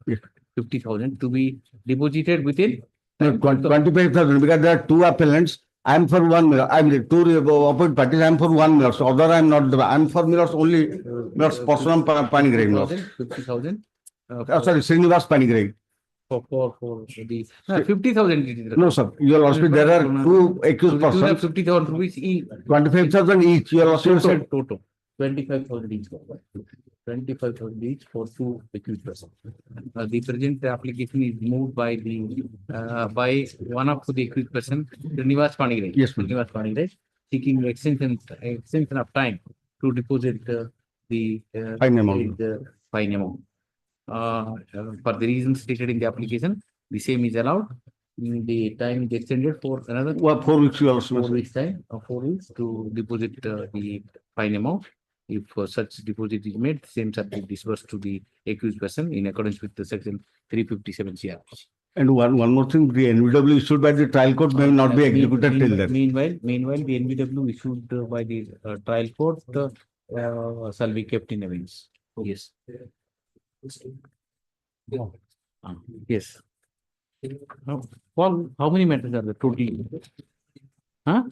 50,000 to be deposited within 25,000 because there are two appellants. I am for 1 million. I mean, two opposite parties. I am for 1 million. So other I am not. I am for millions only. Millions Pasuram Panigreg. 50,000. Sorry, Srinivas Panigreg. For the 50,000. No, sir. Your lordship, there are two accused persons. 50,000 rupees each. 25,000 each. Your lordship said total. 25,000 each. 25,000 each for two accused persons. The present application is moved by by one of the accused person, Srinivas Panigreg. Yes, Srinivas Panigreg, seeking extension of time to deposit the fine amount. Fine amount. For the reasons stated in the application, the same is allowed. The time is extended for another 4 weeks. 4 weeks time, 4 weeks to deposit the fine amount. If such deposit is made, same shall be disbursed to the accused person in accordance with the section 357 CR. And one more thing, the NVW issued by the trial court may not be executed till then. Meanwhile, the NVW issued by the trial court shall be kept in abeyance. Yes. Yes. How many matters are there totally? Huh?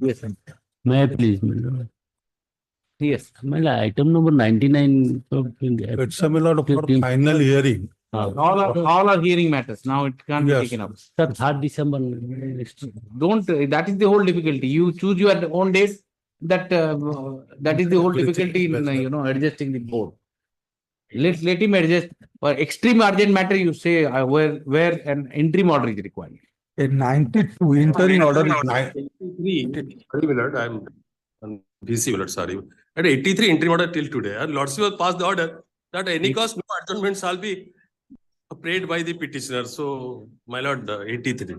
Yes. May I please, Milord? Yes. Item number 99. It's a Milord for final hearing. All are hearing matters. Now it can't be taken up. Sir, 3rd December. Don't. That is the whole difficulty. You choose your own date. That is the whole difficulty in adjusting the board. Let him adjust. For extreme urgent matter, you say where an interim order is required. In 92 interim order. Sorry, Milord, I'm DC, Milord, sorry. At 83 interim order till today, Lordship has passed the order that any cost no adjournment shall be paid by the petitioner. So, my Lord, 83.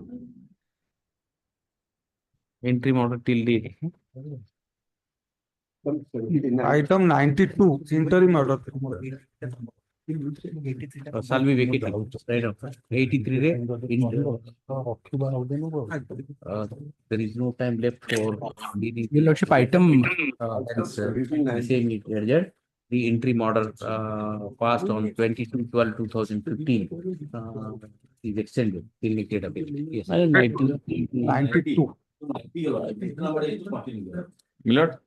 Interim order till the Item 92 interim order. shall be vacated. Right now, 83 there is no time left for the Lordship, item the same is adjourned. The interim order passed on 22/12/2015 is extended till the date of it. Yes. 92. Milord.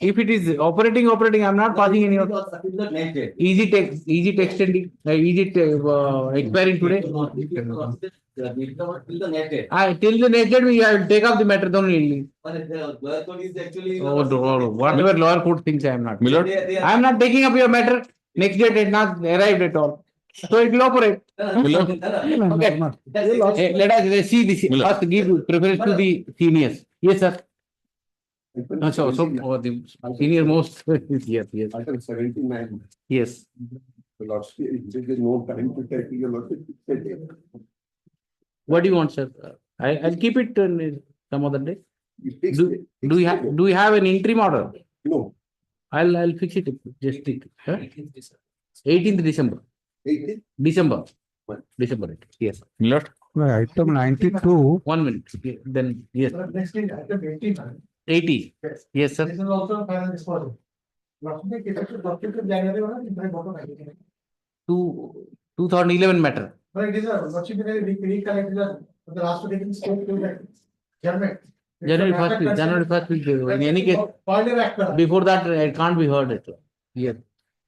If it is operating, I'm not passing any order. Easy text extending, expiring today. Till the next date, I will take up the matter only. Whatever lower court thinks, I am not. Milord. I am not taking up your matter. Next date has not arrived at all. So it will operate. Okay. Let us see this. First give preference to the seniors. Yes, sir. So the senior most is here, yes. Item 79. Yes. The lordship, there is no time to take your lordship. What do you want, sir? I'll keep it some other day. Do you have an interim order? No. I'll fix it. Just take it. Huh? 18th December. 18th? December. December. Yes. Item 92. 1 minute. Then yes. Next is item 89. 80. Yes, sir. This is also final disposal. Lordship, effective January 1, interim order 99. 2011 matter. But it is a lordship recollected the last taking state to January. January 1st week. January 1st week. In any case, before that, it can't be heard. Yes.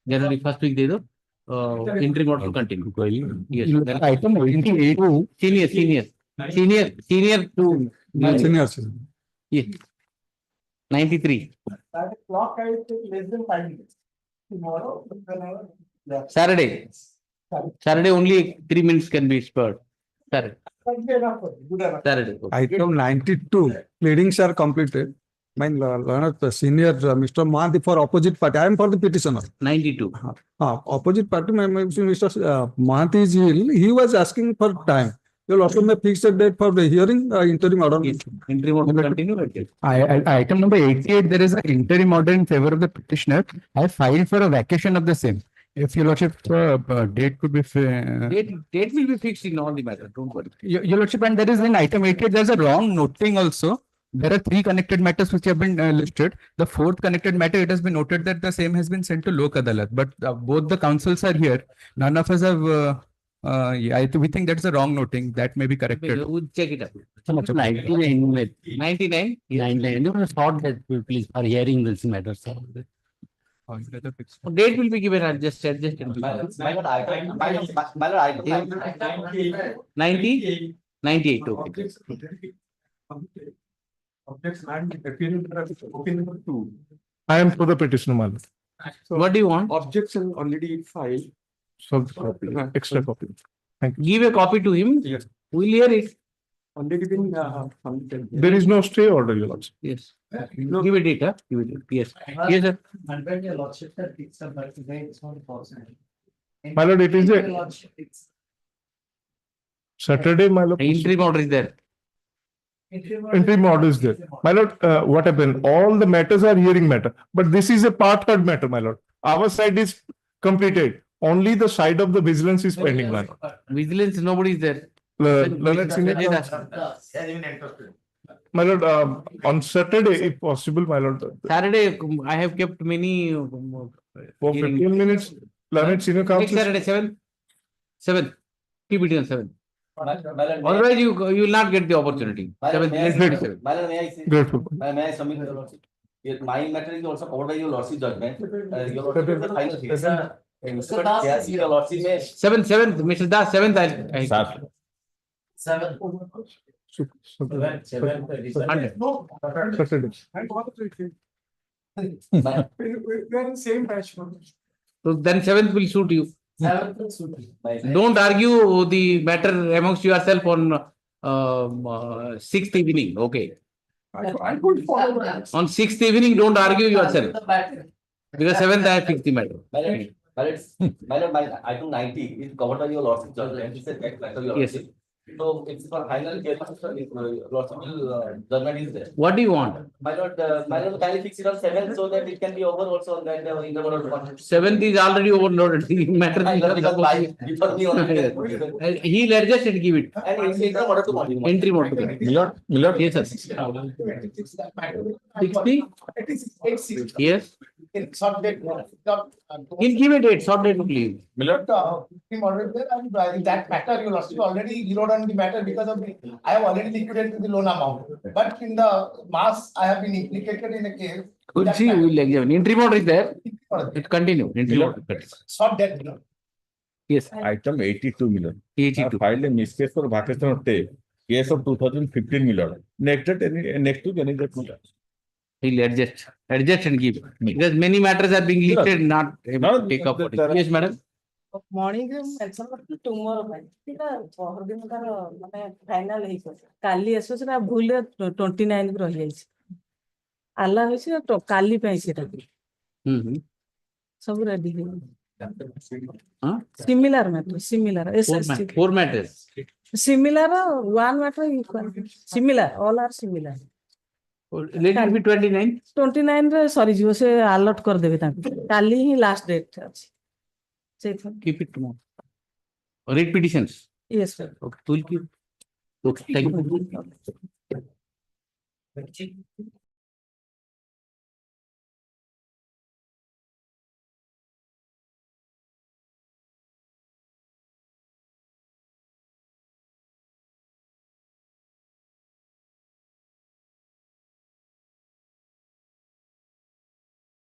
January 1st week, they do. Interim order to continue. Yes. Item 88. Senior to Seniors. yes. 93. That clock I will take less than 5 minutes. Tomorrow, Saturday. Saturday only 3 minutes can be spared. Saturday. Saturday. Item 92. Pleadings are completed. My learned senior Mr. Mahanti for opposite party. I am for the petitioner. 92. Opposite party, Mr. Mahanti is ill. He was asking for time. You will also may fix a date for the hearing, interim order. Yes. Interim order continue. Item number 88, there is an interim order in favor of the petitioner. I filed for a vacation of the same. If your lordship, date could be. Date will be fixed in all the matter. Don't worry. Your lordship, and there is in item 88, there is a wrong noting also. There are 3 connected matters which have been listed. The 4th connected matter, it has been noted that the same has been sent to Lok Adalat, but both the councils are here. None of us have. We think that's a wrong noting. That may be corrected. We'll check it up. 99. 99. 99. You can sort that, please, for hearing this matter. Date will be given. I'll just adjust. 90. 98. Okay. I am for the petitioner, my lord. What do you want? Objection already filed. So, extra copy. Thank you. Give a copy to him. Yes. We'll hear it. Already been there is no stay order, your lordship. Yes. Give it it. Give it. Yes. Yes, sir. My lord, it is a Saturday, my lord. Interim order is there. Interim order is there. My lord, what happened? All the matters are hearing matter, but this is a part heard matter, my lord. Our side is completed. Only the side of the vigilance is pending, my lord. Vigilance, nobody is there. My lord, on Saturday, if possible, my lord. Saturday, I have kept many. For 15 minutes, Learned Senior Counsel. Next Saturday, 7th. Keep it on 7th. Otherwise, you will not get the opportunity. 7th. Grateful. May I submit the lordship? My matter is also covered by your lordship judgment. Your lordship is the final case. Mr. Das, your lordship may. 7th, Mr. Das, 7th. 7. We are in same batch. So then 7th will suit you. 7th will suit me. Don't argue the matter amongst yourself on 6th evening. Okay. I could follow that. On 6th evening, don't argue yourself. Because 7th I have fixed the matter. My item 90 is covered by your lordship judgment. It's a fact matter, your Yes. lordship. So it's for final case, lordship judgment is there. What do you want? My lord, can you fix it on 7th so that it can be over also on that in the order. 7th is already overloaded. The matter is he'll adjust and give it. And interim order to continue. Interim order. Milord. Yes, sir. 60? Yes. Short date. He'll give a date, short date to leave. Milord, and that matter you lost. You already zeroed on the matter because of the. I have already liquidated the loan amount, but in the mass I have been implicated in a case. We'll see. We'll examine. Interim order is there. It continue. Interim order. Short debt. Yes. Item 82 million. 82. Filed a miscase for vacation of tape. Case of 2015 million. Next week, any date. He'll adjust and give. Because many matters are being listed, not able to take up. Yes, madam. Morning mention tomorrow by ପହର ଦିନ ତାର ମାନେ final ହେଇଛି କାଲି ଆସୁଛି ନା ଭୁଲ 29 କୁ ରହି ଯାଇଛି ଆଲା ହେଇଛି ତ କାଲି ପାଇଁ ସେଟା ସବୁ ready similar matter similar Four matters. Similar one matter equal similar all are similar Let it be 29. 29 ରେ ସରିଯିବ ସେ ଆଲର୍ଟ କରିଦେବେ ତାଙ୍କୁ କାଲି ହିଁ ଲାଷ୍ଟ ଡେଟ୍ ଅଛି ସେଇଥିପାଇଁ Keep it tomorrow. Read petitions. yes sir Okay, we'll keep. Okay, thank you.